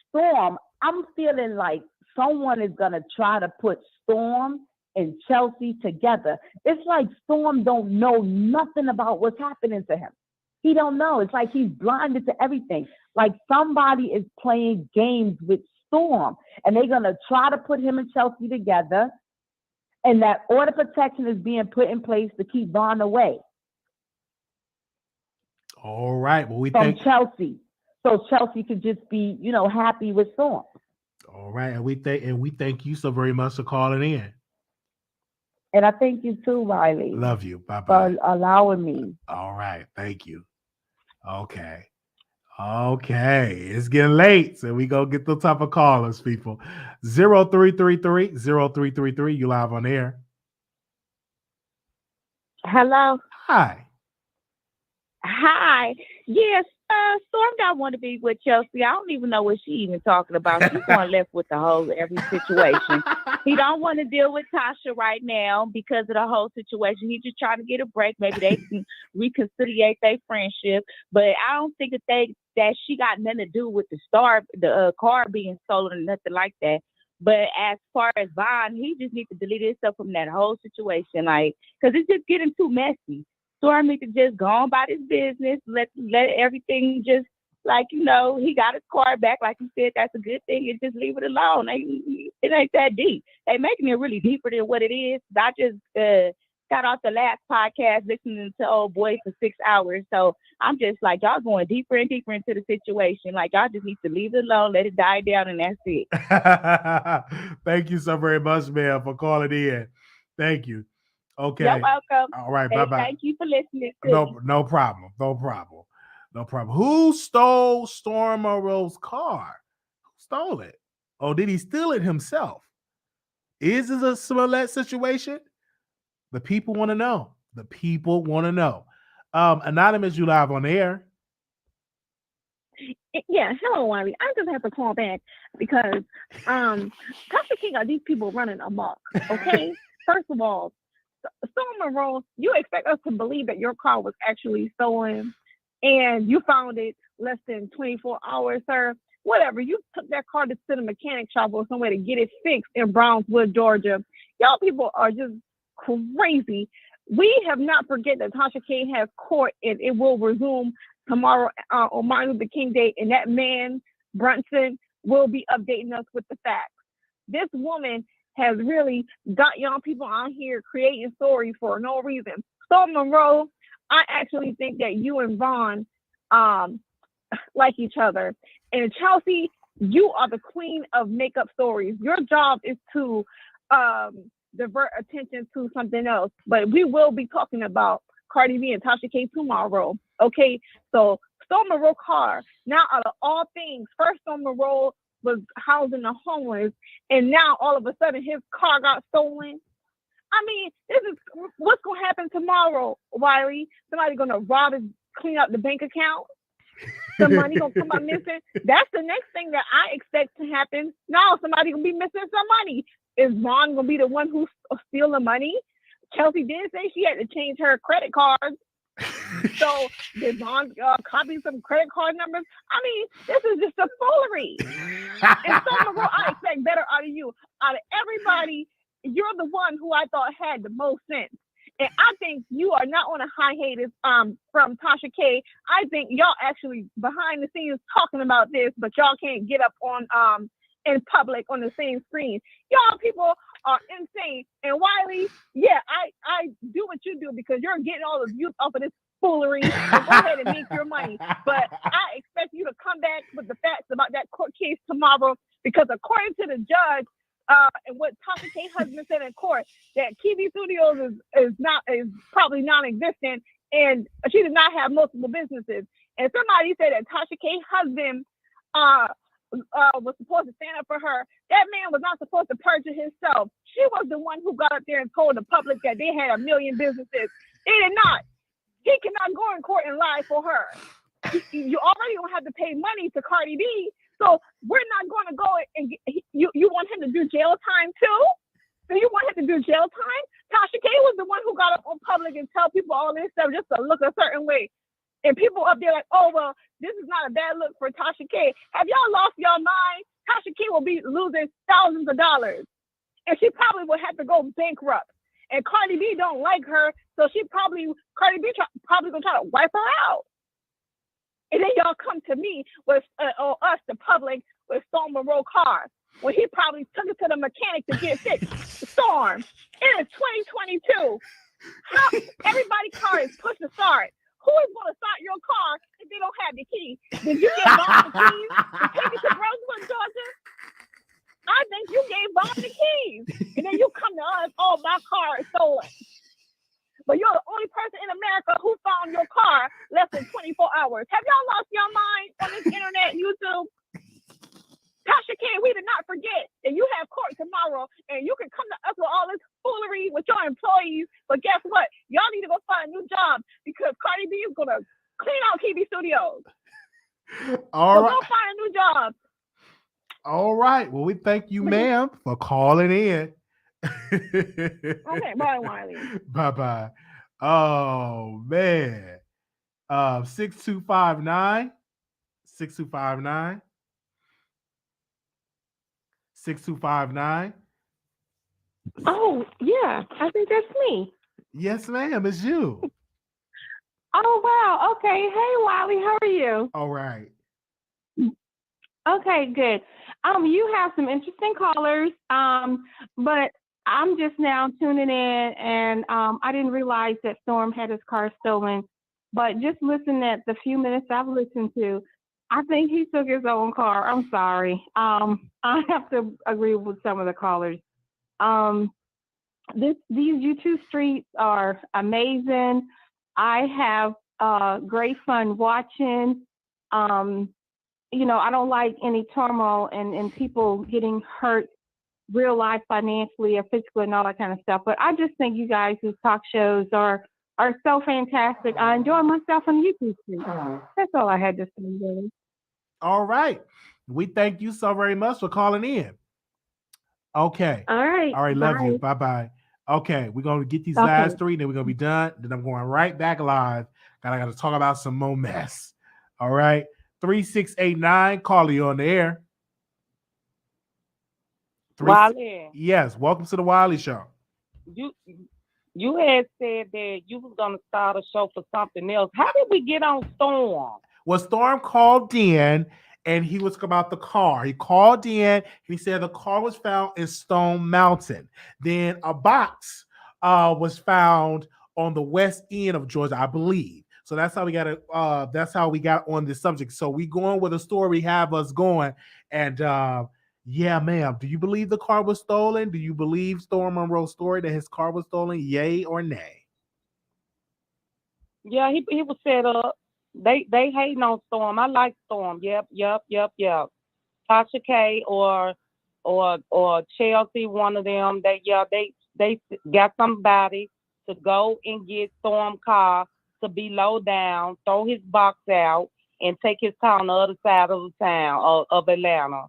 S6: Storm, I'm feeling like someone is going to try to put Storm and Chelsea together. It's like Storm don't know nothing about what's happening to him. He don't know. It's like he's blinded to everything. Like somebody is playing games with Storm, and they're going to try to put him and Chelsea together, and that order protection is being put in place to keep Vaughn away.
S1: All right. Well,
S6: from Chelsea. So Chelsea could just be, you know, happy with Storm.
S1: All right, and we thank you so very much for calling in.
S6: And I thank you too, Wiley.
S1: Love you. Bye
S6: bye. For allowing me.
S1: All right, thank you. Okay, it's getting late, so we go get the type of callers, people. 0333-0333. You live on air.
S17: Hello.
S1: Hi.
S17: Yes. Storm don't want to be with Chelsea. I don't even know what she even talking about. She's going left with the whole every situation. He don't want to deal with Tasha right now because of the whole situation. He's just trying to get a break. Maybe they can reconciliate their friendship. But I don't think that she got nothing to do with the car being stolen or nothing like that. But as far as Vaughn, he just needs to delete himself from that whole situation, like, because it's just getting too messy. Storm needs to just go on about his business, let everything just, like, you know, he got his car back, like you said, that's a good thing, and just leave it alone. It ain't that deep. They making it really deeper than what it is. I just got off the last podcast listening to old boy for 6 hours, so I'm just like, y'all going deeper and deeper into the situation. Like, y'all just need to leave it alone, let it die down, and that's it.
S1: Thank you so very much, ma'am, for calling in. Thank you. Okay.
S17: You're welcome.
S1: All right.
S17: And
S1: Bye-bye.
S17: thank you for listening to me.
S1: No problem. Who stole Storm Monroe's car? stole it? Or did he steal it himself? Is this a Smollett situation? The people want to know. The people want to know. Anonymous, you live on the air.
S17: Yeah, hello, Wiley. I just have to call back because Tasha K got these people running amok. Okay, first of all, Storm Monroe, you expect us to believe that your car was actually stolen, and you found it less than 24 hours, sir. Whatever, you took that car to the mechanic shop or somewhere to get it fixed in Brownswood, Georgia. Y'all people are just crazy. We have not forget that Tasha K has court and it will resume tomorrow on Martin Luther King Day, and that man, Brunson, will be updating us with the facts. This woman has really got young people out here creating stories for no reason. Storm Monroe, I actually think that you and Vaughn like each other. And Chelsea, you are the queen of makeup stories. Your job is to divert attention to something else. But we will be talking about Cardi B and Tasha K tomorrow. Okay, so Storm Monroe car. Now, out of all things, first Storm Monroe was housing the homeless, and now all of a sudden his car got stolen. I mean, this is what's gonna happen tomorrow, Wiley. Somebody's gonna rob and clean up the bank account. The money gonna come up missing. That's the next thing that I expect to happen. No, somebody gonna be missing some money. Is Vaughn gonna be the one who steal the money? Chelsea did say she had to change her credit cards. So did Vaughn copy some credit card numbers? I mean, this is just a foolery. And so I expect better out of you. Out of everybody, you're the one who I thought had the most sense. And I think you are not on a hiatus from Tasha K. I think y'all actually behind the scenes talking about this, but y'all can't get up on in public on the same screen. Y'all people are insane. And Wiley, yeah, I do what you do because you're getting all the youth off of this foolery. So go ahead and make your money. But I expect you to come back with the facts about that court case tomorrow, because according to the judge, and what Tasha K husband said in court, that TV Studios is probably non-existent, and she does not have multiple businesses. And somebody said that Tasha K husband was supposed to stand up for her. That man was not supposed to perjure himself. She was the one who got up there and told the public that they had 1 million businesses. They did not. He cannot go in court and lie for her. You already don't have to pay money to Cardi B. So we're not going to go and you want him to do jail time too? So you want him to do jail time? Tasha K was the one who got up on public and tell people all this stuff just to look a certain way. And people up there like, oh, well, this is not a bad look for Tasha K. Have y'all lost your mind? Tasha K will be losing thousands of dollars. And she probably will have to go bankrupt. And Cardi B don't like her, so Cardi B probably going to try to wipe her out. And then y'all come to me with, or us, the public, with Storm Monroe car, when he probably took it to the mechanic to get fixed. Storm, it is 2022. How everybody's car is pushed to start. Who is going to start your car if they don't have the key? Did you give Vaughn the keys to take it to Rosewood, Georgia? I think you gave Vaughn the keys. And then you come to us, oh, my car is stolen. But you're the only person in America who found your car less than 24 hours. Have y'all lost your mind on this internet, YouTube? Tasha K, we did not forget that you have court tomorrow, and you can come to us with all this foolery with your employees. But guess what? Y'all need to go find a new job, because Cardi B is going to clean out TV Studios.
S1: All right.
S17: Go find a new job.
S1: All right. Well, we thank you, ma'am, for calling in.
S17: Okay, bye, Wiley.
S1: Bye-bye. Oh, man. 6259. 6259. 6259.
S15: Oh, yeah. I think that's me.
S1: Yes, ma'am. It's you.
S15: Oh, wow. Okay. Hey, Wiley. How are you?
S1: All right.
S15: Okay, good. You have some interesting callers, but I'm just now tuning in, and I didn't realize that Storm had his car stolen. But just listening at the few minutes I've listened to, I think he took his own car. I'm sorry. I have to agree with some of the callers. These YouTube streets are amazing. I have great fun watching. I don't like any turmoil and people getting hurt real life financially or physically and all that kind of stuff. But I just think you guys' talk shows are so fantastic. I enjoy myself on YouTube too. That's all I had to say, really.
S1: All right. We thank you so very much for calling in. Okay.
S15: All right.
S1: All right. Love
S15: Bye.
S1: you. Bye-bye. Okay. We're going to get these last three, then we're going to be done. Then I'm going right back live. I got to talk about some more mess. All right. 3689, call you on the air.
S11: Wiley.
S1: Yes. Welcome to the Wiley Show.
S11: You had said that you was gonna start a show for something else. How did we get on Storm?
S1: Well, Storm called in and he was about the car. He called in and he said the car was found in Stone Mountain. Then a box was found on the west end of Georgia, I believe. So that's how we got it. That's how we got on this subject. So we going with a story. We have us going, and yeah, ma'am. Do you believe the car was stolen? Do you believe Storm Monroe's story that his car was stolen? Yay or nay?
S11: Yeah, he was set up. They hating on Storm. I like Storm. Yep. Tasha K or Chelsea, one of them. They got somebody to go and get Storm car to be low down, throw his box out, and take his car on the other side of the town of Atlanta.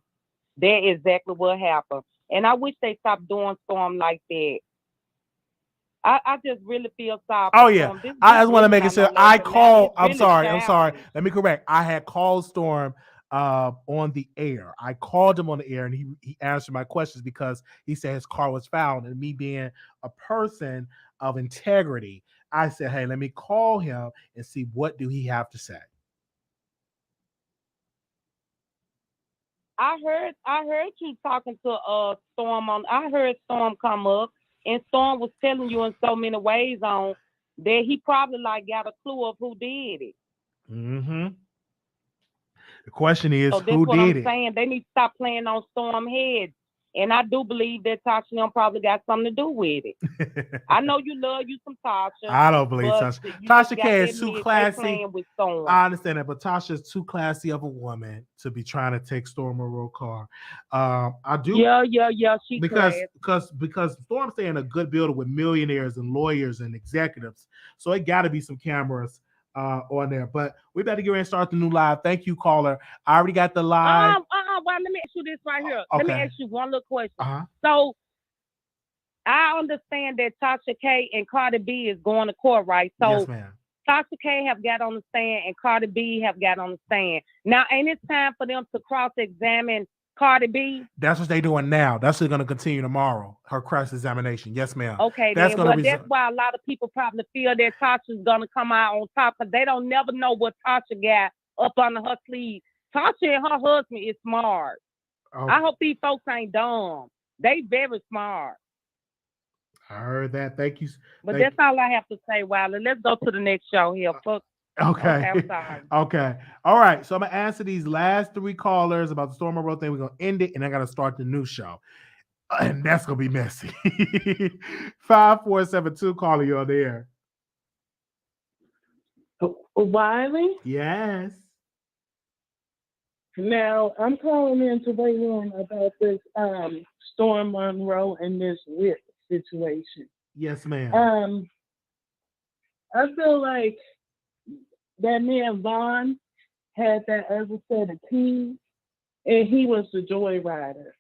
S11: That is exactly what happened. And I wish they stopped doing Storm like that. I just really feel sorry.
S1: Oh yeah, I just want to make it sure. I called. I'm
S11: really
S1: sorry. Let me correct. I had called Storm on the air. I called him on the air, and he answered my questions because he said his car was found. And me being a person of integrity, I said, hey, let me call him and see what do he have to say.
S11: I heard you talking to Storm on. I heard Storm come up, and Storm was telling you in so many ways on that he probably got a clue of who did it.
S1: Mm-hmm. The question is,
S11: so that's
S1: who
S11: what
S1: did
S11: I'm
S1: it?
S11: saying. They need to stop playing on Storm heads. And I do believe that Tasha probably got something to do with it. I know you love you some Tasha.
S1: I don't believe Tasha. Tasha K is too classy. I understand that, but Tasha is too classy of a woman to be trying to take Storm Monroe car. I do.
S11: Yeah. She
S1: because Storm's staying in a good building with millionaires and lawyers and executives, so it got to be some cameras on there. But we better get ready and start the new live. Thank you, caller. I already got the live.
S11: Well, let me ask you this right here.
S1: Okay.
S11: Let me ask you one little question. So I understand that Tasha K and Cardi B is going to court, right? So
S1: yes, ma'am.
S11: Tasha K have got on the stand and Cardi B have got on the stand. Now, ain't it time for them to cross-examine Cardi B?
S1: That's what they're doing now. That's what's going to continue tomorrow, her cross-examination. Yes, ma'am.
S11: Okay, that's why a lot of people probably feel that Tasha's going to come out on top because they don't never know what Tasha got up under her sleeve. Tasha and her husband is smart.
S1: Oh.
S11: I hope these folks ain't dumb. They very smart.
S1: I heard that. Thank you.
S11: But that's all I have to say, Wiley. Let's go to the next show here.
S1: Okay.
S11: I'm sorry.
S1: Okay. All right. So I'm going to answer these last three callers about the Storm Monroe thing. We're going to end it, and I got to start the new show. And that's going to be messy. 5472, caller, you're there.
S10: Wiley?
S1: Yes.
S10: Now, I'm calling in to weigh in about this Storm Monroe and this whip situation.
S1: Yes, ma'am.
S10: I feel like that man Vaughn had that other set of keys, and he was the joyrider.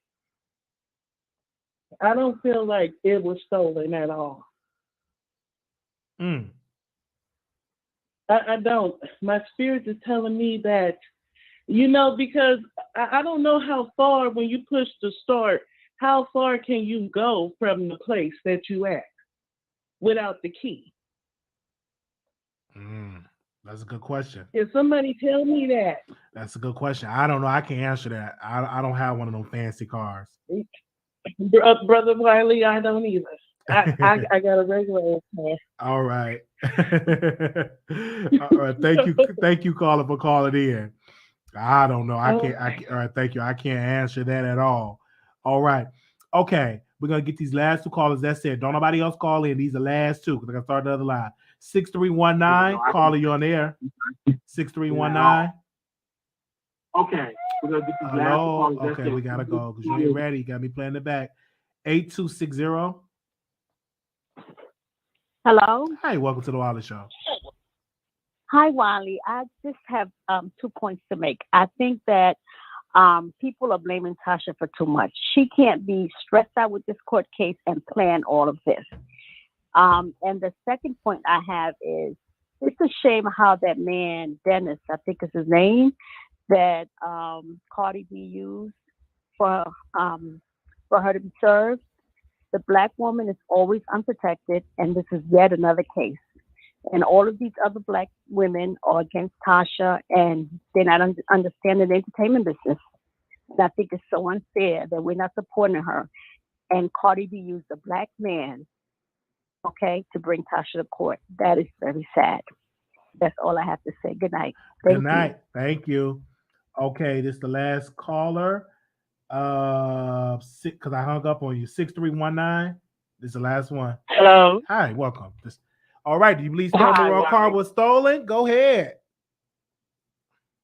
S10: I don't feel like it was stolen at all. I don't. My spirit is telling me that, because I don't know how far, when you push the start, how far can you go from the place that you at without the key?
S1: That's a good question.
S10: If somebody tell me that.
S1: That's a good question. I don't know. I can't answer that. I don't have one of those fancy cars.
S10: Brother Wiley, I don't either. I got a regular car.
S1: All right. All right. Thank you, caller, for calling in. I don't know. I can't. All right. Thank you. I can't answer that at all. All right. Okay. We're gonna get these last two callers. That's it. Don't nobody else call in. These are the last two because I gotta start the other line. 6319, caller, you on the air. 6319.
S10: Okay, we're gonna get these last
S1: Hello.
S10: callers. That's
S1: Okay,
S10: it.
S1: we gotta go because you ain't ready. You got me playing the back. 8260.
S6: Hello.
S1: Hi, welcome to the Wiley Show.
S6: Hi, Wiley. I just have 2 points to make. I think that people are blaming Tasha for too much. She can't be stressed out with this court case and plan all of this. And the second point I have is it's a shame how that man, Dennis, I think is his name, that Cardi B used for her to be served. The black woman is always unprotected, and this is yet another case. And all of these other black women are against Tasha, and they're not understanding the entertainment business. And I think it's so unfair that we're not supporting her. And Cardi B used a black man, okay, to bring Tasha to court. That is very sad. That's all I have to say. Good night.
S1: Good night. Thank you. Okay, this is the last caller. Because I hung up on you. 6319. This is the last one.
S10: Hello.
S1: Hi, welcome. All right. Do you believe Storm Monroe car was stolen? Go ahead.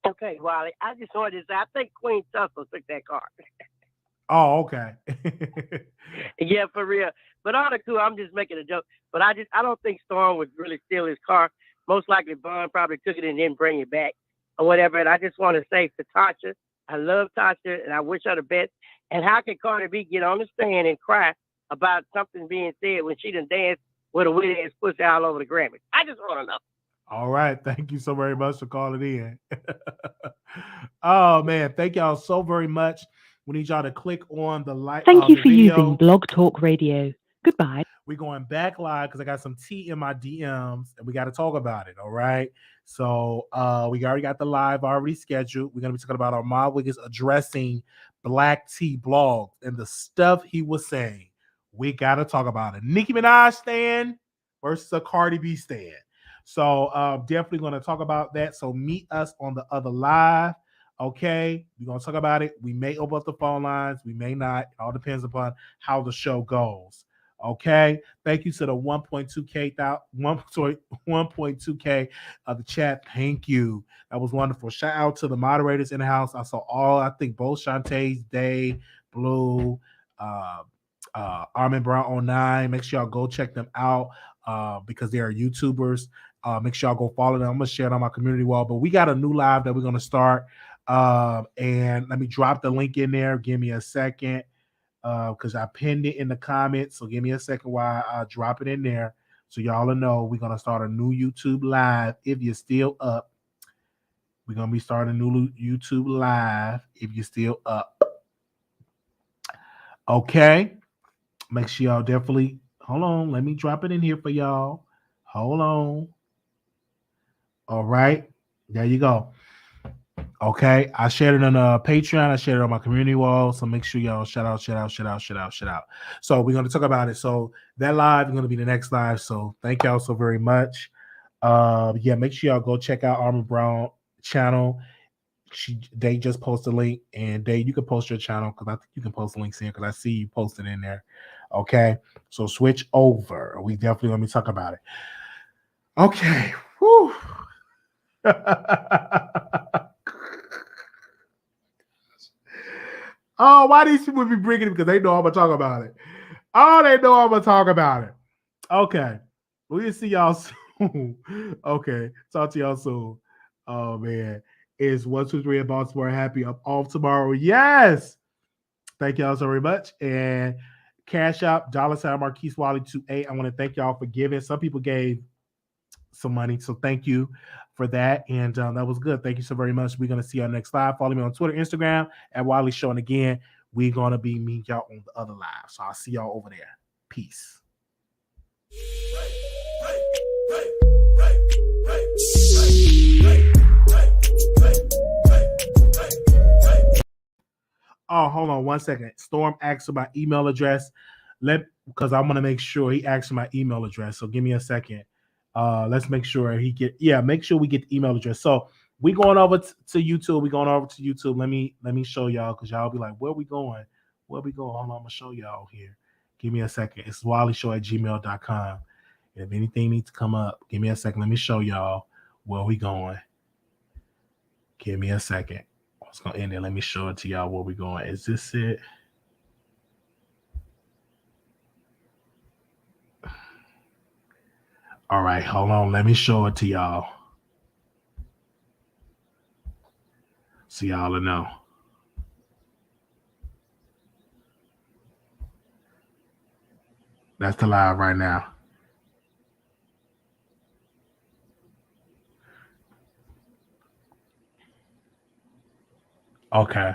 S10: Okay, Wiley. I just wanted to say I think Queen Tussle took that car.
S1: Oh, okay.
S10: Yeah, for real. But all the cool, I'm just making a joke. But I don't think Storm would really steal his car. Most likely Vaughn probably took it and didn't bring it back or whatever. And I just want to say to Tasha, I love Tasha and I wish her the best. And how can Cardi B get on the stand and cry about something being said when she done danced with a wet ass pussy all over the Grammys? I just want to know.
S1: All right. Thank you so very much for calling in. Oh, man. Thank y'all so very much. We need y'all to click on the like.
S2: Thank you for using Blog Talk Radio. Goodbye.
S1: We're going back live because I got some tea in my DMs and we got to talk about it. All right. So we already got the live already scheduled. We're going to be talking about our Armand Wiggins addressing Black Tea Blog and the stuff he was saying. We got to talk about it. Nicki Minaj stand versus a Cardi B stand. So definitely going to talk about that. So meet us on the other live. Okay, we're going to talk about it. We may open up the phone lines. We may not. It all depends upon how the show goes. Okay, thank you to the 1.2K of the chat. Thank you. That was wonderful. Shout out to the moderators in the house. I saw I think both Shantae's, Day, Blue, Armin Brown 09. Make sure y'all go check them out because they are YouTubers. Make sure y'all go follow them. I'm going to share it on my community wall. But we got a new live that we're going to start. And let me drop the link in there. Give me a second because I pinned it in the comments. So give me a second while I drop it in there. So y'all know we're going to start a new YouTube live. If you're still up, we're going to be starting a new YouTube live. If you're still up. Okay. Make sure y'all definitely, hold on. Let me drop it in here for y'all. Hold on. All right. There you go. Okay. I shared it on Patreon. I shared it on my community wall. So make sure y'all shout out. So we're going to talk about it. So that live is going to be the next live. So thank y'all so very much. Make sure y'all go check out Armin Brown channel. They just posted a link, and Dave, you can post your channel because I think you can post links in because I see you posted in there. Okay, so switch over. We definitely let me talk about it. Okay. Whew. Oh, why these people be bringing it? Because they know I'm gonna talk about it. Oh, they know I'm gonna talk about it. Okay, we'll see y'all soon. Okay, talk to y'all soon. Oh man. Is 123 in Baltimore happy? I'm off tomorrow. Yes. Thank y'all so very much. And Cash App, $ Marquise Wiley 28. I want to thank y'all for giving. Some people gave some money, so thank you for that. And that was good. Thank you so very much. We're going to see y'all next live. Follow me on Twitter, Instagram at Wiley Show. And again, we're going to be meeting y'all on the other live. So I'll see y'all over there. Peace. Oh, hold on 1 second. Storm asked for my email address. Because I'm gonna make sure he asks for my email address. So give me a second. Let's make sure make sure we get the email address. So we going over to YouTube. We going over to YouTube. Let me show y'all because y'all be like, where we going? Hold on, I'm gonna show y'all here. Give me a second. It's WileyShow@gmail.com. If anything needs to come up, give me a second. Let me show y'all where we going. Give me a second. It's gonna end it. Let me show it to y'all where we're going. Is this it? All right, hold on. Let me show it to y'all. So y'all will know. That's the live right now. Okay.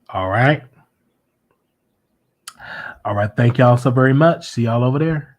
S1: All right. All right. Thank y'all so very much. See y'all over there.